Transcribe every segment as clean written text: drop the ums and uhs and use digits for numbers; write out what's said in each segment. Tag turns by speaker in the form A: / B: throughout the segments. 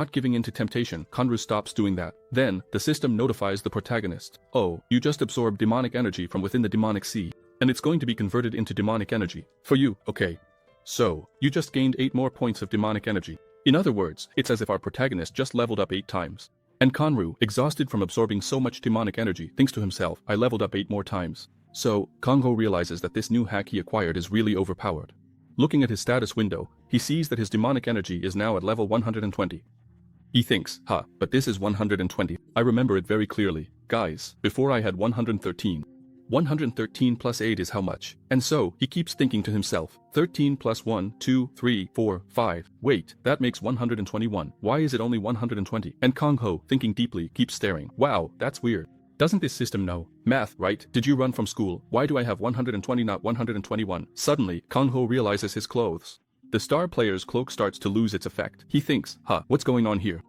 A: Not giving in to temptation, Kangwoo stops doing that. Then, the system notifies the protagonist. Oh, you just absorbed demonic energy from within the demonic sea, and it's going to be converted into demonic energy. For you, okay. So, you just gained 8 more points of demonic energy. In other words, it's as if our protagonist just leveled up 8 times. And Kangwoo, exhausted from absorbing so much demonic energy, thinks to himself, I leveled up 8 more times. So, Kangwoo realizes that this new hack he acquired is really overpowered. Looking at his status window, he sees that his demonic energy is now at level 120. He thinks, but this is 120. I remember it very clearly. Guys, before I had 113. 113 plus 8 is how much? And so, he keeps thinking to himself, 13 plus 1, 2, 3, 4, 5. Wait, that makes 121. Why is it only 120? And Kangwoo, thinking deeply, keeps staring. Wow, that's weird. Doesn't this system know? Math, right? Did you run from school? Why do I have 120 not 121? Suddenly, Kangwoo realizes his clothes. The star player's cloak starts to lose its effect. He thinks, what's going on here?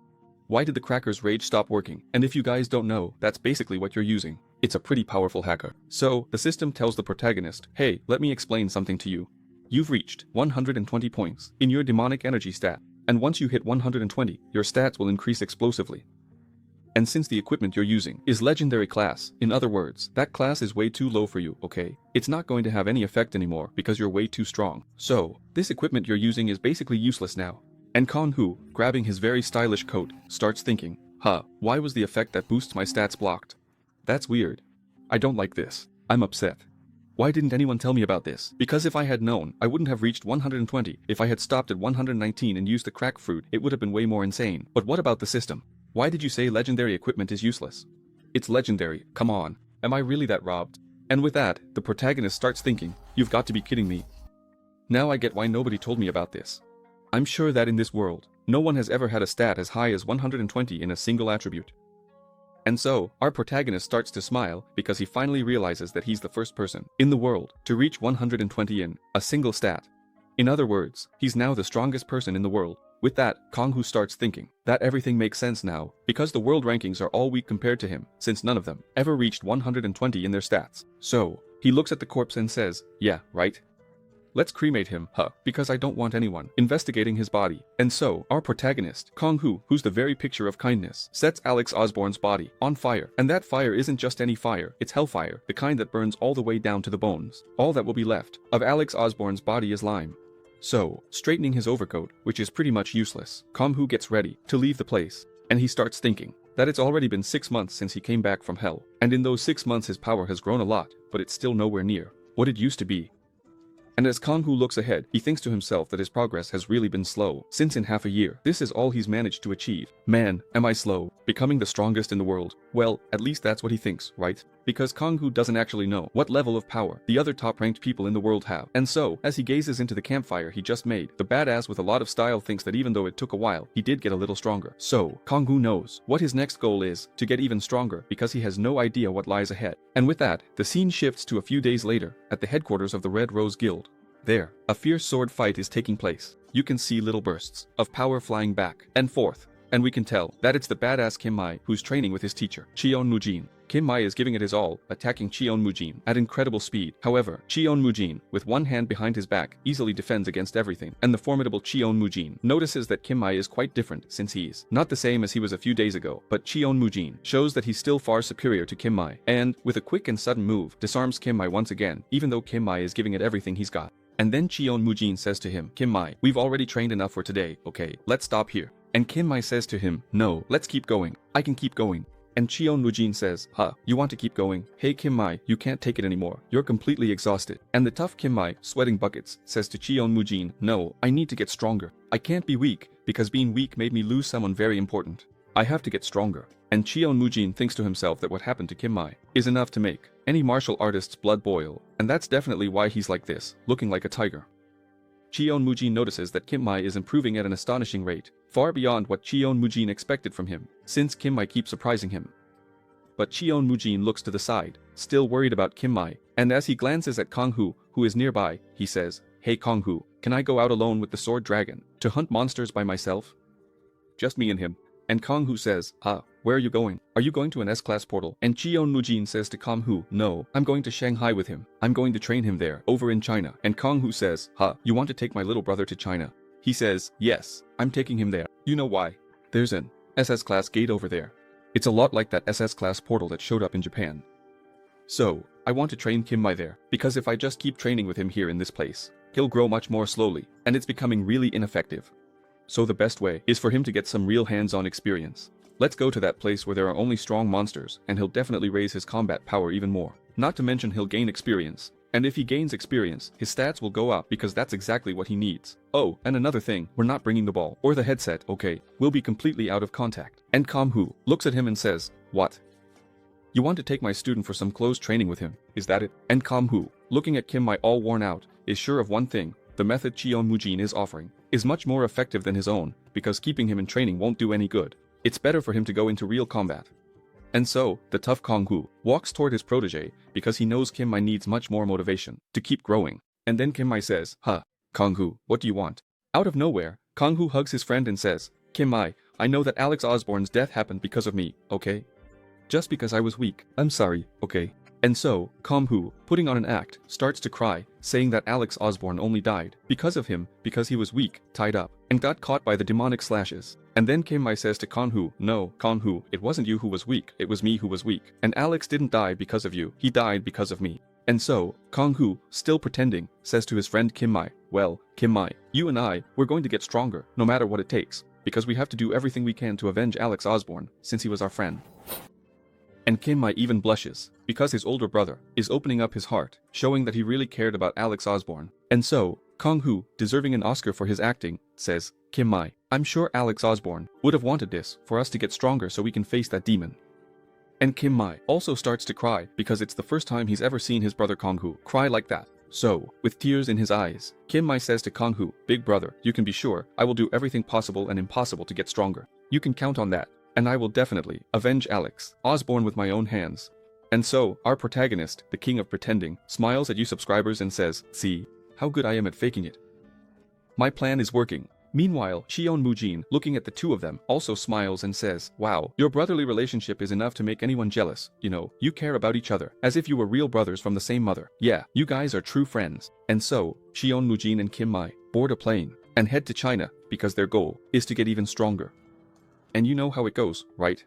A: Why did the cracker's rage stop working? And if you guys don't know, that's basically what you're using. It's a pretty powerful hacker. So, the system tells the protagonist, hey, let me explain something to you. You've reached 120 points in your demonic energy stat, and once you hit 120, your stats will increase explosively. And since the equipment you're using is legendary class, in other words, that class is way too low for you, okay? It's not going to have any effect anymore because you're way too strong. So, this equipment you're using is basically useless now. And Kangwoo, grabbing his very stylish coat, starts thinking, why was the effect that boosts my stats blocked? That's weird. I don't like this. I'm upset. Why didn't anyone tell me about this? Because if I had known, I wouldn't have reached 120. If I had stopped at 119 and used the crack fruit, it would have been way more insane. But what about the system? Why did you say legendary equipment is useless? It's legendary, come on. Am I really that robbed? And with that, the protagonist starts thinking, you've got to be kidding me. Now I get why nobody told me about this. I'm sure that in this world, no one has ever had a stat as high as 120 in a single attribute. And so, our protagonist starts to smile because he finally realizes that he's the first person in the world to reach 120 in a single stat. In other words, he's now the strongest person in the world. With that, Kangwoo starts thinking that everything makes sense now, because the world rankings are all weak compared to him, since none of them ever reached 120 in their stats. So, he looks at the corpse and says, yeah, right? Let's cremate him, because I don't want anyone investigating his body. And so, our protagonist, Kangwoo, who's the very picture of kindness, sets Alex Osborne's body on fire. And that fire isn't just any fire, it's hellfire, the kind that burns all the way down to the bones. All that will be left of Alex Osborne's body is lime. So, straightening his overcoat, which is pretty much useless, Kangwoo gets ready to leave the place. And he starts thinking that it's already been 6 months since he came back from hell. And in those 6 months his power has grown a lot, but it's still nowhere near what it used to be. And as Kangwoo looks ahead, he thinks to himself that his progress has really been slow, since in half a year, this is all he's managed to achieve. Man, am I slow, becoming the strongest in the world. Well, at least that's what he thinks, right? Because Kangwoo doesn't actually know what level of power the other top-ranked people in the world have. And so, as he gazes into the campfire he just made, the badass with a lot of style thinks that even though it took a while, he did get a little stronger. So, Kangwoo knows what his next goal is, to get even stronger, because he has no idea what lies ahead. And with that, the scene shifts to a few days later, at the headquarters of the Red Rose Guild. There, a fierce sword fight is taking place. You can see little bursts of power flying back and forth, and we can tell that it's the badass Kim Mai who's training with his teacher, Cheon Mujin. Kim Mai is giving it his all, attacking Cheon Mujin at incredible speed. However, Cheon Mujin, with one hand behind his back, easily defends against everything, and the formidable Cheon Mujin notices that Kim Mai is quite different since he's not the same as he was a few days ago, but Cheon Mujin shows that he's still far superior to Kim Mai, and, with a quick and sudden move, disarms Kim Mai once again, even though Kim Mai is giving it everything he's got. And then Cheon Mujin says to him, Kim Mai, we've already trained enough for today, okay, let's stop here. And Kim Mai says to him, no, let's keep going. I can keep going. And Cheon Mujin says, you want to keep going? Hey Kim Mai, you can't take it anymore. You're completely exhausted. And the tough Kim Mai, sweating buckets, says to Cheon Mujin, no, I need to get stronger. I can't be weak, because being weak made me lose someone very important. I have to get stronger. And Cheon Mujin thinks to himself that what happened to Kim Mai is enough to make any martial artist's blood boil, and that's definitely why he's like this, looking like a tiger. Cheon Mujin notices that Kim Mai is improving at an astonishing rate, far beyond what Cheon Mujin expected from him, since Kim Mai keeps surprising him. But Cheon Mujin looks to the side, still worried about Kim Mai, and as he glances at Kangwoo, who is nearby, he says, hey Kangwoo, can I go out alone with the sword dragon to hunt monsters by myself? Just me and him. And Kangwoo says, where are you going? Are you going to an S-class portal? And Cheon Mujin says to Kangwoo, no, I'm going to Shanghai with him. I'm going to train him there, over in China. And Kangwoo says, you want to take my little brother to China? He says, yes, I'm taking him there. You know why? There's an SS class gate over there. It's a lot like that SS class portal that showed up in Japan. So, I want to train Kim Mai there, because if I just keep training with him here in this place, he'll grow much more slowly, and it's becoming really ineffective. So the best way is for him to get some real hands-on experience. Let's go to that place where there are only strong monsters, and he'll definitely raise his combat power even more. Not to mention he'll gain experience. And if he gains experience, his stats will go up because that's exactly what he needs. Oh, and another thing, we're not bringing the ball or the headset, okay? We'll be completely out of contact. And Kangwoo looks at him and says, "What? You want to take my student for some close training with him, is that it?" And Kangwoo, looking at Kim Mai all worn out, is sure of one thing: the method Cheon Mujin is offering is much more effective than his own, because keeping him in training won't do any good. It's better for him to go into real combat. And so, the tough Kangwoo walks toward his protégé because he knows Kim Mai needs much more motivation to keep growing. And then Kim Mai says, "Huh, Kangwoo, what do you want?" Out of nowhere, Kangwoo hugs his friend and says, "Kim Mai, I know that Alex Osborne's death happened because of me, okay? Just because I was weak. I'm sorry, okay?" And so, Kangwoo, putting on an act, starts to cry, saying that Alex Osborne only died because of him, because he was weak, tied up, and got caught by the demonic slashes. And then Kim Mai says to Kangwoo, "No, Kangwoo, it wasn't you who was weak, it was me who was weak. And Alex didn't die because of you, he died because of me." And so, Kangwoo, still pretending, says to his friend Kim Mai, "Well, Kim Mai, you and I, we're going to get stronger, no matter what it takes, because we have to do everything we can to avenge Alex Osborne, since he was our friend." And Kim Mai even blushes, because his older brother is opening up his heart, showing that he really cared about Alex Osborne. And so, Kangwoo, deserving an Oscar for his acting, says, "Kim Mai, I'm sure Alex Osborne would have wanted this for us to get stronger so we can face that demon." And Kim Mai also starts to cry because it's the first time he's ever seen his brother Kangwoo cry like that. So, with tears in his eyes, Kim Mai says to Kangwoo, "Big brother, you can be sure I will do everything possible and impossible to get stronger. You can count on that. And I will definitely avenge Alex Osborne with my own hands." And so, our protagonist, the king of pretending, smiles at you subscribers and says, "See how good I am at faking it. My plan is working." Meanwhile, Cheon Mujin, looking at the two of them, also smiles and says, "Wow, your brotherly relationship is enough to make anyone jealous. You know, you care about each other, as if you were real brothers from the same mother. Yeah, you guys are true friends." And so, Cheon Mujin and Kim Mai board a plane and head to China because their goal is to get even stronger. And you know how it goes, right?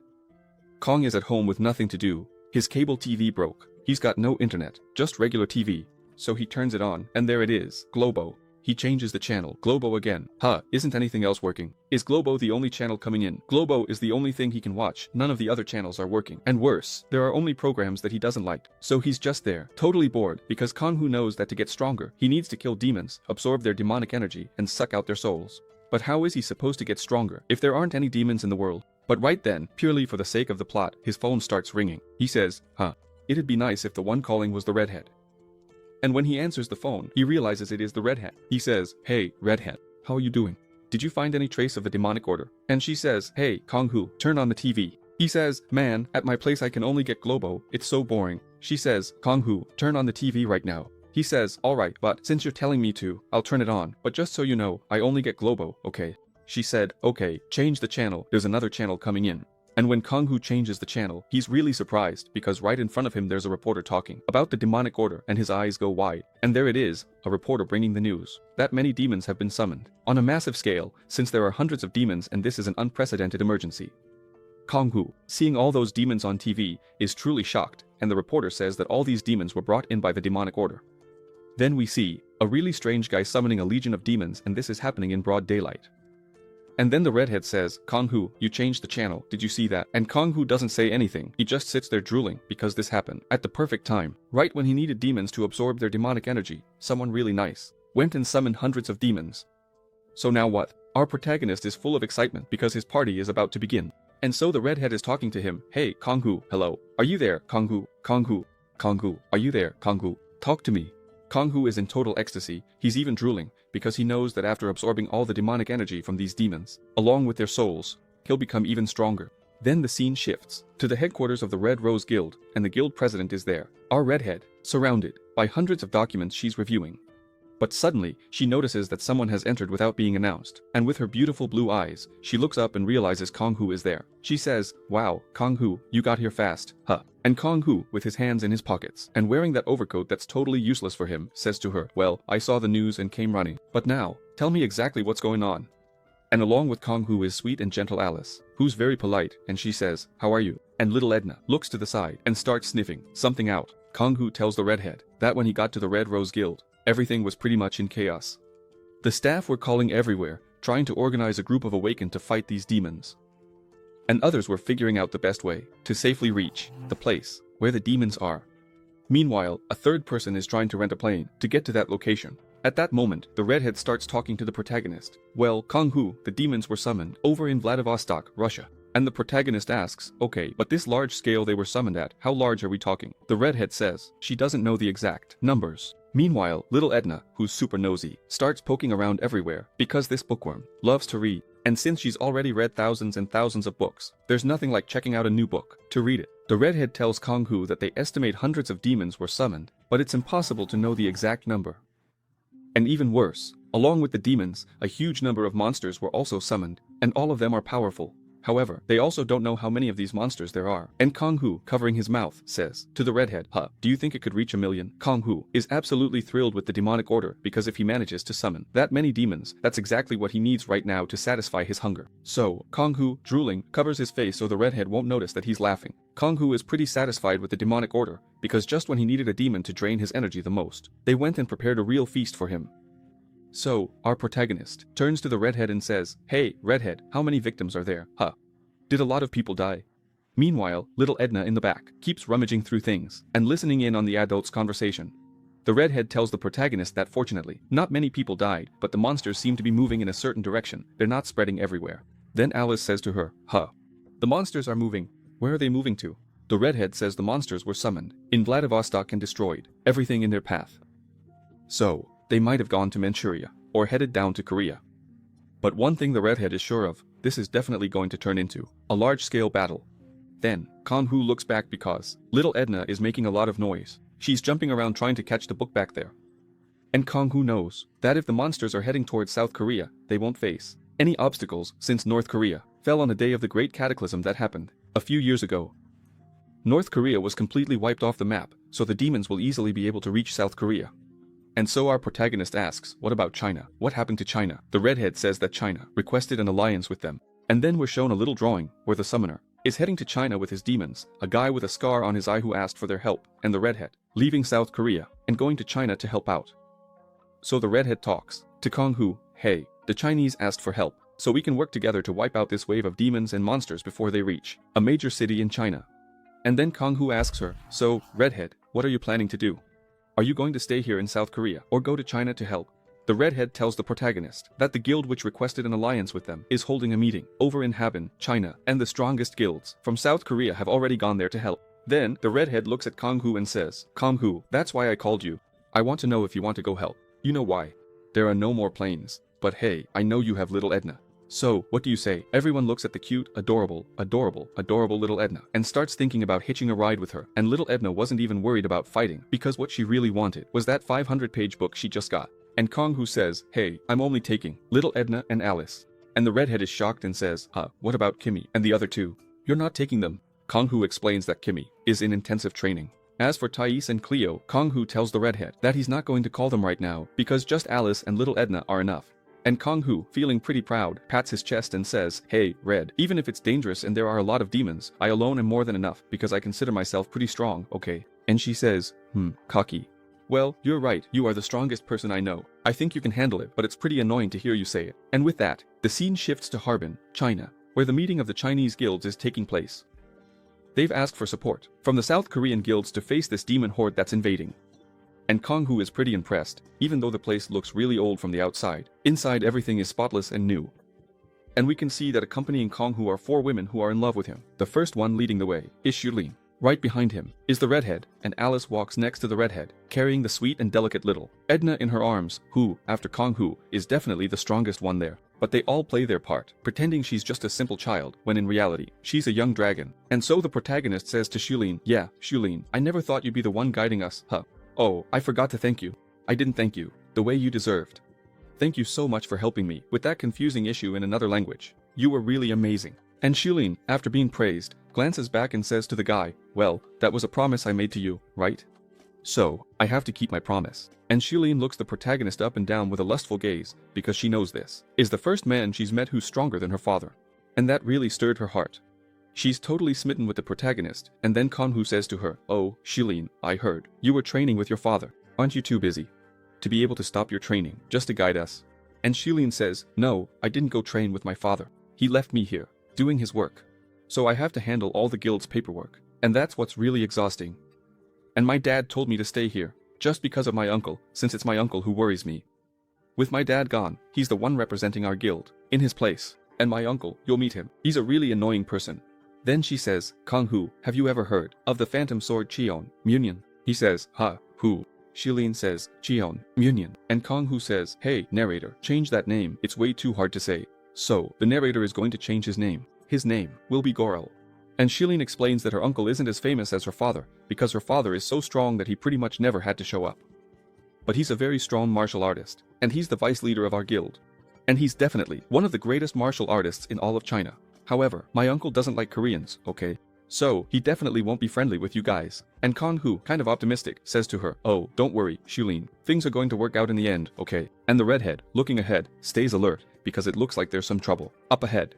A: Kong is at home with nothing to do. His cable TV broke. He's got no internet, just regular TV. So he turns it on, and there it is, Globo. He changes the channel, Globo again. Huh, isn't anything else working? Is Globo the only channel coming in? Globo is the only thing he can watch. None of the other channels are working. And worse, there are only programs that he doesn't like. So he's just there, totally bored, because Kangwoo knows that to get stronger, he needs to kill demons, absorb their demonic energy, and suck out their souls. But how is he supposed to get stronger if there aren't any demons in the world? But right then, purely for the sake of the plot, his phone starts ringing. He says, "Huh, it'd be nice if the one calling was the redhead." And when he answers the phone, he realizes it is the redhead. He says, "Hey, redhead, how are you doing? Did you find any trace of the demonic order?" And she says, "Hey, Kangwoo, turn on the TV." He says, "Man, at my place I can only get Globo, it's so boring." She says, "Kangwoo, turn on the TV right now." He says, "Alright, but since you're telling me to, I'll turn it on. But just so you know, I only get Globo, okay?" She said, "Okay, change the channel, there's another channel coming in." And when Kangwoo changes the channel, he's really surprised because right in front of him there's a reporter talking about the demonic order, and his eyes go wide. And there it is, a reporter bringing the news that many demons have been summoned on a massive scale, since there are hundreds of demons and this is an unprecedented emergency. Kangwoo, seeing all those demons on TV, is truly shocked, and the reporter says that all these demons were brought in by the demonic order. Then we see a really strange guy summoning a legion of demons, and this is happening in broad daylight. And then the redhead says, "Kangwoo, you changed the channel, did you see that?" And Kangwoo doesn't say anything, he just sits there drooling, because this happened at the perfect time. Right when he needed demons to absorb their demonic energy, someone really nice went and summoned hundreds of demons. So now what? Our protagonist is full of excitement because his party is about to begin. And so the redhead is talking to him, "Hey, Kangwoo, hello. Are you there, Kangwoo? Kangwoo, Kangwoo, are you there, Kangwoo? Talk to me." Kangwoo is in total ecstasy, he's even drooling, because he knows that after absorbing all the demonic energy from these demons, along with their souls, he'll become even stronger. Then the scene shifts to the headquarters of the Red Rose Guild, and the guild president is there, our redhead, surrounded by hundreds of documents she's reviewing. But suddenly, she notices that someone has entered without being announced, and with her beautiful blue eyes, she looks up and realizes Kangwoo is there. She says, "Wow, Kangwoo, you got here fast, huh?" And Kangwoo, with his hands in his pockets, and wearing that overcoat that's totally useless for him, says to her, "Well, I saw the news and came running. But now, tell me exactly what's going on." And along with Kangwoo is sweet and gentle Alice. who's very polite, and she says, "How are you?" And little Edna looks to the side and starts sniffing something out. Kangwoo tells the redhead that when he got to the Red Rose Guild, everything was pretty much in chaos. The staff were calling everywhere, trying to organize a group of awakened to fight these demons. And others were figuring out the best way to safely reach the place where the demons are. Meanwhile, a third person is trying to rent a plane to get to that location. At that moment, the redhead starts talking to the protagonist. Well, Kangwoo, the demons were summoned over in Vladivostok, Russia. And the protagonist asks, okay, but this large scale they were summoned at, how large are we talking? The redhead says she doesn't know the exact numbers. Meanwhile, little Edna, who's super nosy, starts poking around everywhere because this bookworm loves to read. And since she's already read thousands and thousands of books, there's nothing like checking out a new book to read it. The redhead tells Kangwoo that they estimate hundreds of demons were summoned, but it's impossible to know the exact number. And even worse, along with the demons, a huge number of monsters were also summoned, and all of them are powerful. However, they also don't know how many of these monsters there are. And Kangwoo, covering his mouth, says to the redhead, do you think it could reach 1,000,000? Kangwoo is absolutely thrilled with the demonic order because if he manages to summon that many demons, that's exactly what he needs right now to satisfy his hunger. So, Kangwoo, drooling, covers his face so the redhead won't notice that he's laughing. Kangwoo is pretty satisfied with the demonic order because just when he needed a demon to drain his energy the most, they went and prepared a real feast for him. So, our protagonist turns to the redhead and says, "Hey, redhead, how many victims are there? Did a lot of people die?" Meanwhile, little Edna in the back keeps rummaging through things and listening in on the adults' conversation. The redhead tells the protagonist that fortunately, not many people died, but the monsters seem to be moving in a certain direction. They're not spreading everywhere. Then Alice says to her, the monsters are moving. Where are they moving to? The redhead says the monsters were summoned in Vladivostok and destroyed everything in their path. So, they might have gone to Manchuria, or headed down to Korea. But one thing the redhead is sure of, this is definitely going to turn into a large-scale battle. Then, Kangwoo looks back because little Edna is making a lot of noise. She's jumping around trying to catch the book back there. And Kangwoo knows that if the monsters are heading towards South Korea, they won't face any obstacles since North Korea fell on the day of the great cataclysm that happened a few years ago. North Korea was completely wiped off the map, so the demons will easily be able to reach South Korea. And so our protagonist asks, what about China? What happened to China? The redhead says that China requested an alliance with them. And then we're shown a little drawing where the summoner is heading to China with his demons, a guy with a scar on his eye who asked for their help, and the redhead leaving South Korea and going to China to help out. So the redhead talks to Kangwoo, hey, the Chinese asked for help, so we can work together to wipe out this wave of demons and monsters before they reach a major city in China. And then Kangwoo asks her, so, redhead, what are you planning to do? Are you going to stay here in South Korea or go to China to help? The redhead tells the protagonist that the guild which requested an alliance with them is holding a meeting over in Harbin, China, and the strongest guilds from South Korea have already gone there to help. Then, the redhead looks at Kangwoo and says, Kangwoo, that's why I called you. I want to know if you want to go help. You know why? There are no more planes. But hey, I know you have little Edna. So, what do you say? Everyone looks at the cute, adorable little Edna and starts thinking about hitching a ride with her. And little Edna wasn't even worried about fighting because what she really wanted was that 500-page book she just got. And Kangwoo says, hey, I'm only taking little Edna and Alice. And the redhead is shocked and says, what about Kimmy and the other two? You're not taking them. Kangwoo explains that Kimmy is in intensive training. As for Thais and Cleo, Kangwoo tells the redhead that he's not going to call them right now because just Alice and little Edna are enough. And Kangwoo, feeling pretty proud, pats his chest and says, hey, Red, even if it's dangerous and there are a lot of demons, I alone am more than enough because I consider myself pretty strong, okay? And she says, cocky. Well, you're right, you are the strongest person I know. I think you can handle it, but it's pretty annoying to hear you say it. And with that, the scene shifts to Harbin, China, where the meeting of the Chinese guilds is taking place. They've asked for support from the South Korean guilds to face this demon horde that's invading. And Kangwoo is pretty impressed, even though the place looks really old from the outside. Inside everything is spotless and new. And we can see that accompanying Kangwoo are 4 women who are in love with him. The first one leading the way is Shulin. Right behind him is the redhead, and Alice walks next to the redhead, carrying the sweet and delicate little Edna in her arms, who, after Kangwoo, is definitely the strongest one there. But they all play their part, pretending she's just a simple child, when in reality, she's a young dragon. And so the protagonist says to Shulin, yeah, Shulin, I never thought you'd be the one guiding us, Oh, I forgot to thank you. I didn't thank you the way you deserved. Thank you so much for helping me with that confusing issue in another language. You were really amazing. And Shulin, after being praised, glances back and says to the guy, well, that was a promise I made to you, right? So, I have to keep my promise. And Shulin looks the protagonist up and down with a lustful gaze because she knows this is the first man she's met who's stronger than her father. And that really stirred her heart. She's totally smitten with the protagonist, and then Kangwoo says to her, "Oh, Shilin, I heard. You were training with your father. Aren't you too busy to be able to stop your training, just to guide us?" And Shilin says, "No, I didn't go train with my father. He left me here, doing his work. So I have to handle all the guild's paperwork, and that's what's really exhausting. And my dad told me to stay here, just because of my uncle, since it's my uncle who worries me. With my dad gone, he's the one representing our guild, in his place. And my uncle, you'll meet him. He's a really annoying person." Then she says, "Kangwoo, have you ever heard of the phantom sword Cheon, Munion?" He says, "Huh, who?" Shilin says, "Cheon, Munion." And Kangwoo says, "Hey, narrator, change that name, it's way too hard to say." So, the narrator is going to change his name. His name will be Gorel. And Shilin explains that her uncle isn't as famous as her father, because her father is so strong that he pretty much never had to show up. But he's a very strong martial artist, and he's the vice leader of our guild. And he's definitely one of the greatest martial artists in all of China. However, my uncle doesn't like Koreans, okay? So, he definitely won't be friendly with you guys. And Kangwoo, kind of optimistic, says to her, "Oh, don't worry, Shilin. Things are going to work out in the end, okay?" And the redhead, looking ahead, stays alert, because it looks like there's some trouble up ahead.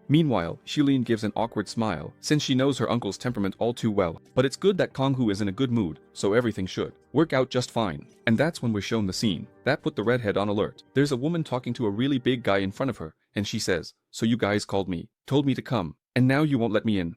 A: Meanwhile, Shilin gives an awkward smile, since she knows her uncle's temperament all too well. But it's good that Kangwoo is in a good mood, so everything should work out just fine. And that's when we're shown the scene that put the redhead on alert. There's a woman talking to a really big guy in front of her, and she says, "So you guys called me, told me to come, and now you won't let me in.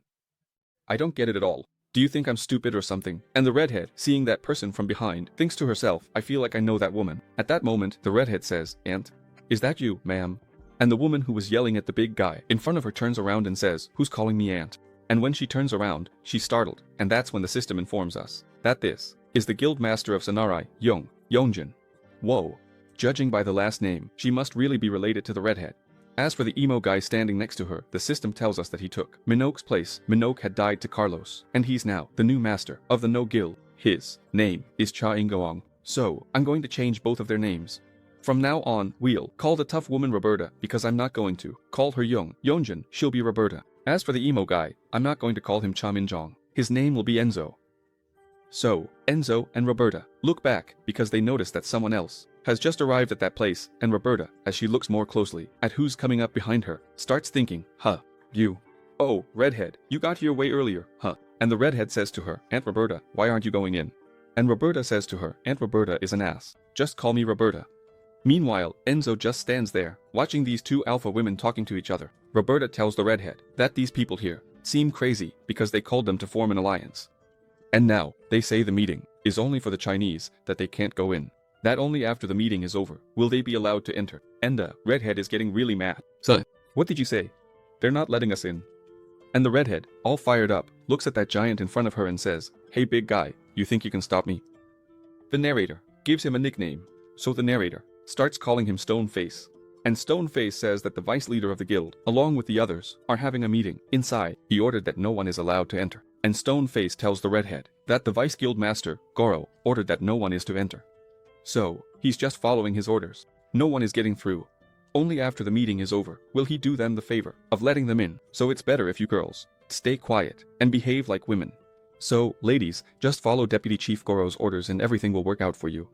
A: I don't get it at all. Do you think I'm stupid or something?" And the redhead, seeing that person from behind, thinks to herself, "I feel like I know that woman." At that moment, the redhead says, "Aunt, is that you, ma'am?" And the woman who was yelling at the big guy in front of her turns around and says, "Who's calling me aunt?" And when she turns around, she's startled, and that's when the system informs us that this is the guild master of Sonarai, Yongjin. Whoa. Judging by the last name, she must really be related to the redhead. As for the emo guy standing next to her, the system tells us that he took Minogue's place. Minogue had died to Carlos, and he's now the new master of the No Guild. His name is Cha Ingoang. So, I'm going to change both of their names. From now on, we'll call the tough woman Roberta, because I'm not going to call her Yongjin, she'll be Roberta. As for the emo guy, I'm not going to call him Cha Minjong. His name will be Enzo. So, Enzo and Roberta look back, because they notice that someone else has just arrived at that place, and Roberta, as she looks more closely at who's coming up behind her, starts thinking, "Huh, you. Oh, redhead, you got here way earlier, huh?" And the redhead says to her, "Aunt Roberta, why aren't you going in?" And Roberta says to her, "Aunt Roberta is an ass. Just call me Roberta." Meanwhile, Enzo just stands there, watching these two alpha women talking to each other. Roberta tells the redhead that these people here seem crazy because they called them to form an alliance. And now, they say the meeting is only for the Chinese, that they can't go in. That only after the meeting is over will they be allowed to enter. And the redhead is getting really mad. "So, what did you say? They're not letting us in." And the redhead, all fired up, looks at that giant in front of her and says, "Hey big guy, you think you can stop me?" The narrator gives him a nickname, so the narrator starts calling him Stoneface. And Stoneface says that the vice leader of the guild, along with the others, are having a meeting. Inside, he ordered that no one is allowed to enter. And Stoneface tells the redhead that the vice guild master, Goro, ordered that no one is to enter. So, he's just following his orders. No one is getting through. Only after the meeting is over will he do them the favor of letting them in. So it's better if you girls stay quiet and behave like women. So, ladies, just follow Deputy Chief Goro's orders and everything will work out for you.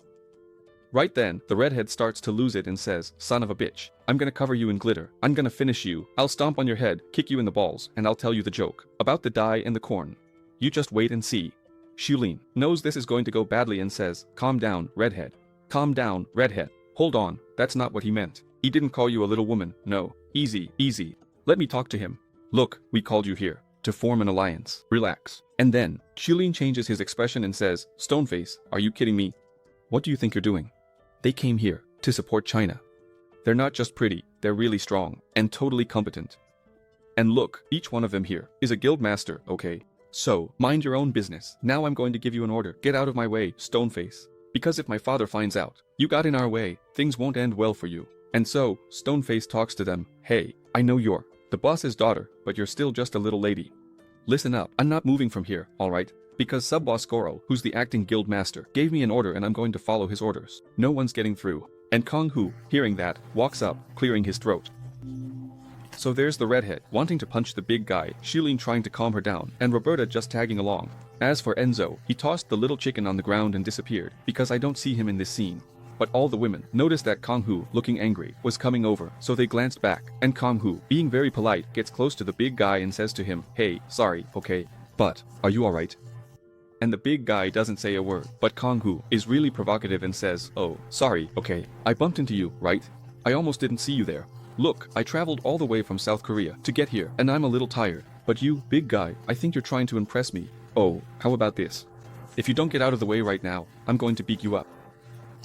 A: Right then, the redhead starts to lose it and says, "Son of a bitch, I'm gonna cover you in glitter. I'm gonna finish you. I'll stomp on your head, kick you in the balls, and I'll tell you the joke about the dye and the corn. You just wait and see." Shulin knows this is going to go badly and says, "Calm down, redhead. Calm down, redhead. Hold on, that's not what he meant. He didn't call you a little woman, no. Easy, easy. Let me talk to him. Look, we called you here to form an alliance. Relax." And then, Shulin changes his expression and says, "Stoneface, are you kidding me? What do you think you're doing? They came here to support China. They're not just pretty, they're really strong and totally competent. And look, each one of them here is a guild master, okay? So, mind your own business. Now I'm going to give you an order. Get out of my way, Stoneface. Because if my father finds out you got in our way, things won't end well for you." And so, Stoneface talks to them, "Hey, I know you're the boss's daughter, but you're still just a little lady. Listen up, I'm not moving from here, alright? Because sub-boss Goro, who's the acting guild master, gave me an order and I'm going to follow his orders. No one's getting through." And Kangwoo, hearing that, walks up, clearing his throat. So there's the redhead, wanting to punch the big guy, Shilin trying to calm her down, and Roberta just tagging along. As for Enzo, he tossed the little chicken on the ground and disappeared, because I don't see him in this scene. but all the women noticed that Kangwoo, looking angry, was coming over, so they glanced back, and Kangwoo, being very polite, gets close to the big guy and says to him, "Hey, sorry, okay? But, are you alright?" And the big guy doesn't say a word, but Kangwoo is really provocative and says, "Oh, sorry, okay? I bumped into you, right? I almost didn't see you there. Look, I traveled all the way from South Korea to get here, and I'm a little tired. But you, big guy, I think you're trying to impress me. Oh, how about this? If you don't get out of the way right now, I'm going to beat you up."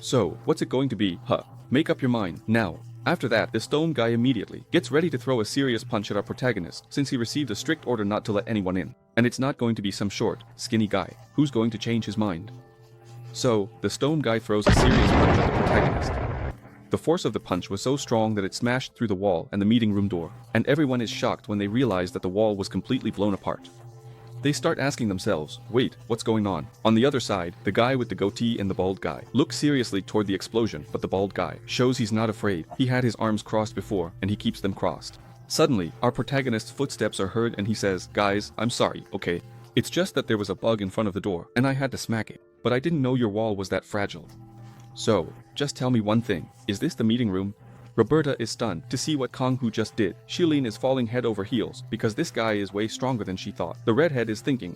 A: So, what's it going to be, huh? Make up your mind, now. After that, the stone guy immediately gets ready to throw a serious punch at our protagonist, since he received a strict order not to let anyone in. And it's not going to be some short, skinny guy, who's going to change his mind. So, the stone guy throws a serious punch at the protagonist. The force of the punch was so strong that it smashed through the wall and the meeting room door, and everyone is shocked when they realize that the wall was completely blown apart. They start asking themselves, wait, what's going on? On the other side, the guy with the goatee and the bald guy look seriously toward the explosion, but the bald guy shows he's not afraid. He had his arms crossed before, and he keeps them crossed. Suddenly, our protagonist's footsteps are heard and he says, "Guys, I'm sorry, okay? It's just that there was a bug in front of the door, and I had to smack it. But I didn't know your wall was that fragile. So, just tell me one thing, is this the meeting room?" Roberta is stunned to see what Kangwoo just did. Shilin is falling head over heels because this guy is way stronger than she thought. The redhead is thinking,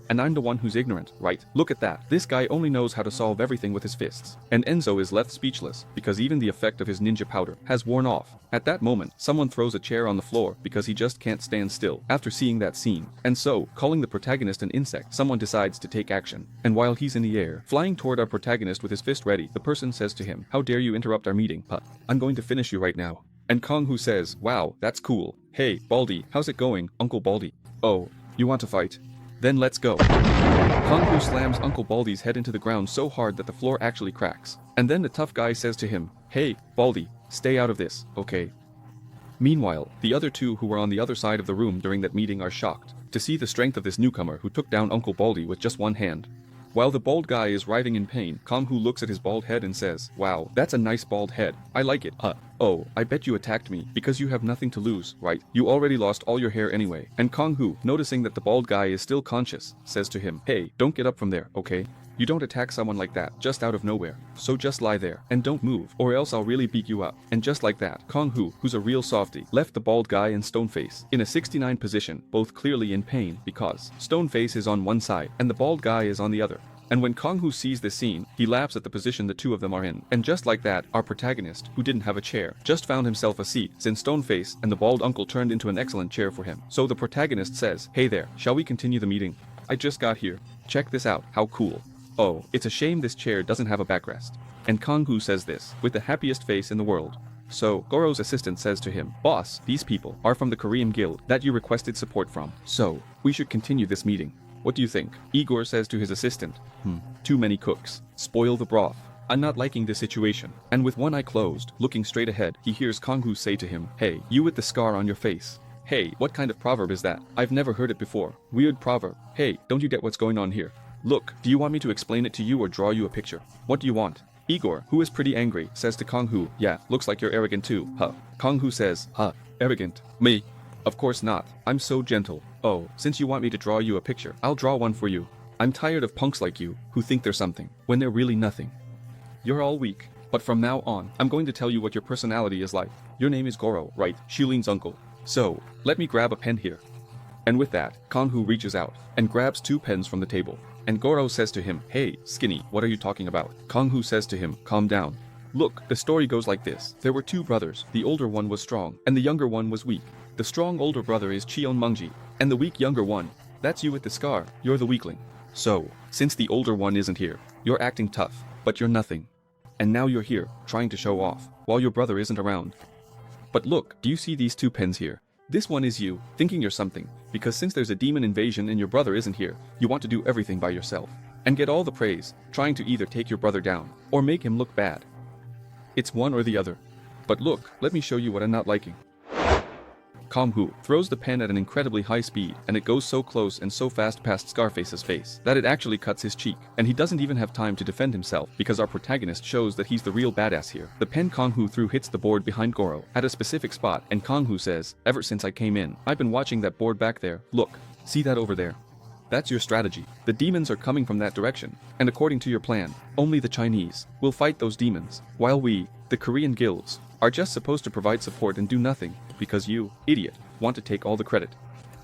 A: and I'm the one who's ignorant, right? Look at that. This guy only knows how to solve everything with his fists. And Enzo is left speechless because even the effect of his ninja powder has worn off. At that moment, someone throws a chair on the floor because he just can't stand still after seeing that scene. And so, calling the protagonist an insect, someone decides to take action. And while he's in the air, flying toward our protagonist with his fist ready, the person says to him, "How dare you interrupt our meeting, huh? I'm going to finish you right now." And Kangwoo says, "Wow, that's cool. Hey, Baldy, how's it going, Uncle Baldy? Oh, you want to fight? Then let's go." Kangwoo slams Uncle Baldy's head into the ground so hard that the floor actually cracks. And then the tough guy says to him, "Hey, Baldy, stay out of this, okay?" Meanwhile, the other two who were on the other side of the room during that meeting are shocked to see the strength of this newcomer who took down Uncle Baldy with just one hand. While the bald guy is writhing in pain, Kangwoo looks at his bald head and says, "Wow, that's a nice bald head. I like it. Oh, I bet you attacked me because you have nothing to lose, right? You already lost all your hair anyway." And Kangwoo, noticing that the bald guy is still conscious, says to him, "Hey, don't get up from there, okay? You don't attack someone like that just out of nowhere. So just lie there and don't move, or else I'll really beat you up." And just like that, Kangwoo, who's a real softie, left the bald guy and Stoneface in a 69 position, both clearly in pain because Stoneface is on one side and the bald guy is on the other. And when Kangwoo sees this scene, he laughs at the position the two of them are in. And just like that, our protagonist, who didn't have a chair, just found himself a seat, since Stoneface and the bald uncle turned into an excellent chair for him. So the protagonist says, "Hey there, shall we continue the meeting? I just got here. Check this out, how cool. Oh, it's a shame this chair doesn't have a backrest." And Kangwoo says this, with the happiest face in the world. So, Goro's assistant says to him, "Boss, these people are from the Korean guild that you requested support from. So, we should continue this meeting. What do you think?" Igor says to his assistant, "Too many cooks. Spoil the broth. I'm not liking this situation." And with one eye closed, looking straight ahead, he hears Kangwoo say to him, "Hey, you with the scar on your face. Hey, what kind of proverb is that? I've never heard it before. Weird proverb. Hey, don't you get what's going on here? Look, do you want me to explain it to you or draw you a picture? What do you want?" Igor, who is pretty angry, says to Kangwoo, "Yeah, looks like you're arrogant too, huh?" Kangwoo says, "Arrogant? Me? Of course not. I'm so gentle. Oh, since you want me to draw you a picture, I'll draw one for you. I'm tired of punks like you, who think they're something, when they're really nothing. You're all weak. But from now on, I'm going to tell you what your personality is like. Your name is Goro, right? Shilin's uncle. So, let me grab a pen here." And with that, Kangwoo reaches out, and grabs 2 pens from the table. And Goro says to him, "Hey, Skinny, what are you talking about?" Kangwoo says to him, "Calm down. Look, the story goes like this. There were 2 brothers. The older one was strong, and the younger one was weak. The strong older brother is Cheonmungji, and the weak younger one, that's you with the scar, you're the weakling. So, since the older one isn't here, you're acting tough, but you're nothing. And now you're here, trying to show off, while your brother isn't around. But look, do you see these 2 pens here? This one is you, thinking you're something, because since there's a demon invasion and your brother isn't here, you want to do everything by yourself, and get all the praise, trying to either take your brother down, or make him look bad. It's one or the other. But look, let me show you what I'm not liking." Kangwoo throws the pen at an incredibly high speed, and it goes so close and so fast past Scarface's face that it actually cuts his cheek, and he doesn't even have time to defend himself because our protagonist shows that he's the real badass here. The pen Kangwoo threw hits the board behind Goro at a specific spot, and Kangwoo says, "Ever since I came in, I've been watching that board back there. Look, see that over there? That's your strategy. The demons are coming from that direction, and according to your plan, only the Chinese will fight those demons, while we, the Korean guilds, are just supposed to provide support and do nothing, because you, idiot, want to take all the credit.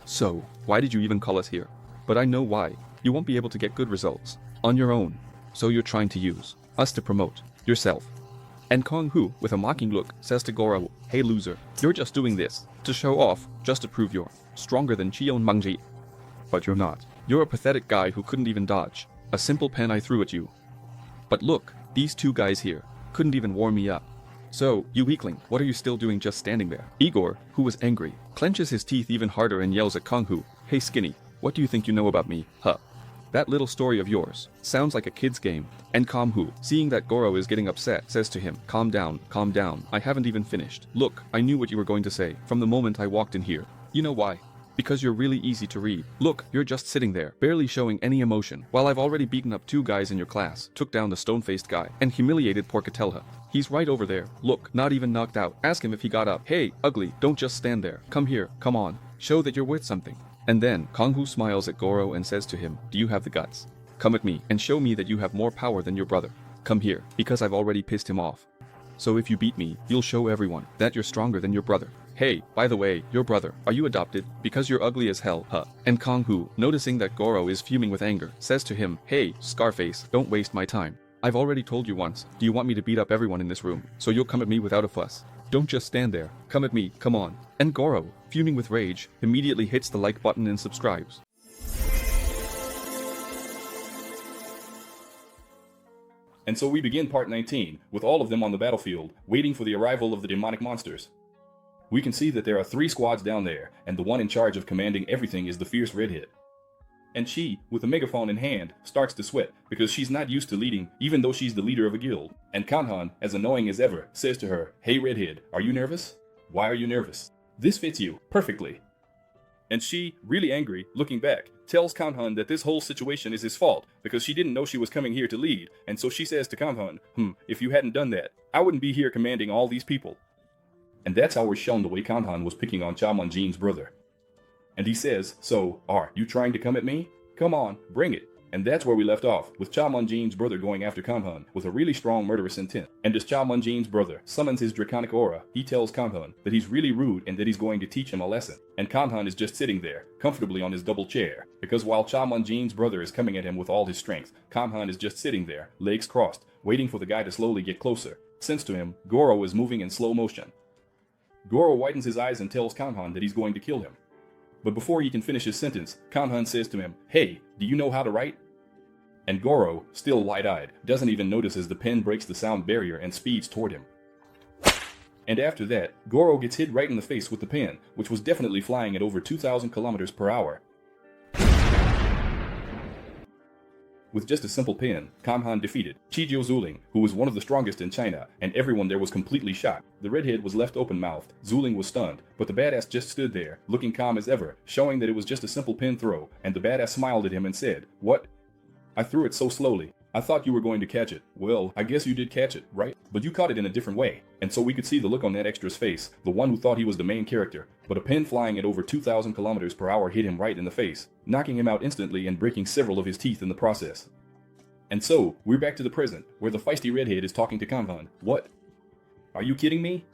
A: So, why did you even call us here? But I know why. You won't be able to get good results on your own, so you're trying to use us to promote yourself. And Kangwoo, with a mocking look, says to Goro, "Hey loser, you're just doing this to show off, just to prove you're stronger than Chion Mangji. But you're not. You're a pathetic guy who couldn't even dodge a simple pen I threw at you. But look, these two guys here couldn't even warm me up. So, you weakling, what are you still doing just standing there?" Igor, who was angry, clenches his teeth even harder and yells at Kangwoo, "Hey skinny, what do you think you know about me, huh? That little story of yours sounds like a kid's game." And Kangwoo, seeing that Goro is getting upset, says to him, calm down, I haven't even finished. Look, I knew what you were going to say from the moment I walked in here. You know why? Because you're really easy to read. Look, you're just sitting there, barely showing any emotion, while I've already beaten up 2 guys in your class, took down the stone-faced guy, and humiliated Porcatelha. He's right over there. Look, not even knocked out. Ask him if he got up. Hey, ugly, don't just stand there. Come here, come on. Show that you're worth something. And then, Kangwoo smiles at Goro and says to him, do you have the guts? Come at me, and show me that you have more power than your brother. Come here, because I've already pissed him off. So if you beat me, you'll show everyone that you're stronger than your brother. Hey, by the way, your brother, are you adopted? Because you're ugly as hell, huh? And Kangwoo, noticing that Goro is fuming with anger, says to him, hey, Scarface, don't waste my time. I've already told you once, do you want me to beat up everyone in this room, so you'll come at me without a fuss? Don't just stand there, come at me, come on. And Goro, fuming with rage, immediately hits the like button and subscribes.
B: And so we begin part 19, with all of them on the battlefield, waiting for the arrival of the demonic monsters. We can see that there are 3 squads down there, and the one in charge of commanding everything is the fierce redhead. And she, with a megaphone in hand, starts to sweat, because she's not used to leading, even though she's the leader of a guild. And Kanhan, as annoying as ever, says to her, hey redhead, are you nervous? Why are you nervous? This fits you, perfectly. And she, really angry, looking back, tells Kanhan that this whole situation is his fault, because she didn't know she was coming here to lead, and so she says to Kanhan, if you hadn't done that, I wouldn't be here commanding all these people. And that's how we're shown the way Kanhan was picking on Chamonjin's brother. And he says, so, are you trying to come at me? Come on, bring it. And that's where we left off, with Chamonjin's brother going after Kanhan with a really strong murderous intent. And as Chamonjin's brother summons his draconic aura, he tells Kanhan that he's really rude and that he's going to teach him a lesson. And Kanhan is just sitting there, comfortably on his double chair, because while Chamonjin's brother is coming at him with all his strength, Kanhan is just sitting there, legs crossed, waiting for the guy to slowly get closer. Since to him, Goro is moving in slow motion. Goro widens his eyes and tells Kanhan that he's going to kill him. But before he can finish his sentence, Kanhan says to him, hey, do you know how to write? And Goro, still wide-eyed, doesn't even notice as the pen breaks the sound barrier and speeds toward him. And after that, Goro gets hit right in the face with the pen, which was definitely flying at over 2,000 kilometers per hour. With just a simple pen, Kanhan defeated Chijiu Zuling, who was one of the strongest in China, and everyone there was completely shocked. The redhead was left open-mouthed, Zuling was stunned, but the badass just stood there, looking calm as ever, showing that it was just a simple pen throw, and the badass smiled at him and said, what? I threw it so slowly. I thought you were going to catch it. Well, I guess you did catch it, right? But you caught it in a different way. And so we could see the look on that extra's face, the one who thought he was the main character. But a pen flying at over 2,000 kilometers per hour hit him right in the face, knocking him out instantly and breaking several of his teeth in the process. And so, we're back to the present, where the feisty redhead is talking to Kanhan. What? Are you kidding me?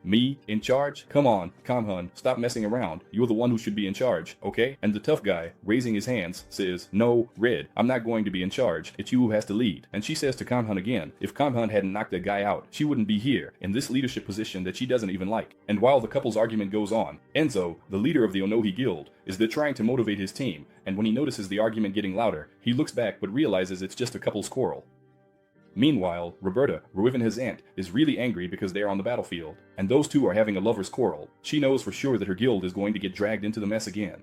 B: Me? In charge? Come on, Kanhan, stop messing around. You're the one who should be in charge, okay? And the tough guy, raising his hands, says, no, Red, I'm not going to be in charge. It's you who has to lead. And she says to Kanhan again, if Kanhan hadn't knocked that guy out, she wouldn't be here, in this leadership position that she doesn't even like. And while the couple's argument goes on, Enzo, the leader of the Onohi Guild, is there trying to motivate his team, and when he notices the argument getting louder, he looks back but realizes it's just a couple's quarrel. Meanwhile, Roberta, Ruivina's aunt, is really angry because they are on the battlefield, and those two are having a lover's quarrel. She knows for sure that her guild is going to get dragged into the mess again.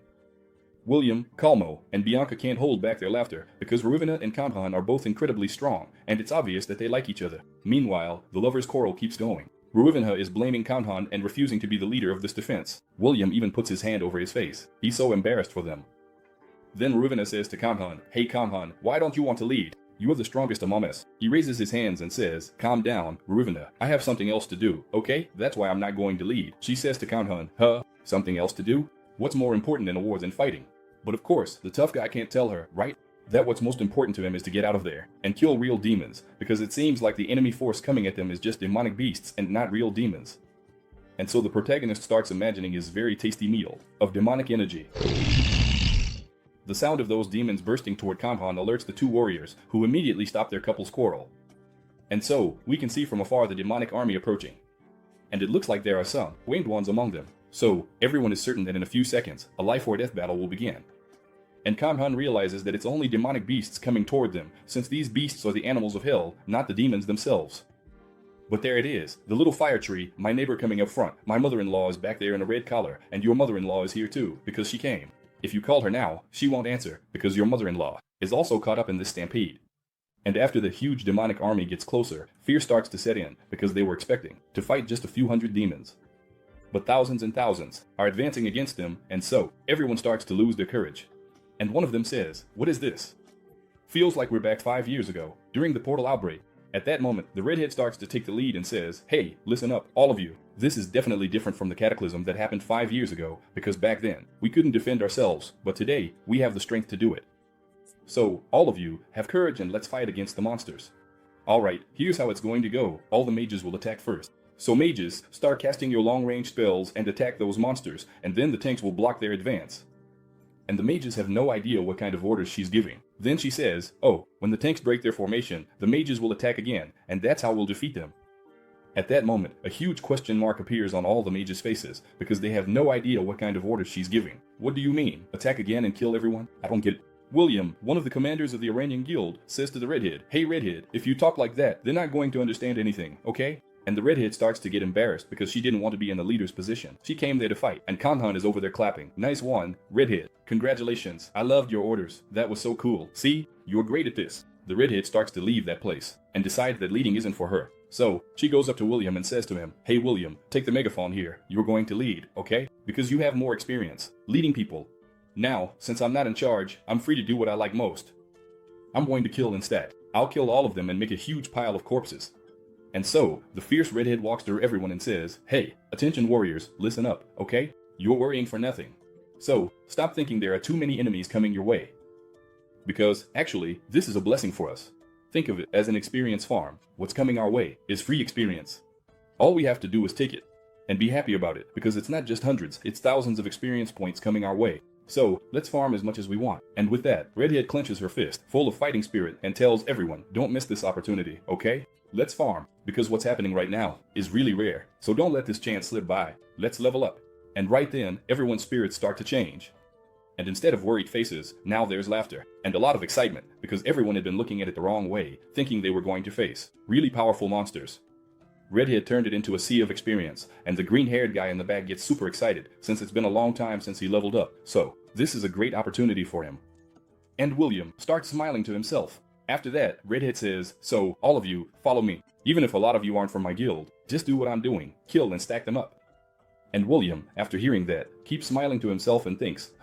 B: William, Calmo, and Bianca can't hold back their laughter because Ruivina and Kanhan are both incredibly strong, and it's obvious that they like each other. Meanwhile, the lover's quarrel keeps going. Ruivina is blaming Kanhan and refusing to be the leader of this defense. William even puts his hand over his face. He's so embarrassed for them. Then Ruivina says to Kanhan, hey Kanhan, why don't you want to lead? You're the strongest among us. He raises his hands and says, calm down, Ruivina. I have something else to do, okay? That's why I'm not going to lead. She says to Kanhan, huh? Something else to do? What's more important in a war than fighting? But of course, the tough guy can't tell her, right? That what's most important to him is to get out of there and kill real demons, because it seems like the enemy force coming at them is just demonic beasts and not real demons. And so the protagonist starts imagining his very tasty meal of demonic energy. The sound of those demons bursting toward Kamhan alerts the two warriors, who immediately stop their couple's quarrel. And so, we can see from afar the demonic army approaching. And it looks like there are some winged ones among them. So, everyone is certain that in a few seconds, a life or death battle will begin. And Kamhan realizes that it's only demonic beasts coming toward them, since these beasts are the animals of hell, not the demons themselves. But there it is, the little fire tree, my neighbor coming up front, my mother-in-law is back there in a red collar, and your mother-in-law is here too, because she came. If you call her now, she won't answer, because your mother-in-law is also caught up in this stampede. And after the huge demonic army gets closer, fear starts to set in, because they were expecting to fight just a few hundred demons. But thousands and thousands are advancing against them, and so, everyone starts to lose their courage. And one of them says, "What is this? Feels like we're back 5 years ago, during the portal outbreak." At that moment, the redhead starts to take the lead and says, "Hey, listen up, all of you. This is definitely different from the cataclysm that happened 5 years ago, because back then, we couldn't defend ourselves, but today, we have the strength to do it. So, all of you, have courage and let's fight against the monsters. Alright, here's how it's going to go. All the mages will attack first. So mages, start casting your long-range spells and attack those monsters, and then the tanks will block their advance." And the mages have no idea what kind of orders she's giving. Then she says, "Oh, when the tanks break their formation, the mages will attack again, and that's how we'll defeat them." At that moment, a huge question mark appears on all the mages' faces, because they have no idea what kind of orders she's giving. What do you mean? Attack again and kill everyone? I don't get it. William, one of the commanders of the Iranian guild, says to the redhead, "Hey redhead, if you talk like that, they're not going to understand anything, okay?" And the redhead starts to get embarrassed because she didn't want to be in the leader's position. She came there to fight, and Kanhan is over there clapping. "Nice one, redhead. Congratulations. I loved your orders. That was so cool. See? You're great at this." The redhead starts to leave that place, and decides that leading isn't for her. So, she goes up to William and says to him, "Hey William, take the megaphone here. You're going to lead, okay? Because you have more experience leading people. Now, since I'm not in charge, I'm free to do what I like most. I'm going to kill instead. I'll kill all of them and make a huge pile of corpses." And so, the fierce redhead walks through everyone and says, "Hey, attention warriors, listen up, okay? You're worrying for nothing. So, stop thinking there are too many enemies coming your way. Because, actually, this is a blessing for us. Think of it as an experience farm. What's coming our way is free experience. All we have to do is take it, and be happy about it, because it's not just hundreds, it's thousands of experience points coming our way. So, let's farm as much as we want." And with that, redhead clenches her fist, full of fighting spirit, and tells everyone, "Don't miss this opportunity, okay? Let's farm, because what's happening right now is really rare. So don't let this chance slip by. Let's level up." And right then, everyone's spirits start to change. And instead of worried faces, now there's laughter, and a lot of excitement, because everyone had been looking at it the wrong way, thinking they were going to face really powerful monsters. Redhead turned it into a sea of experience, and the green-haired guy in the back gets super excited, since it's been a long time since he leveled up, so this is a great opportunity for him. And William starts smiling to himself. After that, redhead says, "So, all of you, follow me. Even if a lot of you aren't from my guild, just do what I'm doing, kill and stack them up." And William, after hearing that, keeps smiling to himself and thinks,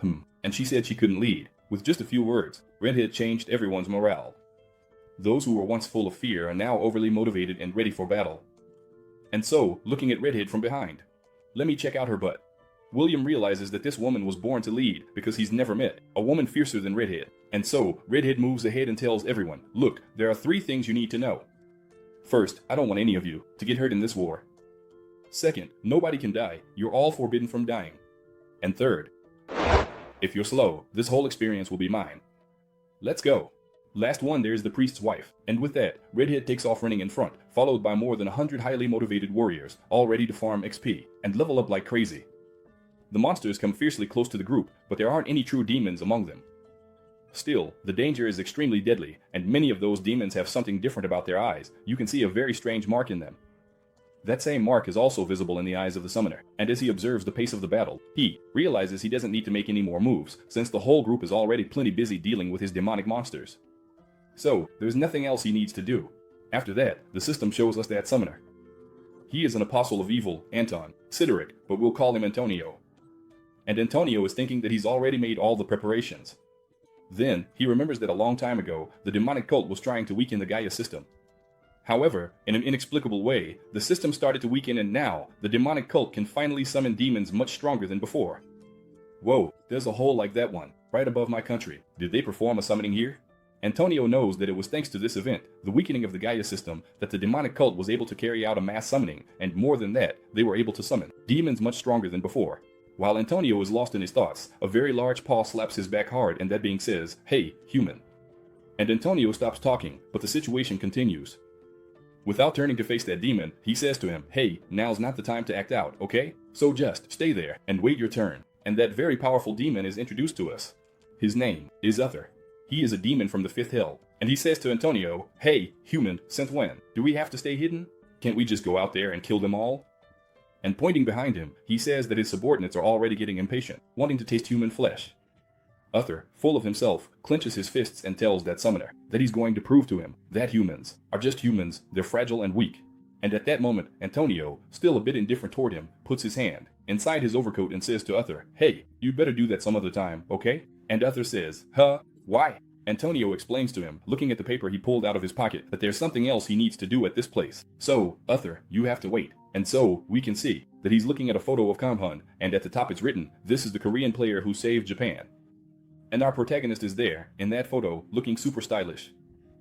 B: and she said she couldn't lead. With just a few words, redhead changed everyone's morale. Those who were once full of fear are now overly motivated and ready for battle. And so, looking at redhead from behind, "Let me check out her butt." William realizes that this woman was born to lead because he's never met a woman fiercer than redhead. And so, redhead moves ahead and tells everyone, "Look, there are 3 things you need to know. First, I don't want any of you to get hurt in this war. Second, nobody can die. You're all forbidden from dying. And third, if you're slow, this whole experience will be mine. Let's go." Last one, there's the priest's wife. And with that, redhead takes off running in front, followed by more than 100 highly motivated warriors, all ready to farm XP and level up like crazy. The monsters come fiercely close to the group, but there aren't any true demons among them. Still, the danger is extremely deadly, and many of those demons have something different about their eyes. You can see a very strange mark in them. That same mark is also visible in the eyes of the summoner, and as he observes the pace of the battle, he realizes he doesn't need to make any more moves, since the whole group is already plenty busy dealing with his demonic monsters. So, there's nothing else he needs to do. After that, the system shows us that summoner. He is an apostle of evil, Anton, Sideric, but we'll call him Antonio. And Antonio is thinking that he's already made all the preparations. Then, he remembers that a long time ago, the demonic cult was trying to weaken the Gaia system. However, in an inexplicable way, the system started to weaken, and now, the demonic cult can finally summon demons much stronger than before. Whoa, there's a hole like that one, right above my country. Did they perform a summoning here? Antonio knows that it was thanks to this event, the weakening of the Gaia system, that the demonic cult was able to carry out a mass summoning, and more than that, they were able to summon demons much stronger than before. While Antonio is lost in his thoughts, a very large paw slaps his back hard, and that being says, "Hey, human." And Antonio stops talking, but the situation continues. Without turning to face that demon, he says to him, "Hey, now's not the time to act out, okay? So just stay there and wait your turn." And that very powerful demon is introduced to us. His name is Uther. He is a demon from the 5th Hell, and he says to Antonio, "Hey, human, since when? Do we have to stay hidden? Can't we just go out there and kill them all?" And pointing behind him, he says that his subordinates are already getting impatient, wanting to taste human flesh. Uther, full of himself, clenches his fists and tells that summoner that he's going to prove to him that humans are just humans, they're fragile and weak. And at that moment, Antonio, still a bit indifferent toward him, puts his hand inside his overcoat and says to Uther, "Hey, you better do that some other time, okay?" And Uther says, "Huh? Why?" Antonio explains to him, looking at the paper he pulled out of his pocket, that there's something else he needs to do at this place. "So, Uther, you have to wait." And so, we can see that he's looking at a photo of Kamhun, and at the top it's written, "This is the Korean player who saved Japan." And our protagonist is there, in that photo, looking super stylish.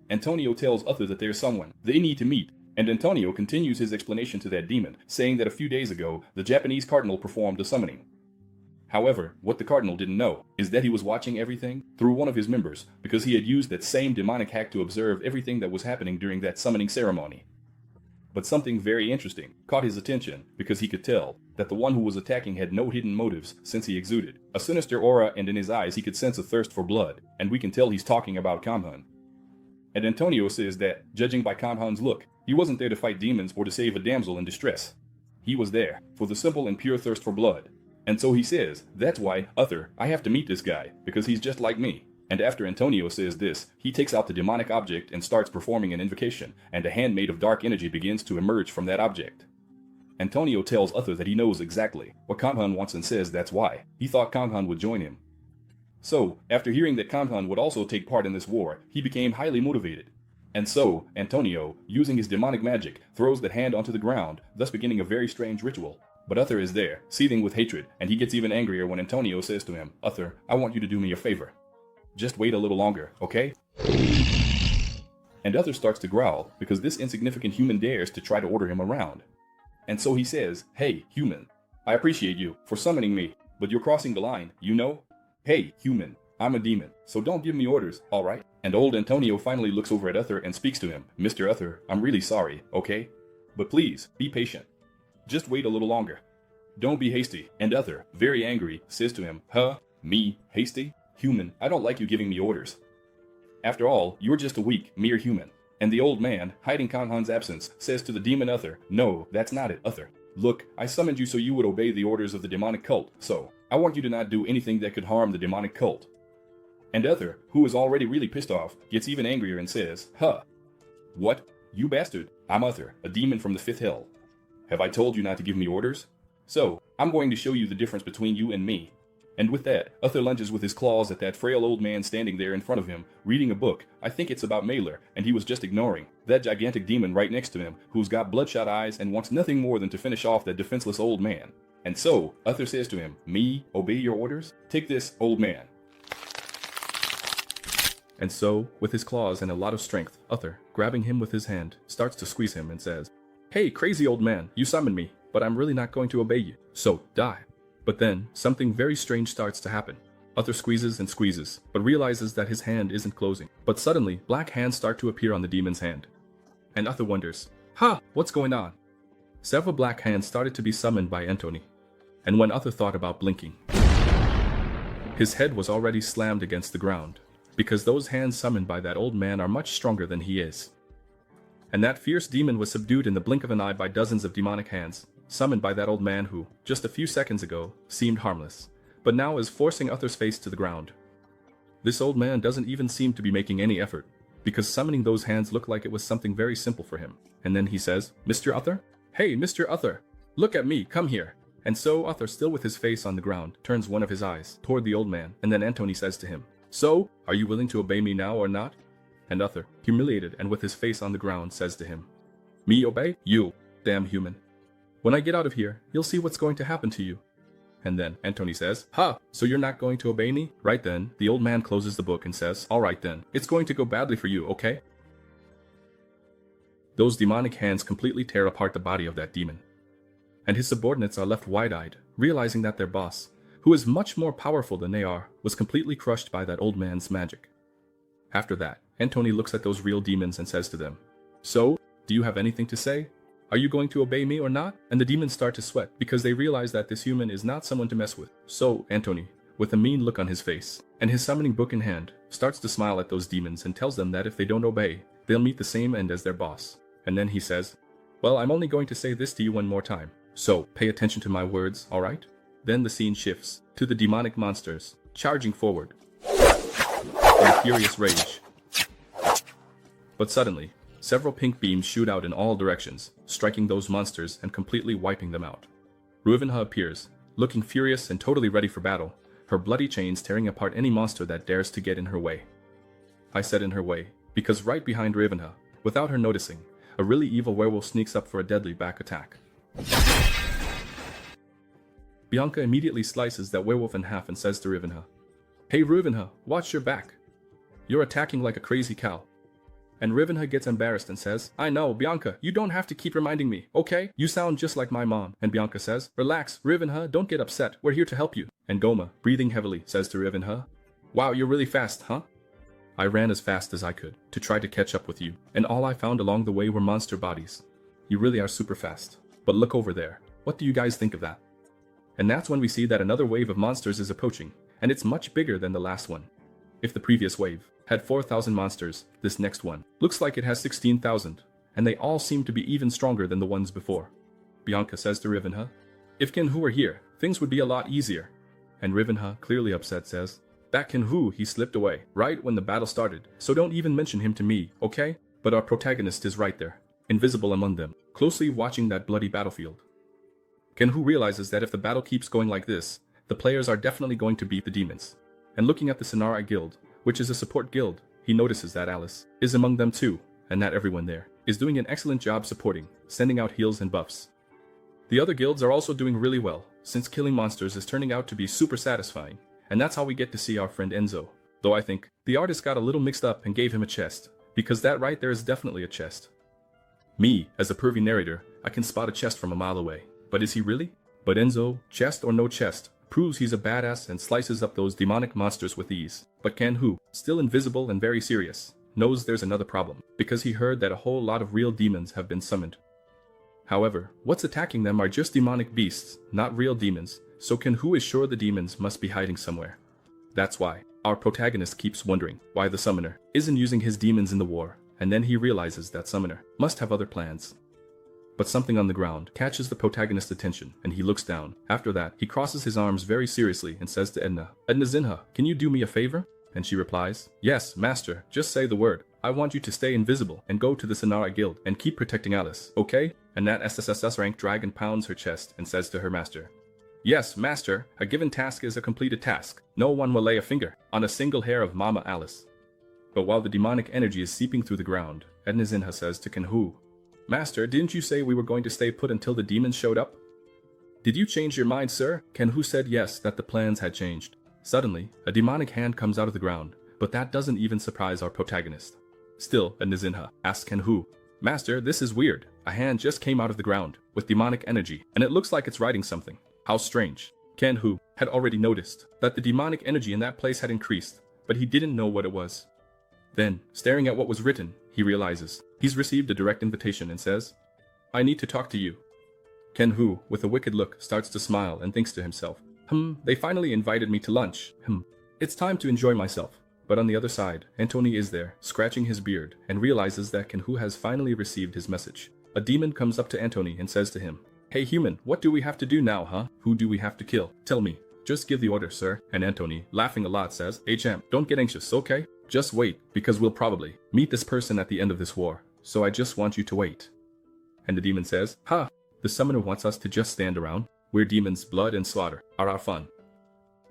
B: Antonio tells Uther that there's someone they need to meet, and Antonio continues his explanation to that demon, saying that a few days ago, the Japanese cardinal performed a summoning. However, what the cardinal didn't know is that he was watching everything through one of his members, because he had used that same demonic hack to observe everything that was happening during that summoning ceremony. But something very interesting caught his attention, because he could tell that the one who was attacking had no hidden motives, since he exuded a sinister aura, and in his eyes he could sense a thirst for blood, and we can tell he's talking about Kamhun. And Antonio says that, judging by Kamhun's look, he wasn't there to fight demons or to save a damsel in distress. He was there for the simple and pure thirst for blood. And so he says, "That's why, Uther, I have to meet this guy, because he's just like me." And after Antonio says this, he takes out the demonic object and starts performing an invocation, and a hand made of dark energy begins to emerge from that object. Antonio tells Uther that he knows exactly what Kamhun wants and says that's why he thought Kamhun would join him. So, after hearing that Kamhun would also take part in this war, he became highly motivated. And so, Antonio, using his demonic magic, throws that hand onto the ground, thus beginning a very strange ritual. But Uther is there, seething with hatred, and he gets even angrier when Antonio says to him, "Uther, I want you to do me a favor. Just wait a little longer, okay?" And Uther starts to growl, because this insignificant human dares to try to order him around. And so he says, "Hey, human, I appreciate you for summoning me, but you're crossing the line, you know? Hey, human, I'm a demon, so don't give me orders, alright?" And old Antonio finally looks over at Uther and speaks to him, "Mr. Uther, I'm really sorry, okay? But please, be patient. Just wait a little longer. Don't be hasty." And Uther, very angry, says to him, "Huh? Me? Hasty? Human, I don't like you giving me orders. After all, you're just a weak, mere human." And the old man, hiding Kamhun's absence, says to the demon Uther, "No, that's not it, Uther. Look, I summoned you so you would obey the orders of the demonic cult, so I want you to not do anything that could harm the demonic cult." And Uther, who is already really pissed off, gets even angrier and says, "Huh? What? You bastard. I'm Uther, a demon from the 5th Hell. Have I told you not to give me orders? So, I'm going to show you the difference between you and me." And with that, Uther lunges with his claws at that frail old man standing there in front of him, reading a book. I think it's about Mailer, and he was just ignoring that gigantic demon right next to him, who's got bloodshot eyes and wants nothing more than to finish off that defenseless old man. And so, Uther says to him, "Me, obey your orders? Take this, old man."
A: And so, with his claws and a lot of strength, Uther, grabbing him with his hand, starts to squeeze him and says, "Hey, crazy old man, you summoned me, but I'm really not going to obey you, so die." But then, something very strange starts to happen. Uther squeezes and squeezes, but realizes that his hand isn't closing. But suddenly, black hands start to appear on the demon's hand. And Uther wonders, what's going on? Several black hands started to be summoned by Antony. And when Uther thought about blinking, his head was already slammed against the ground, because those hands summoned by that old man are much stronger than he is. And that fierce demon was subdued in the blink of an eye by dozens of demonic hands, summoned by that old man who, just a few seconds ago, seemed harmless, but now is forcing Uther's face to the ground. This old man doesn't even seem to be making any effort, because summoning those hands looked like it was something very simple for him. And then he says, "Mr. Uther? Hey, Mr. Uther! Look at me, come here!" And so Uther, still with his face on the ground, turns one of his eyes toward the old man, and then Antony says to him, "So, are you willing to obey me now or not?" And Uther, humiliated and with his face on the ground, says to him, "Me obey? You, damn human. When I get out of here, you'll see what's going to happen to you." And then Antony says, "Ha, so you're not going to obey me?" Right then, the old man closes the book and says, "Alright then, it's going to go badly for you, okay?" Those demonic hands completely tear apart the body of that demon. And his subordinates are left wide-eyed, realizing that their boss, who is much more powerful than they are, was completely crushed by that old man's magic. After that, Antony looks at those real demons and says to them, "So, do you have anything to say? Are you going to obey me or not?" And the demons start to sweat because they realize that this human is not someone to mess with. So, Antony, with a mean look on his face, and his summoning book in hand, starts to smile at those demons and tells them that if they don't obey, they'll meet the same end as their boss. And then he says, "Well, I'm only going to say this to you one more time. So, pay attention to my words, alright?" Then the scene shifts to the demonic monsters, charging forward in furious rage. But suddenly, several pink beams shoot out in all directions, striking those monsters and completely wiping them out. Ruvenha appears, looking furious and totally ready for battle, her bloody chains tearing apart any monster that dares to get in her way. I said in her way, because right behind Ruvenha, without her noticing, a really evil werewolf sneaks up for a deadly back attack. Bianca immediately slices that werewolf in half and says to Ruvenha, "Hey Ruvenha, watch your back. You're attacking like a crazy cow." And Ruvenha gets embarrassed and says, "I know, Bianca, you don't have to keep reminding me, okay? You sound just like my mom." And Bianca says, "Relax, Ruvenha, don't get upset, we're here to help you." And Goma, breathing heavily, says to Ruvenha, "Wow, you're really fast, huh? I ran as fast as I could to try to catch up with you, and all I found along the way were monster bodies. You really are super fast. But look over there. What do you guys think of that?" And that's when we see that another wave of monsters is approaching, and it's much bigger than the last one. If the previous wave had 4,000 monsters, this next one looks like it has 16,000, and they all seem to be even stronger than the ones before. Bianca says to Ruvenha, "If Kangwoo were here, things would be a lot easier." And Ruvenha, clearly upset, says, "That Kangwoo, he slipped away right when the battle started, so don't even mention him to me, okay?" But our protagonist is right there, invisible among them, closely watching that bloody battlefield. Kangwoo realizes that if the battle keeps going like this, the players are definitely going to beat the demons. And looking at the Sonara Guild, which is a support guild, he notices that Alice is among them too, and that everyone there is doing an excellent job supporting, sending out heals and buffs. The other guilds are also doing really well, since killing monsters is turning out to be super satisfying, and that's how we get to see our friend Enzo. Though I think the artist got a little mixed up and gave him a chest, because that right there is definitely a chest. Me, as a pervy narrator, I can spot a chest from a mile away. But is he really? But Enzo, chest or no chest, proves he's a badass and slices up those demonic monsters with ease. But Kangwoo, still invisible and very serious, knows there's another problem, because he heard that a whole lot of real demons have been summoned. However, what's attacking them are just demonic beasts, not real demons, so Kangwoo is sure the demons must be hiding somewhere. That's why our protagonist keeps wondering why the summoner isn't using his demons in the war, and then he realizes that summoner must have other plans. But something on the ground catches the protagonist's attention, and he looks down. After that, he crosses his arms very seriously and says to Edna, "Edna Zinha, can you do me a favor?" And she replies, "Yes, master, just say the word. I want you to stay invisible and go to the Sonara Guild and keep protecting Alice, okay?" And that SSSS rank dragon pounds her chest and says to her master, "Yes, master, a given task is a completed task. No one will lay a finger on a single hair of Mama Alice." But while the demonic energy is seeping through the ground, Edna Zinha says to Kangwoo, "Master, didn't you say we were going to stay put until the demons showed up?" "Did you change your mind, sir?" Kangwoo said yes, that the plans had changed. Suddenly, a demonic hand comes out of the ground, but that doesn't even surprise our protagonist. Still, Edna Zinha asks Kangwoo, "Master, this is weird. A hand just came out of the ground, with demonic energy, and it looks like it's writing something. How strange." Kangwoo had already noticed that the demonic energy in that place had increased, but he didn't know what it was. Then, staring at what was written, he realizes he's received a direct invitation and says, "I need to talk to you." Kangwoo, with a wicked look, starts to smile and thinks to himself, They finally invited me to lunch. It's time to enjoy myself." But on the other side, Antony is there, scratching his beard, and realizes that Kangwoo has finally received his message. A demon comes up to Antony and says to him, "Hey human, what do we have to do now, huh? Who do we have to kill? Tell me. Just give the order, sir." And Antony, laughing a lot, says, "Hey champ, don't get anxious, okay? Just wait, because we'll probably meet this person at the end of this war, so I just want you to wait." And the demon says, "Ha! The summoner wants us to just stand around. We're demons, blood and slaughter are our fun."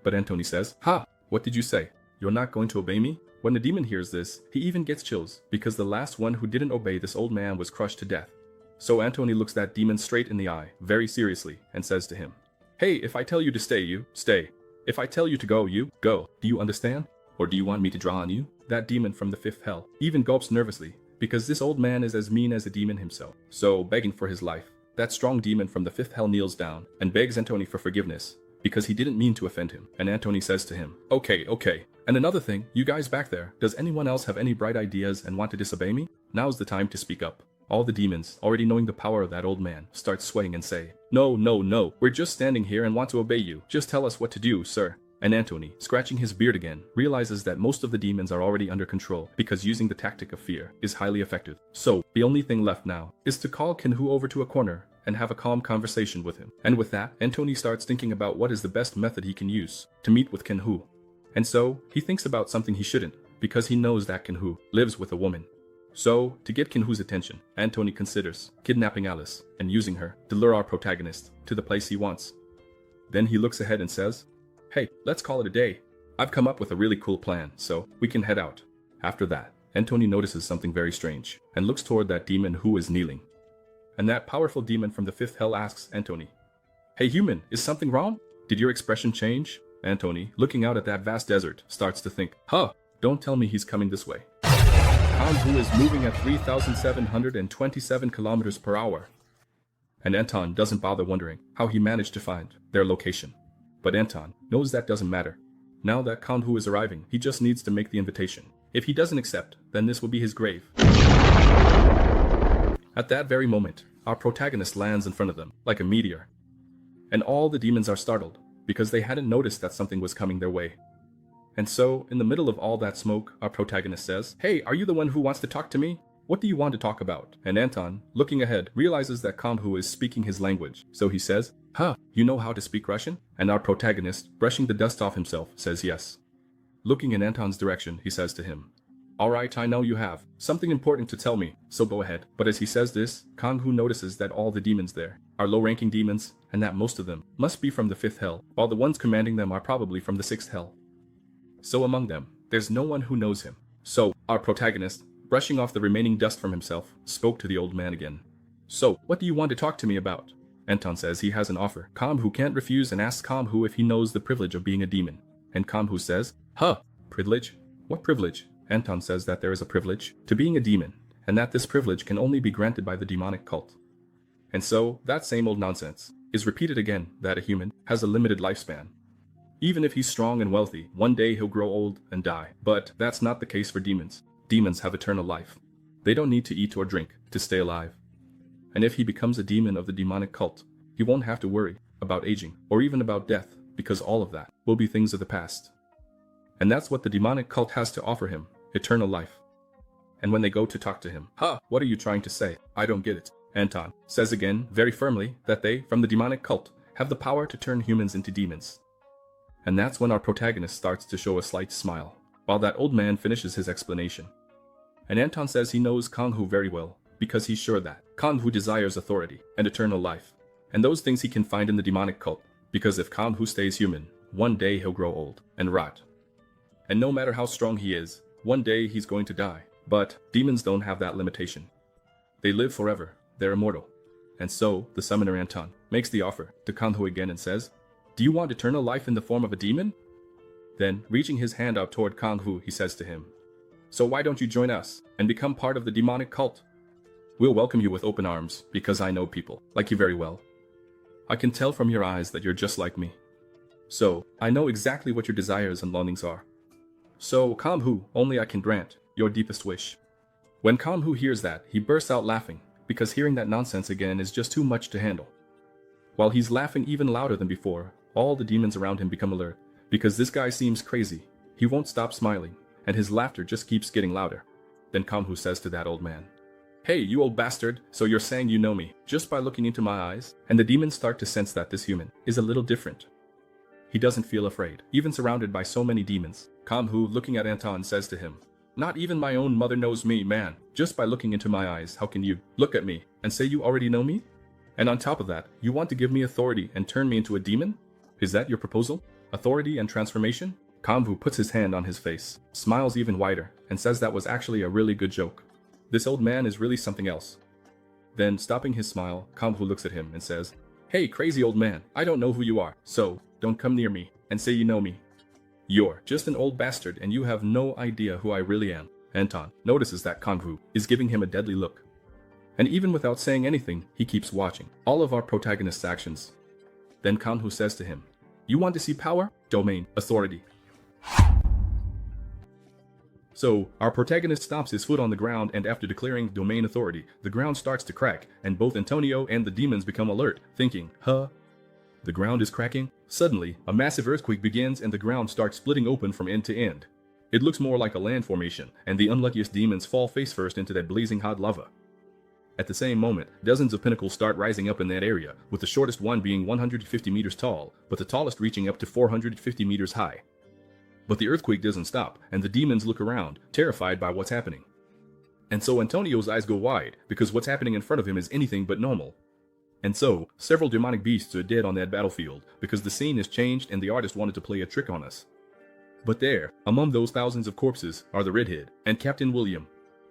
A: But Antony says, "Ha! What did you say? You're not going to obey me?" When the demon hears this, he even gets chills, because the last one who didn't obey this old man was crushed to death. So Antony looks that demon straight in the eye, very seriously, and says to him, Hey, if I tell you to stay, you stay. If I tell you to go, you go. Do you understand? Or do you want me to draw on you? That demon from the fifth hell even gulps nervously, because this old man is as mean as a demon himself. So, begging for his life, that strong demon from the fifth hell kneels down and begs Antony for forgiveness, because he didn't mean to offend him. And Antony says to him, okay. And another thing, you guys back there, does anyone else have any bright ideas and want to disobey me? Now's the time to speak up. All the demons, already knowing the power of that old man, start swaying and say, No, we're just standing here and want to obey you. Just tell us what to do, sir. And Antony, scratching his beard again, realizes that most of the demons are already under control because using the tactic of fear is highly effective. So, the only thing left now is to call Kangwoo over to a corner and have a calm conversation with him. And with that, Antony starts thinking about what is the best method he can use to meet with Kangwoo. And so, he thinks about something he shouldn't, because he knows that Kangwoo lives with a woman. So, to get Kangwoo's attention, Antony considers kidnapping Alice and using her to lure our protagonist to the place he wants. Then he looks ahead and says, Hey, let's call it a day. I've come up with a really cool plan, so we can head out. After that, Antony notices something very strange and looks toward that demon who is kneeling. And that powerful demon from the fifth hell asks Antony, Hey human, is something wrong? Did your expression change? Antony, looking out at that vast desert, starts to think, Don't tell me he's coming this way. Kangwoo is moving at 3,727 kilometers per hour. And Anton doesn't bother wondering how he managed to find their location. But Anton knows that doesn't matter. Now that Kangwoo is arriving, he just needs to make the invitation. If he doesn't accept, then this will be his grave. At that very moment, our protagonist lands in front of them, like a meteor. And all the demons are startled, because they hadn't noticed that something was coming their way. And so, in the middle of all that smoke, our protagonist says, Hey, are you the one who wants to talk to me? What do you want to talk about? And Anton, looking ahead, realizes that Kangwoo is speaking his language. So he says, You know how to speak Russian? And our protagonist, brushing the dust off himself, says yes. Looking in Anton's direction, he says to him, Alright, I know you have something important to tell me, so go ahead. But as he says this, Kangwoo notices that all the demons there are low-ranking demons, and that most of them must be from the fifth hell, while the ones commanding them are probably from the sixth hell. So among them, there's no one who knows him. So, our protagonist, brushing off the remaining dust from himself, spoke to the old man again. So, what do you want to talk to me about? Anton says he has an offer. Kangwoo can't refuse and asks Kangwoo if he knows the privilege of being a demon. And Kangwoo says, Privilege? What privilege? Anton says that there is a privilege to being a demon, and that this privilege can only be granted by the demonic cult. And so, that same old nonsense is repeated again, that a human has a limited lifespan. Even if he's strong and wealthy, one day he'll grow old and die. But that's not the case for demons. Demons have eternal life. They don't need to eat or drink to stay alive. And if he becomes a demon of the demonic cult, he won't have to worry about aging or even about death, because all of that will be things of the past. And that's what the demonic cult has to offer him, eternal life. And when they go to talk to him, what are you trying to say? I don't get it. Anton says again, very firmly, that they, from the demonic cult, have the power to turn humans into demons. And that's when our protagonist starts to show a slight smile, while that old man finishes his explanation. And Anton says he knows Kangwoo very well, because he's sure that Kangwoo desires authority and eternal life, and those things he can find in the demonic cult, because if Kangwoo stays human, one day he'll grow old and rot. And no matter how strong he is, one day he's going to die. But demons don't have that limitation. They live forever, they're immortal. And so, the summoner Anton makes the offer to Kangwoo again and says, Do you want eternal life in the form of a demon? Then, reaching his hand out toward Kangwoo, he says to him, So why don't you join us and become part of the demonic cult? We'll welcome you with open arms, because I know people like you very well. I can tell from your eyes that you're just like me. So, I know exactly what your desires and longings are. So, Kangwoo, only I can grant your deepest wish. When Kangwoo hears that, he bursts out laughing, because hearing that nonsense again is just too much to handle. While he's laughing even louder than before, all the demons around him become alert, because this guy seems crazy. He won't stop smiling, and his laughter just keeps getting louder. Then Kangwoo says to that old man, Hey, you old bastard, so you're saying you know me, just by looking into my eyes? And the demons start to sense that this human is a little different. He doesn't feel afraid, even surrounded by so many demons. Kangwoo, looking at Anton, says to him, Not even my own mother knows me, man. Just by looking into my eyes, how can you look at me and say you already know me? And on top of that, you want to give me authority and turn me into a demon? Is that your proposal? Authority and transformation? Kangwoo puts his hand on his face, smiles even wider, and says that was actually a really good joke. This old man is really something else. Then, stopping his smile, Kangwoo looks at him and says, Hey, crazy old man, I don't know who you are, so don't come near me and say you know me. You're just an old bastard and you have no idea who I really am. Anton notices that Kangwoo is giving him a deadly look. And even without saying anything, he keeps watching all of our protagonist's actions. Then Kangwoo says to him, "You want to see power? Domain, authority." So, our protagonist stomps his foot on the ground, and after declaring domain authority, the ground starts to crack, and both Antonio and the demons become alert, thinking, huh? The ground is cracking? Suddenly, a massive earthquake begins and the ground starts splitting open from end to end. It looks more like a land formation, and the unluckiest demons fall face first into that blazing hot lava. At the same moment, dozens of pinnacles start rising up in that area, with the shortest one being 150 meters tall, but the tallest reaching up to 450 meters high. But the earthquake doesn't stop, and the demons look around, terrified by what's happening. And so Antonio's eyes go wide, because what's happening in front of him is anything but normal. And so, several demonic beasts are dead on that battlefield, because the scene has changed and the artist wanted to play a trick on us. But there, among those thousands of corpses, are the redhead, and Captain William.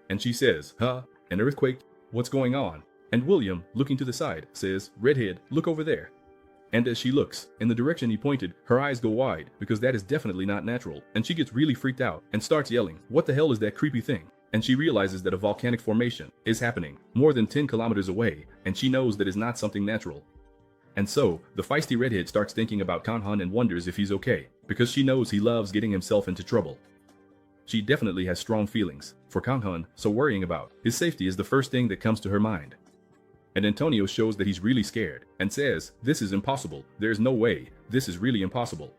A: And she says, huh? An earthquake? What's going on? And William, looking to the side, says, "Redhead, look over there." And as she looks, in the direction he pointed, her eyes go wide, because that is definitely not natural, and she gets really freaked out, and starts yelling, "What the hell is that creepy thing?" And she realizes that a volcanic formation is happening, more than 10 kilometers away, and she knows that is not something natural. And so, the feisty redhead starts thinking about Kanhan and wonders if he's okay, because she knows he loves getting himself into trouble. She definitely has strong feelings for Kanhan, so worrying about his safety is the first thing that comes to her mind. And Antonio shows that he's really scared, and says, "This is impossible, there's no way, this is really impossible."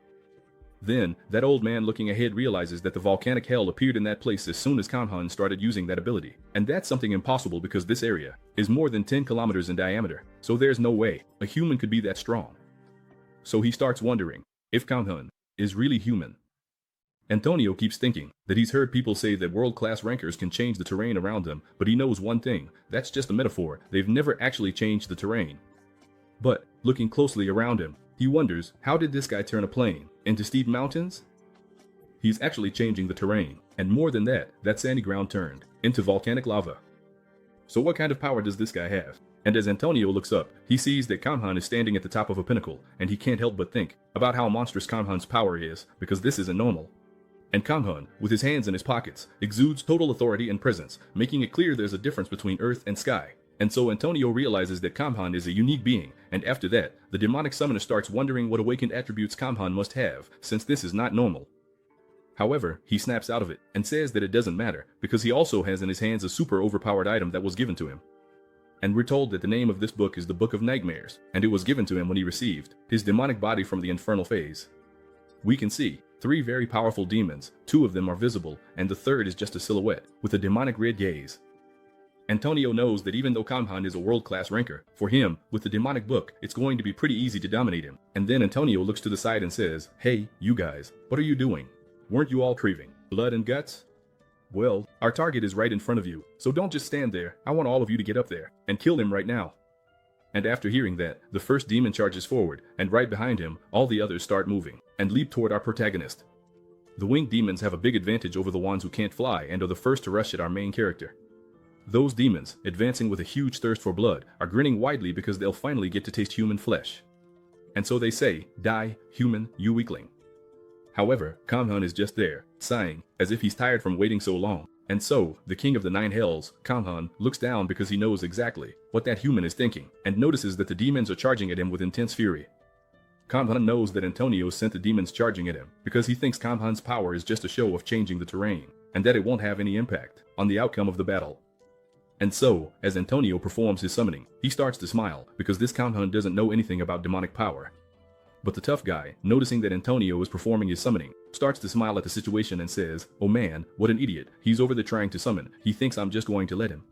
A: Then, that old man looking ahead realizes that the volcanic hell appeared in that place as soon as Kanhan started using that ability. And that's something impossible because this area is more than 10 kilometers in diameter, so there's no way a human could be that strong. So he starts wondering if Kanhan is really human. Antonio keeps thinking that he's heard people say that world-class rankers can change the terrain around them, but he knows one thing, that's just a metaphor, they've never actually changed the terrain. But, looking closely around him, he wonders, how did this guy turn a plain into steep mountains? He's actually changing the terrain, and more than that, that sandy ground turned into volcanic lava. So what kind of power does this guy have? And as Antonio looks up, he sees that Kanhan is standing at the top of a pinnacle, and he can't help but think about how monstrous Kanhan's power is, because this isn't normal. And Kanhan, with his hands in his pockets, exudes total authority and presence, making it clear there's a difference between earth and sky. And so Antonio realizes that Kanhan is a unique being, and after that, the demonic summoner starts wondering what awakened attributes Kanhan must have, since this is not normal. However, he snaps out of it, and says that it doesn't matter, because he also has in his hands a super overpowered item that was given to him. And we're told that the name of this book is the Book of Nightmares, and it was given to him when he received his demonic body from the infernal phase. We can see 3 very powerful demons, 2 of them are visible, and the third is just a silhouette, with a demonic red gaze. Antonio knows that even though Kanhan is a world-class ranker, for him, with the demonic book, it's going to be pretty easy to dominate him. And then Antonio looks to the side and says, "Hey, you guys, what are you doing? Weren't you all craving blood and guts? Well, our target is right in front of you, so don't just stand there, I want all of you to get up there, and kill him right now." And after hearing that, the first demon charges forward, and right behind him, all the others start moving, and leap toward our protagonist. The winged demons have a big advantage over the ones who can't fly, and are the first to rush at our main character. Those demons, advancing with a huge thirst for blood, are grinning widely because they'll finally get to taste human flesh. And so they say, "Die, human, you weakling." However, Kanhan is just there, sighing, as if he's tired from waiting so long. And so, the king of the 9 hells, Kanhan, looks down because he knows exactly what that human is thinking, and notices that the demons are charging at him with intense fury. Kanhan knows that Antonio sent the demons charging at him, because he thinks Kanhan's power is just a show of changing the terrain, and that it won't have any impact on the outcome of the battle. And so, as Antonio performs his summoning, he starts to smile, because this Kanhan doesn't know anything about demonic power. But the tough guy, noticing that Antonio is performing his summoning, starts to smile at the situation and says, "Oh man, what an idiot, he's over there trying to summon, he thinks I'm just going to let him."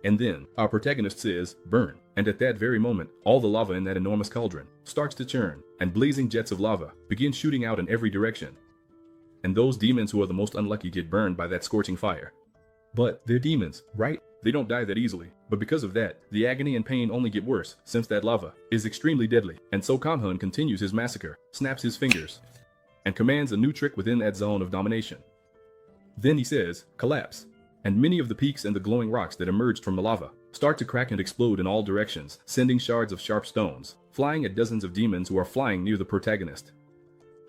A: And then, our protagonist says, "Burn," and at that very moment, all the lava in that enormous cauldron starts to churn, and blazing jets of lava begin shooting out in every direction. And those demons who are the most unlucky get burned by that scorching fire. But they're demons, right? They don't die that easily, but because of that, the agony and pain only get worse, since that lava is extremely deadly. And so Kanhan continues his massacre, snaps his fingers, and commands a new trick within that zone of domination. Then he says, "Collapse," and many of the peaks and the glowing rocks that emerged from the lava
B: start to crack and explode in all directions, sending shards of sharp stones flying at dozens of demons who are flying near the protagonist.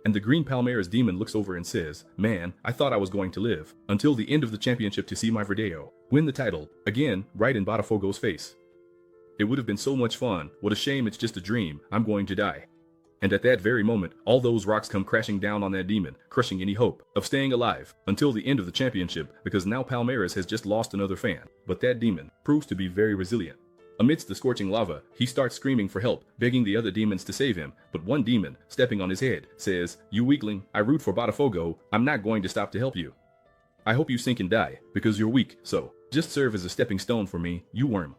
B: And the green Palmeiras demon looks over and says, "Man, I thought I was going to live until the end of the championship to see my Verdeo win the title," again, right in Botafogo's face. "It would have been so much fun. What a shame it's just a dream. I'm going to die." And at that very moment, all those rocks come crashing down on that demon, crushing any hope of staying alive until the end of the championship, because now Palmeiras has just lost another fan. But that demon proves to be very resilient. Amidst the scorching lava, he starts screaming for help, begging the other demons to save him, but one demon, stepping on his head, says, "You weakling, I root for Botafogo, I'm not going to stop to help you. I hope you sink and die, because you're weak, so just serve as a stepping stone for me, you worm."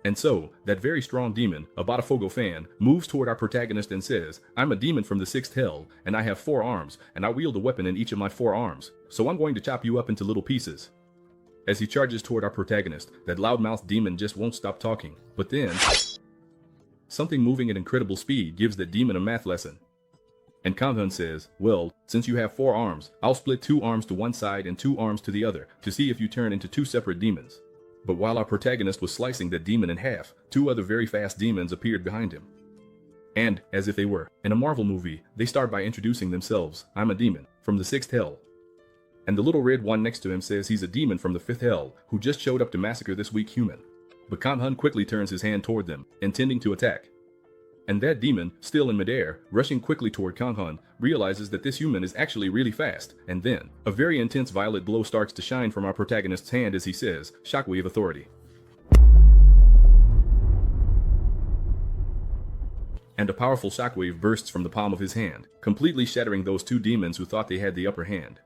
B: And so, that very strong demon, a Botafogo fan, moves toward our protagonist and says, "I'm a demon from the 6th hell, and I have 4 arms, and I wield a weapon in each of my 4 arms, so I'm going to chop you up into little pieces." As he charges toward our protagonist, that loudmouthed demon just won't stop talking. But then, something moving at incredible speed gives that demon a math lesson. And Kangwoo says, "Well, since you have 4 arms, I'll split 2 arms to one side and 2 arms to the other, to see if you turn into 2 separate demons." But while our protagonist was slicing that demon in half, 2 other very fast demons appeared behind him. And, as if they were in a Marvel movie, they start by introducing themselves. "I'm a demon from the 6th hell." And the little red one next to him says he's a demon from the 5th hell, who just showed up to massacre this weak human. But Kangwoo quickly turns his hand toward them, intending to attack. And that demon, still in midair, rushing quickly toward Kangwoo, realizes that this human is actually really fast, and then, a very intense violet glow starts to shine from our protagonist's hand as he says, "Shockwave authority." And a powerful shockwave bursts from the palm of his hand, completely shattering those 2 demons who thought they had the upper hand.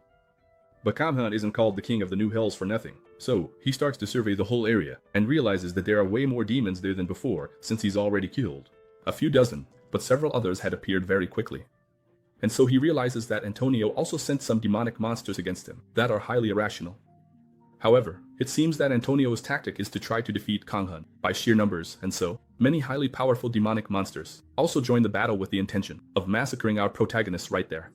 B: But Kangwoo isn't called the king of the new hells for nothing, so he starts to survey the whole area, and realizes that there are way more demons there than before, since he's already killed a few dozen, but several others had appeared very quickly. And so he realizes that Antonio also sent some demonic monsters against him that are highly irrational. However, it seems that Antonio's tactic is to try to defeat Kangwoo by sheer numbers, and so many highly powerful demonic monsters also join the battle with the intention of massacring our protagonist right there.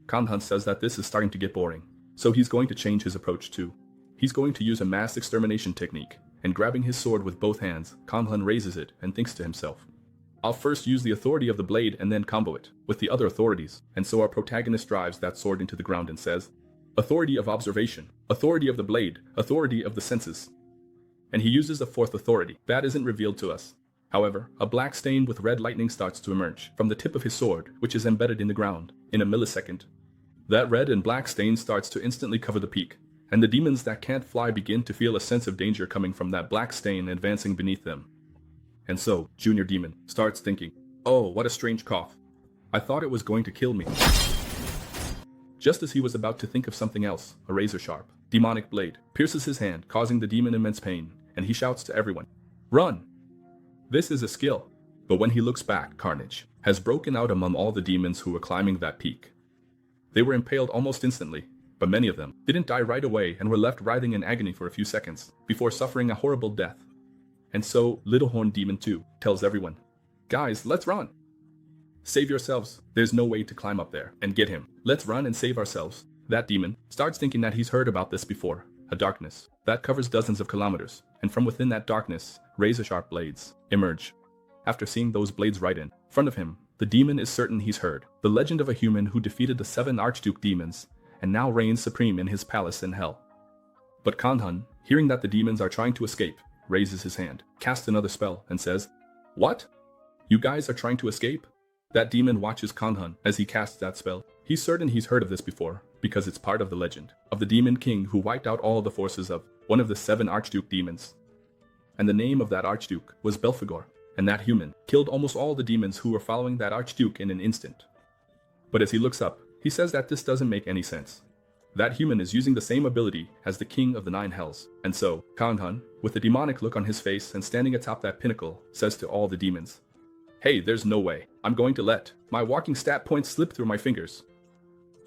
B: Kangwoo says that this is starting to get boring, so he's going to change his approach too. He's going to use a mass extermination technique, and grabbing his sword with both hands, Kangwoo raises it and thinks to himself, "I'll first use the authority of the blade and then combo it with the other authorities." And so our protagonist drives that sword into the ground and says, "Authority of observation, authority of the blade, authority of the senses." And he uses a 4th authority that isn't revealed to us. However, a black stain with red lightning starts to emerge from the tip of his sword, which is embedded in the ground in a millisecond. That red and black stain starts to instantly cover the peak, and the demons that can't fly begin to feel a sense of danger coming from that black stain advancing beneath them. And so, Junior Demon starts thinking, "Oh, what a strange cough. I thought it was going to kill me." Just as he was about to think of something else, a razor-sharp, demonic blade pierces his hand, causing the demon immense pain, and he shouts to everyone, "Run!" This is a skill. But when he looks back, carnage has broken out among all the demons who were climbing that peak. They were impaled almost instantly, but many of them didn't die right away and were left writhing in agony for a few seconds before suffering a horrible death. And so, Little Horn Demon 2 tells everyone, "Guys, let's run! Save yourselves. There's no way to climb up there and get him. Let's run and save ourselves." That demon starts thinking that he's heard about this before, a darkness that covers dozens of kilometers, and from within that darkness, razor-sharp blades emerge. After seeing those blades right in front of him, the demon is certain he's heard the legend of a human who defeated the 7 Archduke demons and now reigns supreme in his palace in hell. But Kangwoo, hearing that the demons are trying to escape, raises his hand, casts another spell, and says, "What? You guys are trying to escape?" That demon watches Kangwoo as he casts that spell. He's certain he's heard of this before, because it's part of the legend of the demon king who wiped out all the forces of one of the 7 Archduke demons. And the name of that Archduke was Belphegor. And that human killed almost all the demons who were following that Archduke in an instant. But as he looks up, he says that this doesn't make any sense. That human is using the same ability as the king of the 9 hells. And so, Kangwoo, with a demonic look on his face and standing atop that pinnacle, says to all the demons, "Hey, there's no way I'm going to let my walking stat points slip through my fingers.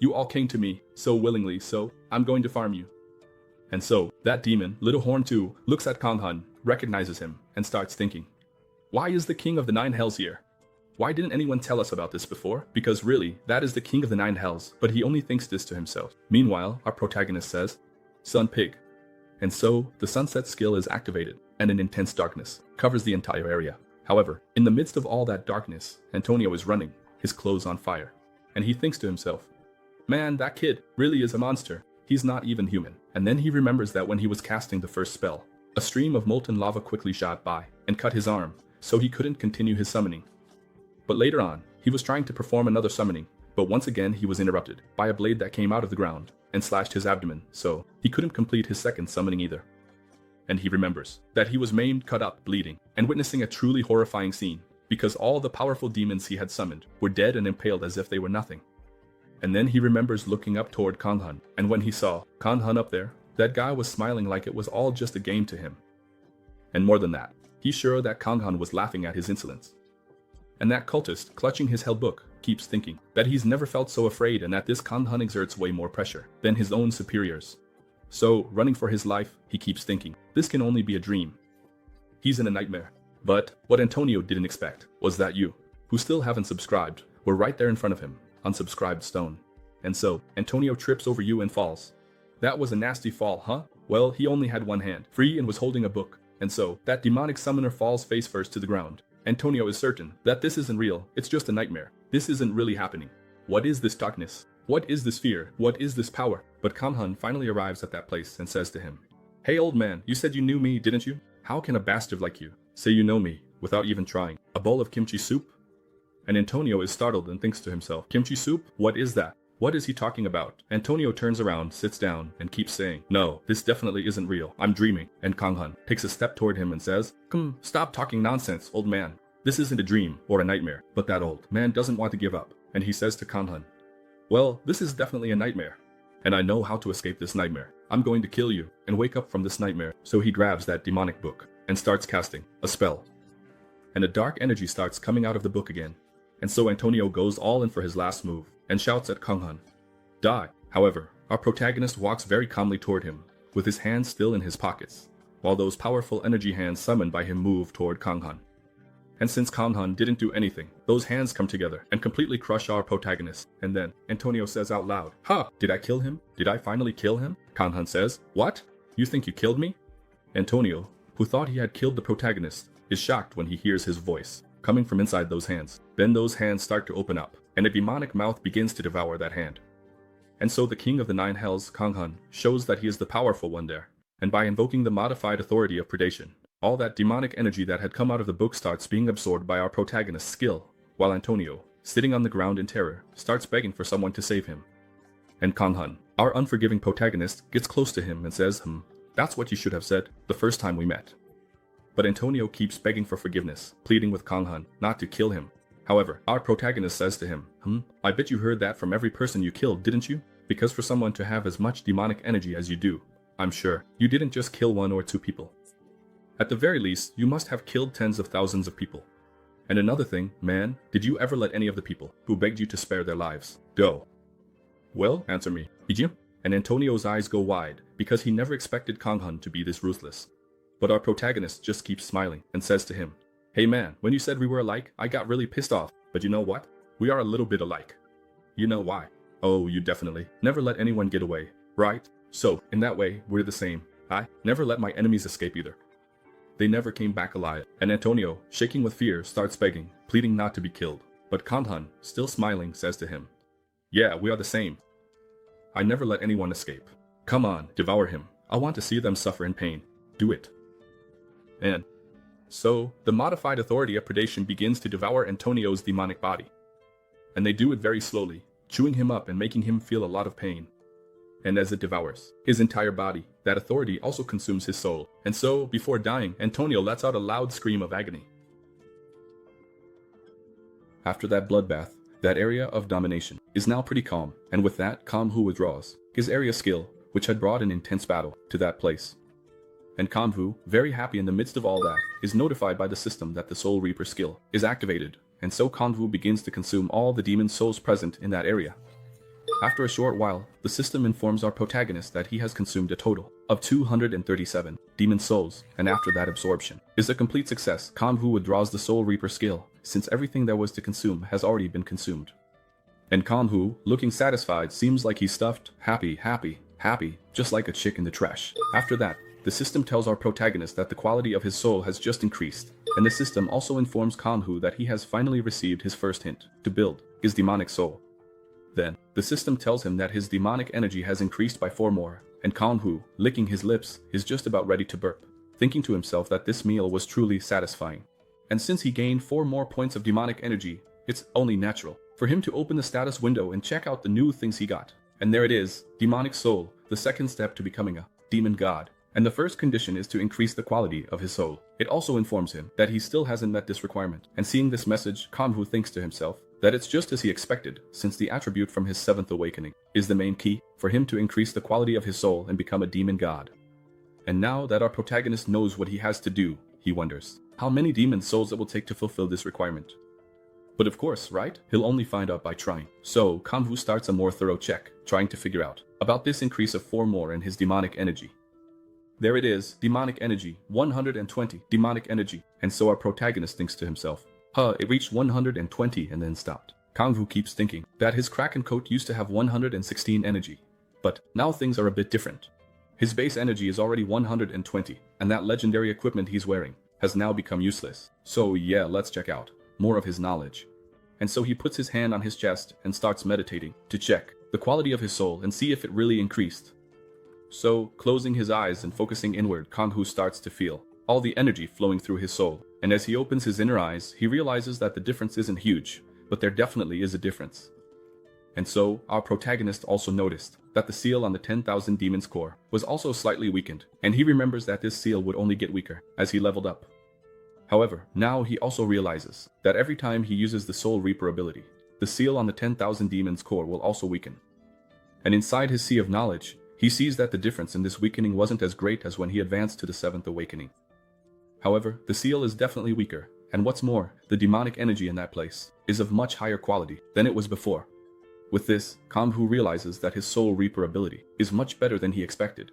B: You all came to me so willingly, so I'm going to farm you." And so, that demon, Little Horn 2, looks at Kangwoo, recognizes him, and starts thinking, "Why is the king of the 9 hells here? Why didn't anyone tell us about this before? Because really, that is the king of the 9 hells, but he only thinks this to himself." Meanwhile, our protagonist says, "Sun Pig." And so, the sunset skill is activated, and an intense darkness covers the entire area. However, in the midst of all that darkness, Antonio is running, his clothes on fire. And he thinks to himself, man, that kid really is a monster. He's not even human. And then he remembers that when he was casting the first spell, a stream of molten lava quickly shot by and cut his arm, so he couldn't continue his summoning. But later on, he was trying to perform another summoning, but once again he was interrupted by a blade that came out of the ground and slashed his abdomen, so he couldn't complete his second summoning either. And he remembers that he was maimed, cut up, bleeding, and witnessing a truly horrifying scene, because all the powerful demons he had summoned were dead and impaled as if they were nothing. And then he remembers looking up toward Kanghan, and when he saw Kanghan up there, that guy was smiling like it was all just a game to him. And more than that, he's sure that Kanghan was laughing at his insolence. And that cultist, clutching his held book, keeps thinking that he's never felt so afraid and that this Kanghan exerts way more pressure than his own superiors. So, running for his life, he keeps thinking, this can only be a dream. He's in a nightmare. But what Antonio didn't expect was that you, who still haven't subscribed, were right there in front of him, unsubscribed stone. And so, Antonio trips over you and falls. That was a nasty fall, huh? Well, he only had one hand, free, and was holding a book. And so, that demonic summoner falls face first to the ground. Antonio is certain that this isn't real, it's just a nightmare. This isn't really happening. What is this darkness? What is this fear? What is this power? But Kanghan finally arrives at that place and says to him, hey old man, you said you knew me, didn't you? How can a bastard like you say you know me without even trying? A bowl of kimchi soup? And Antonio is startled and thinks to himself, kimchi soup? What is that? What is he talking about? Antonio turns around, sits down, and keeps saying, no, this definitely isn't real. I'm dreaming. And Kanghan takes a step toward him and says, come, stop talking nonsense, old man. This isn't a dream or a nightmare, but that old man doesn't want to give up. And he says to Kanghan, well, this is definitely a nightmare. And I know how to escape this nightmare. I'm going to kill you and wake up from this nightmare. So he grabs that demonic book and starts casting a spell. And a dark energy starts coming out of the book again. And so Antonio goes all in for his last move and shouts at Kanghan, die. However, our protagonist walks very calmly toward him, with his hands still in his pockets, while those powerful energy hands summoned by him move toward Kanghan. And since Kanghan didn't do anything, those hands come together and completely crush our protagonist. And then Antonio says out loud, ha! Did I kill him? Did I finally kill him? Kanghan says, what? You think you killed me? Antonio, who thought he had killed the protagonist, is shocked when he hears his voice coming from inside those hands. Then those hands start to open up, and a demonic mouth begins to devour that hand. And so the king of the nine hells, Kanghan, shows that he is the powerful one there. And by invoking the modified authority of predation, all that demonic energy that had come out of the book starts being absorbed by our protagonist's skill, while Antonio, sitting on the ground in terror, starts begging for someone to save him. And Kanghan, our unforgiving protagonist, gets close to him and says, that's what you should have said the first time we met. But Antonio keeps begging for forgiveness, pleading with Kanghan not to kill him. However, our protagonist says to him, I bet you heard that from every person you killed, didn't you? Because for someone to have as much demonic energy as you do, I'm sure you didn't just kill one or two people. At the very least, you must have killed tens of thousands of people. And another thing, man, did you ever let any of the people who begged you to spare their lives go? Well, answer me, did you? And Antonio's eyes go wide, because he never expected Kanghan to be this ruthless. But our protagonist just keeps smiling and says to him, hey man, when you said we were alike, I got really pissed off. But you know what? We are a little bit alike. You know why? Oh, you definitely never let anyone get away, right? So, in that way, we're the same. I never let my enemies escape either. They never came back alive. And Antonio, shaking with fear, starts begging, pleading not to be killed. But Kanghan, still smiling, says to him, yeah, we are the same. I never let anyone escape. Come on, devour him. I want to see them suffer in pain. Do it. And so, the modified authority of predation begins to devour Antonio's demonic body. And they do it very slowly, chewing him up and making him feel a lot of pain. And as it devours his entire body, that authority also consumes his soul. And so, before dying, Antonio lets out a loud scream of agony. After that bloodbath, that area of domination is now pretty calm, and with that, Kangwoo withdraws his area skill, which had brought an intense battle to that place. And Kangwoo, very happy in the midst of all that, is notified by the system that the Soul Reaper skill is activated, and so Kangwoo begins to consume all the demon souls present in that area. After a short while, the system informs our protagonist that he has consumed a total of 237 demon souls, and after that absorption is a complete success, Kangwoo withdraws the Soul Reaper skill, since everything there was to consume has already been consumed. And Kangwoo, looking satisfied, seems like he's stuffed, happy, just like a chick in the trash. After that,
A: the system tells our protagonist that the quality of his soul has just increased, and the system also informs Kangwoo that he has finally received his first hint to build his demonic soul. Then, the system tells him that his demonic energy has increased by 4 more, and Kangwoo, licking his lips, is just about ready to burp, thinking to himself that this meal was truly satisfying. And since he gained 4 more points of demonic energy, it's only natural for him to open the status window and check out the new things he got. And there it is, demonic soul, the second step to becoming a demon god. And the first condition is to increase the quality of his soul. It also informs him that he still hasn't met this requirement. And seeing this message, Kangwoo thinks to himself that it's just as he expected, since the attribute from his 7th awakening is the main key for him to increase the quality of his soul and become a demon god. And now that our protagonist knows what he has to do, he wonders how many demon souls it will take to fulfill this requirement. But of course, right? He'll only find out by trying. So, Kangwoo starts a more thorough check, trying to figure out about this increase of 4 more in his demonic energy. There it is, demonic energy, 120 demonic energy. And so our protagonist thinks to himself, it reached 120 and then stopped. Kangwoo keeps thinking that his Kraken coat used to have 116 energy. But now things are a bit different. His base energy is already 120, and that legendary equipment he's wearing has now become useless. So yeah, let's check out more of his knowledge. And so he puts his hand on his chest and starts meditating to check the quality of his soul and see if it really increased. So, closing his eyes and focusing inward, Kangwoo starts to feel all the energy flowing through his soul. And as he opens his inner eyes, he realizes that the difference isn't huge, but there definitely is a difference. And so, our protagonist also noticed that the seal on the 10,000 demons core was also slightly weakened, and he remembers that this seal would only get weaker as he leveled up. However, now he also realizes that every time he uses the Soul Reaper ability, the seal on the 10,000 demons core will also weaken. And inside his sea of knowledge, he sees that the difference in this weakening wasn't as great as when he advanced to the 7th awakening. However, the seal is definitely weaker, and what's more, the demonic energy in that place is of much higher quality than it was before. With this, Kangwoo realizes that his Soul Reaper ability is much better than he expected.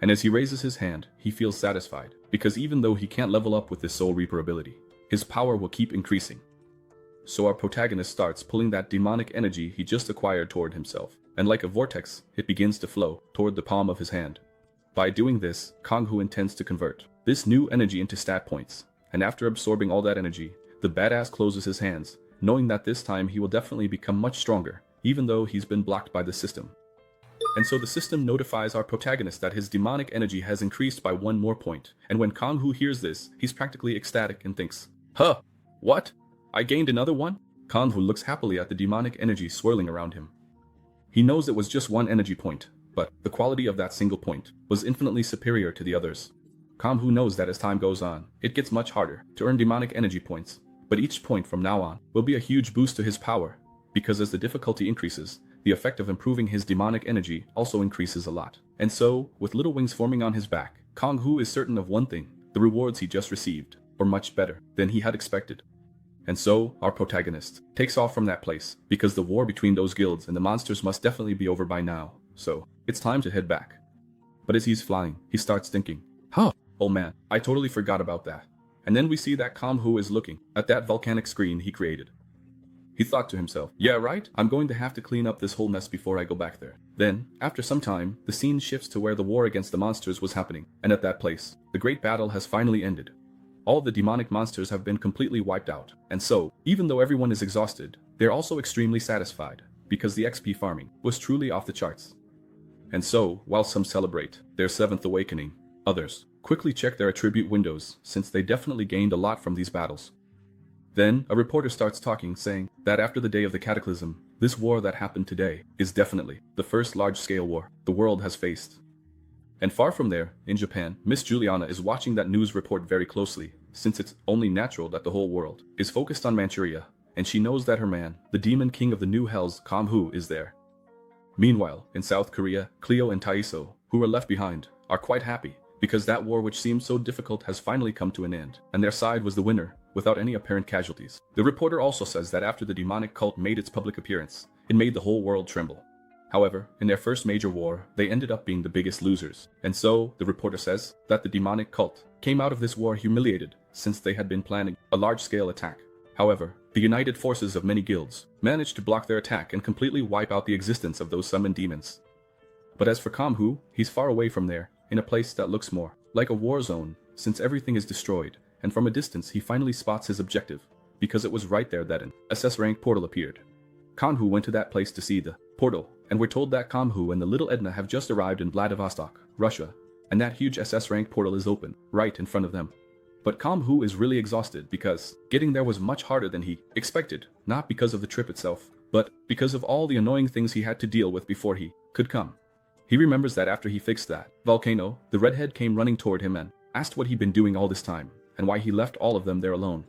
A: And as he raises his hand, he feels satisfied, because even though he can't level up with this Soul Reaper ability, his power will keep increasing. So our protagonist starts pulling that demonic energy he just acquired toward himself, and like a vortex, it begins to flow toward the palm of his hand. By doing this, Kangwoo intends to convert this new energy into stat points, and after absorbing all that energy, the badass closes his hands, knowing that this time he will definitely become much stronger, even though he's been blocked by the system. And so the system notifies our protagonist that his demonic energy has increased by 1 more point, and when Kangwoo hears this, he's practically ecstatic and thinks, what? I gained another one? Kangwoo looks happily at the demonic energy swirling around him. He knows it was just 1 energy point, but the quality of that single point was infinitely superior to the others. Kangwoo knows that as time goes on, it gets much harder to earn demonic energy points, but each point from now on will be a huge boost to his power, because as the difficulty increases, the effect of improving his demonic energy also increases a lot. And so, with little wings forming on his back, Kangwoo is certain of one thing: the rewards he just received were much better than he had expected. And so, our protagonist takes off from that place, because the war between those guilds and the monsters must definitely be over by now, so it's time to head back. But as he's flying, he starts thinking, oh man, I totally forgot about that. And then we see that Kangwoo is looking at that volcanic screen he created. He thought to himself, yeah right, I'm going to have to clean up this whole mess before I go back there. Then, after some time, the scene shifts to where the war against the monsters was happening, and at that place, the great battle has finally ended. All the demonic monsters have been completely wiped out, and so, even though everyone is exhausted, they're also extremely satisfied, because the XP farming was truly off the charts. And so, while some celebrate their 7th awakening, others quickly check their attribute windows, since they definitely gained a lot from these battles. Then, a reporter starts talking, saying that after the day of the cataclysm, this war that happened today is definitely the first large-scale war the world has faced. And far from there, in Japan, Miss Juliana is watching that news report very closely, since it's only natural that the whole world is focused on Manchuria, and she knows that her man, the demon king of the new hells, Kangwoo, is there. Meanwhile, in South Korea, Cleo and Taiso, who were left behind, are quite happy, because that war which seemed so difficult has finally come to an end, and their side was the winner, without any apparent casualties. The reporter also says that after the demonic cult made its public appearance, it made the whole world tremble. However, in their first major war, they ended up being the biggest losers, and so, the reporter says, that the demonic cult came out of this war humiliated, since they had been planning a large-scale attack. However, the united forces of many guilds managed to block their attack and completely wipe out the existence of those summoned demons. But as for Kangwoo, he's far away from there, in a place that looks more like a war zone, since everything is destroyed, and from a distance he finally spots his objective, because it was right there that an SS rank portal appeared. Kangwoo went to that place to see the portal, and we're told that Kangwoo and the little Edna have just arrived in Vladivostok, Russia, and that huge SS rank portal is open, right in front of them. But Kangwoo is really exhausted because getting there was much harder than he expected, not because of the trip itself, but because of all the annoying things he had to deal with before he could come. He remembers that after he fixed that volcano, the redhead came running toward him and asked what he'd been doing all this time, and why he left all of them there alone.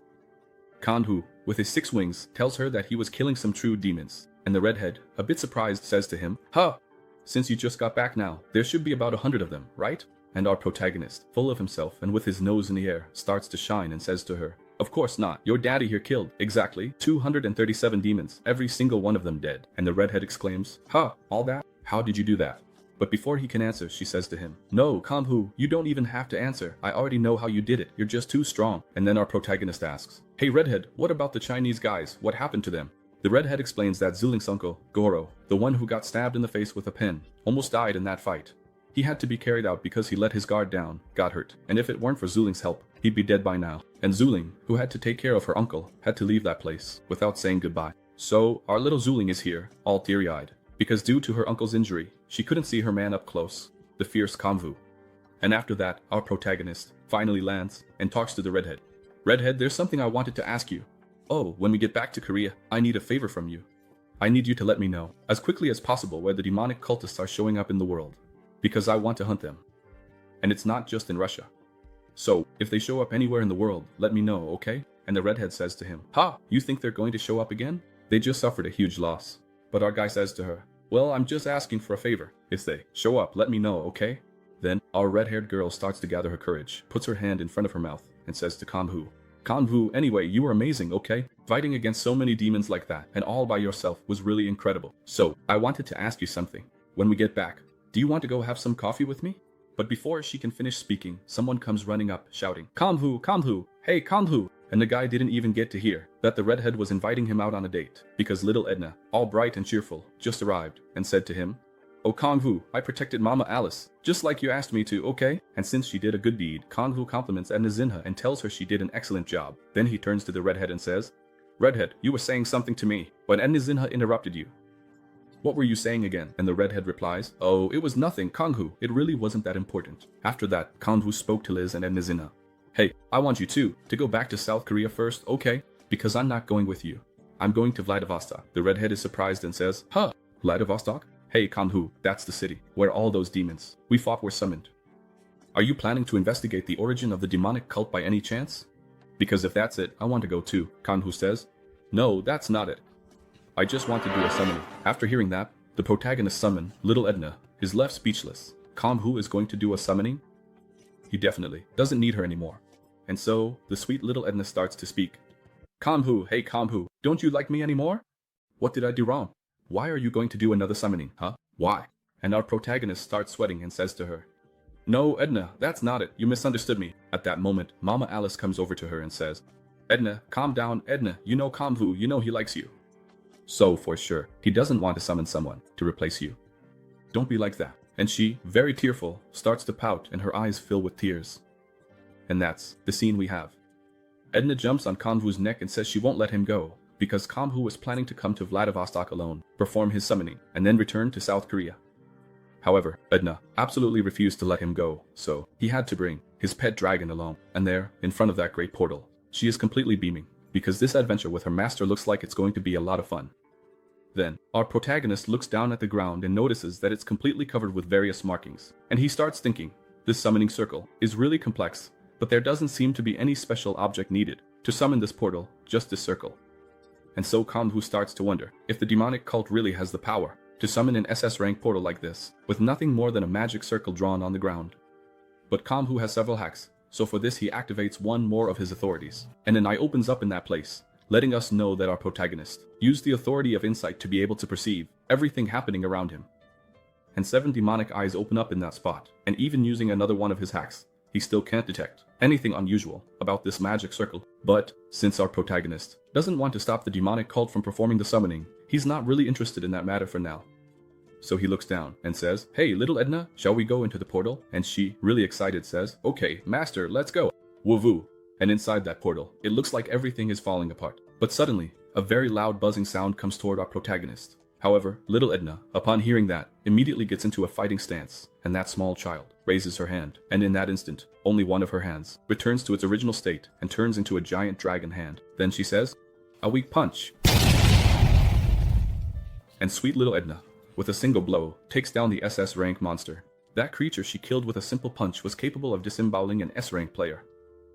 A: Kangwoo, with his 6 wings, tells her that he was killing some true demons, and the redhead, a bit surprised, says to him, "Huh! Since you just got back now, there should be about 100 of them, right?" And our protagonist, full of himself and with his nose in the air, starts to shine and says to her, "Of course not. Your daddy here killed, exactly, 237 demons, every single one of them dead." And the redhead exclaims, "Huh, all that? How did you do that?" But before he can answer, she says to him, "No, Kangwoo, you don't even have to answer. I already know how you did it. You're just too strong." And then our protagonist asks, "Hey redhead, what about the Chinese guys? What happened to them?" The redhead explains that Zuling's uncle, Goro, the one who got stabbed in the face with a pen, almost died in that fight. He had to be carried out because he let his guard down, got hurt, and if it weren't for Zuling's help, he'd be dead by now. And Zuling, who had to take care of her uncle, had to leave that place without saying goodbye. So our little Zuling is here, all teary-eyed, because due to her uncle's injury, she couldn't see her man up close, the fierce Kangwoo. And after that, our protagonist finally lands and talks to the redhead. "Redhead, there's something I wanted to ask you. Oh, when we get back to Korea, I need a favor from you. I need you to let me know, as quickly as possible, where the demonic cultists are showing up in the world, because I want to hunt them. And it's not just in Russia. So, if they show up anywhere in the world, let me know, okay?" And the redhead says to him, "Ha, you think they're going to show up again? They just suffered a huge loss." But our guy says to her, "Well, I'm just asking for a favor. If they show up, let me know, okay?" Then, our red-haired girl starts to gather her courage, puts her hand in front of her mouth, and says to Kangwoo, "Kangwoo, anyway, you were amazing, okay? Fighting against so many demons like that, and all by yourself, was really incredible. So, I wanted to ask you something. When we get back, do you want to go have some coffee with me?" But before she can finish speaking, someone comes running up, shouting, "Kangwoo, Kangwoo, hey Kangwoo!" And the guy didn't even get to hear that the redhead was inviting him out on a date, because little Edna, all bright and cheerful, just arrived, and said to him, "Oh Kangwoo, I protected Mama Alice, just like you asked me to, okay?" And since she did a good deed, Kangwoo compliments Edna Zinha and tells her she did an excellent job. Then he turns to the redhead and says, "Redhead, you were saying something to me," but Edna Zinha interrupted you. "What were you saying again?" And the redhead replies, "Oh, it was nothing, Kangwoo. It really wasn't that important." After that, Kangwoo spoke to Liz and Edna Zinha. "Hey, I want you too, to go back to South Korea first, okay? Because I'm not going with you. I'm going to Vladivostok." The redhead is surprised and says, "Huh, Vladivostok? Hey Kangwoo, that's the city where all those demons we fought were summoned. Are you planning to investigate the origin of the demonic cult by any chance? Because if that's it, I want to go too," Kangwoo says. "No, that's not it. I just want to do a summoning." After hearing that, the protagonist summon, little Edna, is left speechless. Kangwoo is going to do a summoning? He definitely doesn't need her anymore. And so, the sweet little Edna starts to speak. "Kangwoo, hey Kangwoo, don't you like me anymore? What did I do wrong? Why are you going to do another summoning, huh? Why?" And our protagonist starts sweating and says to her, "No, Edna, that's not it. You misunderstood me." At that moment, Mama Alice comes over to her and says, "Edna, calm down. Edna, you know Kangwoo, you know he likes you. So, for sure, he doesn't want to summon someone to replace you. Don't be like that." And she, very tearful, starts to pout and her eyes fill with tears. And that's the scene we have. Edna jumps on Kangwoo's neck and says she won't let him go, because Kangwoo was planning to come to Vladivostok alone, perform his summoning, and then return to South Korea. However, Edna absolutely refused to let him go, so he had to bring his pet dragon along. And there, in front of that great portal, she is completely beaming, because this adventure with her master looks like it's going to be a lot of fun. Then, our protagonist looks down at the ground and notices that it's completely covered with various markings, and he starts thinking, this summoning circle is really complex, but there doesn't seem to be any special object needed to summon this portal, just this circle. And so Kangwoo starts to wonder if the demonic cult really has the power to summon an SS rank portal like this, with nothing more than a magic circle drawn on the ground. But Kangwoo has several hacks, so for this he activates one more of his authorities, and an eye opens up in that place, letting us know that our protagonist used the authority of insight to be able to perceive everything happening around him. And 7 demonic eyes open up in that spot, and even using another one of his hacks, he still can't detect anything unusual about this magic circle. But since our protagonist doesn't want to stop the demonic cult from performing the summoning, he's not really interested in that matter for now.
B: So he looks down and says, "Hey, little Edna, shall we go into the portal?" And she, really excited, says, "Okay, master, let's go." Woo-woo. And inside that portal, it looks like everything is falling apart. But suddenly, a very loud buzzing sound comes toward our protagonist. However, little Edna, upon hearing that, immediately gets into a fighting stance, and that small child raises her hand, and in that instant, only one of her hands returns to its original state and turns into a giant dragon hand. Then she says, "A weak punch." And sweet little Edna, with a single blow, takes down the SS rank monster. That creature she killed with a simple punch was capable of disemboweling an S rank player.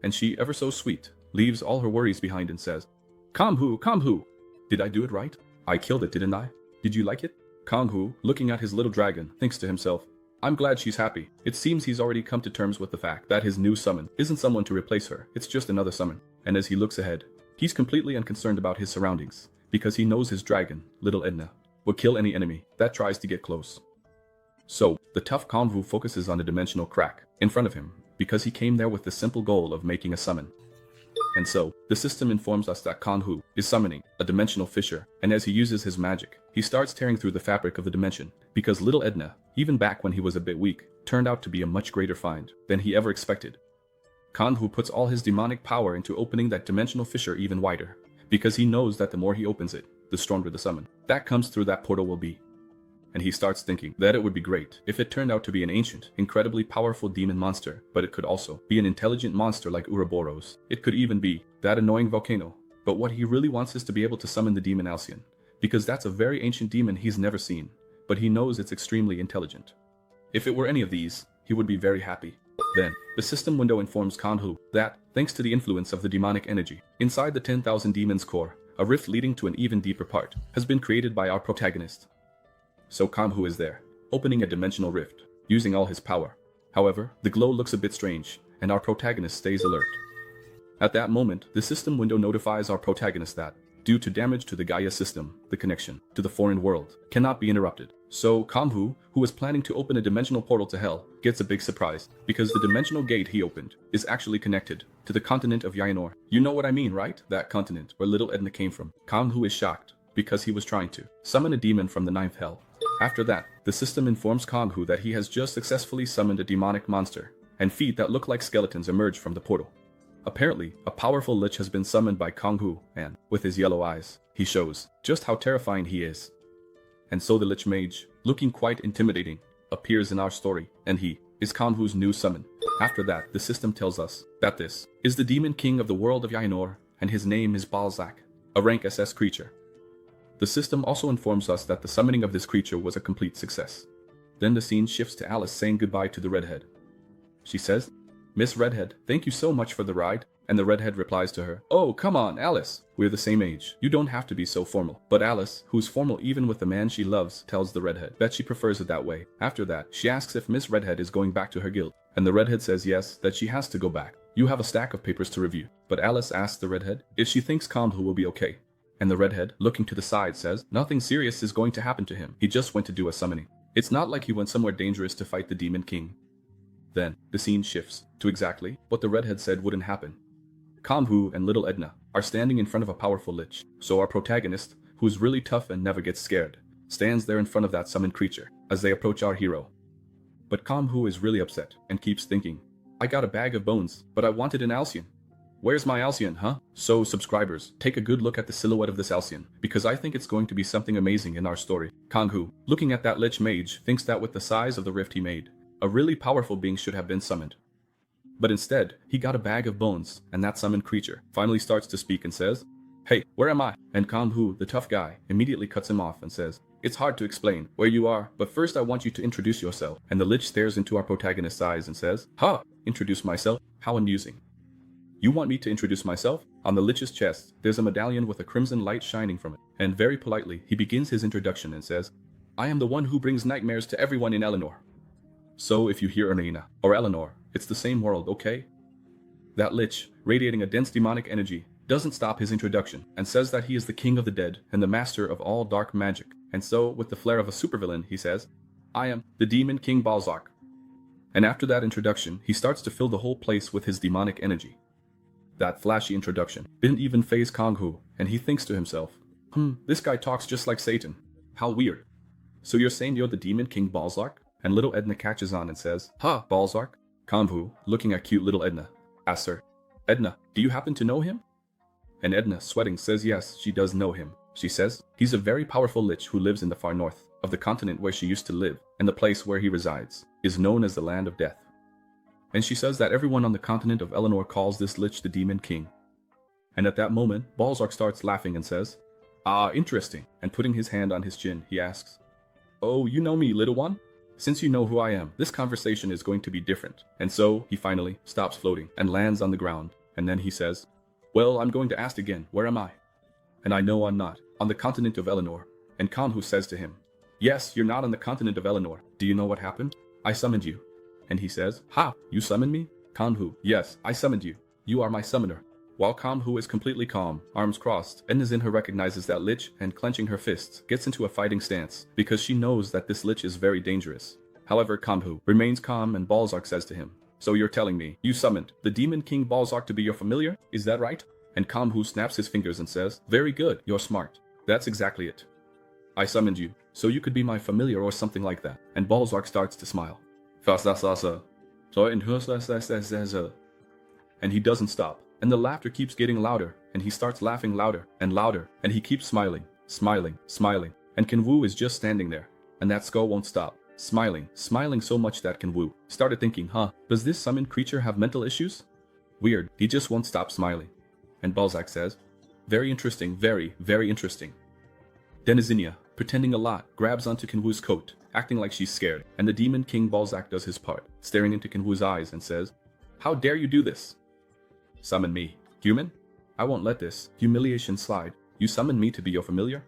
B: And she, ever so sweet, leaves all her worries behind and says, Kangwoo, did I do it right? I killed it, didn't I? Did you like it?" Kangwoo, looking at his little dragon, thinks to himself, "I'm glad she's happy. It seems he's already come to terms with the fact that his new summon isn't someone to replace her, it's just another summon." And as he looks ahead, he's completely unconcerned about his surroundings, because he knows his dragon, little Edna, will kill any enemy that tries to get close. So, the tough Kangwoo focuses on a dimensional crack in front of him, because he came there with the simple goal of making a summon. And so, the system informs us that Kangwoo is summoning a dimensional fissure, and as he uses his magic, he starts tearing through the fabric of the dimension, because little Edna, even back when he was a bit weak, turned out to be a much greater find than he ever expected. Kangwoo puts all his demonic power into opening that dimensional fissure even wider, because he knows that the more he opens it, the stronger the summon that comes through that portal will be. And he starts thinking that it would be great if it turned out to be an ancient, incredibly powerful demon monster, but it could also be an intelligent monster like Ouroboros. It could even be that annoying volcano. But what he really wants is to be able to summon the demon Alcyon, because that's a very ancient demon he's never seen, but he knows it's extremely intelligent. If it were any of these, he would be very happy. Then, the system window informs Kangwoo that, thanks to the influence of the demonic energy, inside the 10,000 demons core, a rift leading to an even deeper part has been created by our protagonist. So Kangwoo is there, opening a dimensional rift, using all his power. However, the glow looks a bit strange, and our protagonist stays alert. At that moment, the system window notifies our protagonist that, due to damage to the Gaia system, the connection to the foreign world cannot be interrupted. So Kangwoo, who was planning to open a dimensional portal to hell, gets a big surprise, because the dimensional gate he opened is actually connected to the continent of Yainor. You know what I mean, right? That continent where little Edna came from. Kangwoo is shocked, because he was trying to summon a demon from the 9th hell. After that, the system informs Kangwoo that he has just successfully summoned a demonic monster, and feet that look like skeletons emerge from the portal. Apparently, a powerful Lich has been summoned by Kangwoo, and, with his yellow eyes, he shows just how terrifying he is. And so the Lich Mage, looking quite intimidating, appears in our story, and he is Kangwoo's new summon. After that, the system tells us that this is the demon king of the world of Yainor, and his name is Balzac, a rank SS creature. The system also informs us that the summoning of this creature was a complete success. Then the scene shifts to Alice saying goodbye to the redhead. She says, "Miss Redhead, thank you so much for the ride." And the redhead replies to her, "Oh, come on, Alice. We're the same age. You don't have to be so formal." But Alice, who's formal even with the man she loves, tells the redhead that she prefers it that way. After that, she asks if Miss Redhead is going back to her guild. And the redhead says yes, that she has to go back. You have a stack of papers to review. But Alice asks the redhead if she thinks Kangwoo will be okay. And the redhead, looking to the side, says, "Nothing serious is going to happen to him. He just went to do a summoning. It's not like he went somewhere dangerous to fight the Demon King." Then, the scene shifts to exactly what the redhead said wouldn't happen. Kangwoo and little Edna are standing in front of a powerful Lich. So our protagonist, who's really tough and never gets scared, stands there in front of that summoned creature as they approach our hero. But Kangwoo is really upset and keeps thinking, "I got a bag of bones, but I wanted an Alcyon. Where's my Alcyon, huh?" So subscribers, take a good look at the silhouette of this Alcyon, because I think it's going to be something amazing in our story. Kangwoo, looking at that Lich Mage, thinks that with the size of the rift he made, a really powerful being should have been summoned. But instead, he got a bag of bones, and that summoned creature finally starts to speak and says, "Hey, where am I?" And Kangwoo, the tough guy, immediately cuts him off and says, "It's hard to explain where you are, but first I want you to introduce yourself." And the Lich stares into our protagonist's eyes and says, "Ha! Introduce myself? How amusing. You want me to introduce myself?" On the Lich's chest, there's a medallion with a crimson light shining from it, and very politely, he begins his introduction and says, "I am the one who brings nightmares to everyone in Eleanor." So if you hear Erina or Eleanor, it's the same world, okay? That Lich, radiating a dense demonic energy, doesn't stop his introduction and says that he is the king of the dead and the master of all dark magic. And so, with the flair of a supervillain, he says, "I am the Demon King Balzac." And after that introduction, he starts to fill the whole place with his demonic energy. That flashy introduction didn't even faze Kangwoo, and he thinks to himself, this guy talks just like Satan. How weird. So you're saying you're the Demon King Balzark? And little Edna catches on and says, "Ha, Balzark." Kangwoo, looking at cute little Edna, asks her, "Edna, do you happen to know him?" And Edna, sweating, says yes, she does know him. She says, "He's a very powerful lich who lives in the far north of the continent where she used to live, and the place where he resides is known as the Land of Death." And she says that everyone on the continent of Eleanor calls this lich the Demon King. And at that moment, Balzark starts laughing and says, "Ah, interesting." And putting his hand on his chin, he asks, "Oh, you know me, little one? Since you know who I am, this conversation is going to be different." And so he finally stops floating and lands on the ground. And then he says, "Well, I'm going to ask again, where am I?" And I know I'm not on the continent of Eleanor. And Kangwoo says to him, "Yes, you're not on the continent of Eleanor. Do you know what happened? I summoned you." And he says, "Ha, you summoned me?" Kangwoo, "Yes, I summoned you. You are my summoner." While Kangwoo is completely calm, arms crossed, Edna Zinha recognizes that Lich and clenching her fists gets into a fighting stance because she knows that this Lich is very dangerous. However, Kangwoo remains calm and Balzark says to him, "So you're telling me you summoned the Demon King Balzark to be your familiar? Is that right?" And Kangwoo snaps his fingers and says, "Very good, you're smart. That's exactly it. I summoned you, so you could be my familiar or something like that." And Balzark starts to smile. And he doesn't stop. And the laughter keeps getting louder, and he starts laughing louder and louder, and he keeps smiling, smiling, smiling. And Kangwoo is just standing there, and that skull won't stop, smiling, smiling so much that Kangwoo started thinking, does this summoned creature have mental issues? Weird, he just won't stop smiling. And Balzark says, "Very interesting, very, very interesting." Then Zinha, pretending a lot, grabs onto Kangwoo's coat, acting like she's scared, and the Demon King Balzark does his part, staring into Kangwoo's eyes and says, "How dare you do this? Summon me, human? I won't let this humiliation slide. You summoned me to be your familiar?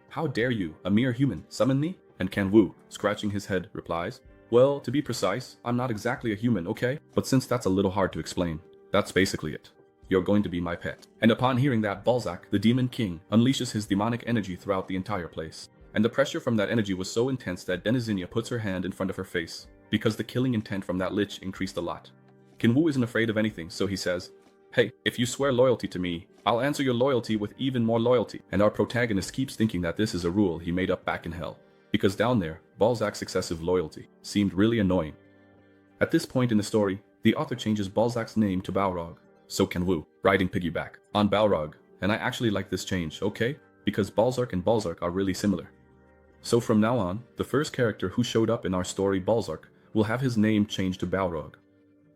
B: How dare you, a mere human, summon me?" And Kangwoo, scratching his head, replies, "Well, to be precise, I'm not exactly a human, okay? But since that's a little hard to explain, that's basically it. You're going to be my pet." And upon hearing that, Balzark, the Demon King, unleashes his demonic energy throughout the entire place. And the pressure from that energy was so intense that Zinha puts her hand in front of her face, because the killing intent from that Lich increased a lot. Kangwoo isn't afraid of anything, so he says, "Hey, if you swear loyalty to me, I'll answer your loyalty with even more loyalty." And our protagonist keeps thinking that this is a rule he made up back in hell, because down there, Balzark's excessive loyalty seemed really annoying. At this point in the story, the author changes Balzark's name to Balrog, so Kangwoo, riding piggyback on Balrog, and I actually like this change, okay? Because Balzark and Balzark are really similar. So from now on, the first character who showed up in our story, Balzark, will have his name changed to Balrog.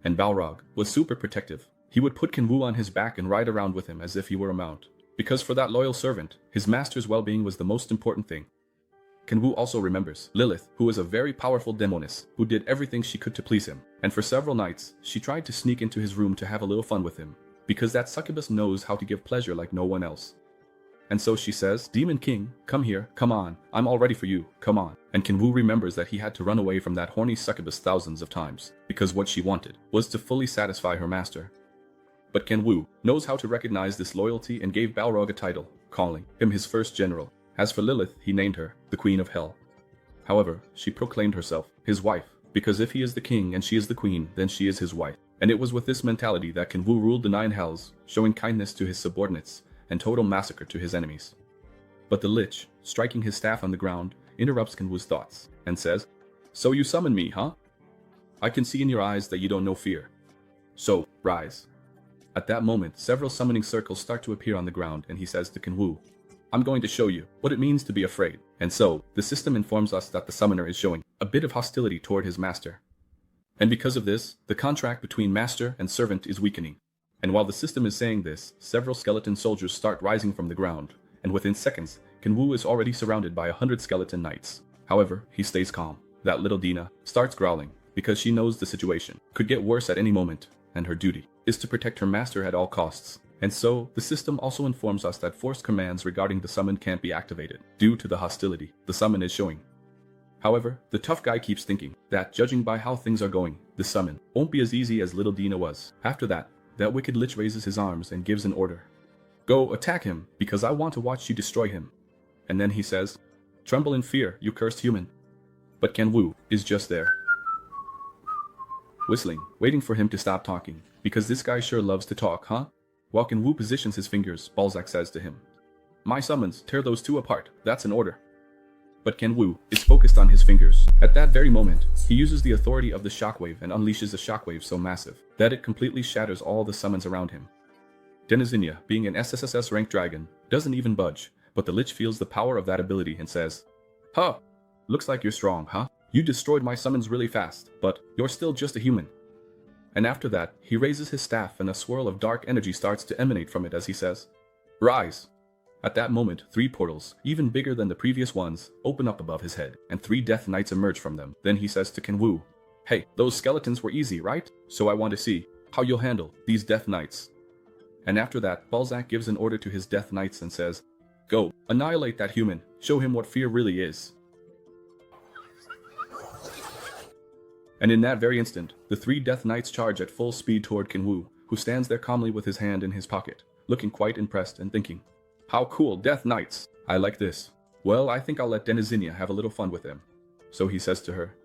B: And Balrog was super protective. He would put Kangwoo on his back and ride around with him as if he were a mount. Because for that loyal servant, his master's well-being was the most important thing. Kangwoo also remembers Lilith, who was a very powerful demoness, who did everything she could to please him. And for several nights, she tried to sneak into his room to have a little fun with him. Because that succubus knows how to give pleasure like no one else. And so she says, "Demon King, come here, come on, I'm all ready for you, come on." And Kangwoo remembers that he had to run away from that horny succubus thousands of times, because what she wanted was to fully satisfy her master. But Kangwoo knows how to recognize this loyalty and gave Balrog a title, calling him his first general. As for Lilith, he named her the Queen of Hell. However, she proclaimed herself his wife, because if he is the king and she is the queen, then she is his wife. And it was with this mentality that Kangwoo ruled the 9 hells, showing kindness to his subordinates and total massacre to his enemies. But the Lich, striking his staff on the ground, interrupts Kangwoo's thoughts and says, "So you summon me, huh? I can see in your eyes that you don't know fear. So, rise." At that moment, several summoning circles start to appear on the ground, and he says to Kangwoo, "I'm going to show you what it means to be afraid." And so, the system informs us that the summoner is showing a bit of hostility toward his master. And because of this, the contract between master and servant is weakening. And while the system is saying this, several skeleton soldiers start rising from the ground, and within seconds, Kangwoo is already surrounded by 100 skeleton knights. However, he stays calm. That little Dina starts growling, because she knows the situation could get worse at any moment, and her duty is to protect her master at all costs. And so, the system also informs us that forced commands regarding the summon can't be activated, due to the hostility the summon is showing. However, the tough guy keeps thinking that, judging by how things are going, the summon won't be as easy as little Dina was. After that wicked Lich raises his arms and gives an order. "Go attack him, because I want to watch you destroy him." And then he says, "Tremble in fear, you cursed human." But Kangwoo is just there, whistling, waiting for him to stop talking, because this guy sure loves to talk, huh? While Kangwoo positions his fingers, Balzark says to him, "My summons, tear those two apart, that's an order." but Kangwoo is focused on his fingers. At that very moment, he uses the authority of the shockwave and unleashes a shockwave so massive that it completely shatters all the summons around him. Denizinia, being an SSSS rank dragon, doesn't even budge, but the Lich feels the power of that ability and says, "Huh, looks like you're strong, huh? You destroyed my summons really fast, but you're still just a human." And after that, he raises his staff and a swirl of dark energy starts to emanate from it as he says, "Rise." At that moment, 3 portals, even bigger than the previous ones, open up above his head, and 3 Death Knights emerge from them. Then he says to Kangwoo, "Hey, those skeletons were easy, right? So I want to see how you'll handle these Death Knights." And after that, Balzac gives an order to his Death Knights and says, "Go, annihilate that human, show him what fear really is." And in that very instant, the 3 Death Knights charge at full speed toward Kangwoo, who stands there calmly with his hand in his pocket, looking quite impressed and thinking, "How cool, Death Knights! I like this. Well, I think I'll let Denizinia have a little fun with them." So he says to her,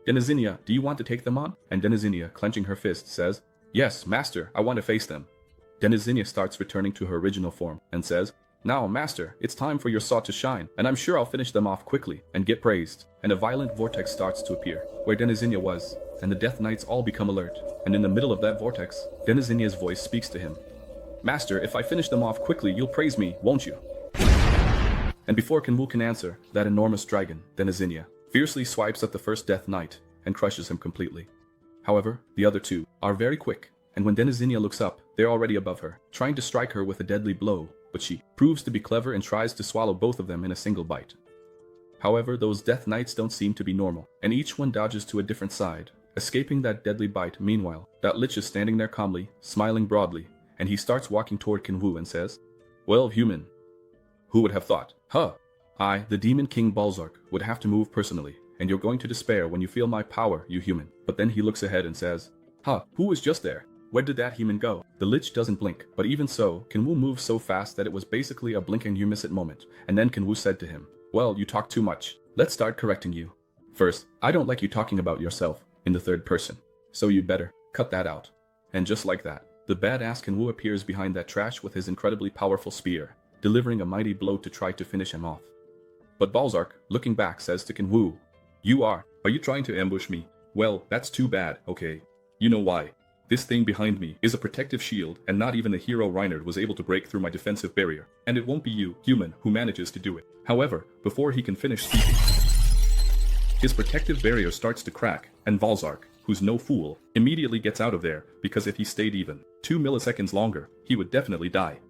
B: "Denizinia, do you want to take them on?" And Denizinia, clenching her fist, says, "Yes, master, I want to face them." Denizinia starts returning to her original form and says, "Now, master, it's time for your sword to shine, and I'm sure I'll finish them off quickly and get praised." And a violent vortex starts to appear, where Denizinia was, and the Death Knights all become alert, and in the middle of that vortex, Denizinia's voice speaks to him. "Master, if I finish them off quickly, you'll praise me, won't you?" And before Kangwoo can answer, that enormous dragon, Denizinia, fiercely swipes at the first Death Knight and crushes him completely. However, the other 2 are very quick, and when Denizinia looks up, they're already above her, trying to strike her with a deadly blow, but she proves to be clever and tries to swallow both of them in a single bite. However, those Death Knights don't seem to be normal, and each one dodges to a different side, escaping that deadly bite. Meanwhile, that Lich is standing there calmly, smiling broadly, and he starts walking toward Kangwoo and says, "Well, human, who would have thought? Huh! I, the Demon King Balzark, would have to move personally, and you're going to despair when you feel my power, you human." But then he looks ahead and says, "Huh, who was just there? Where did that human go?" The Lich doesn't blink, but even so, Kangwoo moves so fast that it was basically a blink and you miss it moment, and then Kangwoo said to him, "Well, you talk too much. Let's start correcting you. First, I don't like you talking about yourself in the third person, so you'd better cut that out." And just like that, the badass Kangwoo appears behind that trash with his incredibly powerful spear, delivering a mighty blow to try to finish him off. But Balzark, looking back, says to Kangwoo, Are you trying to ambush me? Well, that's too bad, okay? You know why? This thing behind me is a protective shield, and not even the hero Reinhard was able to break through my defensive barrier, and it won't be you, human, who manages to do it." However, before he can finish speaking, his protective barrier starts to crack, and Balzark, who's no fool, immediately gets out of there, because if he stayed even 2 milliseconds longer, he would definitely die.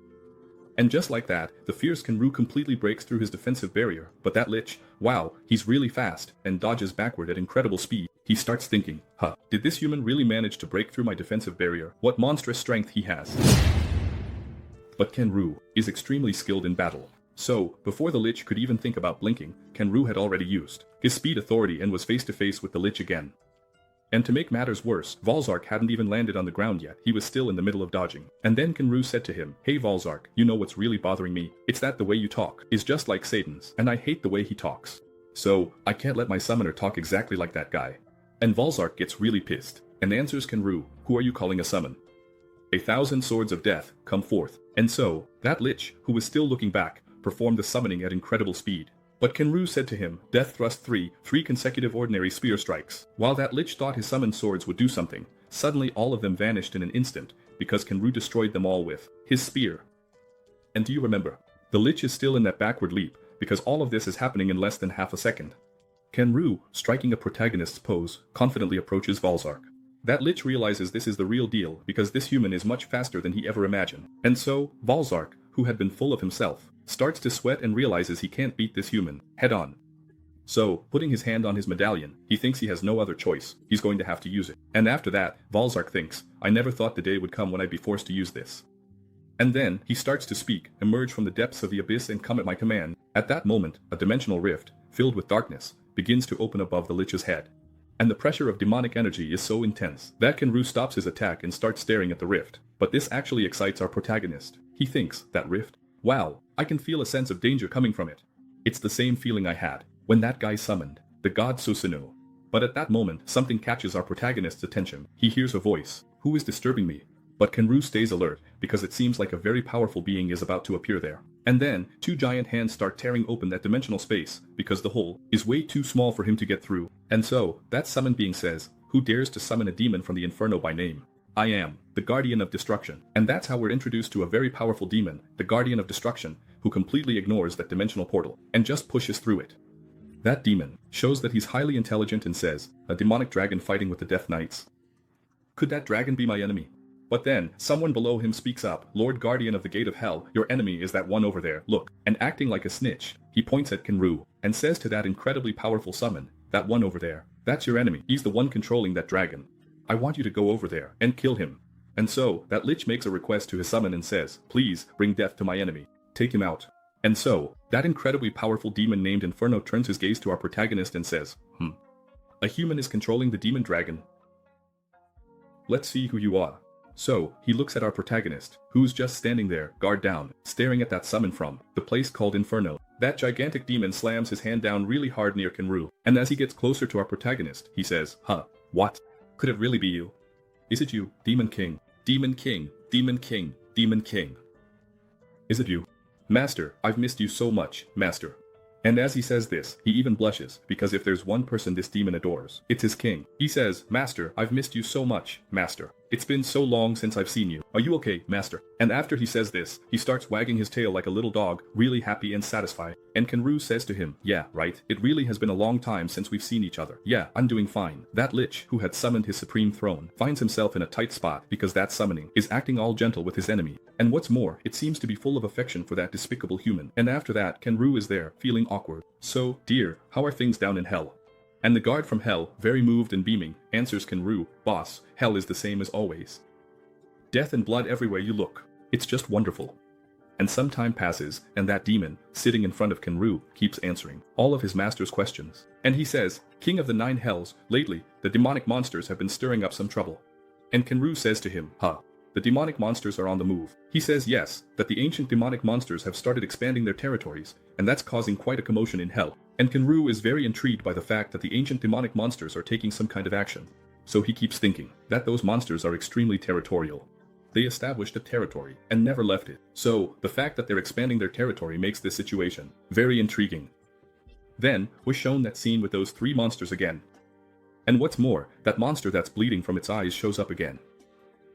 B: And just like that, the fierce Kangwoo completely breaks through his defensive barrier, but that Lich, wow, he's really fast, and dodges backward at incredible speed. He starts thinking, huh, did this human really manage to break through my defensive barrier? What monstrous strength he has. But Kangwoo is extremely skilled in battle. So, before the Lich could even think about blinking, Kangwoo had already used his speed authority and was face to face with the Lich again. And to make matters worse, Balzark hadn't even landed on the ground yet, he was still in the middle of dodging. And then Kangwoo said to him, "Hey Balzark, you know what's really bothering me? It's that the way you talk is just like Satan's, and I hate the way he talks. So, I can't let my summoner talk exactly like that guy." And Balzark gets really pissed, and answers Kangwoo, "Who are you calling a summon? 1,000 swords of death, come forth." And so, that Lich, who was still looking back, performed the summoning at incredible speed. But Kangwoo said to him, "Death thrust 3 consecutive ordinary spear strikes." While that Lich thought his summoned swords would do something, suddenly all of them vanished in an instant, because Kangwoo destroyed them all with his spear. And do you remember? The Lich is still in that backward leap, because all of this is happening in less than half a second. Kangwoo, striking a protagonist's pose, confidently approaches Balzark. That Lich realizes this is the real deal, because this human is much faster than he ever imagined. And so, Balzark, who had been full of himself, starts to sweat and realizes he can't beat this human head on. So, putting his hand on his medallion, he thinks he has no other choice. He's going to have to use it. And after that, Balzark thinks, "I never thought the day would come when I'd be forced to use this." And then, he starts to speak, emerge from the depths of the abyss and come at my command. At that moment, a dimensional rift, filled with darkness, begins to open above the Lich's head. And the pressure of demonic energy is so intense that Kangwoo stops his attack and starts staring at the rift. But this actually excites our protagonist. He thinks, that rift? Wow, I can feel a sense of danger coming from it. It's the same feeling I had when that guy summoned the god Susanoo. But at that moment, something catches our protagonist's attention. He hears a voice. Who is disturbing me? But Kangwoo stays alert, because it seems like a very powerful being is about to appear there. And then, two giant hands start tearing open that dimensional space, because the hole is way too small for him to get through. And so, that summoned being says, "Who dares to summon a demon from the inferno by name? I am, the Guardian of Destruction." And that's how we're introduced to a very powerful demon, the Guardian of Destruction, who completely ignores that dimensional portal, and just pushes through it. That demon shows that he's highly intelligent and says, "A demonic dragon fighting with the Death Knights. Could that dragon be my enemy?" But then, someone below him speaks up, "Lord Guardian of the Gate of Hell, your enemy is that one over there, look." And acting like a snitch, he points at Kangwoo, and says to that incredibly powerful summon, "That one over there, that's your enemy, he's the one controlling that dragon. I want you to go over there, and kill him." And so, that Lich makes a request to his summon and says, "Please, bring death to my enemy. Take him out." And so, that incredibly powerful demon named Inferno turns his gaze to our protagonist and says, "A human is controlling the demon dragon? Let's see who you are." So, he looks at our protagonist, who's just standing there, guard down, staring at that summon from the place called Inferno. That gigantic demon slams his hand down really hard near Kangwoo, and as he gets closer to our protagonist, he says, "What? Could it really be you? Is it you, Demon King? Demon King, Demon King, Demon King. Is it you? Master, I've missed you so much, Master." And as he says this, he even blushes, because if there's one person this demon adores, it's his king. He says, "Master, I've missed you so much, Master. It's been so long since I've seen you. Are you okay, Master?" And after he says this, he starts wagging his tail like a little dog, really happy and satisfied. And Kangwoo says to him, "Yeah, right. It really has been a long time since we've seen each other. Yeah, I'm doing fine." That Lich, who had summoned his supreme throne, finds himself in a tight spot because that summoning is acting all gentle with his enemy. And what's more, it seems to be full of affection for that despicable human. And after that, Kangwoo is there, feeling awkward. "So, dear, how are things down in hell?" And the guard from hell, very moved and beaming, answers Kangwoo, "Boss, hell is the same as always. Death and blood everywhere you look. It's just wonderful." And some time passes, and that demon, sitting in front of Kangwoo, keeps answering all of his master's questions. And he says, "King of the 9 hells, lately, the demonic monsters have been stirring up some trouble." And Kangwoo says to him, "The demonic monsters are on the move." He says yes, that the ancient demonic monsters have started expanding their territories, and that's causing quite a commotion in hell. And Kangwoo is very intrigued by the fact that the ancient demonic monsters are taking some kind of action. So he keeps thinking that those monsters are extremely territorial. They established a territory and never left it. So, the fact that they're expanding their territory makes this situation very intriguing. Then, was shown that scene with those 3 monsters again. And what's more, that monster that's bleeding from its eyes shows up again.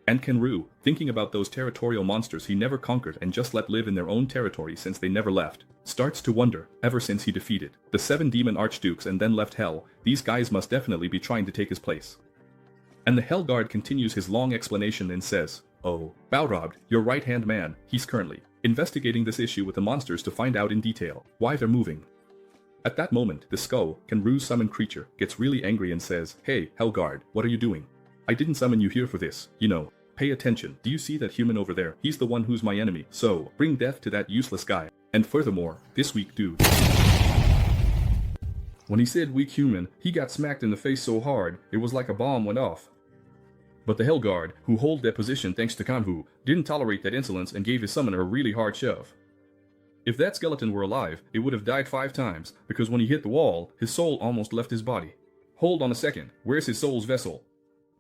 B: And Kangwoo, thinking about those territorial monsters he never conquered and just let live in their own territory since they never left, starts to wonder, ever since he defeated the 7 demon archdukes and then left hell, these guys must definitely be trying to take his place. And the Hell Guard continues his long explanation and says, "Oh, Balrog, your right-hand man, he's currently investigating this issue with the monsters to find out in detail why they're moving." At that moment, the skull, Kangwoo's summoned creature, gets really angry and says, "Hey, Hell Guard, what are you doing? I didn't summon you here for this, you know. Pay attention. Do you see that human over there? He's the one who's my enemy. So, bring death to that useless guy. And furthermore, this weak dude." When he said weak human, he got smacked in the face so hard, it was like a bomb went off. But the Hell Guard, who hold their position thanks to Kangwoo, didn't tolerate that insolence and gave his summoner a really hard shove. If that skeleton were alive, it would have died 5 times, because when he hit the wall, his soul almost left his body. Hold on a second, where's his soul's vessel?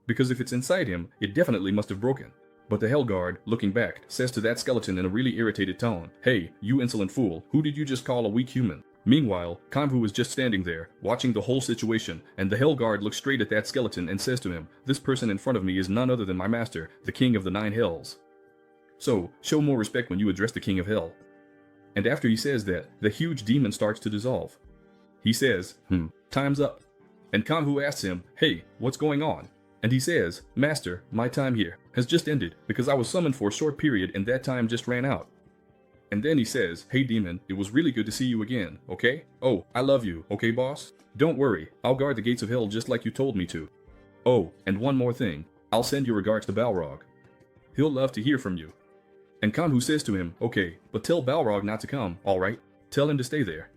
B: Because if it's inside him, it definitely must have broken. But the Hell Guard, looking back, says to that skeleton in a really irritated tone, "Hey, you insolent fool, who did you just call a weak human?" Meanwhile, Kangwoo is just standing there, watching the whole situation, and the Hell Guard looks straight at that skeleton and says to him, "This person in front of me is none other than my master, the King of the 9 hells. So, show more respect when you address the King of Hell." And after he says that, the huge demon starts to dissolve. He says, "Time's up." And Kangwoo asks him, "Hey, what's going on?" And he says, "Master, my time here has just ended because I was summoned for a short period and that time just ran out." And then he says, "Hey demon, it was really good to see you again, okay? Oh, I love you, okay boss? Don't worry, I'll guard the gates of hell just like you told me to. Oh, and one more thing, I'll send your regards to Balrog. He'll love to hear from you." And Kangwoo says to him, "Okay, but tell Balrog not to come, alright? Tell him to stay there."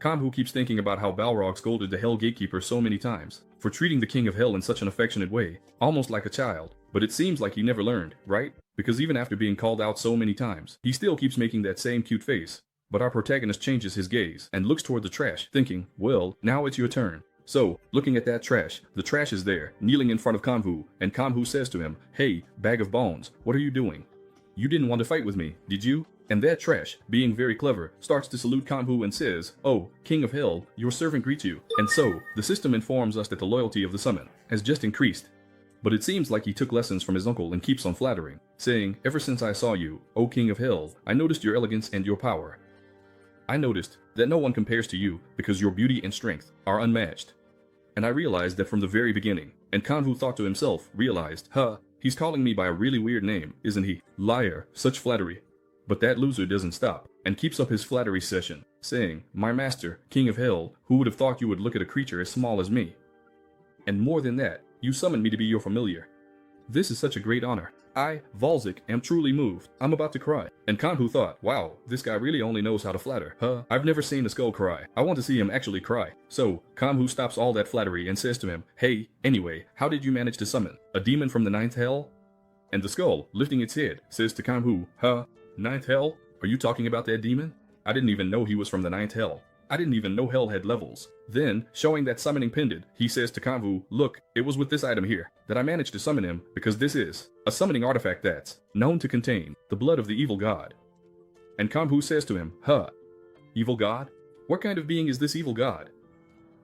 B: Kangwoo keeps thinking about how Balrog scolded the Hell Gatekeeper so many times for treating the King of Hell in such an affectionate way, almost like a child. But it seems like he never learned, right? Because even after being called out so many times, he still keeps making that same cute face. But our protagonist changes his gaze and looks toward the trash, thinking, well, now it's your turn. So, looking at that trash, the trash is there, kneeling in front of Kangwoo, and Kangwoo says to him, "Hey, bag of bones, what are you doing? You didn't want to fight with me, did you? And that trash, being very clever, starts to salute Kangwoo and says, "Oh, King of Hell, your servant greets you." And so, the system informs us that the loyalty of the summon has just increased. But it seems like he took lessons from his uncle and keeps on flattering, saying, "Ever since I saw you, O King of Hell, I noticed your elegance and your power. I noticed that no one compares to you because your beauty and strength are unmatched. And I realized that from the very beginning." And Kangwoo thought to himself, realized, he's calling me by a really weird name, isn't he? Liar, such flattery. But that loser doesn't stop, and keeps up his flattery session, saying, "My master, King of Hell, who would have thought you would look at a creature as small as me? And more than that, you summoned me to be your familiar. This is such a great honor. I, Volzik, am truly moved. I'm about to cry." And Kangwoo thought, wow, this guy really only knows how to flatter. I've never seen a skull cry. I want to see him actually cry. So, Kangwoo stops all that flattery and says to him, "Hey, anyway, how did you manage to summon a demon from the 9th hell?" And the skull, lifting its head, says to Kangwoo, 9th hell? Are you talking about that demon? I didn't even know he was from the 9th hell. I didn't even know hell had levels." Then, showing that summoning pendant, he says to Kangwoo, "Look, it was with this item here that I managed to summon him because this is a summoning artifact that's known to contain the blood of the evil god." And Kangwoo says to him, "Evil god? What kind of being is this evil god?"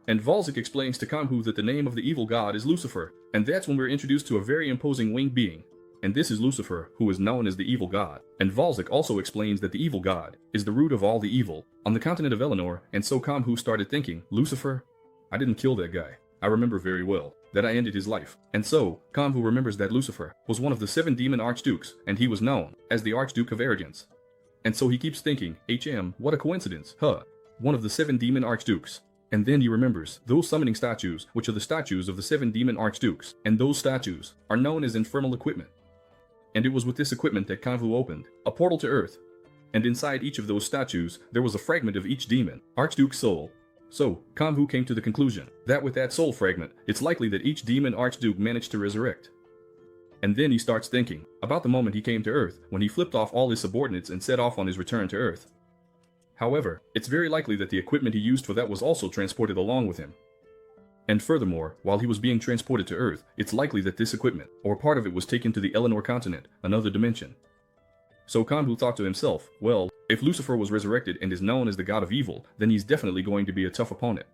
B: And Volzik explains to Kangwoo that the name of the evil god is Lucifer, and that's when we're introduced to a very imposing winged being. And this is Lucifer, who is known as the evil god. And Volzik also explains that the evil god is the root of all the evil on the continent of Eleanor, and so Kangwoo started thinking, Lucifer? I didn't kill that guy. I remember very well that I ended his life. And so, Kangwoo remembers that Lucifer was one of the 7 demon archdukes, and he was known as the Archduke of Arrogance. And so he keeps thinking, what a coincidence, one of the 7 demon archdukes. And then he remembers those summoning statues, which are the statues of the 7 demon archdukes, and those statues are known as infernal equipment. And it was with this equipment that Kangwoo opened a portal to Earth. And inside each of those statues, there was a fragment of each demon archduke's soul. So, Kangwoo came to the conclusion that with that soul fragment, it's likely that each demon archduke managed to resurrect. And then he starts thinking about the moment he came to Earth, when he flipped off all his subordinates and set off on his return to Earth. However, it's very likely that the equipment he used for that was also transported along with him. And furthermore, while he was being transported to Earth, it's likely that this equipment, or part of it, was taken to the Eleanor continent, another dimension. So Kangwoo thought to himself, well, if Lucifer was resurrected and is known as the god of evil, then he's definitely going to be a tough opponent.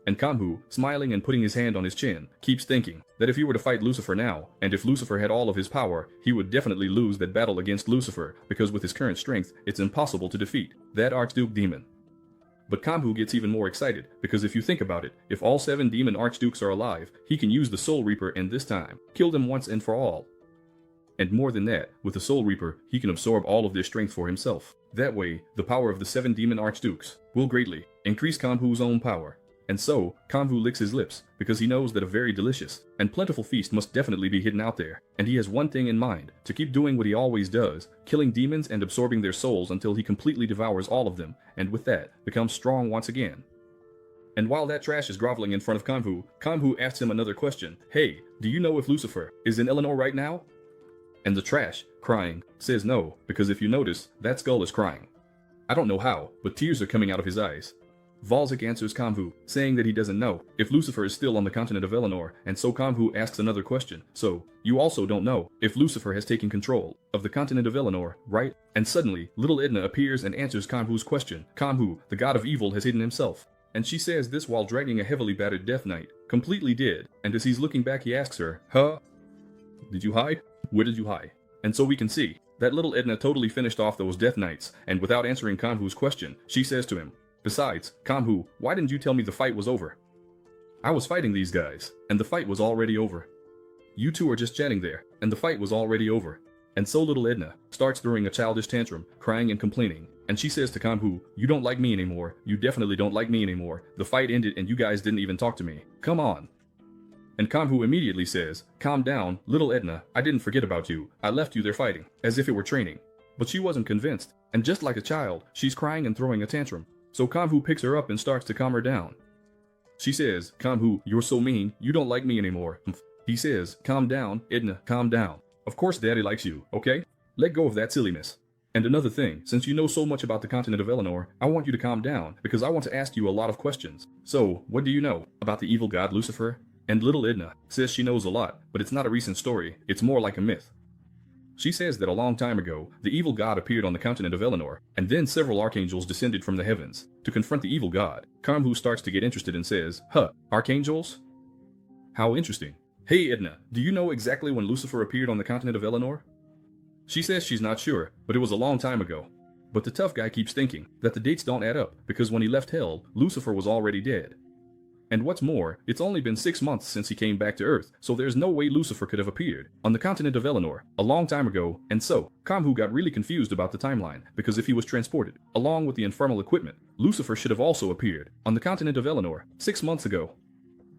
B: And Kangwoo, smiling and putting his hand on his chin, keeps thinking that if he were to fight Lucifer now, and if Lucifer had all of his power, he would definitely lose that battle against Lucifer, because with his current strength, it's impossible to defeat that Archduke demon. But Kangwoo gets even more excited, because if you think about it, if all 7 demon archdukes are alive, he can use the Soul Reaper and this time, kill them once and for all. And more than that, with the Soul Reaper, he can absorb all of their strength for himself. That way, the power of the 7 demon archdukes will greatly increase Kangwoo's own power. And so, Kangwoo licks his lips, because he knows that a very delicious and plentiful feast must definitely be hidden out there, and he has one thing in mind, to keep doing what he always does, killing demons and absorbing their souls until he completely devours all of them, and with that, becomes strong once again. And while that trash is groveling in front of Kangwoo, Kangwoo asks him another question. Hey, do you know if Lucifer is in Eleanor right now? And the trash, crying, says no, because if you notice, that skull is crying. I don't know how, but tears are coming out of his eyes. Volzik answers Kangwoo, saying that he doesn't know if Lucifer is still on the continent of Eleanor, and so Kangwoo asks another question. So, you also don't know if Lucifer has taken control of the continent of Eleanor, right? And suddenly, little Edna appears and answers Kangwoo's question. Kangwoo, the god of evil, has hidden himself. And she says this while dragging a heavily battered Death Knight, completely dead, and as he's looking back he asks her, Did you hide? Where did you hide? And so we can see that little Edna totally finished off those Death Knights, and without answering Kangwoo's question, she says to him, Besides, Kangwoo, why didn't you tell me the fight was over? I was fighting these guys, and the fight was already over. You two are just chatting there, and the fight was already over. And so little Edna starts throwing a childish tantrum, crying and complaining, and she says to Kangwoo, You don't like me anymore, you definitely don't like me anymore, the fight ended and you guys didn't even talk to me, come on. And Kangwoo immediately says, Calm down, little Edna, I didn't forget about you, I left you there fighting, as if it were training. But she wasn't convinced, and just like a child, she's crying and throwing a tantrum. So Kangwoo picks her up and starts to calm her down. She says, Kangwoo, you're so mean, you don't like me anymore. He says, Calm down, Edna, calm down. Of course Daddy likes you, okay? Let go of that silliness. And another thing, since you know so much about the continent of Eleanor, I want you to calm down, because I want to ask you a lot of questions. So, what do you know about the evil god Lucifer? And little Edna says she knows a lot, but it's not a recent story, it's more like a myth. She says that a long time ago, the evil god appeared on the continent of Eleanor, and then several archangels descended from the heavens to confront the evil god. Kangwoo starts to get interested and says, "Huh, archangels? How interesting. Hey Edna, do you know exactly when Lucifer appeared on the continent of Eleanor?" She says she's not sure, but it was a long time ago. But the tough guy keeps thinking that the dates don't add up because when he left hell, Lucifer was already dead. And what's more, it's only been 6 months since he came back to Earth, so there's no way Lucifer could have appeared on the continent of Eleanor a long time ago, and so, Kangwoo got really confused about the timeline, because if he was transported, along with the infernal equipment, Lucifer should have also appeared on the continent of Eleanor 6 months ago.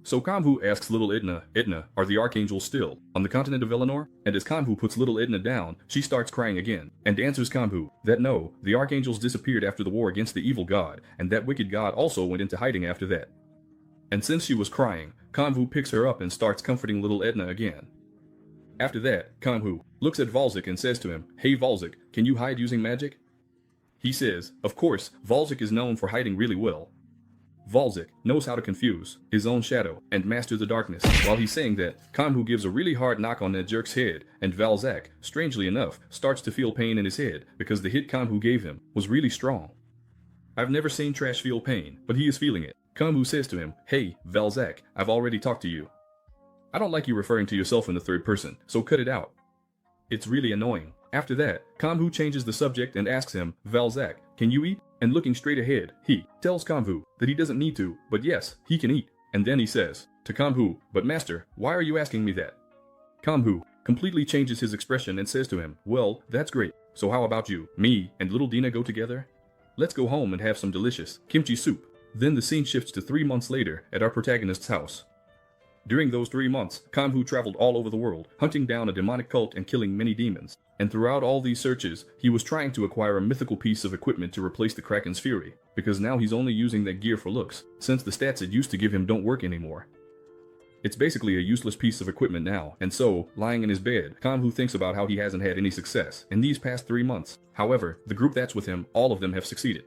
B: So Kangwoo asks little Edna, are the archangels still on the continent of Eleanor? And as Kangwoo puts little Edna down, she starts crying again, and answers Kangwoo that no, the archangels disappeared after the war against the evil god, and that wicked god also went into hiding after that. And since she was crying, Kangwoo picks her up and starts comforting little Edna again. After that, Kangwoo looks at Valzik and says to him, "Hey Valzik, can you hide using magic?" He says, of course, Valzik is known for hiding really well. Valzik knows how to confuse his own shadow and master the darkness. While he's saying that, Kangwoo gives a really hard knock on that jerk's head, and Valzik, strangely enough, starts to feel pain in his head because the hit Kangwoo gave him was really strong. I've never seen Trash feel pain, but he is feeling it. Kangwoo says to him, "Hey, Valzik, I've already talked to you. I don't like you referring to yourself in the third person, so cut it out. It's really annoying." After that, Kangwoo changes the subject and asks him, "Valzik, can you eat?" And looking straight ahead, he tells Kangwoo that he doesn't need to, but yes, he can eat. And then he says to Kangwoo, "But master, why are you asking me that?" Kangwoo completely changes his expression and says to him, "Well, that's great. So how about you, me, and little Dina go together? Let's go home and have some delicious kimchi soup." Then the scene shifts to 3 months later at our protagonist's house. During those 3 months, Kangwoo traveled all over the world, hunting down a demonic cult and killing many demons. And throughout all these searches, he was trying to acquire a mythical piece of equipment to replace the Kraken's fury, because now he's only using that gear for looks, since the stats it used to give him don't work anymore. It's basically a useless piece of equipment now, and so, lying in his bed, Kangwoo thinks about how he hasn't had any success in these past 3 months. However, the group that's with him, all of them have succeeded.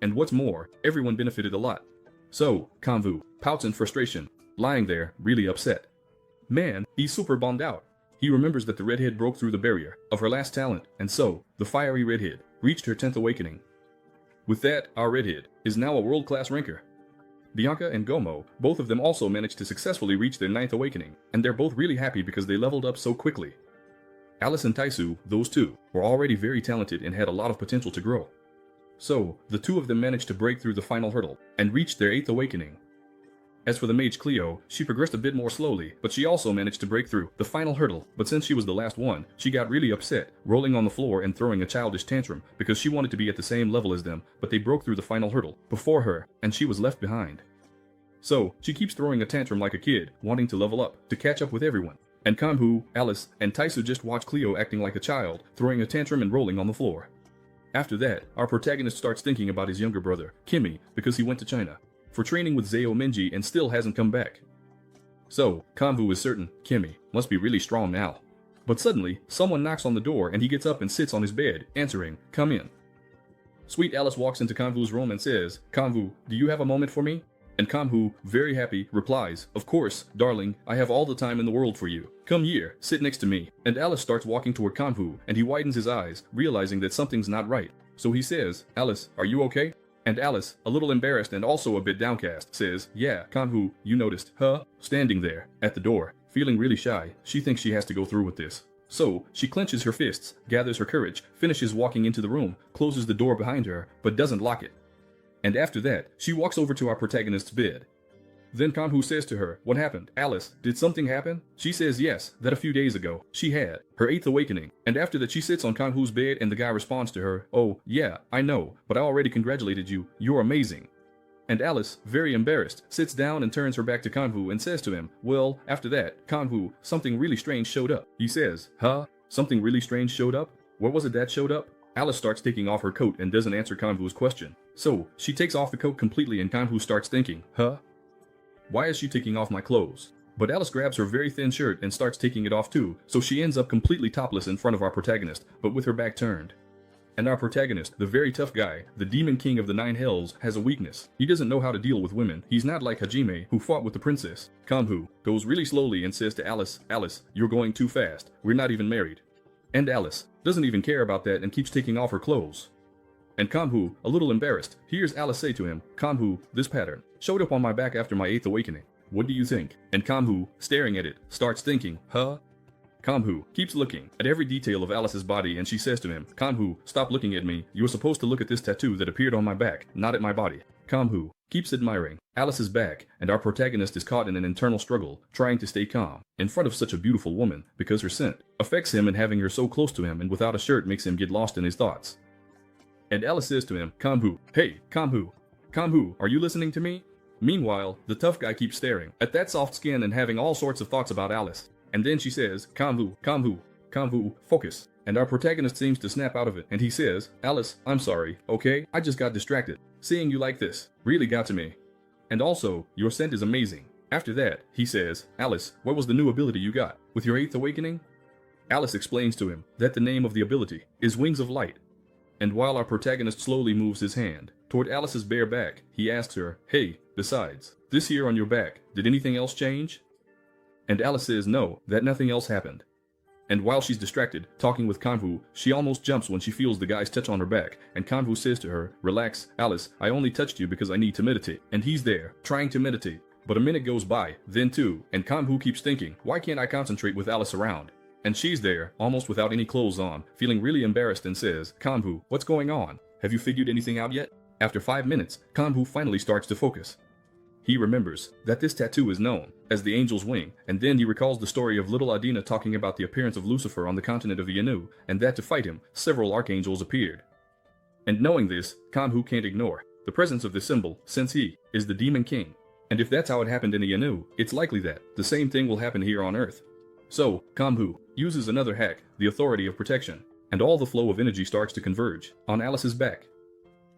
B: And what's more, everyone benefited a lot. So, Kangwoo pouts in frustration, lying there, really upset. Man, he's super bummed out. He remembers that the redhead broke through the barrier of her last talent, and so, the fiery redhead reached her 10th awakening. With that, our redhead is now a world-class ranker. Bianca and Gomo, both of them also managed to successfully reach their 9th awakening, and they're both really happy because they leveled up so quickly. Alice and Taisu, those two, were already very talented and had a lot of potential to grow. So, the two of them managed to break through the final hurdle and reach their 8th awakening. As for the mage Cleo, she progressed a bit more slowly, but she also managed to break through the final hurdle, but since she was the last one, she got really upset, rolling on the floor and throwing a childish tantrum because she wanted to be at the same level as them, but they broke through the final hurdle before her, and she was left behind. So, she keeps throwing a tantrum like a kid, wanting to level up, to catch up with everyone. And Kangwoo, Alice, and Taisu just watch Cleo acting like a child, throwing a tantrum and rolling on the floor. After that, our protagonist starts thinking about his younger brother, Kimmy, because he went to China for training with Zeo Minji and still hasn't come back. So, Kangwoo is certain Kimmy must be really strong now. But suddenly, someone knocks on the door and he gets up and sits on his bed, answering, "Come in." Sweet Alice walks into Kangwoo's room and says, "Kangwoo, do you have a moment for me?" And Kangwoo, very happy, replies, "Of course, darling, I have all the time in the world for you. Come here, sit next to me." And Alice starts walking toward Kangwoo, and he widens his eyes, realizing that something's not right. So he says, "Alice, are you okay?" And Alice, a little embarrassed and also a bit downcast, says, "Yeah, Kangwoo, you noticed, huh?" Standing there, at the door, feeling really shy, she thinks she has to go through with this. So, she clenches her fists, gathers her courage, finishes walking into the room, closes the door behind her, but doesn't lock it. And after that, she walks over to our protagonist's bed. Then Kangwoo says to her, "What happened? Alice, did something happen?" She says yes, that a few days ago, she had her 8th awakening. And after that she sits on Kangwoo's bed and the guy responds to her, "Oh, yeah, I know, but I already congratulated you, you're amazing." And Alice, very embarrassed, sits down and turns her back to Kangwoo and says to him, "Well, after that, Kangwoo, something really strange showed up." He says, "Huh? Something really strange showed up? What was it that showed up?" Alice starts taking off her coat and doesn't answer Kangwoo's question. So, she takes off the coat completely and Kangwoo starts thinking, "Huh? Why is she taking off my clothes?" But Alice grabs her very thin shirt and starts taking it off too, so she ends up completely topless in front of our protagonist, but with her back turned. And our protagonist, the very tough guy, the demon king of the 9 hells, has a weakness. He doesn't know how to deal with women. He's not like Hajime, who fought with the princess. Kangwoo goes really slowly and says to Alice, "Alice, you're going too fast. We're not even married." And Alice doesn't even care about that and keeps taking off her clothes. And Kangwoo, a little embarrassed, hears Alice say to him, Kangwoo, this pattern showed up on my back after my 8th awakening. What do you think? And Kangwoo, staring at it, starts thinking, huh? Kangwoo keeps looking at every detail of Alice's body and she says to him, Kangwoo, stop looking at me. You were supposed to look at this tattoo that appeared on my back, not at my body. Kangwoo keeps admiring Alice's back, and our protagonist is caught in an internal struggle, trying to stay calm in front of such a beautiful woman because her scent affects him, and having her so close to him and without a shirt makes him get lost in his thoughts. And Alice says to him, Kangwoo, hey, Kangwoo, Kangwoo, are you listening to me? Meanwhile, the tough guy keeps staring at that soft skin and having all sorts of thoughts about Alice. And then she says, Kangwoo, Kangwoo, Kangwoo, focus. And our protagonist seems to snap out of it, and he says, Alice, I'm sorry, okay? I just got distracted. Seeing you like this really got to me. And also, your scent is amazing. After that, he says, Alice, what was the new ability you got with your 8th awakening? Alice explains to him that the name of the ability is Wings of Light. And while our protagonist slowly moves his hand toward Alice's bare back, he asks her, hey, besides, this here on your back, did anything else change? And Alice says no, that nothing else happened. And while she's distracted, talking with Kangwoo, she almost jumps when she feels the guy's touch on her back, and Kangwoo says to her, relax, Alice, I only touched you because I need to meditate. And he's there, trying to meditate. But a minute goes by, then 2, and Kangwoo keeps thinking, why can't I concentrate with Alice around? And she's there, almost without any clothes on, feeling really embarrassed and says, Kangwoo, what's going on? Have you figured anything out yet? After 5 minutes, Kangwoo finally starts to focus. He remembers that this tattoo is known as the Angel's Wing, and then he recalls the story of little Adina talking about the appearance of Lucifer on the continent of Yanu, and that to fight him, several archangels appeared. And knowing this, Kangwoo can't ignore the presence of this symbol, since he is the Demon King. And if that's how it happened in Yanu, it's likely that the same thing will happen here on Earth. So, Kangwoo uses another hack, the Authority of Protection, and all the flow of energy starts to converge on Alice's back.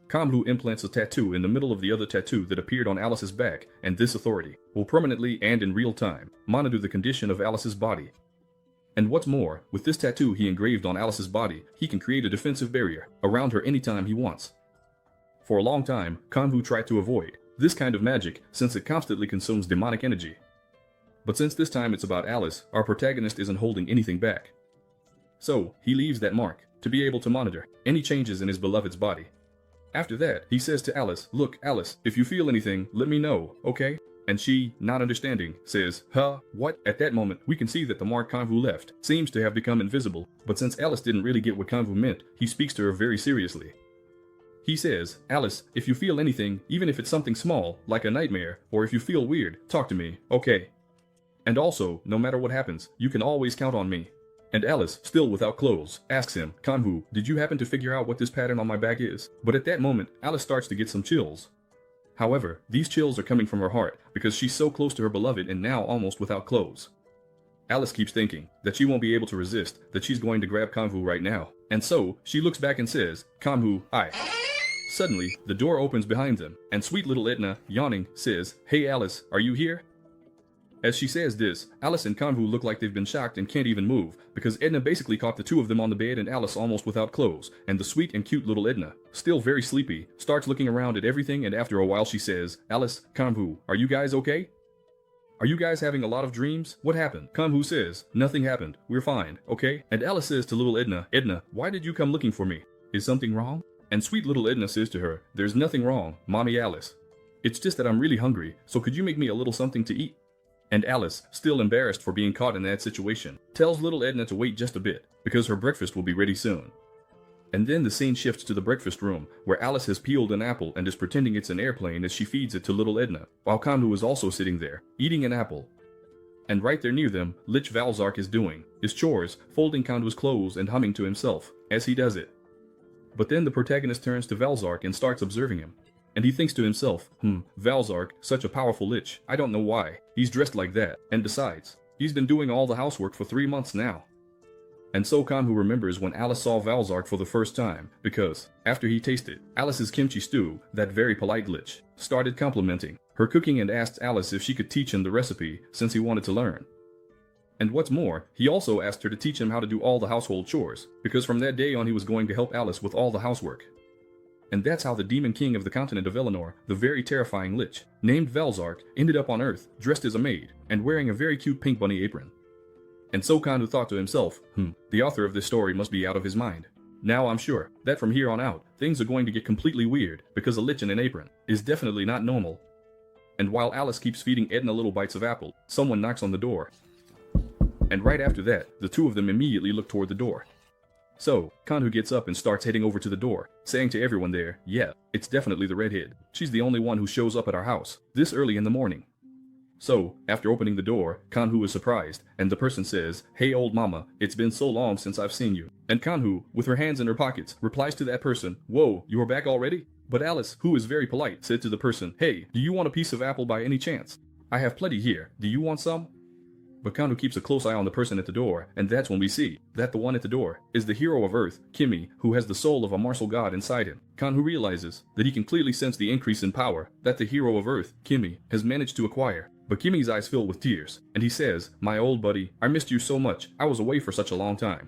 B: Kangwoo implants a tattoo in the middle of the other tattoo that appeared on Alice's back, and this authority will permanently and in real time monitor the condition of Alice's body. And what's more, with this tattoo he engraved on Alice's body, he can create a defensive barrier around her anytime he wants. For a long time, Kangwoo tried to avoid this kind of magic since it constantly consumes demonic energy. But since this time it's about Alice, our protagonist isn't holding anything back. So, he leaves that mark to be able to monitor any changes in his beloved's body. After that, he says to Alice, look, Alice, if you feel anything, let me know, okay? And she, not understanding, says, huh, what? At that moment, we can see that the mark Kangwoo left seems to have become invisible, but since Alice didn't really get what Kangwoo meant, he speaks to her very seriously. He says, Alice, if you feel anything, even if it's something small, like a nightmare, or if you feel weird, talk to me, okay? And also, no matter what happens, you can always count on me. And Alice, still without clothes, asks him, Kangwoo, did you happen to figure out what this pattern on my back is? But at that moment, Alice starts to get some chills. However, these chills are coming from her heart because she's so close to her beloved and now almost without clothes. Alice keeps thinking that she won't be able to resist, that she's going to grab Kangwoo right now. And so, she looks back and says, Kangwoo, I. Suddenly, the door opens behind them, and sweet little Edna, yawning, says, hey Alice, are you here? As she says this, Alice and Kangwoo look like they've been shocked and can't even move, because Edna basically caught the two of them on the bed and Alice almost without clothes, and the sweet and cute little Edna, still very sleepy, starts looking around at everything, and after a while she says, Alice, Kangwoo, are you guys okay? Are you guys having a lot of dreams? What happened? Kangwoo says, nothing happened, we're fine, okay? And Alice says to little Edna, Edna, why did you come looking for me? Is something wrong? And sweet little Edna says to her, there's nothing wrong, Mommy Alice. It's just that I'm really hungry, so could you make me a little something to eat? And Alice, still embarrassed for being caught in that situation, tells little Edna to wait just a bit, because her breakfast will be ready soon. And then the scene shifts to the breakfast room, where Alice has peeled an apple and is pretending it's an airplane as she feeds it to little Edna, while Kangwoo is also sitting there, eating an apple. And right there near them, Lich Valzark is doing his chores, folding Kangwoo's clothes and humming to himself, as he does it. But then the protagonist turns to Valzark and starts observing him. And he thinks to himself, Valzark, such a powerful Lich, I don't know why. He's dressed like that, and besides, he's been doing all the housework for 3 months now. And so Kangwoo remembers when Alice saw Valzark for the first time, because, after he tasted Alice's kimchi stew, that very polite Lich started complimenting her cooking and asked Alice if she could teach him the recipe since he wanted to learn. And what's more, he also asked her to teach him how to do all the household chores, because from that day on he was going to help Alice with all the housework. And that's how the Demon King of the continent of Eleanor, the very terrifying Lich, named Valzark, ended up on Earth, dressed as a maid, and wearing a very cute pink bunny apron. And so Kanwoo thought to himself, the author of this story must be out of his mind. Now I'm sure that from here on out, things are going to get completely weird because a lich in an apron is definitely not normal. And while Alice keeps feeding Edna little bites of apple, someone knocks on the door. And right after that, the two of them immediately look toward the door. So, Kanwoo gets up and starts heading over to the door, saying to everyone there, yeah, it's definitely the redhead. She's the only one who shows up at our house, this early in the morning. So, after opening the door, Kanwoo is surprised, and the person says, hey old mama, it's been so long since I've seen you. And Kanwoo, with her hands in her pockets, replies to that person, whoa, you are back already? But Alice, who is very polite, said to the person, hey, do you want a piece of apple by any chance? I have plenty here, do you want some? But Kanwoo keeps a close eye on the person at the door, and that's when we see that the one at the door is the hero of Earth, Kimmy, who has the soul of a martial god inside him. Kanwoo realizes that he can clearly sense the increase in power that the hero of Earth, Kimmy, has managed to acquire. But Kimmy's eyes fill with tears, and he says, my old buddy, I missed you so much, I was away for such a long time.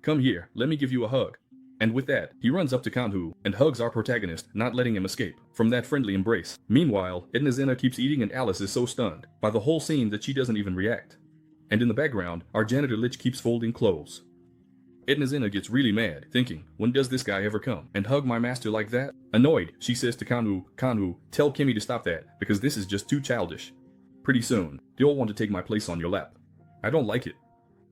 B: Come here, let me give you a hug. And with that, he runs up to Kanwoo and hugs our protagonist, not letting him escape from that friendly embrace. Meanwhile, Edna keeps eating and Alice is so stunned by the whole scene that she doesn't even react. And in the background, our janitor Lich keeps folding clothes. Edna gets really mad, thinking, when does this guy ever come and hug my master like that? Annoyed, she says to Kanwoo, tell Kimmy to stop that, because this is just too childish. Pretty soon, they'll want to take my place on your lap. I don't like it.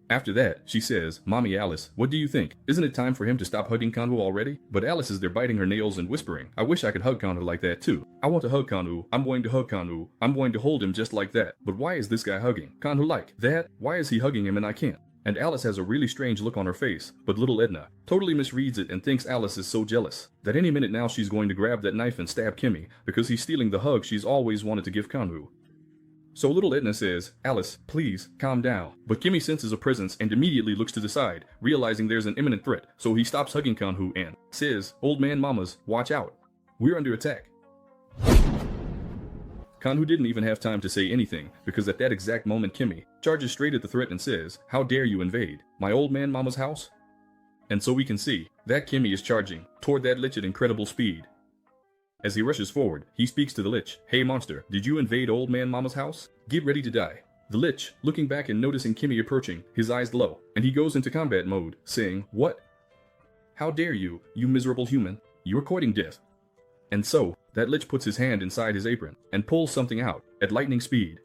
B: After that, she says, Mommy Alice, what do you think? Isn't it time for him to stop hugging Kanwoo already? But Alice is there biting her nails and whispering, I wish I could hug Kanwoo like that too. I want to hug Kanwoo. I'm going to hug Kanwoo. I'm going to hold him just like that. But why is this guy hugging Kanwoo like that? Why is he hugging him and I can't? And Alice has a really strange look on her face, but little Edna totally misreads it and thinks Alice is so jealous that any minute now she's going to grab that knife and stab Kimmy because he's stealing the hug she's always wanted to give Kanwoo. So little Edna says, Alice, please, calm down. But Kimmy senses a presence and immediately looks to the side, realizing there's an imminent threat, so he stops hugging Kanwoo and says, old man mamas, watch out. We're under attack. Kanwoo didn't even have time to say anything, because at that exact moment Kimmy charges straight at the threat and says, how dare you invade my old man mama's house? And so we can see that Kimmy is charging toward that Lich at incredible speed. As he rushes forward, he speaks to the Lich. Hey monster, did you invade old man mama's house? Get ready to die. The Lich, looking back and noticing Kimmy approaching, his eyes glow, and he goes into combat mode, saying, what? How dare you, you miserable human? You're courting death. And so, that Lich puts his hand inside his apron and pulls something out at lightning speed.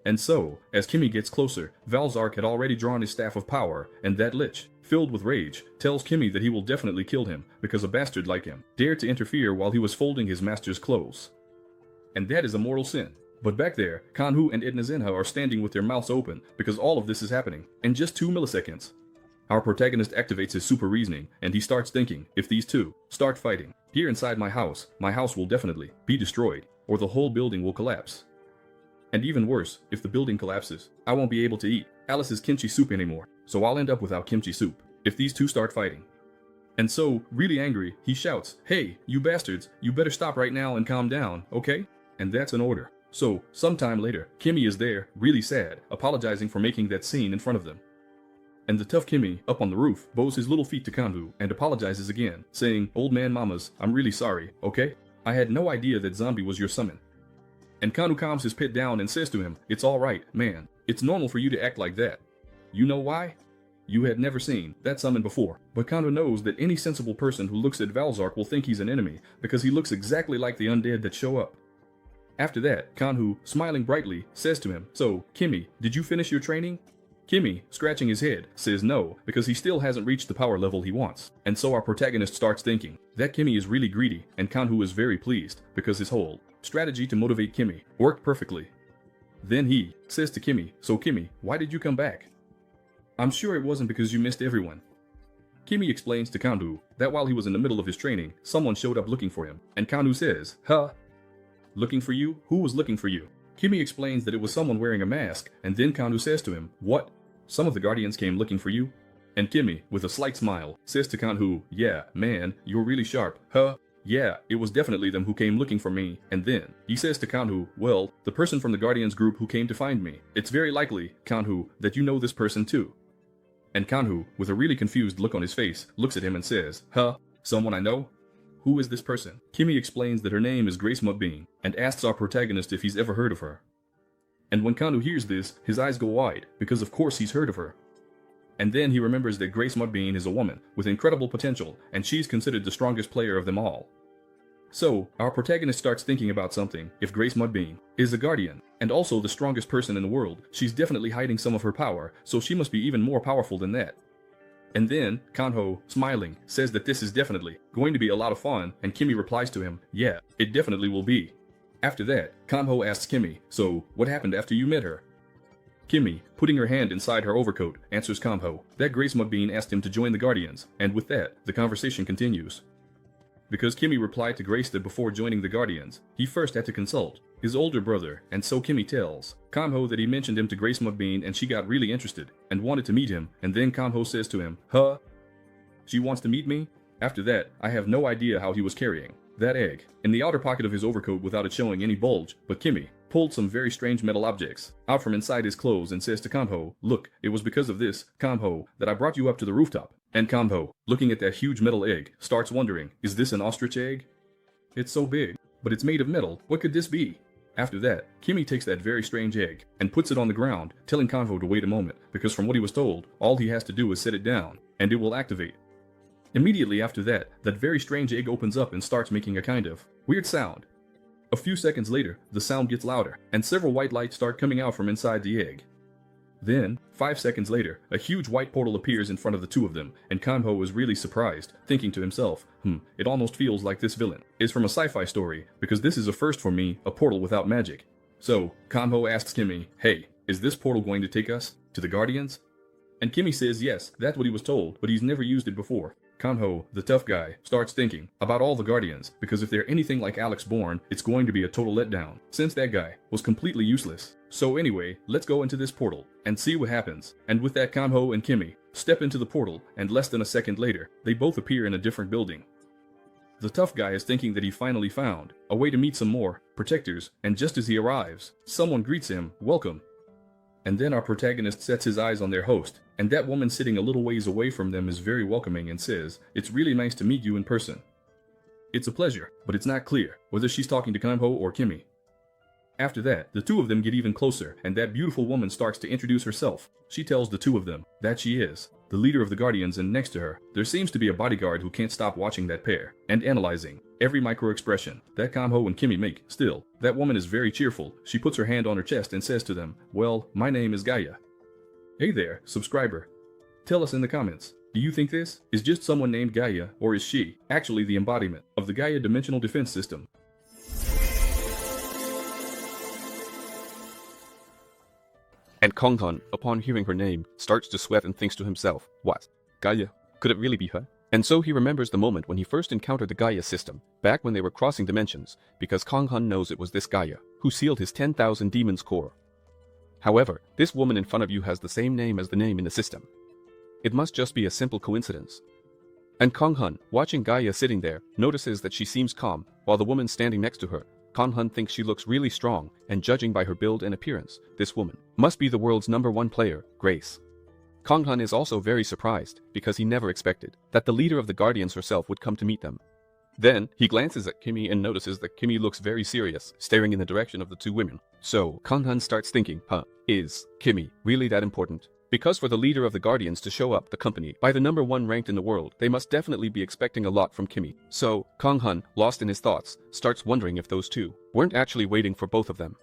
B: And so, as Kimmy gets closer, Valzark had already drawn his staff of power, and that Lich, filled with rage, tells Kimmy that he will definitely kill him because a bastard like him dared to interfere while he was folding his master's clothes. And that is a mortal sin. But back there, Kanwoo and Edna are standing with their mouths open because all of this is happening in just 2 milliseconds. Our protagonist activates his super reasoning, and he starts thinking, if these two start fighting here inside my house will definitely be destroyed, or the whole building will collapse. And even worse, if the building collapses, I won't be able to eat Alice's kimchi soup anymore, so I'll end up without kimchi soup if these two start fighting. And so, really angry, he shouts, hey, you bastards, you better stop right now and calm down, okay? And that's an order. So, sometime later, Kimmy is there, really sad, apologizing for making that scene in front of them. And the tough Kimmy, up on the roof, bows his little feet to Kanwoo and apologizes again, saying, old man mamas, I'm really sorry, okay? I had no idea that zombie was your summon. And Kanwoo calms his pit down and says to him, it's alright, man. It's normal for you to act like that. You know why? You had never seen that summon before, but Kanwoo knows that any sensible person who looks at Valzark will think he's an enemy, because he looks exactly like the undead that show up. After that, Kanwoo, smiling brightly, says to him, so, Kimmy, did you finish your training? Kimmy, scratching his head, says no, because he still hasn't reached the power level he wants. And so our protagonist starts thinking that Kimmy is really greedy, and Kanwoo is very pleased, because his whole strategy to motivate Kimmy worked perfectly. Then he says to Kimmy, so Kimmy, why did you come back? I'm sure it wasn't because you missed everyone. Kimmy explains to Kanwoo that while he was in the middle of his training, someone showed up looking for him, and Kanwoo says, huh? Looking for you? Who was looking for you? Kimmy explains that it was someone wearing a mask, and then Kanwoo says to him, what? Some of the Guardians came looking for you? And Kimmy, with a slight smile, says to Kanwoo, yeah, man, you're really sharp, huh? Yeah, it was definitely them who came looking for me. And then, he says to Kanwoo, well, the person from the Guardians group who came to find me. It's very likely, Kanwoo, that you know this person too. And Kanwoo, with a really confused look on his face, looks at him and says, huh? Someone I know? Who is this person? Kimmy explains that her name is Grace Mukbeen, and asks our protagonist if he's ever heard of her. And when Kanu hears this, his eyes go wide, because of course he's heard of her. And then he remembers that Grace Mudbean is a woman with incredible potential, and she's considered the strongest player of them all. So, our protagonist starts thinking about something. If Grace Mudbean is a guardian, and also the strongest person in the world, she's definitely hiding some of her power, so she must be even more powerful than that. And then, Kanho, smiling, says that this is definitely going to be a lot of fun, and Kimmy replies to him, yeah, it definitely will be. After that, Kanho asks Kimmy, so, what happened after you met her? Kimmy, putting her hand inside her overcoat, answers Kanho that Grace Mudbean asked him to join the Guardians, and with that, the conversation continues. Because Kimmy replied to Grace that before joining the Guardians, he first had to consult his older brother, and so Kimmy tells Kanho that he mentioned him to Grace Mudbean and she got really interested and wanted to meet him, and then Kanho says to him, huh? She wants to meet me? After that, I have no idea how he was carrying that egg in the outer pocket of his overcoat without it showing any bulge, but Kimmy pulled some very strange metal objects out from inside his clothes and says to Kanho, look, it was because of this, Kanho, that I brought you up to the rooftop. And Kanho, looking at that huge metal egg, starts wondering, is this an ostrich egg? It's so big, but it's made of metal, what could this be? After that, Kimmy takes that very strange egg and puts it on the ground, telling Kanho to wait a moment, because from what he was told, all he has to do is set it down, and it will activate. Immediately after that, that very strange egg opens up and starts making a kind of weird sound. A few seconds later, the sound gets louder, and several white lights start coming out from inside the egg. Then, 5 seconds later, a huge white portal appears in front of the two of them, and Kanho is really surprised, thinking to himself, it almost feels like this villain is from a sci-fi story, because this is a first for me, a portal without magic. So, Kanho asks Kimmy, hey, is this portal going to take us to the Guardians? And Kimmy says yes, that's what he was told, but he's never used it before. Kanho, the tough guy, starts thinking about all the Guardians, because if they're anything like Alex Bourne, it's going to be a total letdown, since that guy was completely useless. So anyway, let's go into this portal, and see what happens. And with that, Kanho and Kimmy step into the portal, and less than a second later, they both appear in a different building. The tough guy is thinking that he finally found a way to meet some more protectors, and just as he arrives, someone greets him, welcome. And then our protagonist sets his eyes on their host, and that woman sitting a little ways away from them is very welcoming and says, it's really nice to meet you in person. It's a pleasure, but it's not clear whether she's talking to Kanho or Kimmy. After that, the two of them get even closer, and that beautiful woman starts to introduce herself. She tells the two of them that she is the leader of the Guardians, and next to her, there seems to be a bodyguard who can't stop watching that pair and analyzing every micro-expression that Kanho and Kimmy make. Still, that woman is very cheerful. She puts her hand on her chest and says to them, well, my name is Gaia. Hey there, subscriber. Tell us in the comments, do you think this is just someone named Gaia, or is she actually the embodiment of the Gaia dimensional defense system?
A: And Konghan, upon hearing her name, starts to sweat and thinks to himself, what? Gaia? Could it really be her? And so he remembers the moment when he first encountered the Gaia system, back when they were crossing dimensions, because Konghan knows it was this Gaia who sealed his 10,000 demons core. However, this woman in front of you has the same name as the name in the system. It must just be a simple coincidence. And Konghan, watching Gaia sitting there, notices that she seems calm, while the woman standing next to her, Konghan thinks she looks really strong, and judging by her build and appearance, this woman must be the world's #1 player, Grace. Konghan is also very surprised, because he never expected that the leader of the Guardians herself would come to meet them. Then, he glances at Kimmy and notices that Kimmy looks very serious, staring in the direction of the two women. So, Konghan starts thinking, is Kimmy really that important? Because for the leader of the Guardians to show up the company by the #1 ranked in the world, they must definitely be expecting a lot from Kimmy. So, Konghan, lost in his thoughts, starts wondering if those two weren't actually waiting for both of them.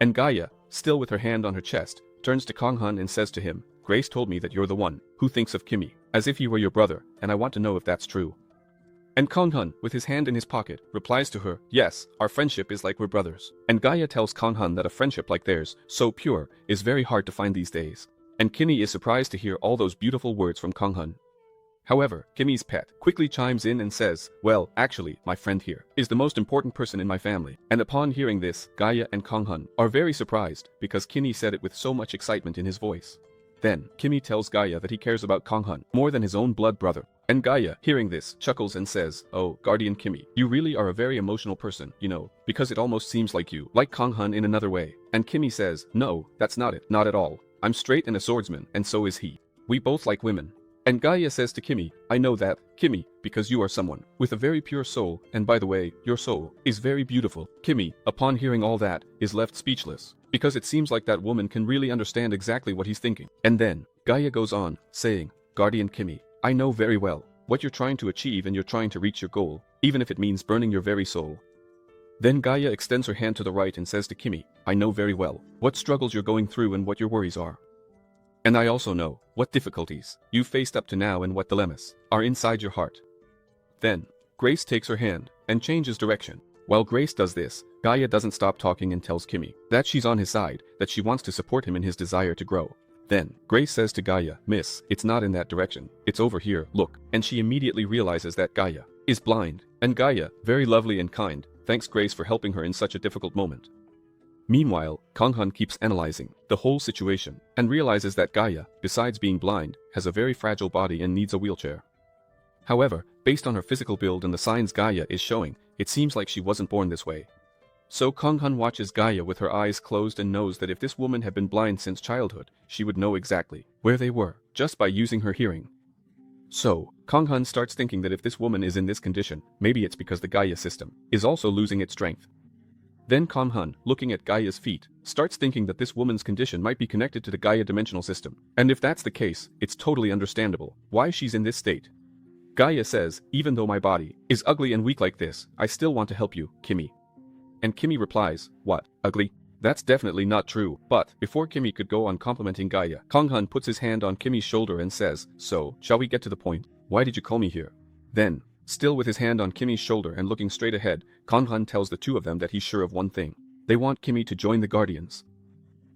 A: And Gaia, still with her hand on her chest, turns to Konghan and says to him, Grace told me that you're the one who thinks of Kimmy as if he were your brother, and I want to know if that's true. And Konghan, with his hand in his pocket, replies to her, yes, our friendship is like we're brothers. And Gaia tells Konghan that a friendship like theirs, so pure, is very hard to find these days. And Kimmy is surprised to hear all those beautiful words from Konghan. However, Kimmy's pet quickly chimes in and says, well, actually, my friend here is the most important person in my family. And upon hearing this, Gaia and Konghan are very surprised, because Kimmy said it with so much excitement in his voice. Then, Kimmy tells Gaia that he cares about Konghan more than his own blood brother. And Gaia, hearing this, chuckles and says, oh, Guardian Kimmy, you really are a very emotional person, you know, because it almost seems like you like Konghan in another way. And Kimmy says, no, that's not it, not at all. I'm straight and a swordsman, and so is he. We both like women. And Gaia says to Kimi, I know that, Kimi, because you are someone with a very pure soul, and by the way, your soul is very beautiful. Kimi, upon hearing all that, is left speechless, because it seems like that woman can really understand exactly what he's thinking. And then, Gaia goes on, saying, Guardian Kimi, I know very well what you're trying to achieve and you're trying to reach your goal, even if it means burning your very soul. Then Gaia extends her hand to the right and says to Kimi, I know very well what struggles you're going through and what your worries are. And I also know what difficulties you've faced up to now and what dilemmas are inside your heart. Then, Grace takes her hand and changes direction. While Grace does this, Gaia doesn't stop talking and tells Kimi that she's on his side, that she wants to support him in his desire to grow. Then, Grace says to Gaia, Miss, it's not in that direction, it's over here, look. And she immediately realizes that Gaia is blind. And Gaia, very lovely and kind, thanks Grace for helping her in such a difficult moment. Meanwhile, Kanghan keeps analyzing the whole situation and realizes that Gaia, besides being blind, has a very fragile body and needs a wheelchair. However, based on her physical build and the signs Gaia is showing, it seems like she wasn't born this way. So Kanghan watches Gaia with her eyes closed and knows that if this woman had been blind since childhood, she would know exactly where they were, just by using her hearing. So, Kanghan starts thinking that if this woman is in this condition, maybe it's because the Gaia system is also losing its strength. Then Kanghan, looking at Gaia's feet, starts thinking that this woman's condition might be connected to the Gaia dimensional system. And if that's the case, it's totally understandable why she's in this state. Gaia says, even though my body is ugly and weak like this, I still want to help you, Kimi. And Kimi replies, what, ugly? That's definitely not true. But, before Kimi could go on complimenting Gaia, Kanghan puts his hand on Kimi's shoulder and says, so, shall we get to the point? Why did you call me here? Then, still with his hand on Kimi's shoulder and looking straight ahead, Kanghan tells the two of them that he's sure of one thing. They want Kimi to join the Guardians.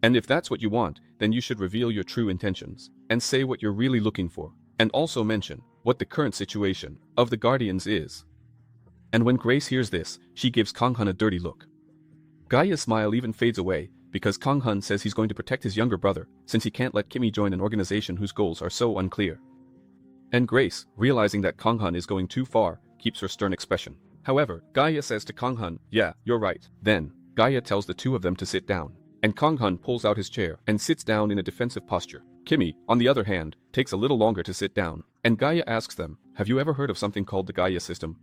A: And if that's what you want, then you should reveal your true intentions, and say what you're really looking for, and also mention what the current situation of the Guardians is. And when Grace hears this, she gives Kanghan a dirty look. Gaia's smile even fades away, because Kanghan says he's going to protect his younger brother, since he can't let Kimi join an organization whose goals are so unclear. And Grace, realizing that Kanghan is going too far, keeps her stern expression. However, Gaia says to Kanghan, yeah, you're right. Then, Gaia tells the two of them to sit down, and Kanghan pulls out his chair and sits down in a defensive posture. Kimi, on the other hand, takes a little longer to sit down, and Gaia asks them, have you ever heard of something called the Gaia system?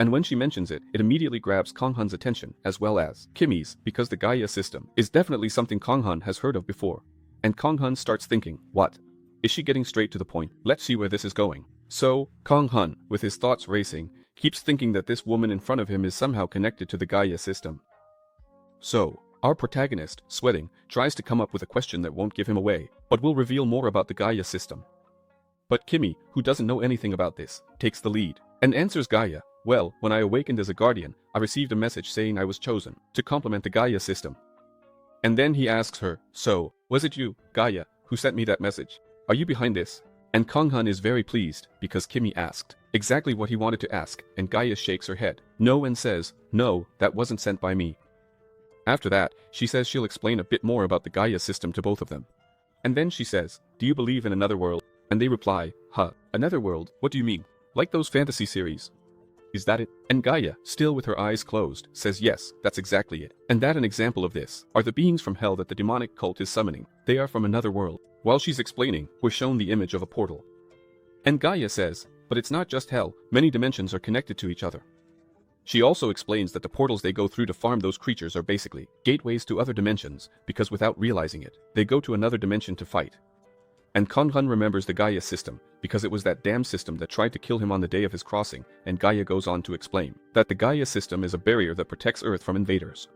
A: And when she mentions it, it immediately grabs Kanghan's attention, as well as Kimi's, because the Gaia system is definitely something Kanghan has heard of before. And Kanghan starts thinking, what? Is she getting straight to the point? Let's see where this is going. So, Kanghan, with his thoughts racing, keeps thinking that this woman in front of him is somehow connected to the Gaia system. So, our protagonist, sweating, tries to come up with a question that won't give him away, but will reveal more about the Gaia system. But Kimi, who doesn't know anything about this, takes the lead, and answers Gaia, well, when I awakened as a guardian, I received a message saying I was chosen to complement the Gaia system. And then he asks her, so, was it you, Gaia, who sent me that message? Are you behind this? And Kanghan is very pleased, because Kimi asked exactly what he wanted to ask, and Gaia shakes her head, no, and says, no, that wasn't sent by me. After that, she says she'll explain a bit more about the Gaia system to both of them. And then she says, do you believe in another world? And they reply, huh, another world, what do you mean? Like those fantasy series? Is that it? And Gaia, still with her eyes closed, says yes, that's exactly it. And that an example of this are the beings from hell that the demonic cult is summoning. They are from another world. While she's explaining, we're shown the image of a portal. And Gaia says, but it's not just hell, many dimensions are connected to each other. She also explains that the portals they go through to farm those creatures are basically gateways to other dimensions, because without realizing it, they go to another dimension to fight. And Kanghan remembers the Gaia system, because it was that damn system that tried to kill him on the day of his crossing, and Gaia goes on to explain that the Gaia system is a barrier that protects Earth from invaders.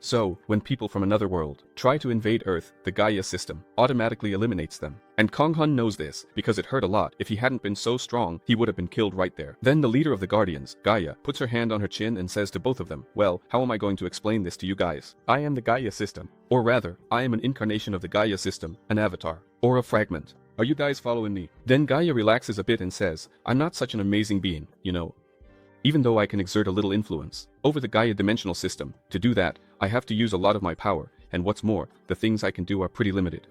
A: So, when people from another world try to invade Earth, the Gaia system automatically eliminates them. And Kanghan knows this, because it hurt a lot. If he hadn't been so strong, he would have been killed right there. Then the leader of the Guardians, Gaia, puts her hand on her chin and says to both of them, well, how am I going to explain this to you guys? I am the Gaia system. Or rather, I am an incarnation of the Gaia system, an avatar, or a fragment. Are you guys following me? Then Gaia relaxes a bit and says, I'm not such an amazing being, you know. Even though I can exert a little influence over the Gaia dimensional system, to do that, I have to use a lot of my power, and what's more, the things I can do are pretty limited.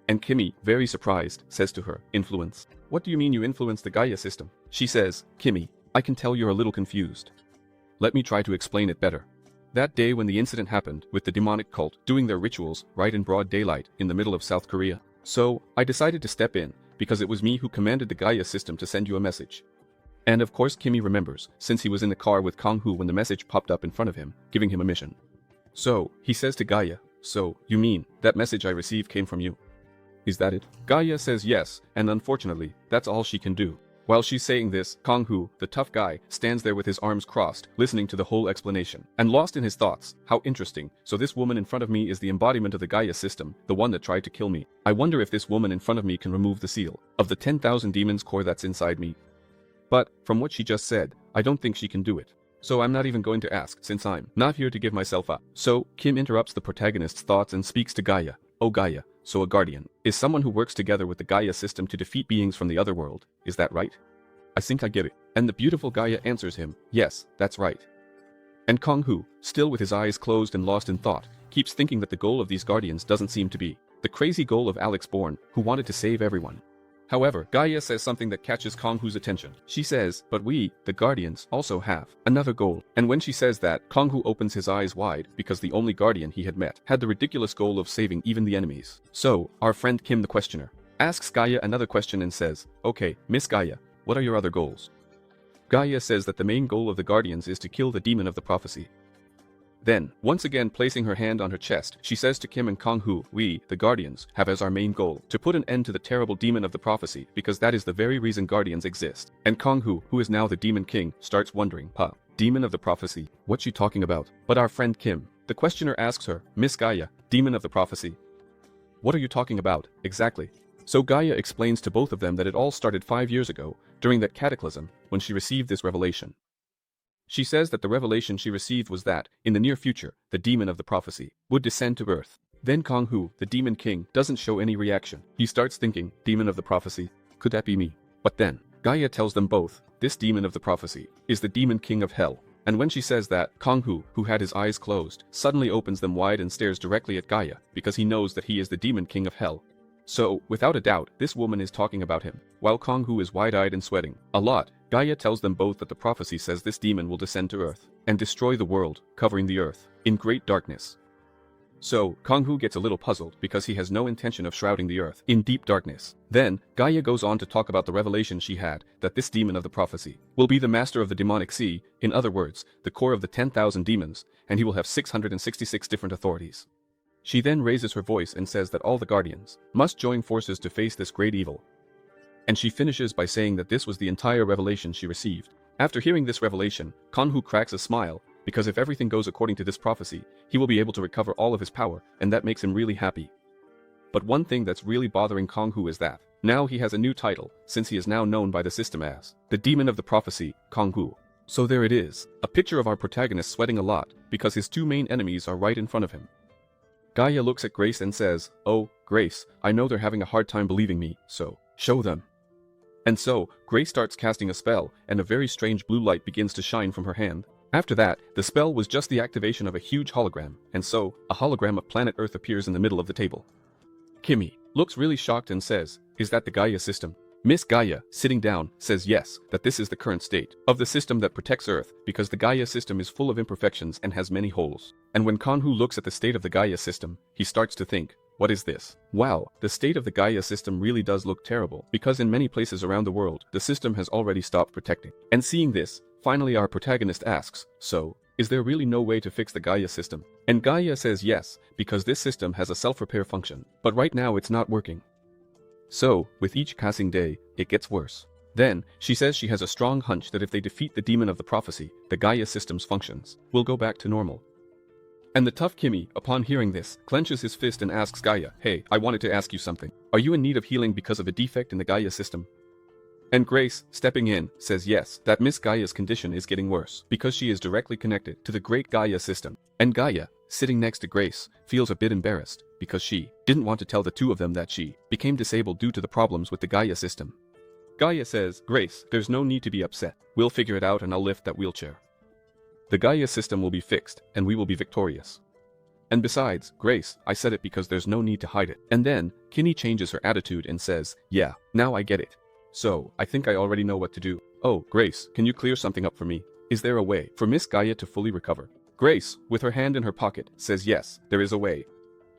A: And Kimi, very surprised, says to her, influence? What do you mean you influence the Gaia system? She says, Kimi, I can tell you're a little confused. Let me try to explain it better. That day when the incident happened with the demonic cult doing their rituals right in broad daylight in the middle of South Korea. So, I decided to step in, because it was me who commanded the Gaia system to send you a message. And of course Kimmy remembers, since he was in the car with Kangwoo when the message popped up in front of him, giving him a mission. So, he says to Gaia, so, you mean, that message I received came from you? Is that it? Gaia says yes, and unfortunately, that's all she can do. While she's saying this, Kangwoo, the tough guy, stands there with his arms crossed, listening to the whole explanation. And lost in his thoughts. How interesting. So this woman in front of me is the embodiment of the Gaia system, the one that tried to kill me. I wonder if this woman in front of me can remove the seal of the 10,000 demons core that's inside me. But, from what she just said, I don't think she can do it. So I'm not even going to ask, since I'm not here to give myself up. So, Kim interrupts the protagonist's thoughts and speaks to Gaia. Oh Gaia, so a guardian is someone who works together with the Gaia system to defeat beings from the other world, is that right? I think I get it. And the beautiful Gaia answers him, yes, that's right. And Kangwoo, still with his eyes closed and lost in thought, keeps thinking that the goal of these guardians doesn't seem to be the crazy goal of Alex Bourne, who wanted to save everyone. However, Gaia says something that catches Kangwoo's attention. She says, but we, the Guardians, also have another goal. And when she says that, Kangwoo opens his eyes wide because the only Guardian he had met had the ridiculous goal of saving even the enemies. So, our friend Kim the questioner asks Gaia another question and says, okay, Miss Gaia, what are your other goals? Gaia says that the main goal of the Guardians is to kill the demon of the prophecy. Then, once again placing her hand on her chest, she says to Kim and Kangwoo, we, the Guardians, have as our main goal to put an end to the terrible demon of the prophecy because that is the very reason Guardians exist. And Kangwoo, who is now the Demon King, starts wondering, demon of the prophecy, what's she talking about? But our friend Kim, the questioner asks her, Miss Gaia, demon of the prophecy. What are you talking about, exactly? So Gaia explains to both of them that it all started 5 years ago, during that cataclysm, when she received this revelation. She says that the revelation she received was that, in the near future, the demon of the prophecy would descend to Earth. Then Kangwoo, the Demon King, doesn't show any reaction. He starts thinking, demon of the prophecy, could that be me? But then, Gaia tells them both, this demon of the prophecy is the Demon King of Hell. And when she says that, Kangwoo, who had his eyes closed, suddenly opens them wide and stares directly at Gaia, because he knows that he is the Demon King of Hell. So, without a doubt, this woman is talking about him. While Kangwoo is wide-eyed and sweating a lot, Gaia tells them both that the prophecy says this demon will descend to Earth and destroy the world, covering the Earth in great darkness. So, Kangwoo gets a little puzzled because he has no intention of shrouding the Earth in deep darkness. Then, Gaia goes on to talk about the revelation she had that this demon of the prophecy will be the master of the demonic sea, in other words, the core of the 10,000 demons, and he will have 666 different authorities. She then raises her voice and says that all the Guardians must join forces to face this great evil. And she finishes by saying that this was the entire revelation she received. After hearing this revelation, Kangwoo cracks a smile, because if everything goes according to this prophecy, he will be able to recover all of his power, and that makes him really happy. But one thing that's really bothering Kangwoo is that now he has a new title, since he is now known by the system as the Demon of the Prophecy, Kangwoo. So there it is, a picture of our protagonist sweating a lot, because his two main enemies are right in front of him. Gaia looks at Grace and says, oh, Grace, I know they're having a hard time believing me, so show them. And so, Grace starts casting a spell, and a very strange blue light begins to shine from her hand. After that, the spell was just the activation of a huge hologram, and so, a hologram of planet Earth appears in the middle of the table. Kimmy looks really shocked and says, is that the Gaia system? Miss Gaia, sitting down, says yes, that this is the current state of the system that protects Earth, because the Gaia system is full of imperfections and has many holes. And when Kangwoo looks at the state of the Gaia system, he starts to think, what is this? Wow, the state of the Gaia system really does look terrible, because in many places around the world, the system has already stopped protecting. And seeing this, finally our protagonist asks, so, is there really no way to fix the Gaia system? And Gaia says yes, because this system has a self-repair function, but right now it's not working. So, with each passing day, it gets worse. Then, she says she has a strong hunch that if they defeat the demon of the prophecy, the Gaia system's functions will go back to normal. And the tough Kimmy, upon hearing this, clenches his fist and asks Gaia, hey, I wanted to ask you something. Are you in need of healing because of a defect in the Gaia system? And Grace, stepping in, says yes, that Miss Gaia's condition is getting worse, because she is directly connected to the great Gaia system. And Gaia, sitting next to Grace, feels a bit embarrassed, because she didn't want to tell the two of them that she became disabled due to the problems with the Gaia system. Gaia says, Grace, there's no need to be upset. We'll figure it out and I'll lift that wheelchair. The Gaia system will be fixed, and we will be victorious. And besides, Grace, I said it because there's no need to hide it. And then, Kimmy changes her attitude and says, yeah, now I get it. So, I think I already know what to do. Oh, Grace, can you clear something up for me? Is there a way for Miss Gaia to fully recover? Grace, with her hand in her pocket, says yes, there is a way.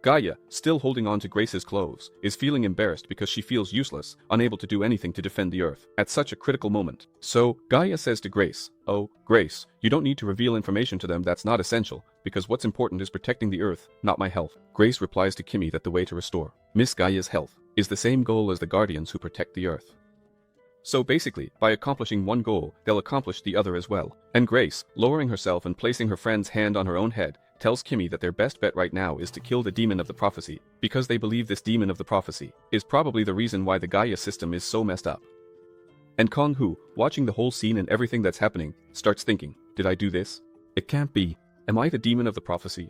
A: Gaia, still holding on to Grace's clothes, is feeling embarrassed because she feels useless, unable to do anything to defend the Earth at such a critical moment. So, Gaia says to Grace, "Oh, Grace, you don't need to reveal information to them that's not essential, because what's important is protecting the Earth, not my health." Grace replies to Kimmy that the way to restore Miss Gaia's health is the same goal as the Guardians who protect the Earth. So basically, by accomplishing one goal, they'll accomplish the other as well. And Grace, lowering herself and placing her friend's hand on her own head, tells Kimmy that their best bet right now is to kill the demon of the prophecy, because they believe this demon of the prophecy is probably the reason why the Gaia system is so messed up. And Kangwoo, watching the whole scene and everything that's happening, starts thinking, did I do this? It can't be. Am I the demon of the prophecy?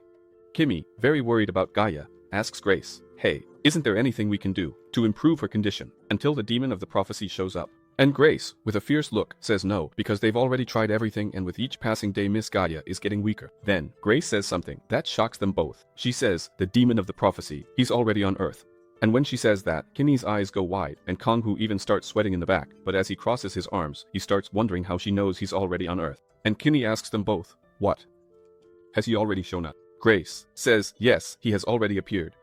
A: Kimmy, very worried about Gaia, asks Grace, hey, isn't there anything we can do to improve her condition until the demon of the prophecy shows up? And Grace, with a fierce look, says no, because they've already tried everything and with each passing day Miss Gaia is getting weaker. Then, Grace says something that shocks them both. She says, the demon of the prophecy, he's already on Earth. And when she says that, Kimmy's eyes go wide, and Kangwoo even starts sweating in the back, but as he crosses his arms, he starts wondering how she knows he's already on Earth. And Kimmy asks them both, what? Has he already shown up? Grace says, yes, he has already appeared.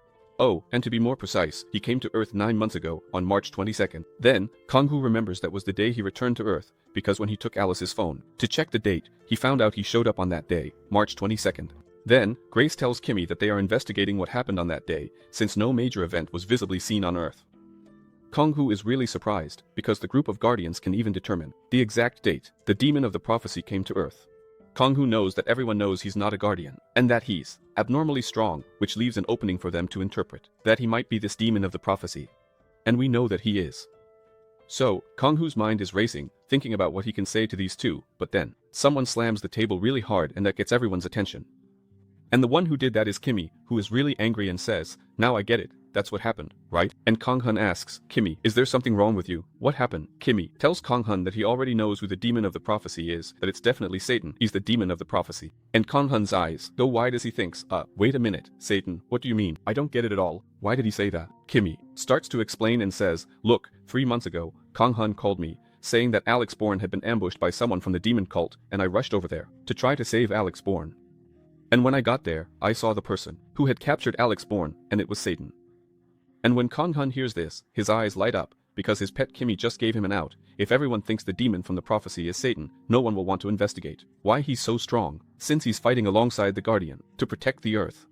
A: Oh, and to be more precise, he came to Earth 9 months ago, on March 22nd. Then, Kangwoo remembers that was the day he returned to Earth, because when he took Alice's phone to check the date, he found out he showed up on that day, March 22nd. Then, Grace tells Kimmy that they are investigating what happened on that day, since no major event was visibly seen on Earth. Kangwoo is really surprised, because the group of Guardians can even determine the exact date the demon of the prophecy came to Earth. Kangwoo knows that everyone knows he's not a Guardian, and that he's abnormally strong, which leaves an opening for them to interpret that he might be this demon of the prophecy. And we know that he is. So, Kangwoo's mind is racing, thinking about what he can say to these two, but then, someone slams the table really hard and that gets everyone's attention. And the one who did that is Kimmy, who is really angry and says, now I get it. That's what happened, right? And Kanghan asks, Kimmy, is there something wrong with you? What happened? Kimmy tells Kanghan that he already knows who the demon of the prophecy is, that it's definitely Satan. He's the demon of the prophecy. And Kanghan's eyes go wide as he thinks, wait a minute, Satan, what do you mean? I don't get it at all. Why did he say that? Kimmy starts to explain and says, look, 3 months ago, Kanghan called me, saying that Alex Bourne had been ambushed by someone from the demon cult, and I rushed over there to try to save Alex Bourne. And when I got there, I saw the person who had captured Alex Bourne, and it was Satan. And when Kanghan hears this, his eyes light up, because his pet Kimmy just gave him an out. If everyone thinks the demon from the prophecy is Satan, no one will want to investigate why he's so strong, since he's fighting alongside the Guardian to protect the Earth.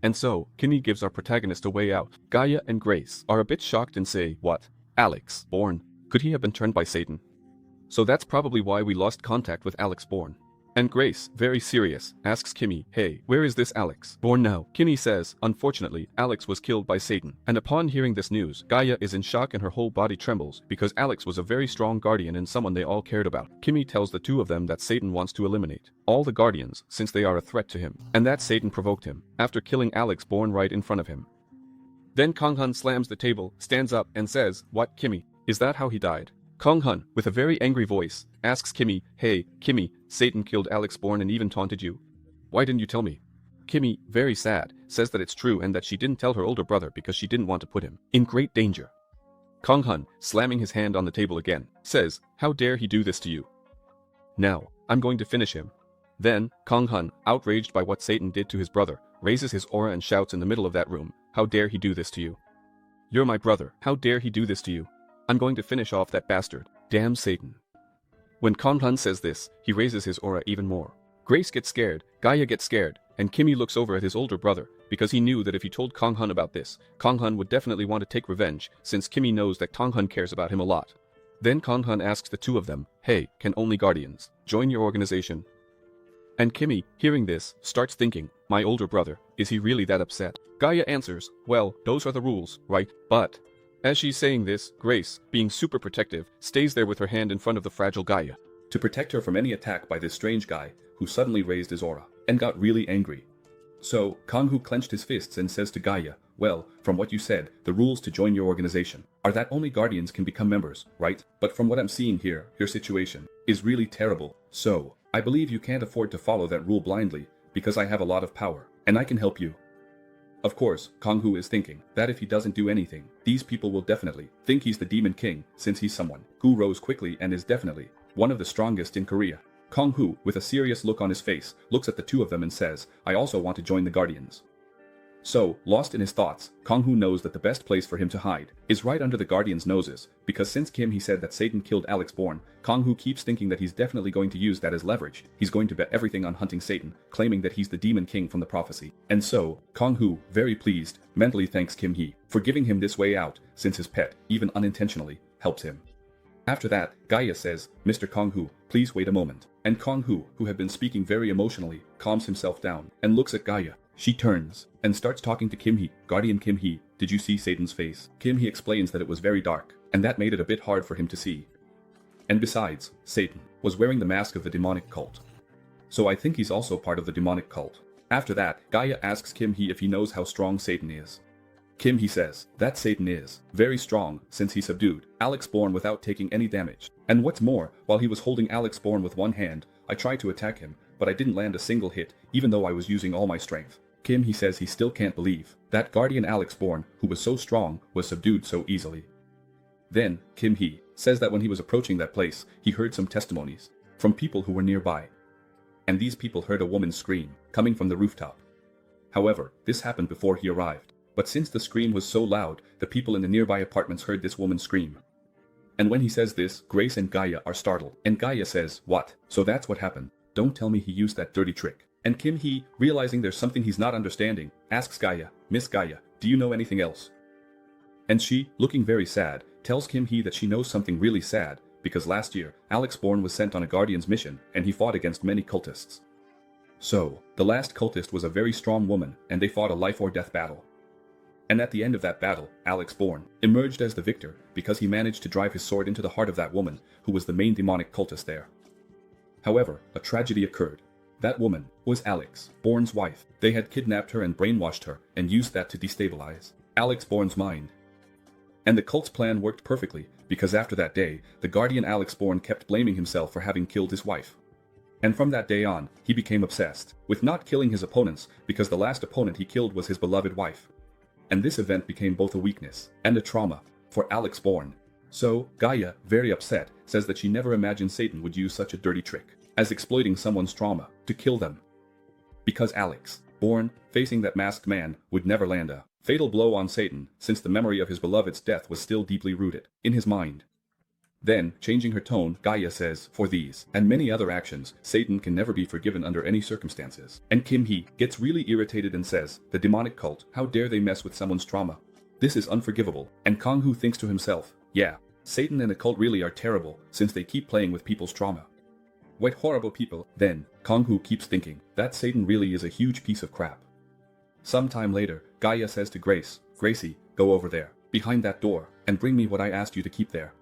A: And so, Kimmy gives our protagonist a way out. Gaia and Grace are a bit shocked and say, what? Alex Bourne? Could he have been turned by Satan? So that's probably why we lost contact with Alex Bourne. And Grace, very serious, asks Kimmy, hey, where is this Alex Bourne now? Kimmy says, unfortunately, Alex was killed by Satan. And upon hearing this news, Gaia is in shock and her whole body trembles, because Alex was a very strong Guardian and someone they all cared about. Kimmy tells the two of them that Satan wants to eliminate all the Guardians, since they are a threat to him, and that Satan provoked him, after killing Alex Bourne right in front of him. Then Kanghan slams the table, stands up, and says, what, Kimmy? Is that how he died? Kanghan, with a very angry voice, asks Kimmy, hey, Kimmy, Satan killed Alex Bourne and even taunted you. Why didn't you tell me? Kimmy, very sad, says that it's true and that she didn't tell her older brother because she didn't want to put him in great danger. Kanghan, slamming his hand on the table again, says, how dare he do this to you? Now, I'm going to finish him. Then, Kanghan, outraged by what Satan did to his brother, raises his aura and shouts in the middle of that room, how dare he do this to you? You're my brother, how dare he do this to you? I'm going to finish off that bastard. Damn Satan. When Kanghan says this, he raises his aura even more. Grace gets scared, Gaia gets scared, and Kimmy looks over at his older brother, because he knew that if he told Kanghan about this, Kanghan would definitely want to take revenge, since Kimmy knows that Kanghan cares about him a lot. Then Kanghan asks the two of them, hey, can only Guardians join your organization? And Kimmy, hearing this, starts thinking, my older brother, is he really that upset? Gaia answers, well, those are the rules, right? But as she's saying this, Grace, being super protective, stays there with her hand in front of the fragile Gaia
B: to protect her from any attack by this strange guy who suddenly raised his aura and got really angry. So, Kangwoo clenched his fists and says to Gaia, well, from what you said, the rules to join your organization are that only Guardians can become members, right? But from what I'm seeing here, your situation is really terrible. So, I believe you can't afford to follow that rule blindly, because I have a lot of power, and I can help you. Of course, Kangwoo is thinking that if he doesn't do anything, these people will definitely think he's the Demon King, since he's someone who rose quickly and is definitely one of the strongest in Korea. Kangwoo, with a serious look on his face, looks at the two of them and says, I also want to join the Guardians. So, lost in his thoughts, Kangwoo knows that the best place for him to hide is right under the Guardians' noses, because since Kim he said that Satan killed Alex Bourne, Kangwoo keeps thinking that he's definitely going to use that as leverage. He's going to bet everything on hunting Satan, claiming that he's the demon king from the prophecy. And so, Kangwoo, very pleased, mentally thanks Kim Hee for giving him this way out, since his pet, even unintentionally, helps him. After that, Gaia says, "Mr. Kangwoo, please wait a moment." And Kangwoo, who had been speaking very emotionally, calms himself down and looks at Gaia. She turns and starts talking to Kim Hee. "Guardian Kim Hee, did you see Satan's face?" Kim Hee explains that it was very dark, and that made it a bit hard for him to see. And besides, Satan was wearing the mask of the demonic cult. So I think he's also part of the demonic cult. After that, Gaia asks Kim Hee if he knows how strong Satan is. Kim Hee says that Satan is very strong since he subdued Alex Bourne without taking any damage. And what's more, while he was holding Alex Bourne with one hand, I tried to attack him, but I didn't land a single hit, even though I was using all my strength. Kim Hee says he still can't believe that Guardian Alex Bourne, who was so strong, was subdued so easily. Then, Kim Hee says that when he was approaching that place, he heard some testimonies from people who were nearby. And these people heard a woman scream, coming from the rooftop. However, this happened before he arrived. But since the scream was so loud, the people in the nearby apartments heard this woman scream. And when he says this, Grace and Gaia are startled. And Gaia says, "What? So that's what happened. Don't tell me he used that dirty trick." And Kim Hee, realizing there's something he's not understanding, asks Gaia, "Miss Gaia, do you know anything else?" And she, looking very sad, tells Kim Hee that she knows something really sad, because last year, Alex Bourne was sent on a Guardian's mission, and he fought against many cultists. So, the last cultist was a very strong woman, and they fought a life or death battle. And at the end of that battle, Alex Bourne emerged as the victor because he managed to drive his sword into the heart of that woman, who was the main demonic cultist there. However, a tragedy occurred. That woman was Alex Bourne's wife. They had kidnapped her and brainwashed her, and used that to destabilize Alex Bourne's mind. And the cult's plan worked perfectly, because after that day, the Guardian Alex Bourne kept blaming himself for having killed his wife. And from that day on, he became obsessed with not killing his opponents, because the last opponent he killed was his beloved wife. And this event became both a weakness and a trauma for Alex Bourne. So, Gaia, very upset, says that she never imagined Satan would use such a dirty trick as exploiting someone's trauma to kill them. Because Alex Bourne, facing that masked man, would never land a fatal blow on Satan, since the memory of his beloved's death was still deeply rooted in his mind. Then, changing her tone, Gaia says, "For these and many other actions, Satan can never be forgiven under any circumstances." And Kim Hee gets really irritated and says, "The demonic cult, how dare they mess with someone's trauma? This is unforgivable." And Kangwoo thinks to himself, "Yeah, Satan and the cult really are terrible, since they keep playing with people's trauma. What horrible people." Then, Kangwoo keeps thinking that Satan really is a huge piece of crap. Sometime later, Gaia says to Grace, "Gracie, go over there, behind that door, and bring me what I asked you to keep there."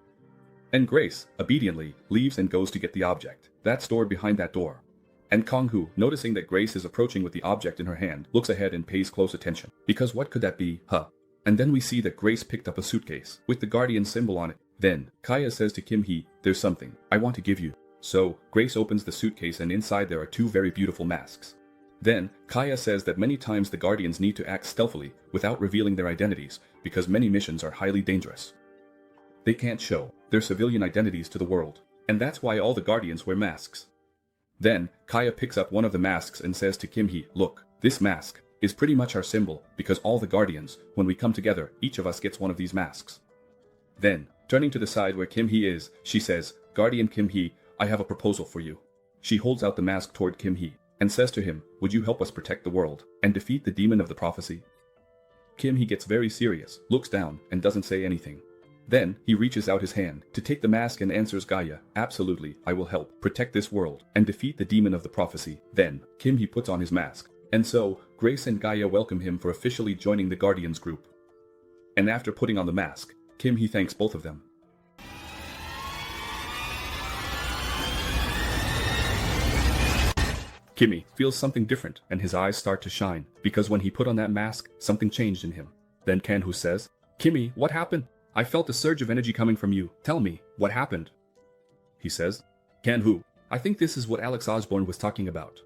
B: And Grace, obediently, leaves and goes to get the object that's stored behind that door. And Kangwoo, noticing that Grace is approaching with the object in her hand, looks ahead and pays close attention. Because what could that be, huh? And then we see that Grace picked up a suitcase with the Guardian symbol on it. Then, Gaia says to Kim Hee, "There's something I want to give you." So, Grace opens the suitcase and inside there are two very beautiful masks. Then, Gaia says that many times the Guardians need to act stealthily without revealing their identities, because many missions are highly dangerous. They can't show their civilian identities to the world, and that's why all the Guardians wear masks. Then, Gaia picks up one of the masks and says to Kim Hee, "Look, this mask is pretty much our symbol, because all the Guardians, when we come together, each of us gets one of these masks." Then, turning to the side where Kim Hee is, she says, "Guardian Kim Hee, I have a proposal for you." She holds out the mask toward Kim Hee, and says to him, "Would you help us protect the world, and defeat the demon of the prophecy?" Kim Hee gets very serious, looks down, and doesn't say anything. Then, he reaches out his hand to take the mask and answers Gaia, "Absolutely, I will help protect this world and defeat the demon of the prophecy." Then, Kim Hee puts on his mask. And so, Grace and Gaia welcome him for officially joining the Guardians group. And after putting on the mask, Kim Hee thanks both of them. Kimmy feels something different and his eyes start to shine, because when he put on that mask, something changed in him. Then Kangwoo says, "Kimmy, what happened? I felt a surge of energy coming from you. Tell me, what happened?" He says, "Kangwoo, I think this is what Alex Osborne was talking about.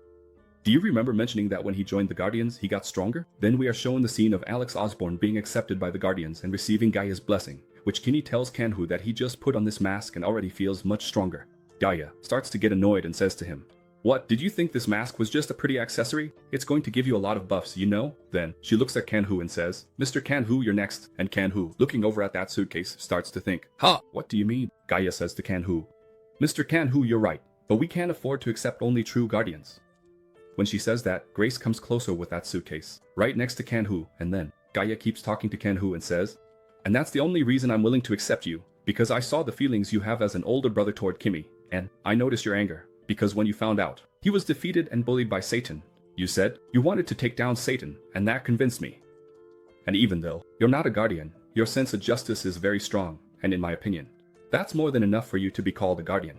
B: Do you remember mentioning that when he joined the Guardians, he got stronger?" Then we are shown the scene of Alex Osborne being accepted by the Guardians and receiving Gaia's blessing, which Kimmy tells Kangwoo that he just put on this mask and already feels much stronger. Gaia starts to get annoyed and says to him, What, did you think this mask was just a pretty accessory? It's going to give you a lot of buffs, you know? Then, she looks at Kangwoo and says, Mr. Kangwoo, you're next. And Kangwoo, looking over at that suitcase, starts to think, huh, what do you mean? Gaia says to Kangwoo, Mr. Kangwoo, you're right, but we can't afford to accept only true guardians. When she says that, Grace comes closer with that suitcase, right next to Kangwoo, and then, Gaia keeps talking to Kangwoo and says, and that's the only reason I'm willing to accept you, because I saw the feelings you have as an older brother toward Kimmy, and I noticed your anger. Because when you found out he was defeated and bullied by Satan, you said you wanted to take down Satan, and that convinced me. And even though you're not a guardian, your sense of justice is very strong, and in my opinion, that's more than enough for you to be called a guardian.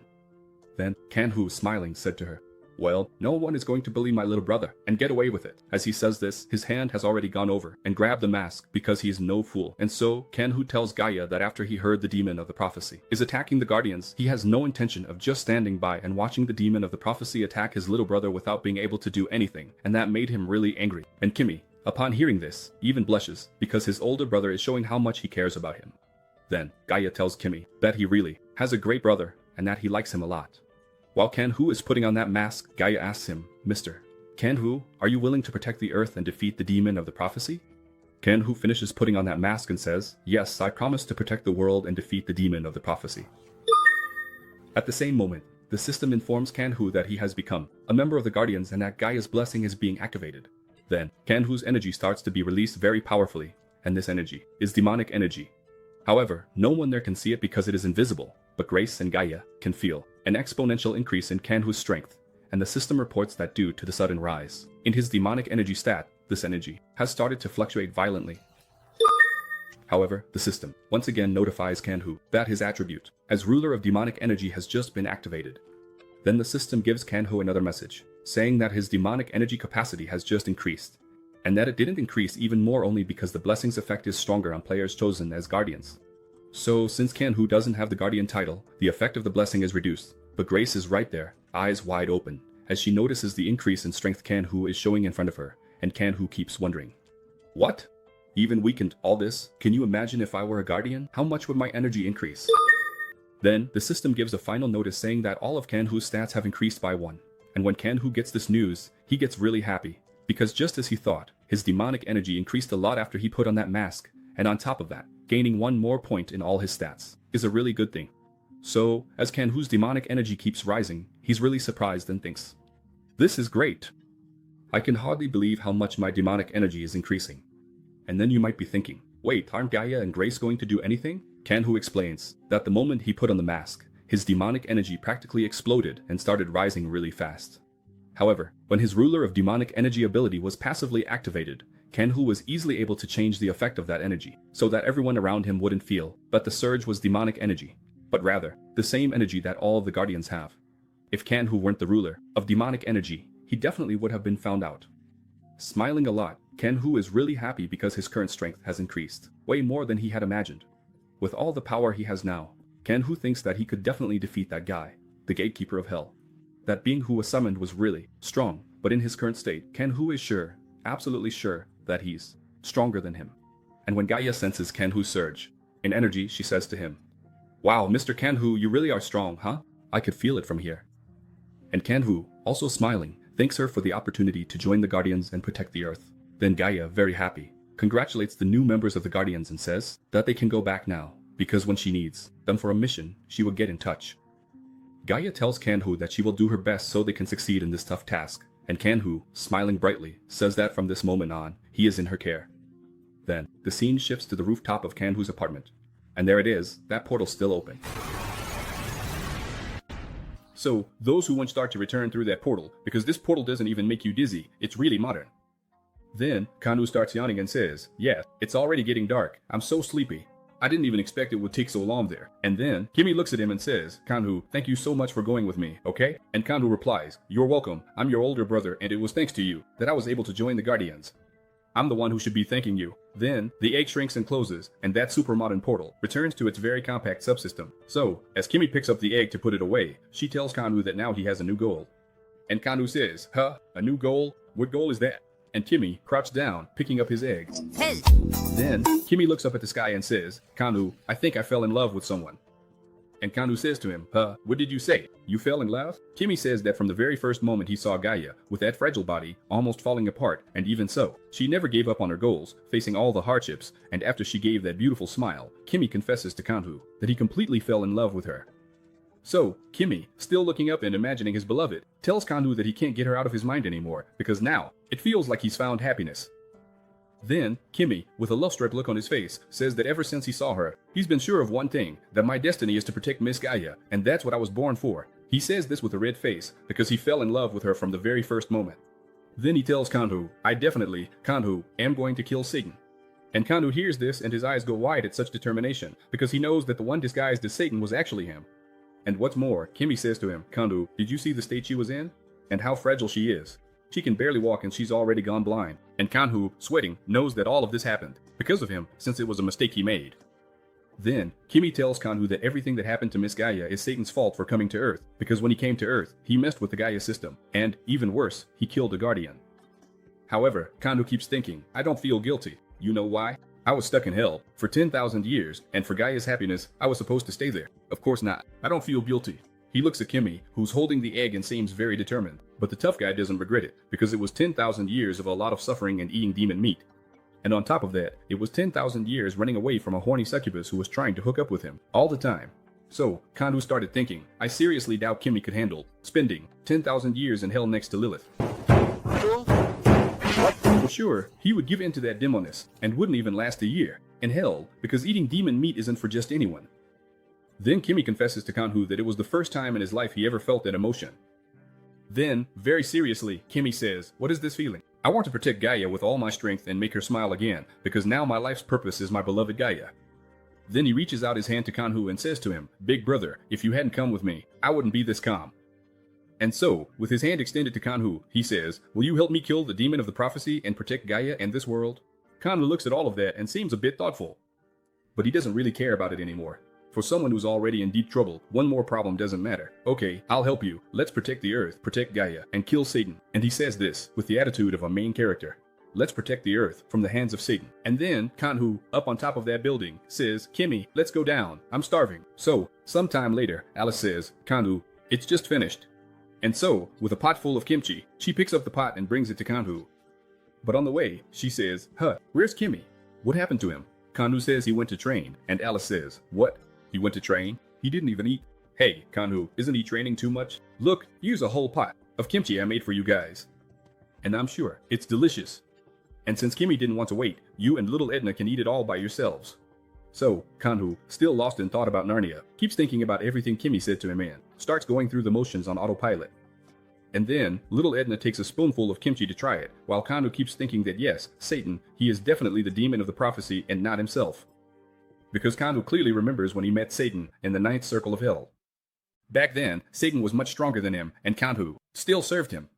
B: Then Kangwoo, smiling, said to her, well, no one is going to bully my little brother and get away with it. As he says this, his hand has already gone over and grabbed the mask because he is no fool. And so, Kangwoo tells Gaia that after he heard the demon of the prophecy is attacking the guardians, he has no intention of just standing by and watching the demon of the prophecy attack his little brother without being able to do anything, and that made him really angry. And Kimmy, upon hearing this, even blushes because his older brother is showing how much he cares about him. Then, Gaia tells Kimmy that he really has a great brother and that he likes him a lot. While Kangwoo is putting on that mask, Gaia asks him, Mr. Kangwoo, are you willing to protect the earth and defeat the demon of the prophecy? Kangwoo finishes putting on that mask and says, yes, I promise to protect the world and defeat the demon of the prophecy. At the same moment, the system informs Kangwoo that he has become a member of the Guardians and that Gaia's blessing is being activated. Then, Kangwoo's energy starts to be released very powerfully, and this energy is demonic energy. However, no one there can see it because it is invisible, but Grace and Gaia can feel an exponential increase in Kangwoo's strength, and the system reports that due to the sudden rise in his demonic energy stat, this energy has started to fluctuate violently. However, the system once again notifies Kangwoo that his attribute as ruler of demonic energy has just been activated. Then the system gives Kangwoo another message, saying that his demonic energy capacity has just increased, and that it didn't increase even more only because the blessing's effect is stronger on players chosen as guardians. So, since Kangwoo doesn't have the guardian title, the effect of the blessing is reduced, but Grace is right there, eyes wide open, as she notices the increase in strength Kangwoo is showing in front of her, and Kangwoo keeps wondering, what? Even weakened all this? Can you imagine if I were a guardian? How much would my energy increase? Then, the system gives a final notice saying that all of Kangwoo's stats have increased by 1, and when Kangwoo gets this news, he gets really happy, because just as he thought, his demonic energy increased a lot after he put on that mask, and on top of that, gaining 1 more point in all his stats is a really good thing. So, as Kangwoo's demonic energy keeps rising, he's really surprised and thinks, this is great. I can hardly believe how much my demonic energy is increasing. And then you might be thinking, wait, aren't Gaia and Grace going to do anything? Kangwoo explains that the moment he put on the mask, his demonic energy practically exploded and started rising really fast. However, when his ruler of demonic energy ability was passively activated, Kangwoo was easily able to change the effect of that energy, so that everyone around him wouldn't feel that the surge was demonic energy, but rather, the same energy that all of the Guardians have. If Kangwoo weren't the ruler of demonic energy, he definitely would have been found out. Smiling a lot, Kangwoo is really happy because his current strength has increased, way more than he had imagined. With all the power he has now, Kangwoo thinks that he could definitely defeat that guy, the gatekeeper of hell. That being who was summoned was really strong, but in his current state, Kangwoo is sure, absolutely sure, that he's stronger than him. And when Gaia senses Kangwoo's surge in energy, she says to him, wow, Mr. Kangwoo, you really are strong, huh? I could feel it from here. And Kangwoo, also smiling, thanks her for the opportunity to join the Guardians and protect the Earth. Then Gaia, very happy, congratulates the new members of the Guardians and says that they can go back now, because when she needs them for a mission, she will get in touch. Gaia tells Kangwoo that she will do her best so they can succeed in this tough task, and Kangwoo, smiling brightly, says that from this moment on, he is in her care. Then, the scene shifts to the rooftop of Kangwoo's apartment, and there it is, that portal still open. So, those who won't start to return through that portal, because this portal doesn't even make you dizzy, it's really modern. Then, Kangwoo starts yawning and says, yeah, it's already getting dark, I'm so sleepy. I didn't even expect it would take so long there. And then, Kimmy looks at him and says, Kangwoo, thank you so much for going with me, okay? And Kangwoo replies, you're welcome, I'm your older brother and it was thanks to you that I was able to join the Guardians. I'm the one who should be thanking you. Then, the egg shrinks and closes, and that super modern portal returns to its very compact subsystem. So, as Kimmy picks up the egg to put it away, she tells Kangwoo that now he has a new goal. And Kangwoo says, huh? A new goal? What goal is that? And Kimmy crouched down, picking up his egg.
C: Hey.
B: Then, Kimmy looks up at the sky and says, Kangwoo, I think I fell in love with someone. and Kanwoo says to him, what did you say? You fell in love? Kimmy says that from the very first moment he saw Gaia, with that fragile body, almost falling apart, and even so, she never gave up on her goals, facing all the hardships, and after she gave that beautiful smile, Kimmy confesses to Kanwoo that he completely fell in love with her. So, Kimmy, still looking up and imagining his beloved, tells Kanwoo that he can't get her out of his mind anymore, because now, it feels like he's found happiness. Then, Kimmy, with a love-struck look on his face, says that ever since he saw her, he's been sure of one thing, that my destiny is to protect Miss Gaia, and that's what I was born for. He says this with a red face, because he fell in love with her from the very first moment. Then he tells Kanwoo, I definitely, Kanwoo, am going to kill Satan. And Kanwoo hears this and his eyes go wide at such determination, because he knows that the one disguised as Satan was actually him. And what's more, Kimmy says to him, Kanwoo, did you see the state she was in? And how fragile she is. She can barely walk and she's already gone blind. And Kanwoo, sweating, knows that all of this happened because of him, since it was a mistake he made. Then, Kimmy tells Kanwoo that everything that happened to Miss Gaia is Satan's fault for coming to Earth, because when he came to Earth, he messed with the Gaia system, and, even worse, he killed a guardian. However, Kanwoo keeps thinking, I don't feel guilty. You know why? I was stuck in hell for 10,000 years, and for Gaia's happiness, I was supposed to stay there. Of course not. I don't feel guilty. He looks at Kimmy, who's holding the egg and seems very determined, but the tough guy doesn't regret it, because it was 10,000 years of a lot of suffering and eating demon meat. And on top of that, it was 10,000 years running away from a horny succubus who was trying to hook up with him, all the time. So, Kanwoo started thinking, I seriously doubt Kimmy could handle spending 10,000 years in hell next to Lilith. For sure, he would give in to that demoness, and wouldn't even last a year in hell, because eating demon meat isn't for just anyone. Then Kimmy confesses to Kanwoo that it was the first time in his life he ever felt that emotion. Then, very seriously, Kimmy says, what is this feeling? I want to protect Gaia with all my strength and make her smile again, because now my life's purpose is my beloved Gaia. Then he reaches out his hand to Kanwoo and says to him, Big brother, if you hadn't come with me, I wouldn't be this calm. And so, with his hand extended to Kanwoo, he says, will you help me kill the demon of the prophecy and protect Gaia and this world? Kanwoo looks at all of that and seems a bit thoughtful. But he doesn't really care about it anymore. For someone who's already in deep trouble, one more problem doesn't matter. Okay, I'll help you. Let's protect the Earth, protect Gaia, and kill Satan. And he says this with the attitude of a main character. Let's protect the Earth from the hands of Satan. And then, Kanwoo, up on top of that building, says, Kimmy, let's go down. I'm starving. So, sometime later, Alice says, Kanwoo, it's just finished. And so, with a pot full of kimchi, she picks up the pot and brings it to Kanwoo. But on the way, she says, where's Kimmy? What happened to him? Kanwoo says he went to train, and Alice says, what? He went to train? He didn't even eat? Hey, Kanwoo, isn't he training too much? Look, here's a whole pot of kimchi I made for you guys. And I'm sure it's delicious. And since Kimmy didn't want to wait, you and little Edna can eat it all by yourselves. So, Kanwoo, still lost in thought about Narnia, keeps thinking about everything Kimmy said to him and starts going through the motions on autopilot. And then, little Edna takes a spoonful of kimchi to try it, while Kanwoo keeps thinking that yes, Satan, he is definitely the demon of the prophecy and not himself. Because Kanwoo clearly remembers when he met Satan in the 9th circle of hell. Back then, Satan was much stronger than him, and Kanwoo still served him.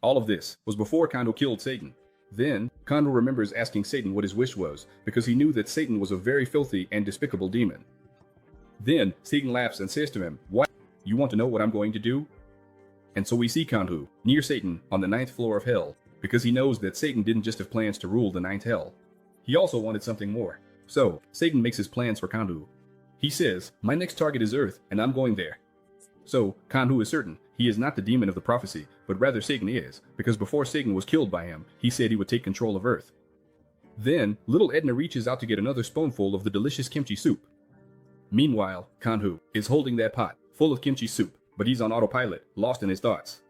B: All of this was before Kanwoo killed Satan. Then, Kanwoo remembers asking Satan what his wish was, because he knew that Satan was a very filthy and despicable demon. Then, Satan laughs and says to him, what? You want to know what I'm going to do? And so we see Kanwoo near Satan on the 9th floor of hell, because he knows that Satan didn't just have plans to rule the 9th hell. He also wanted something more. So, Satan makes his plans for Kanwoo. He says, my next target is Earth, and I'm going there. So, Kanwoo is certain he is not the demon of the prophecy, but rather Satan is, because before Satan was killed by him, he said he would take control of Earth. Then, little Edna reaches out to get another spoonful of the delicious kimchi soup. Meanwhile, Kanwoo is holding that pot, full of kimchi soup, but he's on autopilot, lost in his thoughts.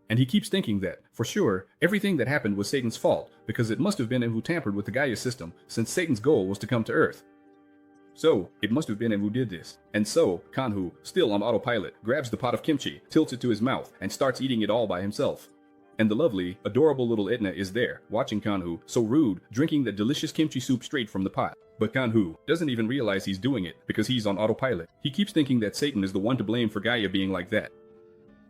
B: And he keeps thinking that, for sure, everything that happened was Satan's fault, because it must have been him who tampered with the Gaia system, since Satan's goal was to come to Earth. So, it must have been him who did this. And so, Kanwoo, still on autopilot, grabs the pot of kimchi, tilts it to his mouth, and starts eating it all by himself. And the lovely, adorable little Edna is there, watching Kanwoo, so rude, drinking the delicious kimchi soup straight from the pot. But Kanwoo doesn't even realize he's doing it, because he's on autopilot. He keeps thinking that Satan is the one to blame for Gaia being like that.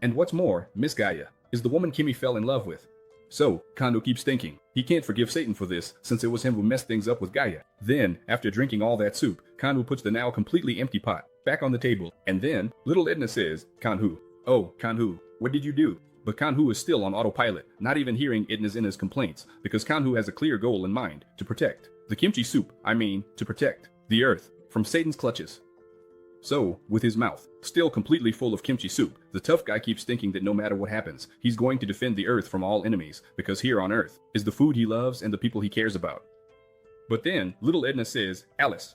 B: And what's more, Miss Gaia is the woman Kimmy fell in love with. So, Kanwoo keeps thinking he can't forgive Satan for this, since it was him who messed things up with Gaia. Then, after drinking all that soup, Kanwoo puts the now completely empty pot back on the table, and then, little Edna says, Kanwoo, oh, Kanwoo, what did you do? But Kanwoo is still on autopilot, not even hearing Edna's complaints, because Kanwoo has a clear goal in mind, to protect the kimchi soup, to protect the Earth from Satan's clutches. So, with his mouth still completely full of kimchi soup, the tough guy keeps thinking that no matter what happens, he's going to defend the earth from all enemies, because here on earth is the food he loves and the people he cares about. But then, little Edna says, Alice.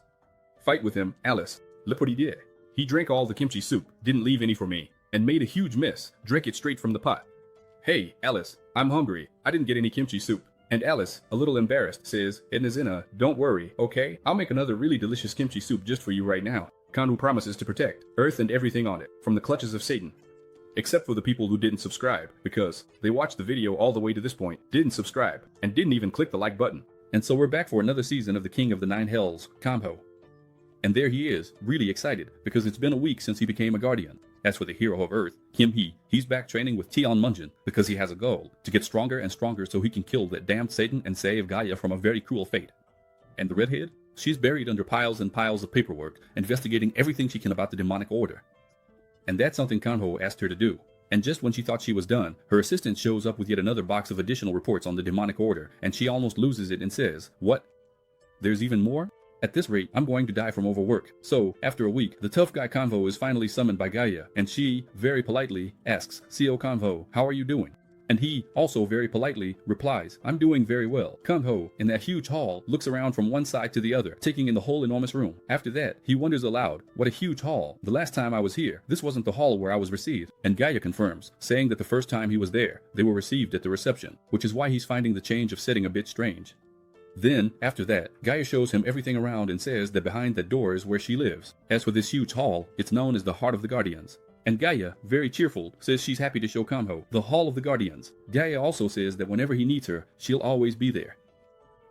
B: Fight with him, Alice. Look what he did. He drank all the kimchi soup, didn't leave any for me, and made a huge mess, drank it straight from the pot. Hey, Alice, I'm hungry. I didn't get any kimchi soup. And Alice, a little embarrassed, says, Edna, don't worry, okay? I'll make another really delicious kimchi soup just for you right now. Kangwoo promises to protect Earth and everything on it from the clutches of Satan. Except for the people who didn't subscribe, because they watched the video all the way to this point, didn't subscribe, and didn't even click the like button. And so we're back for another season of the King of the Nine Hells, Kangwoo. And there he is, really excited, because it's been a week since he became a guardian. As for the hero of Earth, Kim Hee, he's back training with Tion Munjin because he has a goal to get stronger and stronger so he can kill that damned Satan and save Gaia from a very cruel fate. And the redhead? She's buried under piles and piles of paperwork, investigating everything she can about the demonic order. And that's something Kangwoo asked her to do. And just when she thought she was done, her assistant shows up with yet another box of additional reports on the demonic order, and she almost loses it and says, "What? There's even more? At this rate, I'm going to die from overwork." So, after a week, the tough guy Kangwoo is finally summoned by Gaia, and she, very politely, asks, "Co Kangwoo, how are you doing?" And he, also very politely, replies, "I'm doing very well." Kangwoo, in that huge hall, looks around from one side to the other, taking in the whole enormous room. After that, he wonders aloud, "What a huge hall. The last time I was here, this wasn't the hall where I was received." And Gaia confirms, saying that the first time he was there, they were received at the reception, which is why he's finding the change of setting a bit strange. Then, after that, Gaia shows him everything around and says that behind that door is where she lives. As for this huge hall, it's known as the Heart of the Guardians. And Gaia, very cheerful, says she's happy to show Kangwoo the Hall of the Guardians. Gaia also says that whenever he needs her, she'll always be there.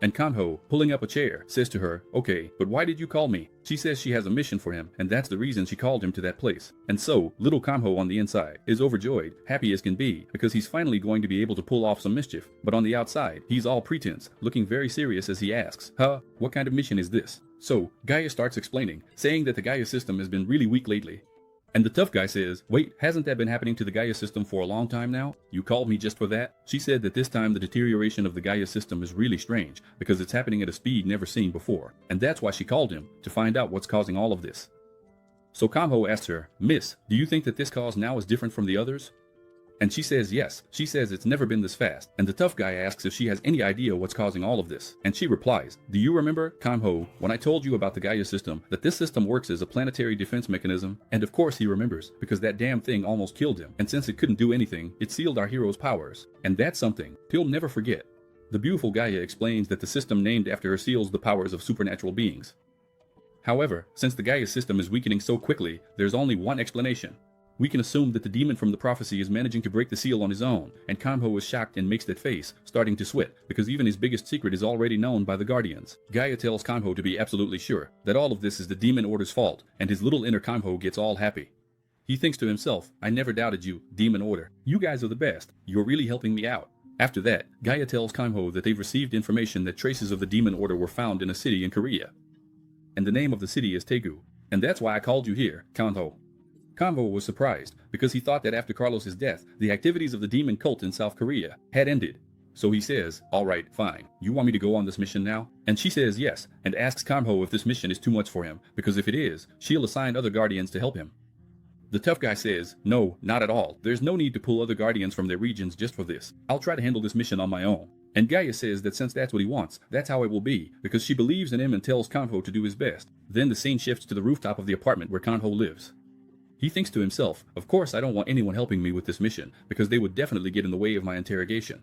B: And Kangwoo, pulling up a chair, says to her, "Okay, but why did you call me?" She says she has a mission for him, and that's the reason she called him to that place. And so, little Kangwoo on the inside is overjoyed, happy as can be, because he's finally going to be able to pull off some mischief. But on the outside, he's all pretense, looking very serious as he asks, what kind of mission is this?" So, Gaia starts explaining, saying that the Gaia system has been really weak lately. And the tough guy says, "Wait, hasn't that been happening to the Gaia system for a long time now? You called me just for that?" She said that this time the deterioration of the Gaia system is really strange, because it's happening at a speed never seen before. And that's why she called him, to find out what's causing all of this. So Kangwoo asks her, "Miss, do you think that this cause now is different from the others?" And she says yes. She says it's never been this fast. And the tough guy asks if she has any idea what's causing all of this. And she replies, "Do you remember, Kangwoo, when I told you about the Gaia system, that this system works as a planetary defense mechanism?" And of course he remembers, because that damn thing almost killed him. And since it couldn't do anything, it sealed our hero's powers. And that's something he'll never forget. The beautiful Gaia explains that the system named after her seals the powers of supernatural beings. However, since the Gaia system is weakening so quickly, there's only one explanation. We can assume that the demon from the prophecy is managing to break the seal on his own, and Kangwoo is shocked and makes that face, starting to sweat, because even his biggest secret is already known by the Guardians. Gaia tells Kangwoo to be absolutely sure that all of this is the demon order's fault, and his little inner Kangwoo gets all happy. He thinks to himself, "I never doubted you, demon order. You guys are the best. You're really helping me out." After that, Gaia tells Kangwoo that they've received information that traces of the demon order were found in a city in Korea. And the name of the city is Daegu. And that's why I called you here, Kangwoo. Kangwoo was surprised, because he thought that after Carlos's death, the activities of the demon cult in South Korea had ended. So he says, "Alright, fine. You want me to go on this mission now?" And she says yes, and asks Kangwoo if this mission is too much for him, because if it is, she'll assign other guardians to help him. The tough guy says, "No, not at all. There's no need to pull other guardians from their regions just for this. I'll try to handle this mission on my own." And Gaia says that since that's what he wants, that's how it will be, because she believes in him and tells Kangwoo to do his best. Then the scene shifts to the rooftop of the apartment where Kangwoo lives. He thinks to himself, "Of course I don't want anyone helping me with this mission, because they would definitely get in the way of my interrogation.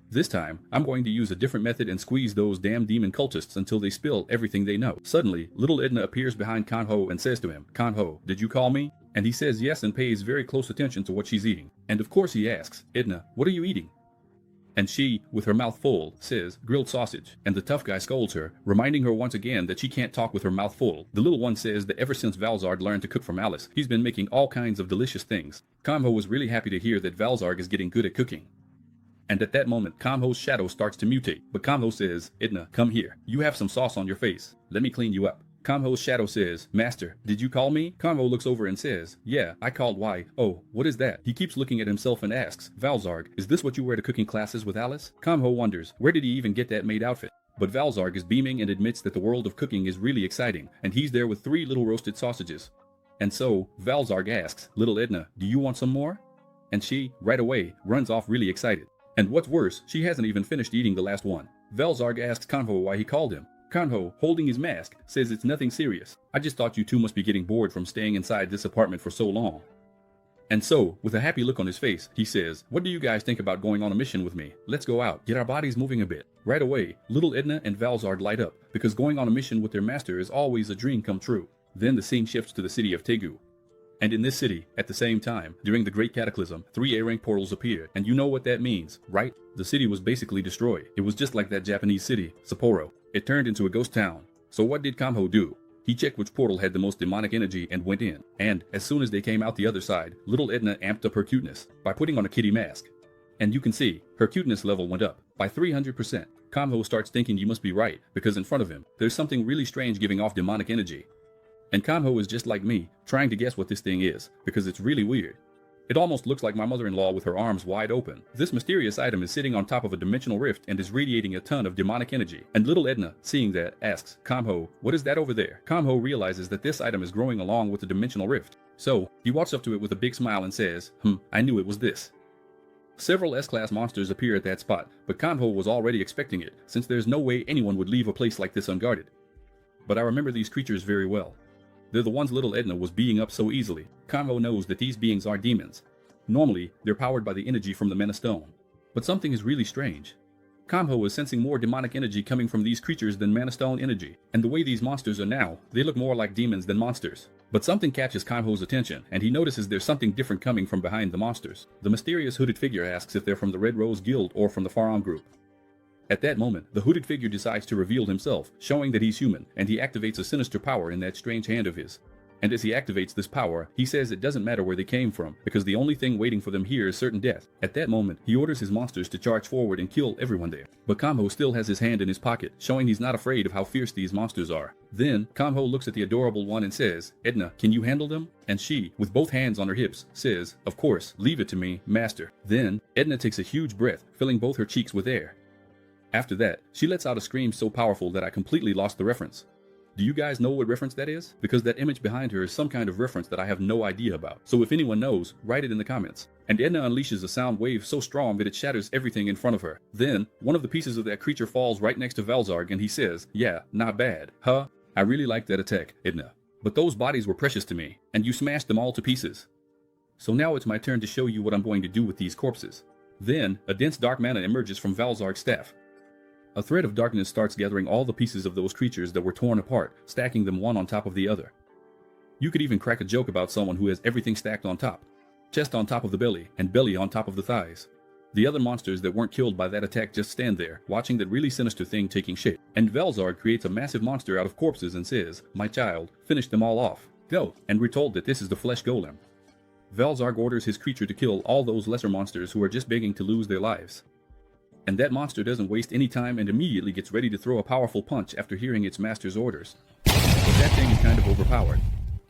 B: This time, I'm going to use a different method and squeeze those damn demon cultists until they spill everything they know." Suddenly, little Edna appears behind Kangwoo and says to him, "Kangwoo, did you call me?" And he says yes and pays very close attention to what she's eating. And of course he asks, "Edna, what are you eating?" And she, with her mouth full, says, "Grilled sausage." And the tough guy scolds her, reminding her once again that she can't talk with her mouth full. The little one says that ever since Valzarg learned to cook from Alice, he's been making all kinds of delicious things. Kangwoo was really happy to hear that Valzarg is getting good at cooking. And at that moment, Kangwoo's shadow starts to mutate. But Kangwoo says, "Edna, come here. You have some sauce on your face. Let me clean you up." Kangwoo's shadow says, "Master, did you call me?" Kangwoo looks over and says, "Yeah, I called. Why? Oh, what is that?" He keeps looking at himself and asks, "Valzarg, is this what you wear to cooking classes with Alice?" Kangwoo wonders, where did he even get that maid outfit? But Valzarg is beaming and admits that the world of cooking is really exciting, and he's there with 3 little roasted sausages. And so, Valzarg asks, "Little Edna, do you want some more?" And she, right away, runs off really excited. And what's worse, she hasn't even finished eating the last one. Valzarg asks Kangwoo why he called him. Kangwoo, holding his mask, says it's nothing serious. "I just thought you two must be getting bored from staying inside this apartment for so long." And so, with a happy look on his face, he says, "What do you guys think about going on a mission with me? Let's go out, get our bodies moving a bit." Right away, little Edna and Valzarg light up, because going on a mission with their master is always a dream come true. Then the scene shifts to the city of Daegu. And in this city, at the same time, during the Great Cataclysm, 3 A-rank portals appeared, and you know what that means, right? The city was basically destroyed. It was just like that Japanese city, Sapporo. It turned into a ghost town. So what did Kangwoo do? He checked which portal had the most demonic energy and went in. And as soon as they came out the other side, little Edna amped up her cuteness by putting on a kitty mask. And you can see, her cuteness level went up by 300%. Kangwoo starts thinking you must be right, because in front of him, there's something really strange giving off demonic energy. And Kangwoo is just like me, trying to guess what this thing is, because it's really weird. It almost looks like my mother-in-law with her arms wide open. This mysterious item is sitting on top of a dimensional rift and is radiating a ton of demonic energy. And little Edna, seeing that, asks, "Kangwoo, what is that over there?" Kangwoo realizes that this item is growing along with the dimensional rift. So, he walks up to it with a big smile and says, I knew it was this." Several S-class monsters appear at that spot, but Kangwoo was already expecting it, since there's no way anyone would leave a place like this unguarded. But I remember these creatures very well. They're the ones little Edna was beating up so easily. Kangwoo knows that these beings are demons. Normally, they're powered by the energy from the Mana Stone. But something is really strange. Kangwoo is sensing more demonic energy coming from these creatures than Mana Stone energy, and the way these monsters are now, they look more like demons than monsters. But something catches Kangwoo's attention, and he notices there's something different coming from behind the monsters. The mysterious hooded figure asks if they're from the Red Rose Guild or from the Faron group. At that moment, the hooded figure decides to reveal himself, showing that he's human, and he activates a sinister power in that strange hand of his. And as he activates this power, he says it doesn't matter where they came from, because the only thing waiting for them here is certain death. At that moment, he orders his monsters to charge forward and kill everyone there. But Kangwoo still has his hand in his pocket, showing he's not afraid of how fierce these monsters are. Then, Kangwoo looks at the adorable one and says, "Edna, can you handle them?" And she, with both hands on her hips, says, "Of course, leave it to me, master." Then, Edna takes a huge breath, filling both her cheeks with air. After that, she lets out a scream so powerful that I completely lost the reference. Do you guys know what reference that is? Because that image behind her is some kind of reference that I have no idea about. So if anyone knows, write it in the comments. And Edna unleashes a sound wave so strong that it shatters everything in front of her. Then, one of the pieces of that creature falls right next to Valzarg and he says, "Yeah, not bad. Huh? I really liked that attack, Edna. But those bodies were precious to me, and you smashed them all to pieces. So now it's my turn to show you what I'm going to do with these corpses." Then, a dense dark mana emerges from Valzarg's staff. A thread of darkness starts gathering all the pieces of those creatures that were torn apart, stacking them one on top of the other. You could even crack a joke about someone who has everything stacked on top. Chest on top of the belly, and belly on top of the thighs. The other monsters that weren't killed by that attack just stand there, watching that really sinister thing taking shape. And Valzarg creates a massive monster out of corpses and says, "My child, finish them all off. Go." And we're told that this is the flesh golem. Valzarg orders his creature to kill all those lesser monsters who are just begging to lose their lives. And that monster doesn't waste any time and immediately gets ready to throw a powerful punch after hearing its master's orders. But that thing is kind of overpowered.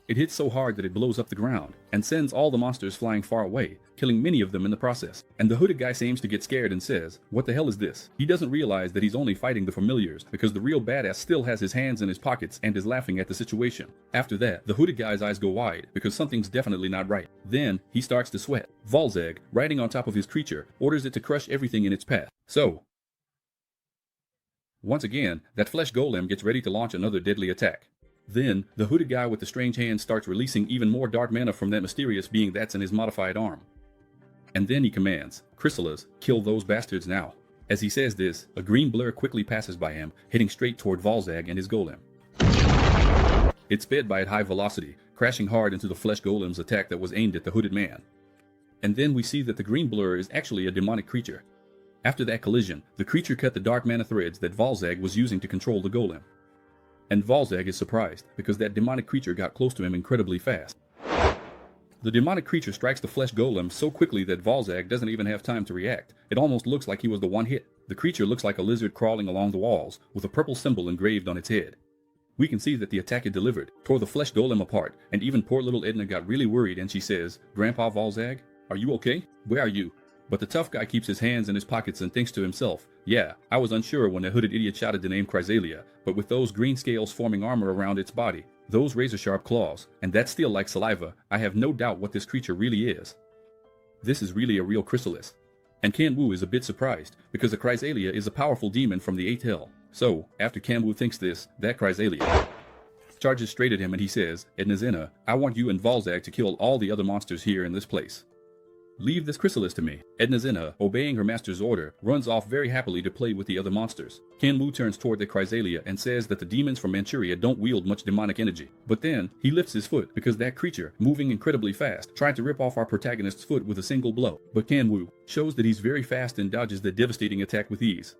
B: It hits so hard that it blows up the ground, and sends all the monsters flying far away, killing many of them in the process. And the hooded guy seems to get scared and says, "What the hell is this?" He doesn't realize that he's only fighting the familiars, because the real badass still has his hands in his pockets and is laughing at the situation. After that, the hooded guy's eyes go wide, because something's definitely not right. Then, he starts to sweat. Valzarg, riding on top of his creature, orders it to crush everything in its path. So, once again, that flesh golem gets ready to launch another deadly attack. Then, the hooded guy with the strange hands starts releasing even more dark mana from that mysterious being that's in his modified arm. And then he commands, "Chrysalis, kill those bastards now." As he says this, a green blur quickly passes by him, heading straight toward Valzarg and his golem. It's sped by at high velocity, crashing hard into the flesh golem's attack that was aimed at the hooded man. And then we see that the green blur is actually a demonic creature. After that collision, the creature cut the dark mana threads that Valzarg was using to control the golem. And Valzarg is surprised, because that demonic creature got close to him incredibly fast. The demonic creature strikes the flesh golem so quickly that Valzarg doesn't even have time to react. It almost looks like he was the one hit. The creature looks like a lizard crawling along the walls, with a purple symbol engraved on its head. We can see that the attack it delivered tore the flesh golem apart, and even poor little Edna got really worried and she says, "Grandpa Valzarg, are you okay? Where are you?" But the tough guy keeps his hands in his pockets and thinks to himself, "Yeah, I was unsure when the hooded idiot shouted the name Chrysalia, but with those green scales forming armor around its body, those razor-sharp claws, and that steel-like saliva, I have no doubt what this creature really is. This is really a real chrysalis. And Kangwoo is a bit surprised, because the chrysalia is a powerful demon from the 8th hill. So, after Kangwoo thinks this, that chrysalia charges straight at him and he says, Ednazina, I want you and Valzag to kill all the other monsters here in this place. Leave this chrysalis to me. Ednazina, obeying her master's order, runs off very happily to play with the other monsters. Kangwoo turns toward the chrysalia and says that the demons from Manchuria don't wield much demonic energy. But then, he lifts his foot because that creature, moving incredibly fast, tried to rip off our protagonist's foot with a single blow. But Kangwoo shows that he's very fast and dodges the devastating attack with ease.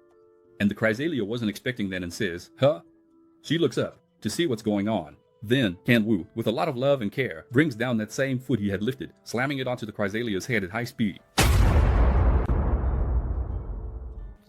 B: And the chrysalia wasn't expecting that and says, huh? She looks up to see what's going on. Then, Kangwoo, with a lot of love and care, brings down that same foot he had lifted, slamming it onto the chrysalia's head at high speed.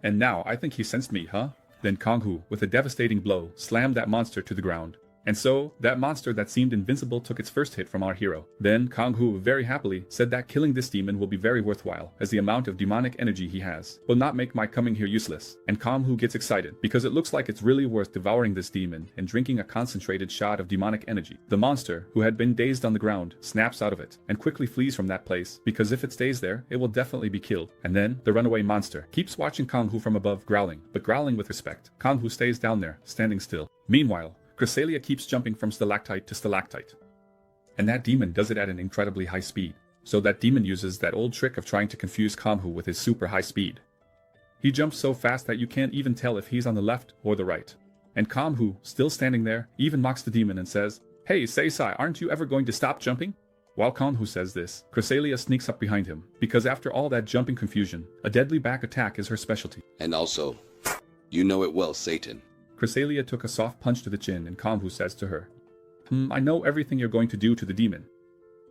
B: And now, I think he sensed me, huh? Then Kangwoo, with a devastating blow, slammed that monster to the ground. And so, that monster that seemed invincible took its first hit from our hero. Then, Kangwoo very happily said that killing this demon will be very worthwhile, as the amount of demonic energy he has will not make my coming here useless. And Kangwoo gets excited, because it looks like it's really worth devouring this demon and drinking a concentrated shot of demonic energy. The monster, who had been dazed on the ground, snaps out of it, and quickly flees from that place, because if it stays there, it will definitely be killed. And then, the runaway monster keeps watching Kangwoo from above growling, but growling with respect. Kangwoo stays down there, standing still. Meanwhile, Chrysalia keeps jumping from stalactite to stalactite. And that demon does it at an incredibly high speed. So that demon uses that old trick of trying to confuse Kangwoo with his super high speed. He jumps so fast that you can't even tell if he's on the left or the right. And Kangwoo, still standing there, even mocks the demon and says, Hey, Seisai, aren't you ever going to stop jumping? While Kangwoo says this, Chrysalia sneaks up behind him, because after all that jumping confusion, a deadly back attack is her specialty.
C: And also, you know it well, Satan.
B: Chrysalia took a soft punch to the chin and Kangwoo says to her, I know everything you're going to do to the demon.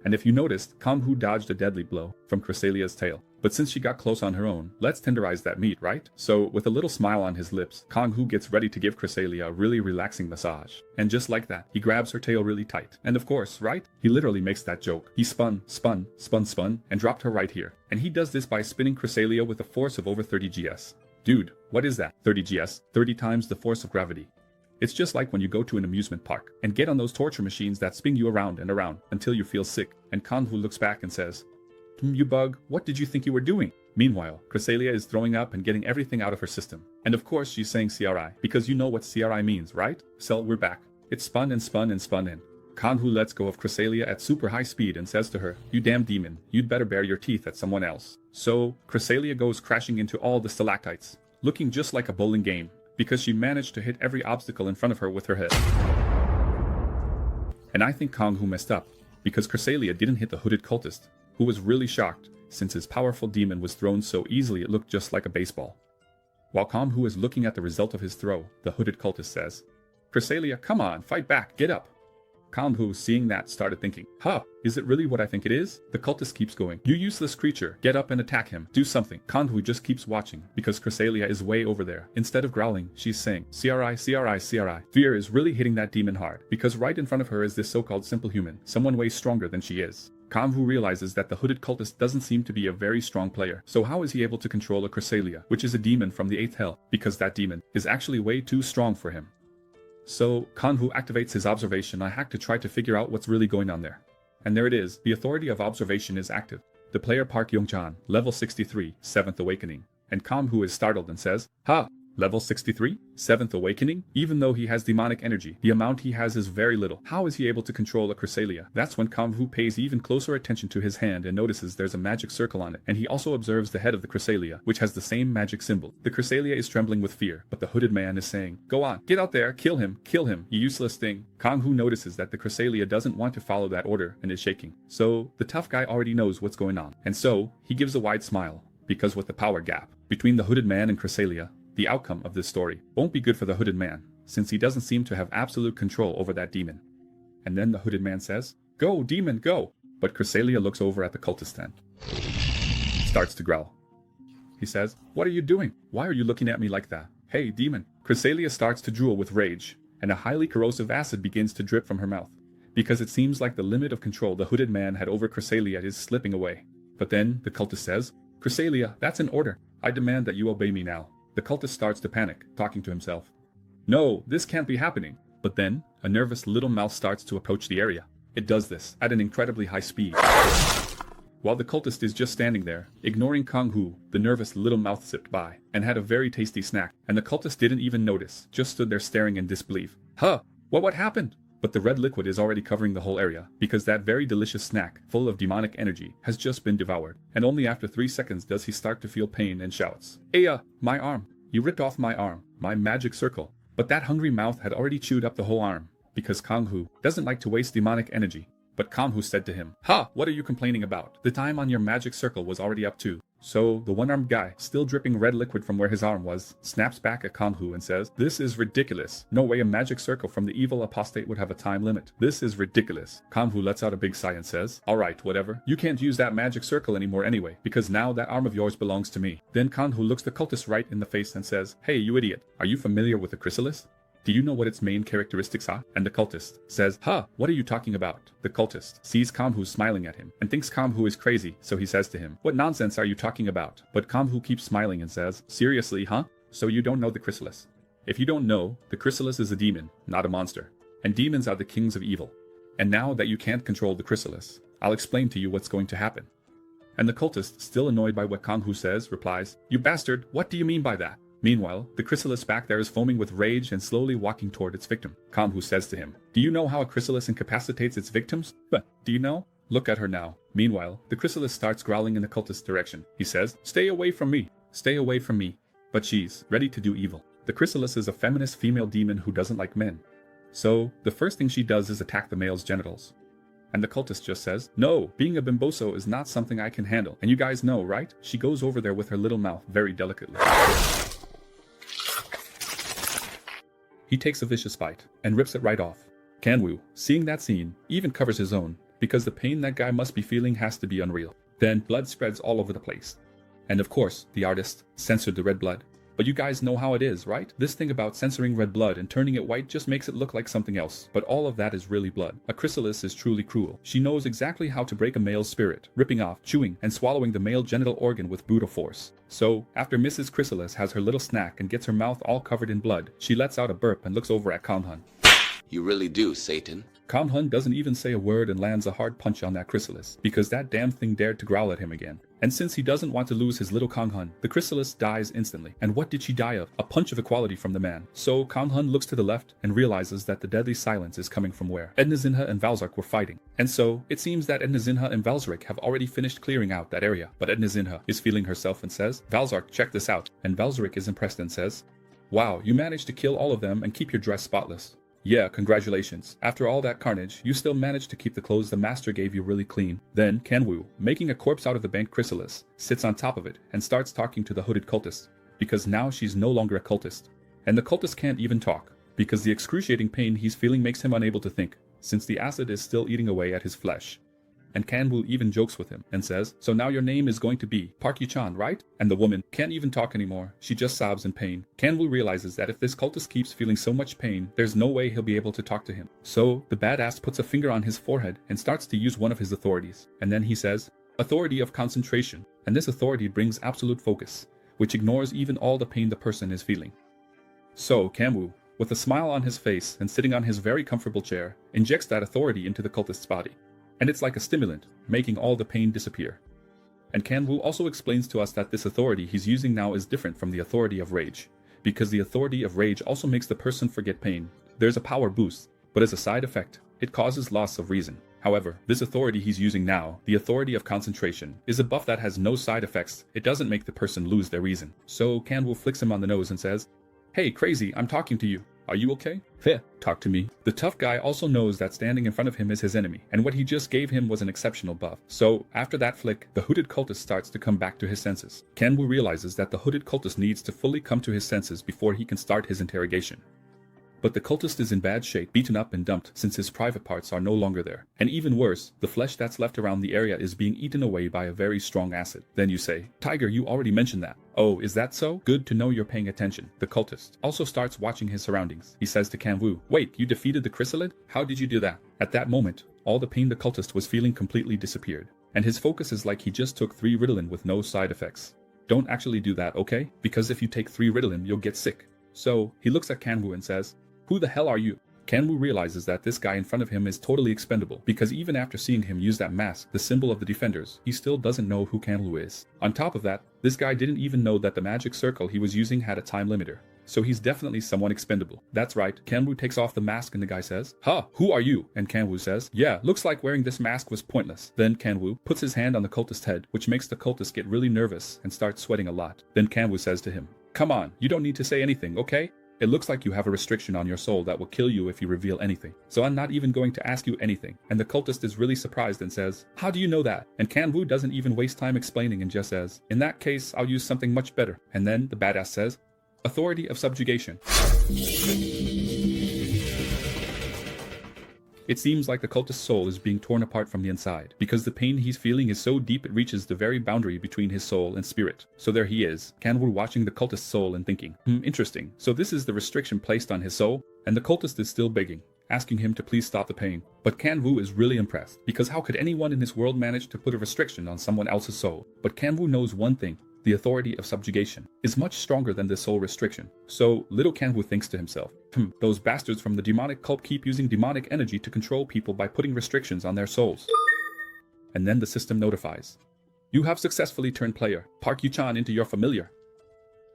B: And if you noticed, Kangwoo dodged a deadly blow from Chrysalia's tail. But since she got close on her own, let's tenderize that meat, right? So, with a little smile on his lips, Kangwoo gets ready to give Chrysalia a really relaxing massage. And just like that, he grabs her tail really tight. And of course, right? He literally makes that joke. He spun, and dropped her right here. And he does this by spinning Chrysalia with a force of over 30 GS. Dude, what is that? 30 GS, 30 times the force of gravity. It's just like when you go to an amusement park and get on those torture machines that spin you around and around until you feel sick. And Kangwoo looks back and says, You bug, what did you think you were doing? Meanwhile, Chrysalia is throwing up and getting everything out of her system. And of course she's saying CRI, because you know what CRI means, right? So we're back. It spun and spun and spun in. Kangwoo lets go of Chrysalia at super high speed and says to her, You damn demon, you'd better bare your teeth at someone else. So, Chrysalia goes crashing into all the stalactites, looking just like a bowling game, because she managed to hit every obstacle in front of her with her head. And I think Kangwoo messed up, because Chrysalia didn't hit the hooded cultist, who was really shocked, since his powerful demon was thrown so easily it looked just like a baseball. While Kangwoo is looking at the result of his throw, the hooded cultist says, Chrysalia, come on, fight back, get up. Kangwoo, seeing that, started thinking, is it really what I think it is? The cultist keeps going, You useless creature, get up and attack him, do something. Kangwoo just keeps watching, because Chrysalia is way over there. Instead of growling, she's saying, CRI, CRI, CRI. Fear is really hitting that demon hard, because right in front of her is this so-called simple human, someone way stronger than she is. Kangwoo realizes that the hooded cultist doesn't seem to be a very strong player, so how is he able to control a Chrysalia, which is a demon from the 8th hell, because that demon is actually way too strong for him. So, Kangwoo activates his observation I hack to try to figure out what's really going on there. And there it is, the authority of observation is active. The player Park Young-chan, level 63, 7th Awakening. And Kangwoo is startled and says, Level 63? 7th Awakening? Even though he has demonic energy, the amount he has is very little. How is he able to control a Chrysalia? That's when Kangwoo pays even closer attention to his hand and notices there's a magic circle on it. And he also observes the head of the Chrysalia, which has the same magic symbol. The Chrysalia is trembling with fear, but the hooded man is saying, Go on, get out there, kill him, you useless thing. Kangwoo notices that the Chrysalia doesn't want to follow that order and is shaking. So, the tough guy already knows what's going on. And so, he gives a wide smile, because with the power gap between the hooded man and Chrysalia, the outcome of this story won't be good for the hooded man, since he doesn't seem to have absolute control over that demon. And then the hooded man says, Go, demon, go! But Chrysalia looks over at the cultist and starts to growl. He says, What are you doing? Why are you looking at me like that? Hey, demon! Chrysalia starts to drool with rage, and a highly corrosive acid begins to drip from her mouth, because it seems like the limit of control the hooded man had over Chrysalia is slipping away. But then the cultist says, Chrysalia, that's an order. I demand that you obey me now. The cultist starts to panic, talking to himself. No, this can't be happening.
A: But then, a nervous little mouse starts to approach the area. It does this at an incredibly high speed. While the cultist is just standing there, ignoring Kangwoo, the nervous little mouth zipped by, and had a very tasty snack, and the cultist didn't even notice, just stood there staring in disbelief. Huh, what happened? But the red liquid is already covering the whole area, because that very delicious snack, full of demonic energy, has just been devoured, and only after 3 seconds does he start to feel pain and shouts, Aya, my arm! You ripped off my arm, my magic circle. But that hungry mouth had already chewed up the whole arm, because Kangwoo doesn't like to waste demonic energy. But Kangwoo said to him, Ha! What are you complaining about? The time on your magic circle was already up too. So, the one-armed guy, still dripping red liquid from where his arm was, snaps back at Kangwoo and says, This is ridiculous. No way a magic circle from the evil apostate would have a time limit. This is ridiculous. Kangwoo lets out a big sigh and says, Alright, whatever. You can't use that magic circle anymore anyway, because now that arm of yours belongs to me. Then Kangwoo looks the cultist right in the face and says, Hey, you idiot. Are you familiar with the chrysalis? Do you know what its main characteristics are? And the cultist says, what are you talking about? The cultist sees Kangwoo smiling at him and thinks Kangwoo is crazy, so he says to him, What nonsense are you talking about? But Kangwoo keeps smiling and says, Seriously, huh? So you don't know the chrysalis? If you don't know, the chrysalis is a demon, not a monster. And demons are the kings of evil. And now that you can't control the chrysalis, I'll explain to you what's going to happen. And the cultist, still annoyed by what Kangwoo says, replies, You bastard, what do you mean by that? Meanwhile, the chrysalis back there is foaming with rage and slowly walking toward its victim. Kangwoo says to him, Do you know how a chrysalis incapacitates its victims? Do you know? Look at her now. Meanwhile, the chrysalis starts growling in the cultist's direction. He says, Stay away from me. Stay away from me. But she's ready to do evil. The chrysalis is a feminist female demon who doesn't like men. So, the first thing she does is attack the male's genitals. And the cultist just says, No, being a bimboso is not something I can handle. And you guys know, right? She goes over there with her little mouth very delicately. He takes a vicious bite and rips it right off. Kangwoo, seeing that scene, even covers his own, because the pain that guy must be feeling has to be unreal. Then blood spreads all over the place. And of course, the artist censored the red blood. But you guys know how it is, right? This thing about censoring red blood and turning it white just makes it look like something else. But all of that is really blood. A chrysalis is truly cruel. She knows exactly how to break a male's spirit, ripping off, chewing, and swallowing the male genital organ with brutal force. So, after Mrs. Chrysalis has her little snack and gets her mouth all covered in blood, she lets out a burp and looks over at Kangwoo.
C: You really do, Satan.
A: Kangwoo doesn't even say a word and lands a hard punch on that chrysalis, because that damn thing dared to growl at him again. And since he doesn't want to lose his little Kangwoo, the chrysalis dies instantly. And what did she die of? A punch of equality from the man. So Kangwoo looks to the left and realizes that the deadly silence is coming from where Edna Zinha and Valzark were fighting. And so, it seems that Edna Zinha and Valzark have already finished clearing out that area. But Edna Zinha is feeling herself and says, Valzark, check this out. And Valzark is impressed and says, Wow, you managed to kill all of them and keep your dress spotless. Yeah, congratulations. After all that carnage, you still managed to keep the clothes the master gave you really clean. Then, Kangwoo, making a corpse out of the bent chrysalis, sits on top of it and starts talking to the hooded cultist, because now she's no longer a cultist. And the cultist can't even talk, because the excruciating pain he's feeling makes him unable to think, since the acid is still eating away at his flesh. And Kangwoo even jokes with him and says, So now your name is going to be Parky-chan, right? And the woman can't even talk anymore. She just sobs in pain. Kangwoo realizes that if this cultist keeps feeling so much pain, there's no way he'll be able to talk to him. So the badass puts a finger on his forehead and starts to use one of his authorities. And then he says, Authority of concentration. And this authority brings absolute focus, which ignores even all the pain the person is feeling. So Kangwoo, with a smile on his face and sitting on his very comfortable chair, injects that authority into the cultist's body. And it's like a stimulant, making all the pain disappear. And Kangwoo also explains to us that this authority he's using now is different from the authority of rage, because the authority of rage also makes the person forget pain. There's a power boost, but as a side effect, it causes loss of reason. However, this authority he's using now, the authority of concentration, is a buff that has no side effects. It doesn't make the person lose their reason. So Kangwoo flicks him on the nose and says, Hey, crazy, I'm talking to you. Are you okay? Fair. Talk to me. The tough guy also knows that standing in front of him is his enemy, and what he just gave him was an exceptional buff. So, after that flick, the hooded cultist starts to come back to his senses. Kangwoo realizes that the hooded cultist needs to fully come to his senses before he can start his interrogation. But the cultist is in bad shape, beaten up and dumped, since his private parts are no longer there. And even worse, the flesh that's left around the area is being eaten away by a very strong acid. Then you say, Tiger, you already mentioned that. Oh, is that so? Good to know you're paying attention. The cultist also starts watching his surroundings. He says to Kangwoo, Wait, you defeated the chrysalid? How did you do that? At that moment, all the pain the cultist was feeling completely disappeared. And his focus is like he just took 3 Ritalin with no side effects. Don't actually do that, okay? Because if you take 3 Ritalin, you'll get sick. So, he looks at Kangwoo and says, Who the hell are you? Kangwoo realizes that this guy in front of him is totally expendable, because even after seeing him use that mask, the symbol of the defenders, he still doesn't know who Kangwoo is. On top of that, this guy didn't even know that the magic circle he was using had a time limiter. So he's definitely someone expendable. That's right, Kangwoo takes off the mask and the guy says, "Ha, who are you?" And Kangwoo says, "Yeah, looks like wearing this mask was pointless." Then Kangwoo puts his hand on the cultist's head, which makes the cultist get really nervous and start sweating a lot. Then Kangwoo says to him, "Come on, you don't need to say anything, okay? It looks like you have a restriction on your soul that will kill you if you reveal anything. So I'm not even going to ask you anything." And the cultist is really surprised and says, "How do you know that?" And Kangwoo doesn't even waste time explaining and just says, "In that case, I'll use something much better." And then the badass says, "Authority of subjugation." It seems like the cultist's soul is being torn apart from the inside, because the pain he's feeling is so deep it reaches the very boundary between his soul and spirit. So there he is, Kangwoo watching the cultist's soul and thinking, interesting, so this is the restriction placed on his soul? And the cultist is still begging, asking him to please stop the pain. But Kangwoo is really impressed, because how could anyone in this world manage to put a restriction on someone else's soul? But Kangwoo knows one thing. The authority of subjugation is much stronger than the soul restriction. So little Kangwoo thinks to himself, those bastards from the demonic cult keep using demonic energy to control people by putting restrictions on their souls. And then the system notifies, "You have successfully turned player Park Yu-chan into your familiar."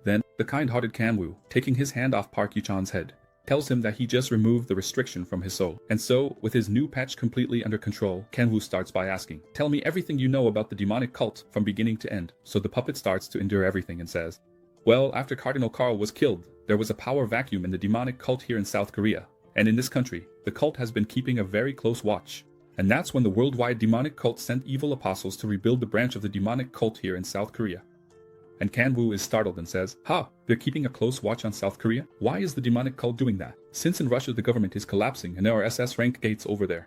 A: Then the kind-hearted Kangwoo, taking his hand off Park Yu-chan's head, tells him that he just removed the restriction from his soul. And so, with his new patch completely under control, Kangwoo starts by asking, "Tell me everything you know about the demonic cult from beginning to end." So the puppet starts to endure everything and says, "Well, after Cardinal Karl was killed, there was a power vacuum in the demonic cult here in South Korea. And in this country, the cult has been keeping a very close watch. And that's when the worldwide demonic cult sent evil apostles to rebuild the branch of the demonic cult here in South Korea." And Kangwoo is startled and says, "Ha, they're keeping a close watch on South Korea? Why is the demonic cult doing that? Since in Russia the government is collapsing and there are SS rank gates over there.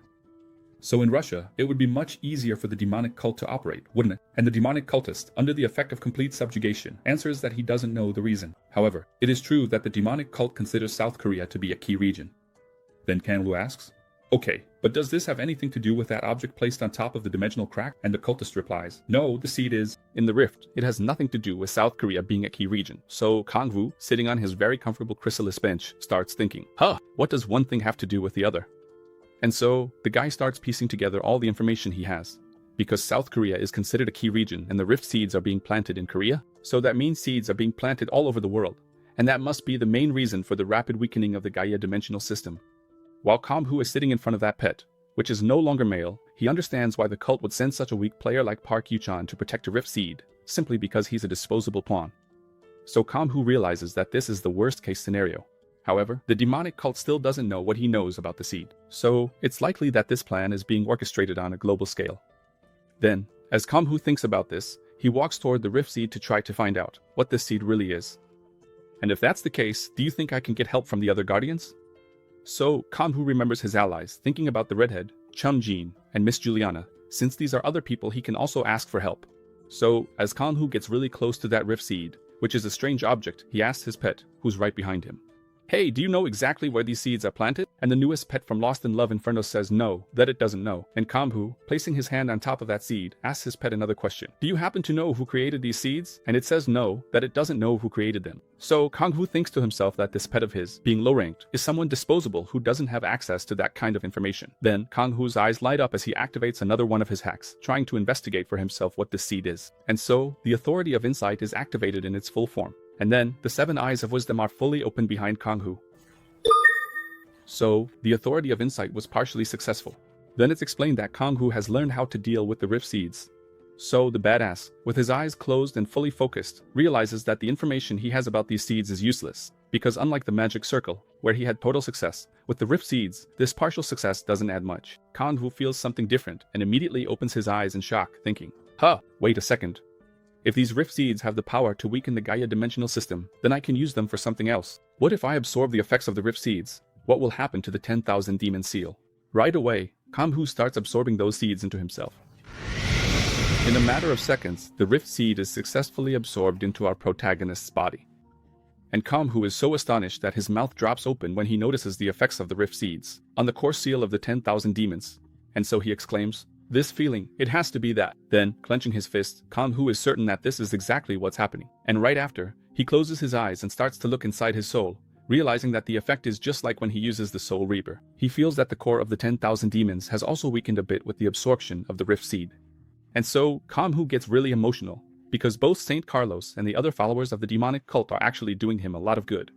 A: So in Russia, it would be much easier for the demonic cult to operate, wouldn't it?" And the demonic cultist, under the effect of complete subjugation, answers that he doesn't know the reason. However, it is true that the demonic cult considers South Korea to be a key region. Then Kangwoo asks, "Okay, but does this have anything to do with that object placed on top of the dimensional crack?" And the cultist replies, "No, the seed is in the rift. It has nothing to do with South Korea being a key region." So Kangwoo, sitting on his very comfortable chrysalis bench, starts thinking, what does one thing have to do with the other? And so the guy starts piecing together all the information he has. Because South Korea is considered a key region and the rift seeds are being planted in Korea, so that means seeds are being planted all over the world. And that must be the main reason for the rapid weakening of the Gaia dimensional system. While Kangwoo is sitting in front of that pet, which is no longer male, he understands why the cult would send such a weak player like Park Yu-chan to protect a rift seed, simply because he's a disposable pawn. So Kangwoo realizes that this is the worst case scenario. However, the demonic cult still doesn't know what he knows about the seed. So it's likely that this plan is being orchestrated on a global scale. Then, as Kangwoo thinks about this, he walks toward the rift seed to try to find out what this seed really is. And if that's the case, do you think I can get help from the other guardians? So Kangwoo remembers his allies, thinking about the redhead, Chum Jean, and Miss Juliana, since these are other people he can also ask for help. So, as Kangwoo gets really close to that rift seed, which is a strange object, he asks his pet, who's right behind him, "Hey, do you know exactly where these seeds are planted?" And the newest pet from Lost in Love Inferno says no, that it doesn't know. And Kangwoo, placing his hand on top of that seed, asks his pet another question. "Do you happen to know who created these seeds?" And it says no, that it doesn't know who created them. So Kangwoo thinks to himself that this pet of his, being low-ranked, is someone disposable who doesn't have access to that kind of information. Then Kangwoo's eyes light up as he activates another one of his hacks, trying to investigate for himself what this seed is. And so, the authority of insight is activated in its full form. And then, the 7 eyes of wisdom are fully open behind Kangwoo. So, the authority of insight was partially successful. Then it's explained that Kangwoo has learned how to deal with the rift seeds. So, the badass, with his eyes closed and fully focused, realizes that the information he has about these seeds is useless, because unlike the magic circle, where he had total success, with the rift seeds, this partial success doesn't add much. Kangwoo feels something different, and immediately opens his eyes in shock, thinking, wait a second. If these rift seeds have the power to weaken the Gaia dimensional system, then I can use them for something else. What if I absorb the effects of the rift seeds? What will happen to the 10,000 demon seal? Right away, Kangwoo starts absorbing those seeds into himself. In a matter of seconds, the rift seed is successfully absorbed into our protagonist's body. And Kangwoo is so astonished that his mouth drops open when he notices the effects of the rift seeds on the core seal of the 10,000 demons. And so he exclaims, "This feeling, it has to be that." Then, clenching his fist, Kangwoo is certain that this is exactly what's happening. And right after, he closes his eyes and starts to look inside his soul, realizing that the effect is just like when he uses the Soul Reaper. He feels that the core of the 10,000 demons has also weakened a bit with the absorption of the Rift Seed. And so, Kangwoo gets really emotional, because both Saint Carlos and the other followers of the demonic cult are actually doing him a lot of good.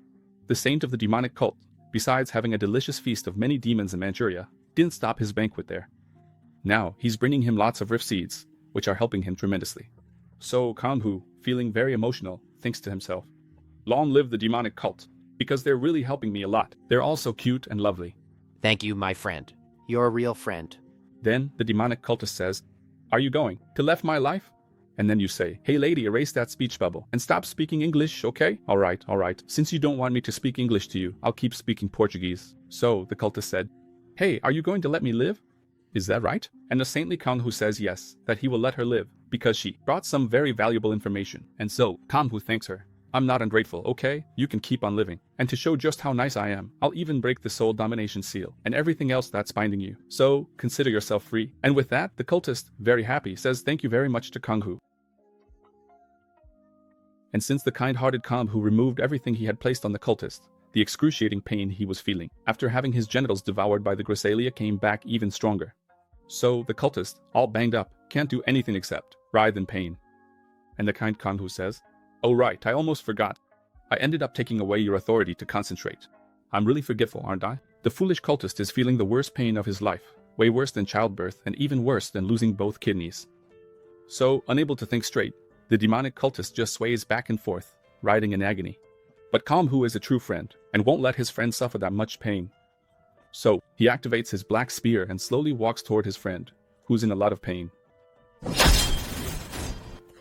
A: The saint of the demonic cult, besides having a delicious feast of many demons in Manchuria, didn't stop his banquet there. Now, he's bringing him lots of Rift Seeds, which are helping him tremendously. So Kangwoo, feeling very emotional, thinks to himself, "Long live the demonic cult, because they're really helping me a lot. They're all so cute and lovely."
D: Thank you, my friend. You're a real friend.
A: Then the demonic cultist says, "Are you going to left my life?" And then you say, "Hey lady, erase that speech bubble and stop speaking English, okay? Alright. Since you don't want me to speak English to you, I'll keep speaking Portuguese." So the cultist said, "Hey, are you going to let me live? Is that right?" And the saintly Kangwoo says yes, that he will let her live, because she brought some very valuable information. And so Kangwoo thanks her. "I'm not ungrateful, okay? You can keep on living. And to show just how nice I am, I'll even break the soul domination seal and everything else that's binding you. So consider yourself free." And with that, the cultist, very happy, says thank you very much to Kangwoo. And since the kind-hearted Kangwoo removed everything he had placed on the cultist, the excruciating pain he was feeling after having his genitals devoured by the Grasalia came back even stronger. So the cultist, all banged up, can't do anything except writhe in pain. And the kind Kangwoo says, "Oh right, I almost forgot. I ended up taking away your authority to concentrate. I'm really forgetful, aren't I?" The foolish cultist is feeling the worst pain of his life, way worse than childbirth and even worse than losing both kidneys. So, unable to think straight, the demonic cultist just sways back and forth, writhing in agony. But Kangwoo is a true friend, and won't let his friend suffer that much pain. So, he activates his black spear and slowly walks toward his friend, who's in a lot of pain.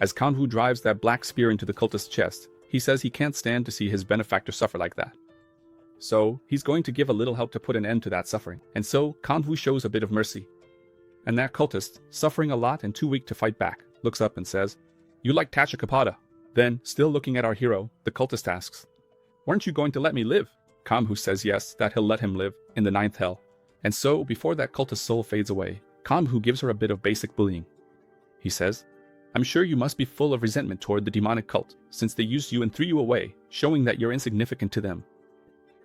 A: As Kangwoo drives that black spear into the cultist's chest, he says he can't stand to see his benefactor suffer like that. So, he's going to give a little help to put an end to that suffering, and so Kangwoo shows a bit of mercy. And that cultist, suffering a lot and too weak to fight back, looks up and says, "You like Tachikapada?" Then, still looking at our hero, the cultist asks, "Weren't you going to let me live?" Kangwoo says yes, that he'll let him live, in the 9th hell. And so, before that cultist's soul fades away, Kangwoo gives her a bit of basic bullying. He says, "I'm sure you must be full of resentment toward the demonic cult, since they used you and threw you away, showing that you're insignificant to them."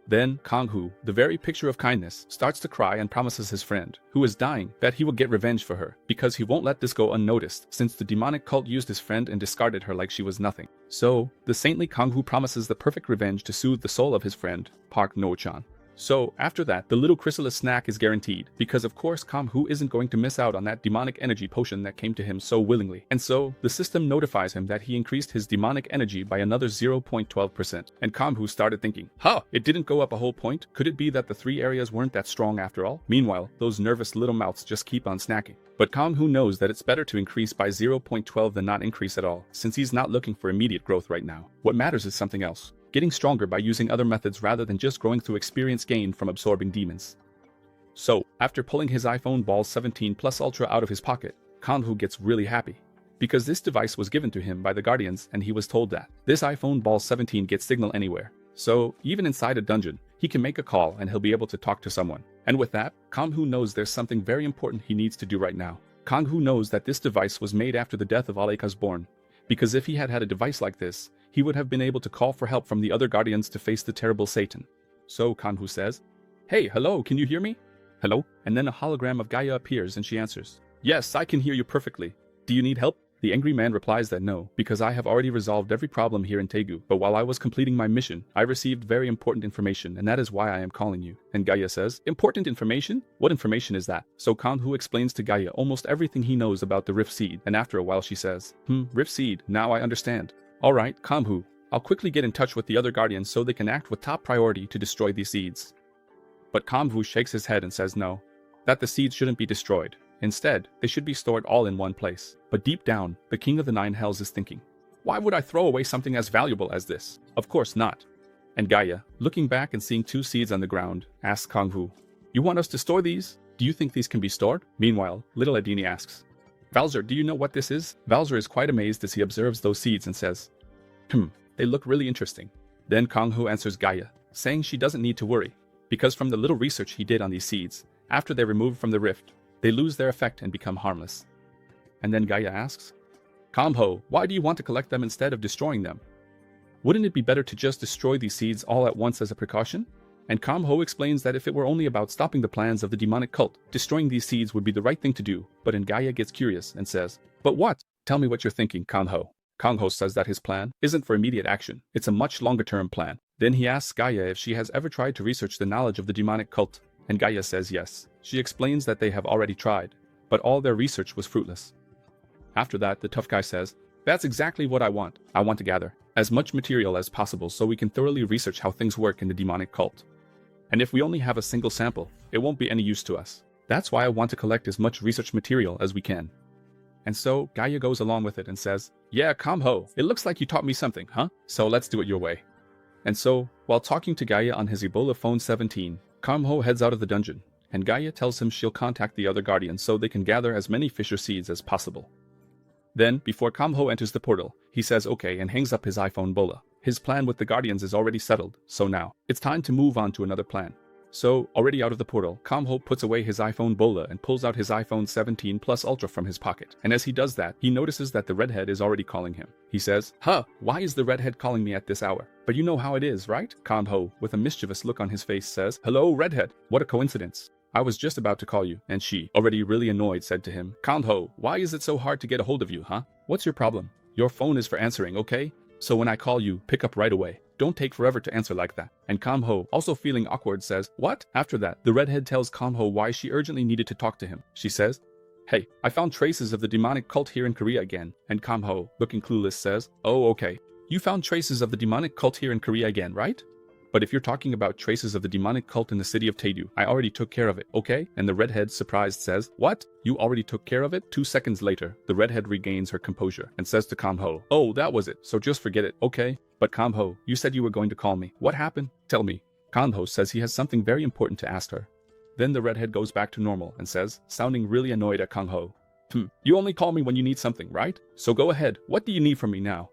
A: Then Kangwoo, the very picture of kindness, starts to cry and promises his friend, who is dying, that he will get revenge for her, because he won't let this go unnoticed, since the demonic cult used his friend and discarded her like she was nothing. So, the saintly Kangwoo promises the perfect revenge to soothe the soul of his friend, Park No-chan. So, after that, the little chrysalis snack is guaranteed, because of course Kangwoo isn't going to miss out on that demonic energy potion that came to him so willingly. And so, the system notifies him that he increased his demonic energy by another 0.12%. And Kangwoo started thinking, it didn't go up a whole point? Could it be that the 3 areas weren't that strong after all? Meanwhile, those nervous little mouths just keep on snacking. But Kangwoo knows that it's better to increase by 0.12 than not increase at all, since he's not looking for immediate growth right now. What matters is something else. Getting stronger by using other methods rather than just growing through experience gained from absorbing demons. So, after pulling his iPhone Ball 17 Plus Ultra out of his pocket, Kangwoo gets really happy. Because this device was given to him by the Guardians and he was told that this iPhone Ball 17 gets signal anywhere. So, even inside a dungeon, he can make a call and he'll be able to talk to someone. And with that, Kangwoo knows there's something very important he needs to do right now. Kangwoo knows that this device was made after the death of Aleka's born. Because if he had had a device like this, he would have been able to call for help from the other Guardians to face the terrible Satan. So Kangwoo says, "Hey, hello, can you hear me?" "Hello?" And then a hologram of Gaia appears and she answers, "Yes, I can hear you perfectly. Do you need help?" The angry man replies that no, because I have already resolved every problem here in Taegu, but while I was completing my mission, I received very important information, and that is why I am calling you. And Gaia says, "Important information? What information is that?" So Kangwoo explains to Gaia almost everything he knows about the Rift Seed, and after a while she says, Rift Seed, now I understand. Alright, Kangwoo, I'll quickly get in touch with the other Guardians so they can act with top priority to destroy these seeds. But Kangwoo shakes his head and says no, that the seeds shouldn't be destroyed. Instead, they should be stored all in one place. But deep down, the King of the 9 Hells is thinking, why would I throw away something as valuable as this? Of course not. And Gaia, looking back and seeing 2 seeds on the ground, asks Kangwoo, "You want us to store these? Do you think these can be stored?" Meanwhile, little Adini asks, "Valzer, do you know what this is?" Valzer is quite amazed as he observes those seeds and says, they look really interesting. Then Kangwoo answers Gaia, saying she doesn't need to worry, because from the little research he did on these seeds, after they're removed from the rift, they lose their effect and become harmless. And then Gaia asks, "Kangwoo, why do you want to collect them instead of destroying them?" Wouldn't it be better to just destroy these seeds all at once as a precaution? And Kangwoo explains that if it were only about stopping the plans of the demonic cult, destroying these seeds would be the right thing to do, but then Gaia gets curious and says, "But what? Tell me what you're thinking, Kangwoo." Kangwoo says that his plan isn't for immediate action, it's a much longer-term plan. Then he asks Gaia if she has ever tried to research the knowledge of the demonic cult, and Gaia says yes. She explains that they have already tried, but all their research was fruitless. After that, the tough guy says, "That's exactly what I want. I want to gather as much material as possible so we can thoroughly research how things work in the demonic cult. And if we only have a single sample, it won't be any use to us. That's why I want to collect as much research material as we can." And so Gaia goes along with it and says, "Yeah, Kangwoo, it looks like you taught me something, huh? So let's do it your way." And so, while talking to Gaia on his Ebola phone 17, Kangwoo heads out of the dungeon, and Gaia tells him she'll contact the other guardians so they can gather as many fisher seeds as possible. Then, before Kangwoo enters the portal, he says okay and hangs up his iPhone Bola. His plan with the guardians is already settled, so now, it's time to move on to another plan. So, already out of the portal, Kangwoo puts away his iPhone Bola and pulls out his iPhone 17 Plus Ultra from his pocket. And as he does that, he notices that the redhead is already calling him. He says, "Huh, why is the redhead calling me at this hour? But you know how it is, right?" Kangwoo, with a mischievous look on his face, says, "Hello, redhead. What a coincidence. I was just about to call you." And she, already really annoyed, said to him, "Kangwoo, why is it so hard to get a hold of you, huh? What's your problem? Your phone is for answering, okay? So when I call you, pick up right away. Don't take forever to answer like that." And Kangwoo, also feeling awkward, says, "What?" After that, the redhead tells Kangwoo why she urgently needed to talk to him. She says, "Hey, I found traces of the demonic cult here in Korea again." And Kangwoo, looking clueless, says, "Oh, okay. You found traces of the demonic cult here in Korea again, right? But if you're talking about traces of the demonic cult in the city of Taedu, I already took care of it, okay?" And the redhead, surprised, says, "What? You already took care of it?" 2 seconds later, the redhead regains her composure and says to Kangwoo, "Oh, that was it, so just forget it, okay? But Kangwoo, you said you were going to call me. What happened? Tell me." Kangwoo says he has something very important to ask her. Then the redhead goes back to normal and says, sounding really annoyed at Kangwoo, "You only call me when you need something, right? So go ahead, what do you need from me now?"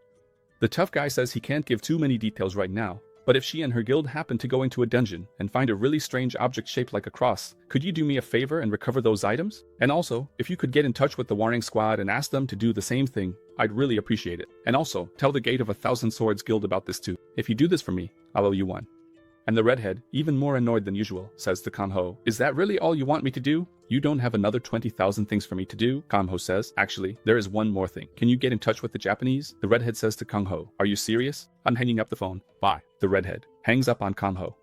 A: The tough guy says he can't give too many details right now, but if she and her guild happen to go into a dungeon and find a really strange object shaped like a cross, could you do me a favor and recover those items? And also, if you could get in touch with the Warring Squad and ask them to do the same thing, I'd really appreciate it. And also, tell the Gate of 1,000 Swords Guild about this too. If you do this for me, I'll owe you one. And the redhead, even more annoyed than usual, says to Kangwoo, "Is that really all you want me to do? You don't have another 20,000 things for me to do?" Kangwoo says, "Actually, there is one more thing. Can you get in touch with the Japanese?" The redhead says to Kangwoo, "Are you serious?" "I'm hanging up the phone. Bye." The redhead hangs up on Kangwoo.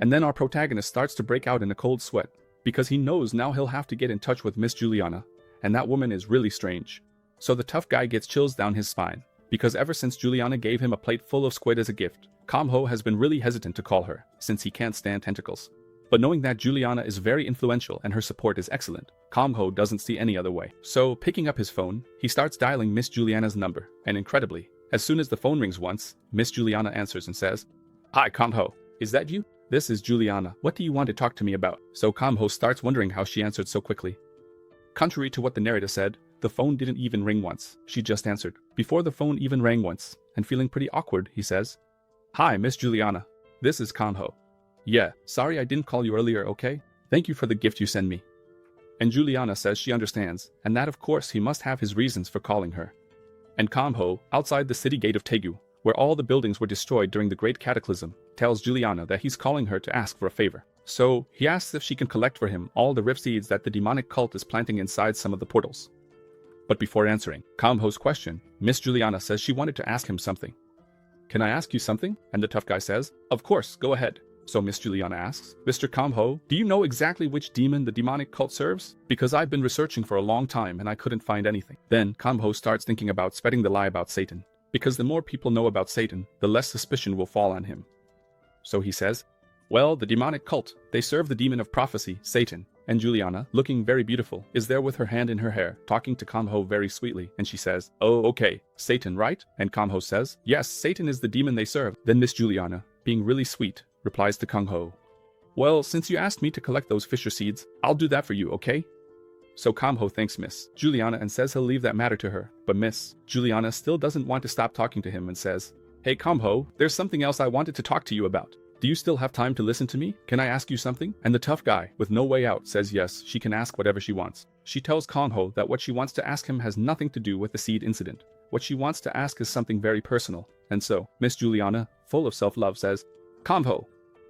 A: And then our protagonist starts to break out in a cold sweat, because he knows now he'll have to get in touch with Miss Juliana, and that woman is really strange. So the tough guy gets chills down his spine, because ever since Juliana gave him a plate full of squid as a gift, Kangwoo has been really hesitant to call her, since he can't stand tentacles. But knowing that Juliana is very influential and her support is excellent, Kangwoo doesn't see any other way. So, picking up his phone, he starts dialing Miss Juliana's number, and incredibly, as soon as the phone rings once, Miss Juliana answers and says, "Hi, Kangwoo. Is that you? This is Juliana. What do you want to talk to me about?" So Kangwoo starts wondering how she answered so quickly. Contrary to what the narrator said, the phone didn't even ring once. She just answered. Before the phone even rang once, and feeling pretty awkward, he says, "Hi, Miss Juliana. This is Kangwoo. Yeah, sorry I didn't call you earlier, okay? Thank you for the gift you sent me." And Juliana says she understands, and that of course he must have his reasons for calling her. And Kangwoo, outside the city gate of Taegu, where all the buildings were destroyed during the Great Cataclysm, tells Juliana that he's calling her to ask for a favor. So, he asks if she can collect for him all the rift seeds that the demonic cult is planting inside some of the portals. But before answering Kangwoo's question, Miss Juliana says she wanted to ask him something. "Can I ask you something?" And the tough guy says, "Of course, go ahead." So Miss Juliana asks, "Mr. Kangwoo, do you know exactly which demon the demonic cult serves? Because I've been researching for a long time and I couldn't find anything." Then Kangwoo starts thinking about spreading the lie about Satan, because the more people know about Satan, the less suspicion will fall on him. So he says, "Well, the demonic cult, they serve the demon of prophecy, Satan." And Juliana, looking very beautiful, is there with her hand in her hair, talking to Kangwoo very sweetly, and she says, "Oh, okay, Satan, right?" And Kangwoo says, "Yes, Satan is the demon they serve." Then Miss Juliana, being really sweet, replies to Kangwoo, "Well, since you asked me to collect those fisher seeds, I'll do that for you, okay?" So Kangwoo thanks Miss Juliana and says he'll leave that matter to her, but Miss Juliana still doesn't want to stop talking to him and says, "Hey Kangwoo, there's something else I wanted to talk to you about. Do you still have time to listen to me? Can I ask you something?" And the tough guy, with no way out, says yes, she can ask whatever she wants. She tells Kangwoo that what she wants to ask him has nothing to do with the seed incident, what she wants to ask is something very personal. And so, Miss Juliana, full of self-love, says, Kangwoo.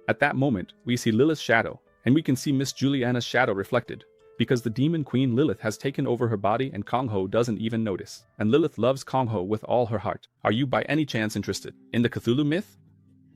A: At that moment, we see Lilith's shadow, and we can see Miss Juliana's shadow reflected, because the demon queen Lilith has taken over her body and Kangwoo doesn't even notice. And Lilith loves Kangwoo with all her heart. Are you by any chance interested in the Cthulhu myth?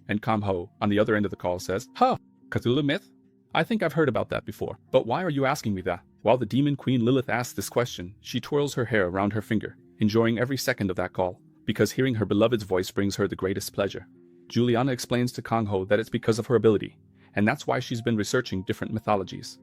A: And Kangwoo, on the other end of the call, says, Huh, Cthulhu myth? I think I've heard about that before, but why are you asking me that? While the demon queen Lilith asks this question, she twirls her hair around her finger, enjoying every second of that call, because hearing her beloved's voice brings her the greatest pleasure. Juliana explains to Kangwoo that it's because of her ability, and that's why she's been researching different mythologies.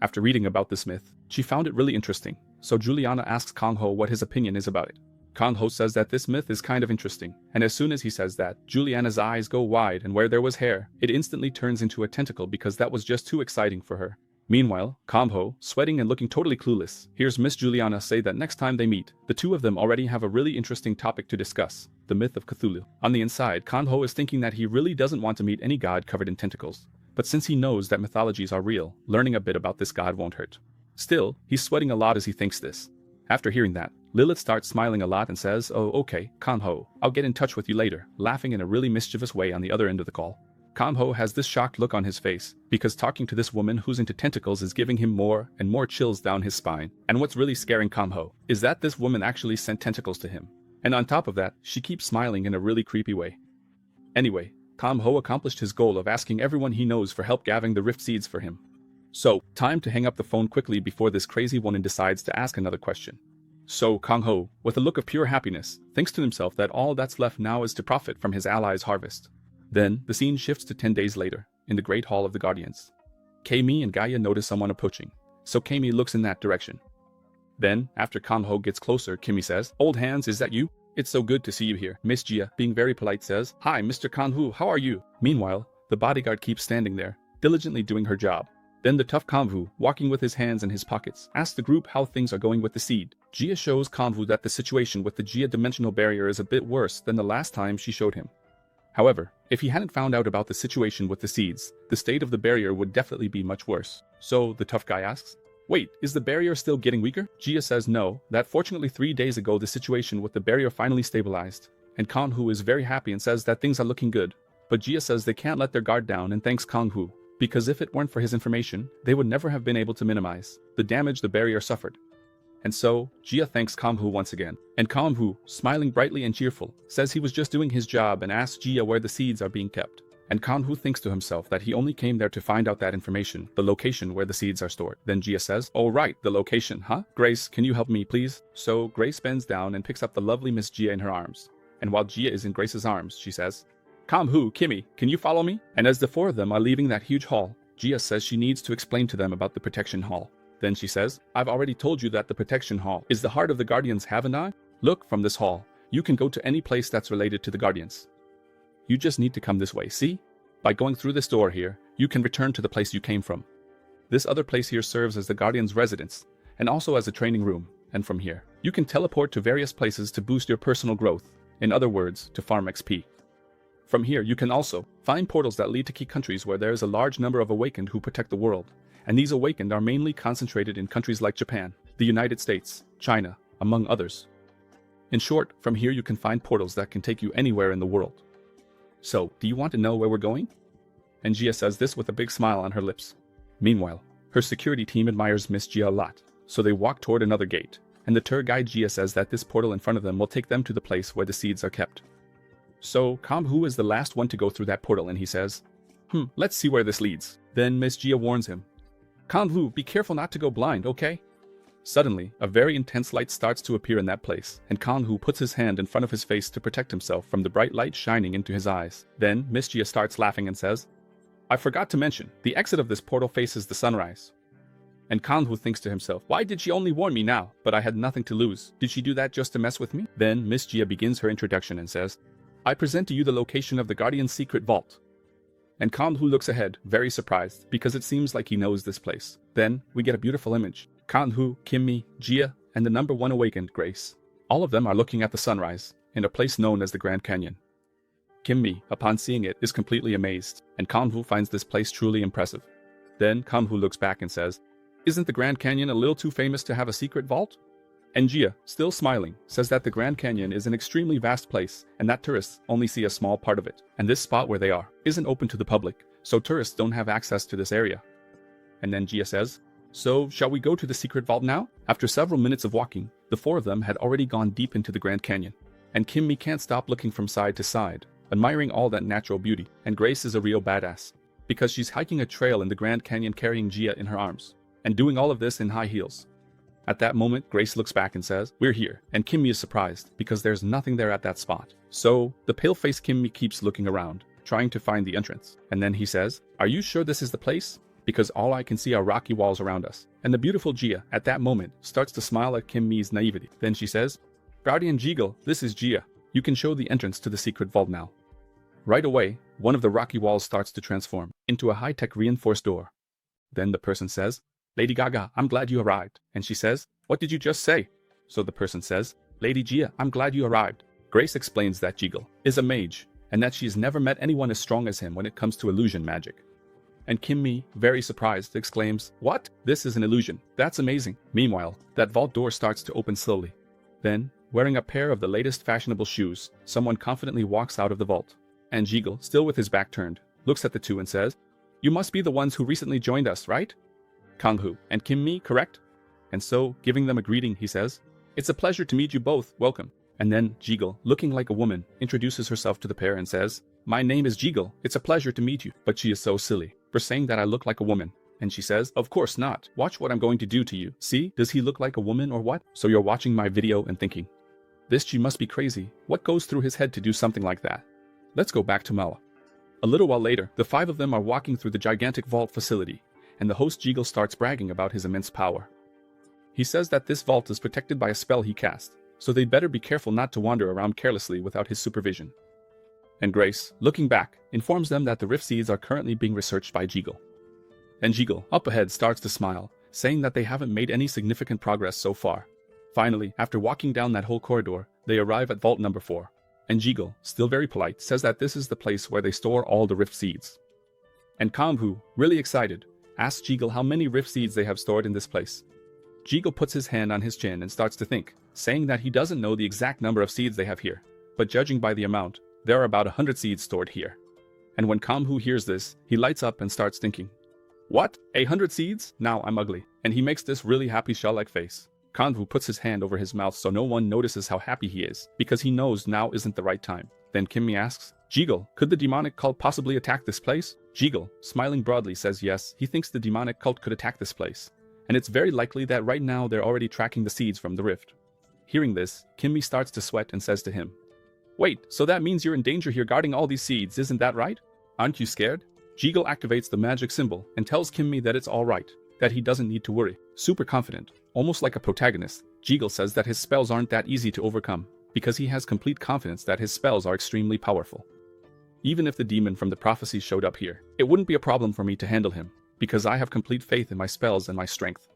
A: After reading about this myth, she found it really interesting, so Juliana asks Kangwoo what his opinion is about it. Kangwoo says that this myth is kind of interesting, and as soon as he says that, Juliana's eyes go wide, and where there was hair, it instantly turns into a tentacle because that was just too exciting for her. Meanwhile, Kangwoo, sweating and looking totally clueless, hears Miss Juliana say that next time they meet, the two of them already have a really interesting topic to discuss, the myth of Cthulhu. On the inside, Kangwoo is thinking that he really doesn't want to meet any god covered in tentacles. But since he knows that mythologies are real, learning a bit about this god won't hurt. Still, he's sweating a lot as he thinks this. After hearing that, Lilith starts smiling a lot and says, Oh, okay, Kangwoo, I'll get in touch with you later, laughing in a really mischievous way on the other end of the call. Kangwoo has this shocked look on his face, because talking to this woman who's into tentacles is giving him more and more chills down his spine. And what's really scaring Kangwoo is that this woman actually sent tentacles to him. And on top of that, she keeps smiling in a really creepy way. Anyway, Kangwoo accomplished his goal of asking everyone he knows for help gathering the rift seeds for him. So, time to hang up the phone quickly before this crazy woman decides to ask another question. So Kangwoo, with a look of pure happiness, thinks to himself that all that's left now is to profit from his allies' harvest. Then, the scene shifts to 10 days later, in the Great Hall of the Guardians. Kami and Gaia notice someone approaching, so Kami looks in that direction. Then, after Kangwoo gets closer, Kami says, Old Hands, is that you? It's so good to see you here. Miss Jia, being very polite, says, Hi, Mr. Kangwoo, how are you? Meanwhile, the bodyguard keeps standing there, diligently doing her job. Then the tough Kangwoo, walking with his hands in his pockets, asks the group how things are going with the seed. Jia shows Kangwoo that the situation with the Jia dimensional barrier is a bit worse than the last time she showed him. However, if he hadn't found out about the situation with the seeds, the state of the barrier would definitely be much worse. So the tough guy asks, Wait, is the barrier still getting weaker? Jia says no, that fortunately 3 days ago the situation with the barrier finally stabilized. And Kangwoo is very happy and says that things are looking good. But Jia says they can't let their guard down and thanks Kangwoo, because if it weren't for his information, they would never have been able to minimize the damage the barrier suffered. And so, Jia thanks Kangwoo once again. And Kangwoo, smiling brightly and cheerful, says he was just doing his job and asks Jia where the seeds are being kept. And Kangwoo thinks to himself that he only came there to find out that information, the location where the seeds are stored. Then Jia says, Oh right, the location, huh? Grace, can you help me please? So Grace bends down and picks up the lovely Miss Jia in her arms. And while Jia is in Grace's arms, she says, Kangwoo, Kimmy, can you follow me? And as the four of them are leaving that huge hall, Jia says she needs to explain to them about the protection hall. Then she says, I've already told you that the protection hall is the heart of the Guardians, haven't I? Look, from this hall, you can go to any place that's related to the Guardians. You just need to come this way, see? By going through this door here, you can return to the place you came from. This other place here serves as the Guardians' residence, and also as a training room, and from here, you can teleport to various places to boost your personal growth, in other words, to farm XP. From here, you can also find portals that lead to key countries where there is a large number of awakened who protect the world, and these awakened are mainly concentrated in countries like Japan, the United States, China, among others. In short, from here you can find portals that can take you anywhere in the world. So, do you want to know where we're going? And Jia says this with a big smile on her lips. Meanwhile, her security team admires Miss Jia a lot, so they walk toward another gate, and the tour guide Jia says that this portal in front of them will take them to the place where the seeds are kept. So, Kangwoo is the last one to go through that portal and he says, let's see where this leads. Then Miss Jia warns him, Kangwoo, be careful not to go blind, okay? Suddenly, a very intense light starts to appear in that place, and Kangwoo puts his hand in front of his face to protect himself from the bright light shining into his eyes. Then, Miss Jia starts laughing and says, I forgot to mention, the exit of this portal faces the sunrise. And Kangwoo thinks to himself, why did she only warn me now? But I had nothing to lose. Did she do that just to mess with me? Then, Miss Jia begins her introduction and says, I present to you the location of the Guardian's secret vault. And Kangwoo looks ahead, very surprised, because it seems like he knows this place. Then, we get a beautiful image. Kangwoo, Kimmy, Jia, and the number 1 awakened, Grace. All of them are looking at the sunrise, in a place known as the Grand Canyon. Kimmy, upon seeing it, is completely amazed, and Kangwoo finds this place truly impressive. Then, Kangwoo looks back and says, Isn't the Grand Canyon a little too famous to have a secret vault? And Gia, still smiling, says that the Grand Canyon is an extremely vast place and that tourists only see a small part of it. And this spot where they are isn't open to the public, so tourists don't have access to this area. And then Gia says, "So, shall we go to the secret vault now?" After several minutes of walking, the four of them had already gone deep into the Grand Canyon. And Kimmy can't stop looking from side to side, admiring all that natural beauty. And Grace is a real badass, because she's hiking a trail in the Grand Canyon carrying Gia in her arms, and doing all of this in high heels. At that moment, Grace looks back and says, "We're here," and Kimmy is surprised, because there's nothing there at that spot. So, the pale-faced Kimmy keeps looking around, trying to find the entrance. And then he says, "Are you sure this is the place? Because all I can see are rocky walls around us." And the beautiful Gia, at that moment, starts to smile at Kimmy's naivety. Then she says, "Guardian Jiggle, this is Gia. You can show the entrance to the secret vault now." Right away, one of the rocky walls starts to transform into a high-tech reinforced door. Then the person says, "Lady Gaga, I'm glad you arrived." And she says, "What did you just say?" So the person says, "Lady Gia, I'm glad you arrived." Grace explains that Jiggle is a mage, and that she's never met anyone as strong as him when it comes to illusion magic. And Kimmy, very surprised, exclaims, "What? This is an illusion. That's amazing." Meanwhile, that vault door starts to open slowly. Then, wearing a pair of the latest fashionable shoes, someone confidently walks out of the vault. And Jiggle, still with his back turned, looks at the two and says, "You must be the ones who recently joined us, right? Kangwoo and Kimmy, correct?" And so, giving them a greeting, he says, "It's a pleasure to meet you both, welcome." And then Jiggle, looking like a woman, introduces herself to the pair and says, "My name is Jiggle, it's a pleasure to meet you." But she is so silly for saying that I look like a woman. And she says, "Of course not. Watch what I'm going to do to you. See, does he look like a woman or what?" So you're watching my video and thinking, this G must be crazy. What goes through his head to do something like that? Let's go back to Manhwa. A little while later, the five of them are walking through the gigantic vault facility, and the host Jiggle starts bragging about his immense power. He says that this vault is protected by a spell he cast, so they'd better be careful not to wander around carelessly without his supervision. And Grace, looking back, informs them that the rift seeds are currently being researched by Jiggle. And Jiggle, up ahead, starts to smile, saying that they haven't made any significant progress so far. Finally, after walking down that whole corridor, they arrive at vault number 4. And Jiggle, still very polite, says that this is the place where they store all the rift seeds. And Kangwoo, really excited, asks Jiggle how many rift seeds they have stored in this place. Jiggle puts his hand on his chin and starts to think, saying that he doesn't know the exact number of seeds they have here, but judging by the amount, there are about 100 seeds stored here. And when Kangwoo hears this, he lights up and starts thinking, "What? 100 seeds? Now I'm ugly." And he makes this really happy shell-like face. Kangwoo puts his hand over his mouth so no one notices how happy he is, because he knows now isn't the right time. Then Kimmy asks, "Jiggle, could the demonic cult possibly attack this place?" Jiggle, smiling broadly, says yes, he thinks the demonic cult could attack this place. And it's very likely that right now they're already tracking the seeds from the rift. Hearing this, Kimmy starts to sweat and says to him, "Wait, so that means you're in danger here guarding all these seeds, isn't that right? Aren't you scared?" Jiggle activates the magic symbol and tells Kimmy that it's alright, that he doesn't need to worry. Super confident, almost like a protagonist, Jiggle says that his spells aren't that easy to overcome, because he has complete confidence that his spells are extremely powerful. Even if the demon from the prophecy showed up here, it wouldn't be a problem for me to handle him, because I have complete faith in my spells and my strength.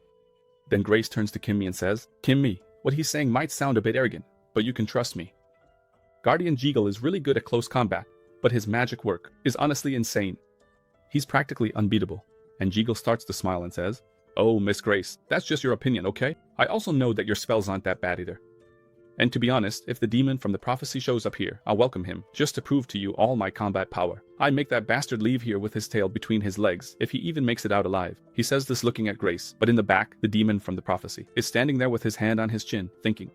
A: Then Grace turns to Kimmy and says, "Kimmy, what he's saying might sound a bit arrogant, but you can trust me. Guardian Jiggle is really good at close combat, but his magic work is honestly insane. He's practically unbeatable." And Jiggle starts to smile and says, "Oh, Miss Grace, that's just your opinion, okay? I also know that your spells aren't that bad either. And to be honest, if the demon from the prophecy shows up here, I'll welcome him, just to prove to you all my combat power. I make that bastard leave here with his tail between his legs, if he even makes it out alive." He says this looking at Grace, but in the back, the demon from the prophecy is standing there with his hand on his chin, thinking,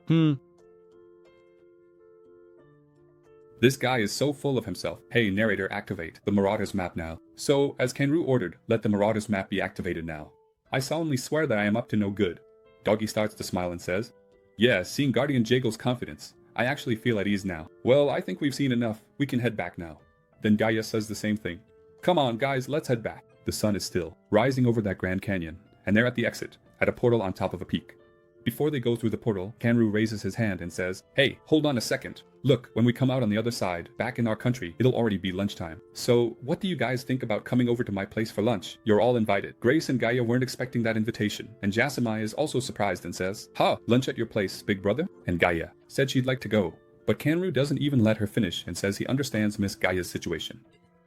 B: This guy is so full of himself. Hey, narrator, activate the Marauders map now. So, as Kangwoo ordered, let the Marauders map be activated now. I solemnly swear that I am up to no good. Doggy starts to smile and says, "Yeah, seeing Guardian Jiggle's confidence, I actually feel at ease now. Well, I think we've seen enough. We can head back now." Then Gaia says the same thing. "Come on, guys, let's head back." The sun is still rising over that Grand Canyon, and they're at the exit, at a portal on top of a peak. Before they go through the portal, Kangwoo raises his hand and says, "Hey, hold on a second. Look, when we come out on the other side, back in our country, it'll already be lunchtime. So, what do you guys think about coming over to my place for lunch? You're all invited." Grace and Gaia weren't expecting that invitation, and Jasamai is also surprised and says, "Ha, lunch at your place, big brother?" And Gaia said she'd like to go, but Kangwoo doesn't even let her finish and says he understands Miss Gaia's situation.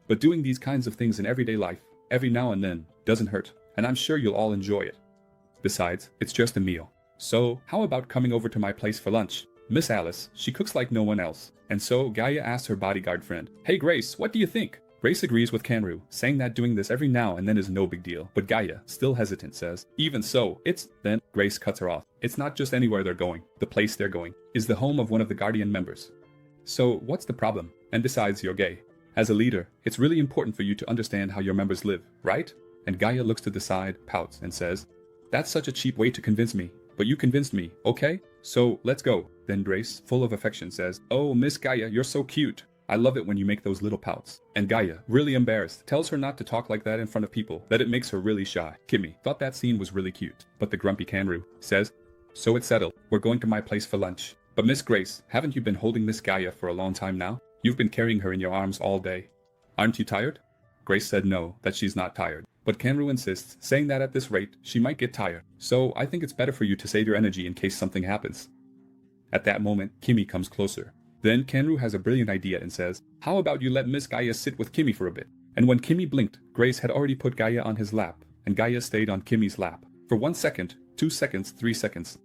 B: But doing these kinds of things in everyday life, every now and then, doesn't hurt, and I'm sure you'll all enjoy it. Besides, it's just a meal. So, how about coming over to my place for lunch? Miss Alice, she cooks like no one else. And so, Gaia asks her bodyguard friend, "Hey Grace, what do you think?" Grace agrees with Kangwoo, saying that doing this every now and then is no big deal. But Gaia, still hesitant, says, "Even so, it's..." Then Grace cuts her off. "It's not just anywhere they're going. The place they're going is the home of one of the Guardian members. So, what's the problem? And besides, you're gay. As a leader, it's really important for you to understand how your members live, right?" And Gaia looks to the side, pouts, and says, "That's such a cheap way to convince me. But you convinced me, okay? So, let's go." Then Grace, full of affection, says, "Oh, Miss Gaia, you're so cute. I love it when you make those little pouts." And Gaia, really embarrassed, tells her not to talk like that in front of people, that it makes her really shy. Kimmy thought that scene was really cute. But the grumpy Kangwoo says, "So it's settled. We're going to my place for lunch. But Miss Grace, haven't you been holding Miss Gaia for a long time now? You've been carrying her in your arms all day. Aren't you tired?" Grace said no, that she's not tired. But Kangwoo insists, saying that at this rate, she might get tired. "So I think it's better for you to save your energy in case something happens." At that moment, Kimmy comes closer. Then Kangwoo has a brilliant idea and says, "How about you let Miss Gaia sit with Kimmy for a bit?" And when Kimmy blinked, Grace had already put Gaia on his lap, and Gaia stayed on Kimmy's lap. For 1 second, 2 seconds, 3 seconds.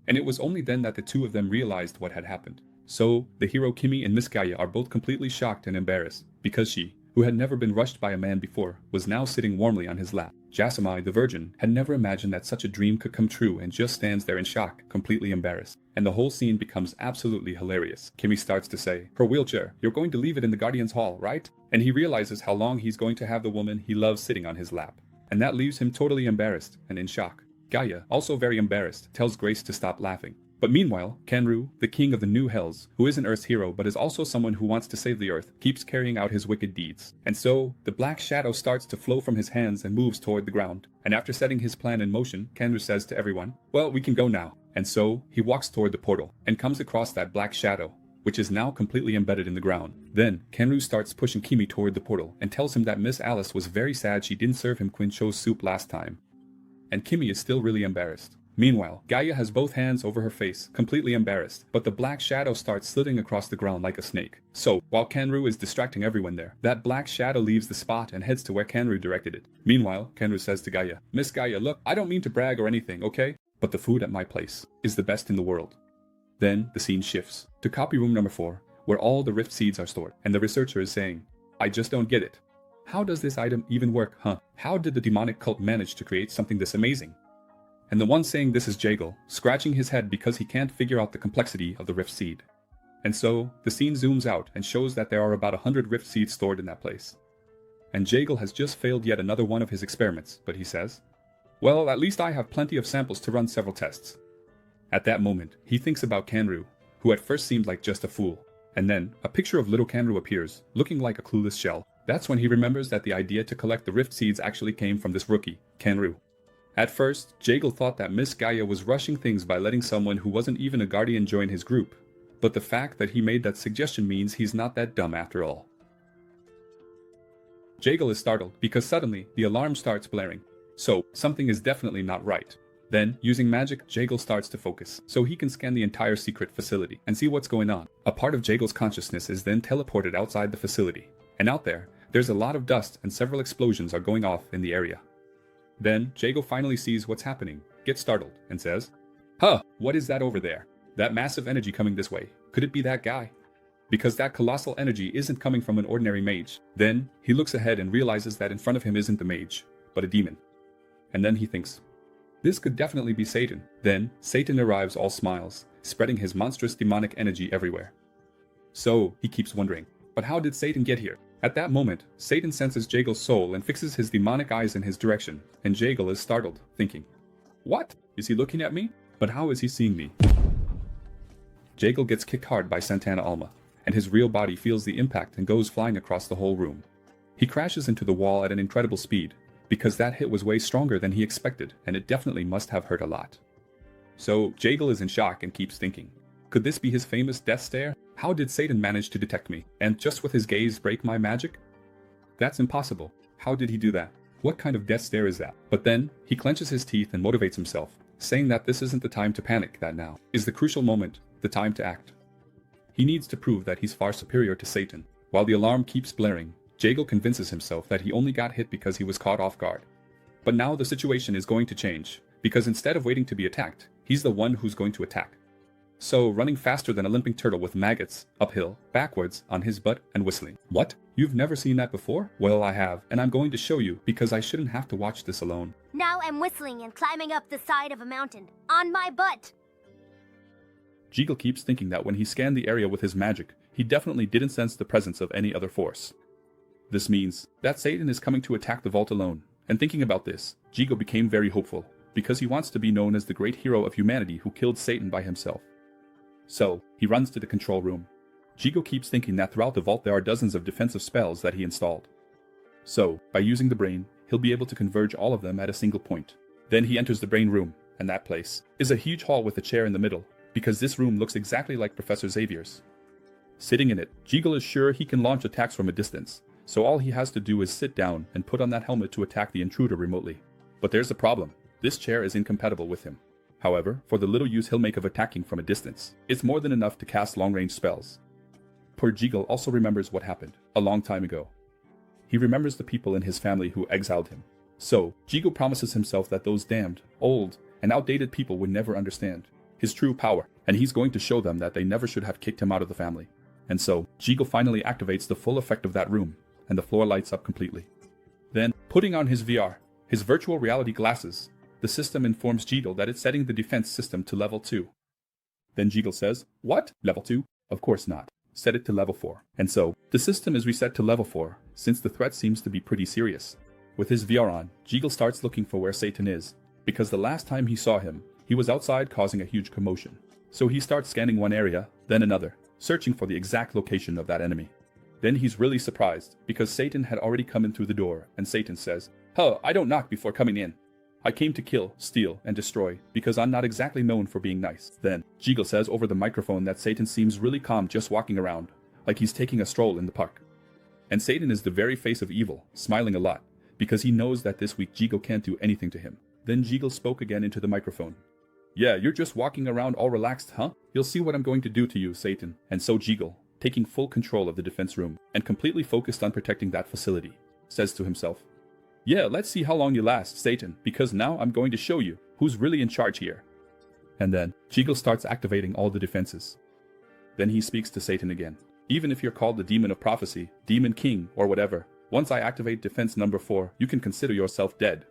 B: And it was only then that the two of them realized what had happened. So, the hero Kimmy and Miss Gaia are both completely shocked and embarrassed, because she, who had never been rushed by a man before, was now sitting warmly on his lap. Jasmine, the virgin, had never imagined that such a dream could come true and just stands there in shock, completely embarrassed. And the whole scene becomes absolutely hilarious. Kimmy starts to say, "Her wheelchair, you're going to leave it in the Guardian's Hall, right?" And he realizes how long he's going to have the woman he loves sitting on his lap. And that leaves him totally embarrassed and in shock. Gaia, also very embarrassed, tells Grace to stop laughing. But meanwhile, Kangwoo, the king of the New Hells, who isn't Earth's hero but is also someone who wants to save the Earth, keeps carrying out his wicked deeds. And so, the black shadow starts to flow from his hands and moves toward the ground. And after setting his plan in motion, Kangwoo says to everyone, "Well, we can go now." And so, he walks toward the portal, and comes across that black shadow, which is now completely embedded in the ground. Then, Kangwoo starts pushing Kimmy toward the portal, and tells him that Miss Alice was very sad she didn't serve him Quincho's soup last time. And Kimmy is still really embarrassed. Meanwhile, Gaia has both hands over her face, completely embarrassed, but the black shadow starts slithering across the ground like a snake. So, while Kangwoo is distracting everyone there, that black shadow leaves the spot and heads to where Kangwoo directed it. Meanwhile, Kangwoo says to Gaia, "Miss Gaia, look, I don't mean to brag or anything, okay? But the food at my place is the best in the world." Then, the scene shifts to copy room number 4, where all the rift seeds are stored, and the researcher is saying, "I just don't get it. How does this item even work, huh? How did the demonic cult manage to create something this amazing?" And the one saying this is Jagal, scratching his head because he can't figure out the complexity of the rift seed. And so, the scene zooms out and shows that there are about 100 rift seeds stored in that place. And Jagal has just failed yet another one of his experiments, but he says, "Well, at least I have plenty of samples to run several tests." At that moment, he thinks about Kangwoo, who at first seemed like just a fool. And then, a picture of little Kangwoo appears, looking like a clueless shell. That's when he remembers that the idea to collect the rift seeds actually came from this rookie, Kangwoo. At first, Jagal thought that Miss Gaia was rushing things by letting someone who wasn't even a guardian join his group, but the fact that he made that suggestion means he's not that dumb after all. Jagal is startled because suddenly the alarm starts blaring, so something is definitely not right. Then, using magic, Jagal starts to focus, so he can scan the entire secret facility and see what's going on. A part of Jagal's consciousness is then teleported outside the facility, and out there's a lot of dust and several explosions are going off in the area. Then, Jagal finally sees what's happening, gets startled, and says, "Huh, what is that over there? That massive energy coming this way. Could it be that guy?" Because that colossal energy isn't coming from an ordinary mage. Then, he looks ahead and realizes that in front of him isn't the mage, but a demon. And then he thinks, this could definitely be Satan. Then, Satan arrives all smiles, spreading his monstrous demonic energy everywhere. So, he keeps wondering, but how did Satan get here? At that moment, Satan senses Jagal's soul and fixes his demonic eyes in his direction, and Jagal is startled, thinking, "What? Is he looking at me? But how is he seeing me?" Jagal gets kicked hard by Santana Alma, and his real body feels the impact and goes flying across the whole room. He crashes into the wall at an incredible speed, because that hit was way stronger than he expected, and it definitely must have hurt a lot. So, Jagal is in shock and keeps thinking, could this be his famous death stare? How did Satan manage to detect me, and just with his gaze break my magic? That's impossible. How did he do that? What kind of death stare is that? But then, he clenches his teeth and motivates himself, saying that this isn't the time to panic, that now is the crucial moment, the time to act. He needs to prove that he's far superior to Satan. While the alarm keeps blaring, Jagal convinces himself that he only got hit because he was caught off guard. But now the situation is going to change, because instead of waiting to be attacked, he's the one who's going to attack. So, running faster than a limping turtle with maggots, uphill, backwards, on his butt, and whistling. What? You've never seen that before? Well, I have, and I'm going to show you, because I shouldn't have to watch this alone.
E: Now I'm whistling and climbing up the side of a mountain, on my butt.
B: Jeagle keeps thinking that when he scanned the area with his magic, he definitely didn't sense the presence of any other force. This means that Satan is coming to attack the vault alone, and thinking about this, Jeagle became very hopeful, because he wants to be known as the great hero of humanity who killed Satan by himself. So, he runs to the control room. Jeagle keeps thinking that throughout the vault there are dozens of defensive spells that he installed. So, by using the brain, he'll be able to converge all of them at a single point. Then he enters the brain room, and that place is a huge hall with a chair in the middle, because this room looks exactly like Professor Xavier's. Sitting in it, Jeagle is sure he can launch attacks from a distance, so all he has to do is sit down and put on that helmet to attack the intruder remotely. But there's a problem. This chair is incompatible with him. However, for the little use he'll make of attacking from a distance, it's more than enough to cast long-range spells. Poor Jeagle also remembers what happened a long time ago. He remembers the people in his family who exiled him. So, Jeagle promises himself that those damned, old, and outdated people would never understand his true power, and he's going to show them that they never should have kicked him out of the family. And so, Jeagle finally activates the full effect of that room, and the floor lights up completely. Then, putting on his VR, his virtual reality glasses, the system informs Jeagle that it's setting the defense system to level 2. Then Jeagle says, "What? Level 2? Of course not. Set it to level 4. And so, the system is reset to level 4, since the threat seems to be pretty serious. With his VR on, Jeagle starts looking for where Satan is, because the last time he saw him, he was outside causing a huge commotion. So he starts scanning one area, then another, searching for the exact location of that enemy. Then he's really surprised, because Satan had already come in through the door, and Satan says, "Huh, I don't knock before coming in. I came to kill, steal, and destroy, because I'm not exactly known for being nice." Then, Jeagle says over the microphone that Satan seems really calm just walking around, like he's taking a stroll in the park. And Satan is the very face of evil, smiling a lot, because he knows that this week Jeagle can't do anything to him. Then Jeagle spoke again into the microphone. "Yeah, you're just walking around all relaxed, huh? You'll see what I'm going to do to you, Satan." And so Jeagle, taking full control of the defense room, and completely focused on protecting that facility, says to himself, "Yeah, let's see how long you last, Satan, because now I'm going to show you who's really in charge here." And then, Jeagle starts activating all the defenses. Then he speaks to Satan again. "Even if you're called the Demon of Prophecy, Demon King, or whatever, once I activate defense number 4, you can consider yourself dead."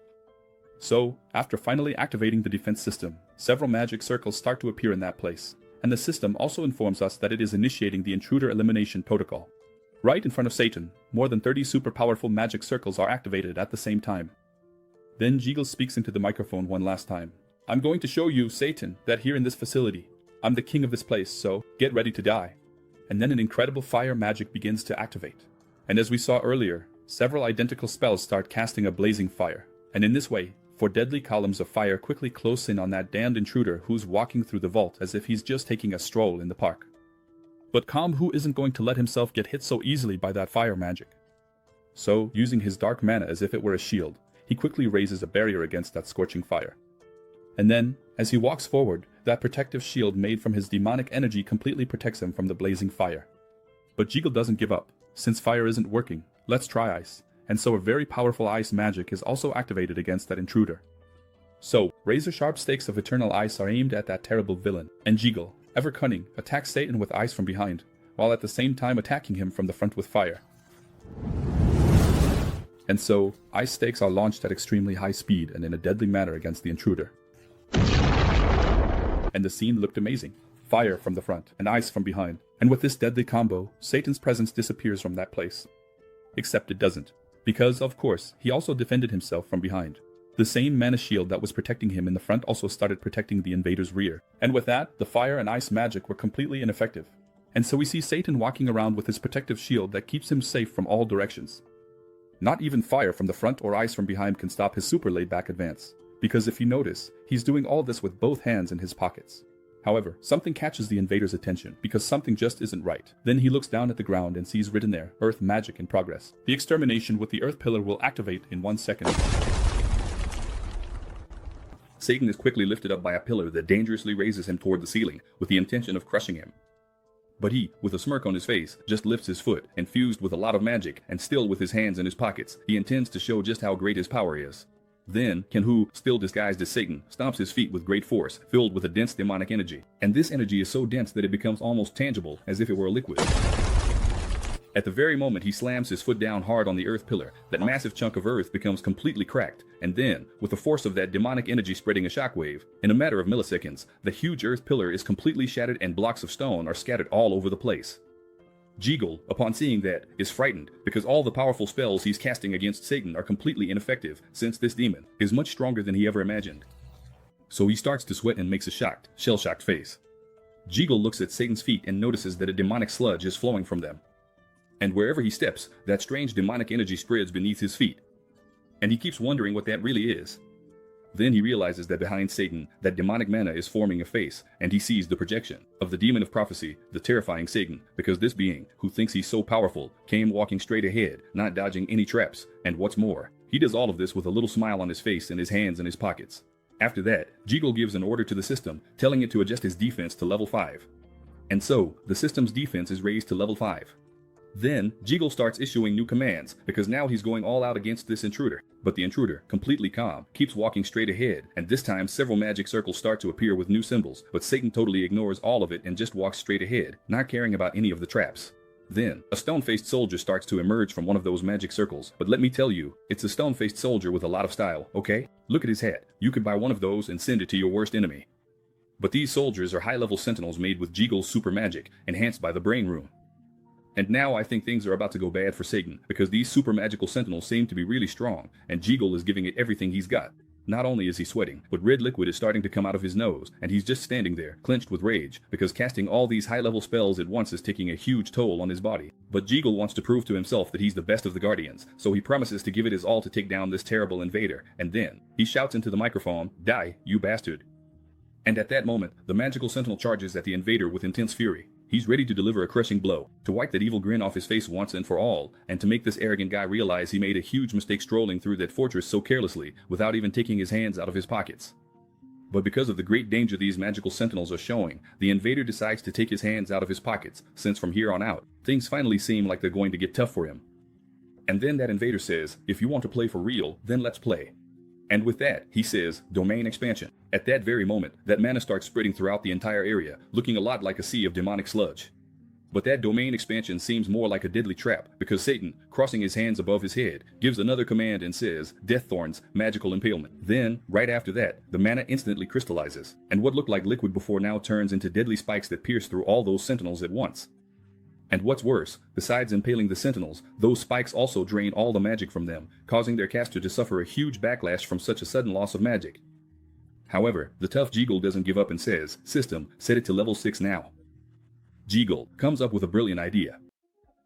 B: So, after finally activating the defense system, several magic circles start to appear in that place, and the system also informs us that it is initiating the intruder elimination protocol. Right in front of Satan, more than 30 super powerful magic circles are activated at the same time. Then Jeagle speaks into the microphone one last time. "I'm going to show you, Satan, that here in this facility, I'm the king of this place, so get ready to die." And then an incredible fire magic begins to activate. And as we saw earlier, several identical spells start casting a blazing fire. And in this way, 4 deadly columns of fire quickly close in on that damned intruder who's walking through the vault as if he's just taking a stroll in the park. But Kangwoo isn't going to let himself get hit so easily by that fire magic. So, using his dark mana as if it were a shield, he quickly raises a barrier against that scorching fire. And then, as he walks forward, that protective shield made from his demonic energy completely protects him from the blazing fire. But Jeagle doesn't give up. Since fire isn't working, let's try ice. And so a very powerful ice magic is also activated against that intruder. So, razor-sharp stakes of eternal ice are aimed at that terrible villain, and Jeagle, ever cunning, attacks Satan with ice from behind, while at the same time attacking him from the front with fire. And so, ice stakes are launched at extremely high speed and in a deadly manner against the intruder. And the scene looked amazing. Fire from the front, and ice from behind. And with this deadly combo, Satan's presence disappears from that place. Except it doesn't. Because, of course, he also defended himself from behind. The same mana shield that was protecting him in the front also started protecting the invader's rear. And with that, the fire and ice magic were completely ineffective. And so we see Satan walking around with his protective shield that keeps him safe from all directions. Not even fire from the front or ice from behind can stop his super laid-back advance. Because if you notice, he's doing all this with both hands in his pockets. However, something catches the invader's attention, because something just isn't right. Then he looks down at the ground and sees written there, "Earth magic in progress. The extermination with the Earth pillar will activate in 1 second. Satan is quickly lifted up by a pillar that dangerously raises him toward the ceiling, with the intention of crushing him. But he, with a smirk on his face, just lifts his foot, infused with a lot of magic, and still with his hands in his pockets, he intends to show just how great his power is. Then, Kangwoo, still disguised as Satan, stomps his feet with great force, filled with a dense demonic energy. And this energy is so dense that it becomes almost tangible, as if it were a liquid. At the very moment he slams his foot down hard on the earth pillar, that massive chunk of earth becomes completely cracked, and then, with the force of that demonic energy spreading a shockwave, in a matter of milliseconds, the huge earth pillar is completely shattered and blocks of stone are scattered all over the place. Jeagle, upon seeing that, is frightened because all the powerful spells he's casting against Satan are completely ineffective since this demon is much stronger than he ever imagined. So he starts to sweat and makes a shocked, shell-shocked face. Jeagle looks at Satan's feet and notices that a demonic sludge is flowing from them. And wherever he steps, that strange demonic energy spreads beneath his feet. And he keeps wondering what that really is. Then he realizes that behind Satan, that demonic mana is forming a face, and he sees the projection of the demon of prophecy, the terrifying Satan, because this being, who thinks he's so powerful, came walking straight ahead, not dodging any traps, and what's more, he does all of this with a little smile on his face and his hands in his pockets. After that, Jeagle gives an order to the system, telling it to adjust his defense to level 5. And so, the system's defense is raised to level 5. Then, Jeagle starts issuing new commands, because now he's going all out against this intruder. But the intruder, completely calm, keeps walking straight ahead, and this time several magic circles start to appear with new symbols, but Satan totally ignores all of it and just walks straight ahead, not caring about any of the traps. Then, a stone-faced soldier starts to emerge from one of those magic circles, but let me tell you, it's a stone-faced soldier with a lot of style, okay? Look at his hat. You could buy one of those and send it to your worst enemy. But these soldiers are high-level sentinels made with Jeagle's super magic, enhanced by the brain room. And now I think things are about to go bad for Satan, because these super magical sentinels seem to be really strong, and Jeagle is giving it everything he's got. Not only is he sweating, but red liquid is starting to come out of his nose, and he's just standing there, clenched with rage, because casting all these high-level spells at once is taking a huge toll on his body. But Jeagle wants to prove to himself that he's the best of the Guardians, so he promises to give it his all to take down this terrible invader, and then, he shouts into the microphone, "Die, you bastard." And at that moment, the magical sentinel charges at the invader with intense fury. He's ready to deliver a crushing blow, to wipe that evil grin off his face once and for all, and to make this arrogant guy realize he made a huge mistake strolling through that fortress so carelessly, without even taking his hands out of his pockets. But because of the great danger these magical sentinels are showing, the invader decides to take his hands out of his pockets, since from here on out, things finally seem like they're going to get tough for him. And then that invader says, "If you want to play for real, then let's play." And with that, he says, "Domain expansion." At that very moment, that mana starts spreading throughout the entire area, looking a lot like a sea of demonic sludge. But that domain expansion seems more like a deadly trap, because Satan, crossing his hands above his head, gives another command and says, "Death Thorns, magical impalement." Then, right after that, the mana instantly crystallizes, and what looked like liquid before now turns into deadly spikes that pierce through all those sentinels at once. And what's worse, besides impaling the sentinels, those spikes also drain all the magic from them, causing their caster to suffer a huge backlash from such a sudden loss of magic. However, the tough Jeagle doesn't give up and says, "System, set it to level 6 now." Jeagle comes up with a brilliant idea.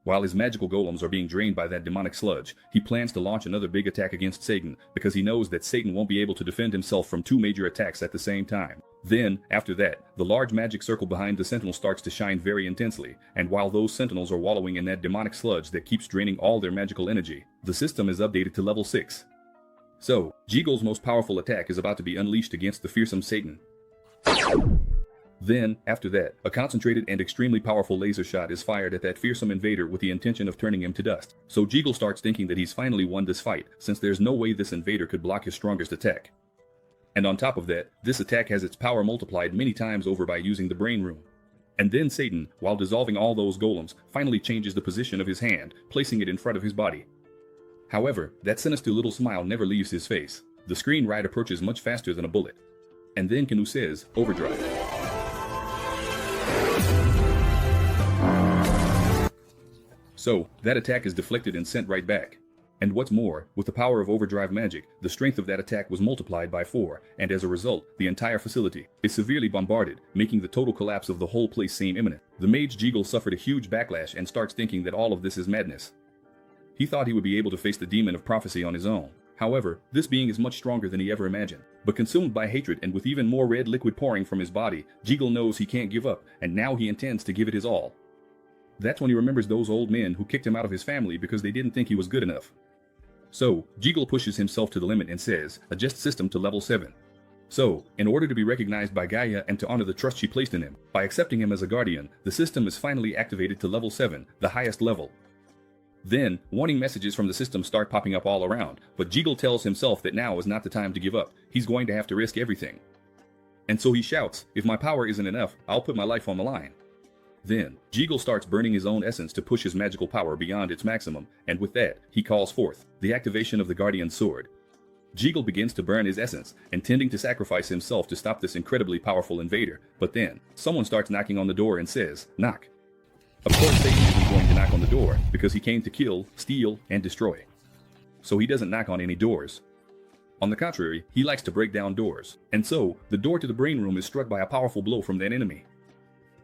B: While his magical golems are being drained by that demonic sludge, he plans to launch another big attack against Satan, because he knows that Satan won't be able to defend himself from two major attacks at the same time. Then, after that, the large magic circle behind the sentinel starts to shine very intensely, and while those sentinels are wallowing in that demonic sludge that keeps draining all their magical energy, the system is updated to level 6. So, Jeagle's most powerful attack is about to be unleashed against the fearsome Satan. Then, after that, a concentrated and extremely powerful laser shot is fired at that fearsome invader with the intention of turning him to dust. So Jeagle starts thinking that he's finally won this fight, since there's no way this invader could block his strongest attack. And on top of that, this attack has its power multiplied many times over by using the brain room. And then Satan, while dissolving all those golems, finally changes the position of his hand, placing it in front of his body. However, that sinister little smile never leaves his face. The screen ride approaches much faster than a bullet. And then Kangwoo says, "Overdrive." So, that attack is deflected and sent right back. And what's more, with the power of overdrive magic, the strength of that attack was multiplied by 4, and as a result, the entire facility is severely bombarded, making the total collapse of the whole place seem imminent. The mage Jeagle suffered a huge backlash and starts thinking that all of this is madness. He thought he would be able to face the demon of prophecy on his own. However, this being is much stronger than he ever imagined. But consumed by hatred and with even more red liquid pouring from his body, Jeagle knows he can't give up, and now he intends to give it his all. That's when he remembers those old men who kicked him out of his family because they didn't think he was good enough. So, Jeagle pushes himself to the limit and says, "Adjust system to level 7. So, in order to be recognized by Gaia and to honor the trust she placed in him, by accepting him as a guardian, the system is finally activated to level 7, the highest level. Then, warning messages from the system start popping up all around, but Jiggle tells himself that now is not the time to give up. He's going to have to risk everything. And so he shouts, if my power isn't enough, I'll put my life on the line. Then, Jiggle starts burning his own essence to push his magical power beyond its maximum, and with that, he calls forth the activation of the Guardian Sword. Jiggle begins to burn his essence, intending to sacrifice himself to stop this incredibly powerful invader, but then, someone starts knocking on the door and says, knock. Of course Satan isn't going to knock on the door, because he came to kill, steal, and destroy. So he doesn't knock on any doors. On the contrary, he likes to break down doors, and so, the door to the brain room is struck by a powerful blow from that enemy.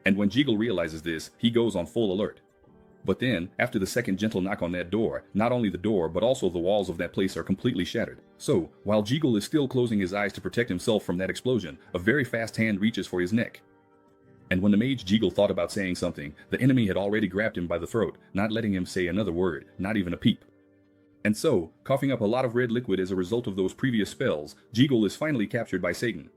B: And when Jiggle realizes this, he goes on full alert. But then, after the second gentle knock on that door, not only the door but also the walls of that place are completely shattered. So, while Jiggle is still closing his eyes to protect himself from that explosion, a very fast hand reaches for his neck. And when the mage Jiggle thought about saying something, the enemy had already grabbed him by the throat, not letting him say another word, not even a peep. And so, coughing up a lot of red liquid as a result of those previous spells, Jiggle is finally captured by Satan.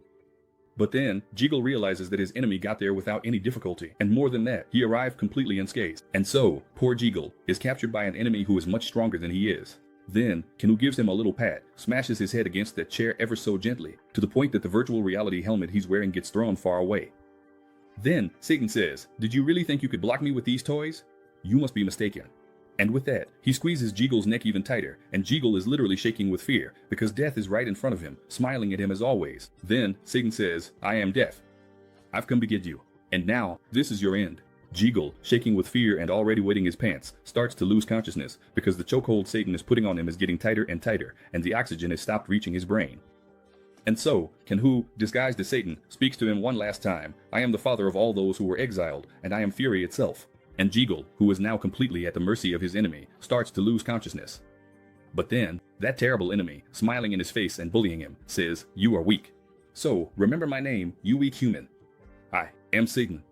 B: But then, Jiggle realizes that his enemy got there without any difficulty, and more than that, he arrived completely unscathed. And so, poor Jiggle is captured by an enemy who is much stronger than he is. Then, Kangwoo gives him a little pat, smashes his head against that chair ever so gently, to the point that the virtual reality helmet he's wearing gets thrown far away. Then, Satan says, did you really think you could block me with these toys? You must be mistaken. And with that, he squeezes Jiggle's neck even tighter, and Jiggle is literally shaking with fear, because death is right in front of him, smiling at him as always. Then, Satan says, I am death. I've come to get you. And now, this is your end. Jiggle, shaking with fear and already wetting his pants, starts to lose consciousness, because the chokehold Satan is putting on him is getting tighter and tighter, and the oxygen has stopped reaching his brain. And so, Kangwoo, disguised as Satan, speaks to him one last time, I am the father of all those who were exiled, and I am fury itself. And Jiggle, who is now completely at the mercy of his enemy, starts to lose consciousness. But then, that terrible enemy, smiling in his face and bullying him, says, you are weak. So, remember my name, you weak human. I am Satan.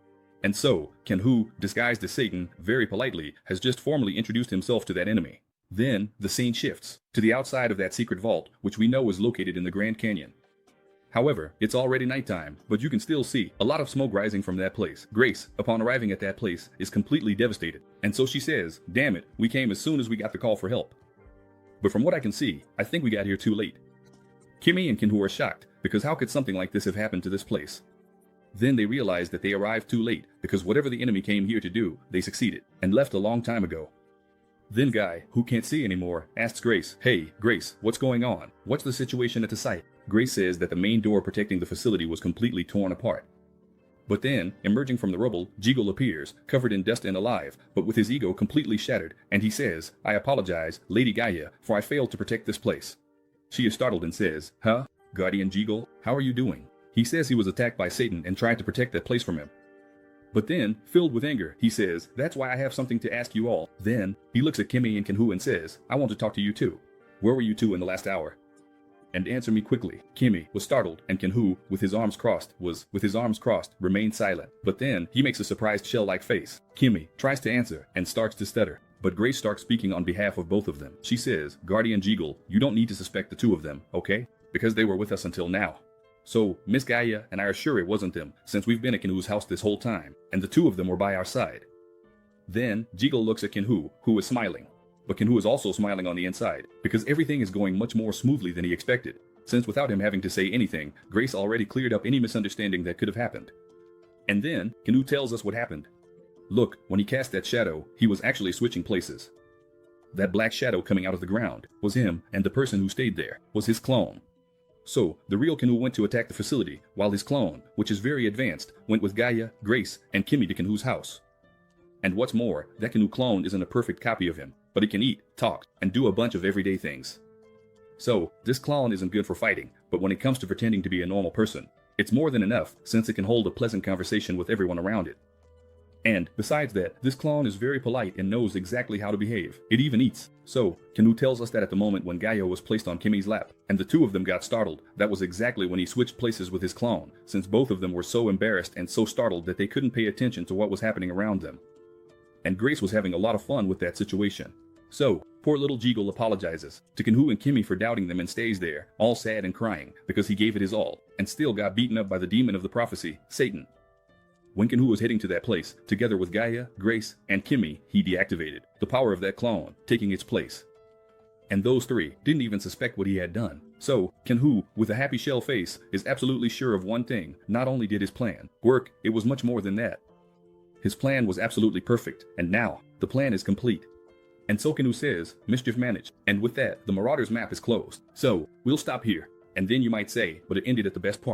B: And so, Kangwoo, disguised as Satan, very politely, has just formally introduced himself to that enemy. Then, the scene shifts to the outside of that secret vault, which we know is located in the Grand Canyon. However, it's already nighttime, but you can still see a lot of smoke rising from that place. Grace, upon arriving at that place, is completely devastated, and so she says, damn it, we came as soon as we got the call for help. But from what I can see, I think we got here too late. Kimmy and Kangwoo are shocked, because how could something like this have happened to this place? Then they realize that they arrived too late, because whatever the enemy came here to do, they succeeded, and left a long time ago. Then Guy, who can't see anymore, asks Grace, hey, Grace, what's going on? What's the situation at the site? Grace says that the main door protecting the facility was completely torn apart. But then, emerging from the rubble, Jiggle appears, covered in dust and alive, but with his ego completely shattered, and he says, I apologize, Lady Gaia, for I failed to protect this place. She is startled and says, huh? Guardian Jiggle, how are you doing? He says he was attacked by Satan and tried to protect that place from him. But then, filled with anger, he says, that's why I have something to ask you all. Then, he looks at Kimmy and Kangwoo and says, I want to talk to you too. Where were you two in the last hour? And answer me quickly. Kimmy was startled, and Kangwoo, with his arms crossed, remained silent. But then, he makes a surprised shell-like face. Kimmy tries to answer, and starts to stutter. But Grace starts speaking on behalf of both of them. She says, Guardian Jiggle, you don't need to suspect the two of them, okay? Because they were with us until now. So, Miss Gaia and I are sure it wasn't them, since we've been at Kangwoo's house this whole time, and the two of them were by our side. Then, Jiggle looks at Kangwoo, who is smiling. But Kangwoo is also smiling on the inside, because everything is going much more smoothly than he expected, since without him having to say anything, Grace already cleared up any misunderstanding that could have happened. And then, Kangwoo tells us what happened. Look, when he cast that shadow, he was actually switching places. That black shadow coming out of the ground was him, and the person who stayed there was his clone. So, the real Kangwoo went to attack the facility, while his clone, which is very advanced, went with Gaia, Grace, and Kimmy to Kangwoo's house. And what's more, that Kangwoo clone isn't a perfect copy of him, but he can eat, talk, and do a bunch of everyday things. So, this clone isn't good for fighting, but when it comes to pretending to be a normal person, it's more than enough since it can hold a pleasant conversation with everyone around it. And, besides that, this clone is very polite and knows exactly how to behave. It even eats. So, Kangwoo tells us that at the moment when Gaia was placed on Kimmy's lap, and the two of them got startled, that was exactly when he switched places with his clone, since both of them were so embarrassed and so startled that they couldn't pay attention to what was happening around them. And Grace was having a lot of fun with that situation. So, poor little Jiggle apologizes to Kangwoo and Kimmy for doubting them and stays there, all sad and crying, because he gave it his all, and still got beaten up by the demon of the prophecy, Satan. When Kangwoo was heading to that place, together with Gaia, Grace, and Kimmy, he deactivated the power of that clone, taking its place. And those three didn't even suspect what he had done. So, Kangwoo, with a happy shell face, is absolutely sure of one thing: not only did his plan work, it was much more than that. His plan was absolutely perfect, and now, the plan is complete. And so Kangwoo says, mischief managed, and with that, the Marauders map is closed. So, we'll stop here. And then you might say, but it ended at the best part.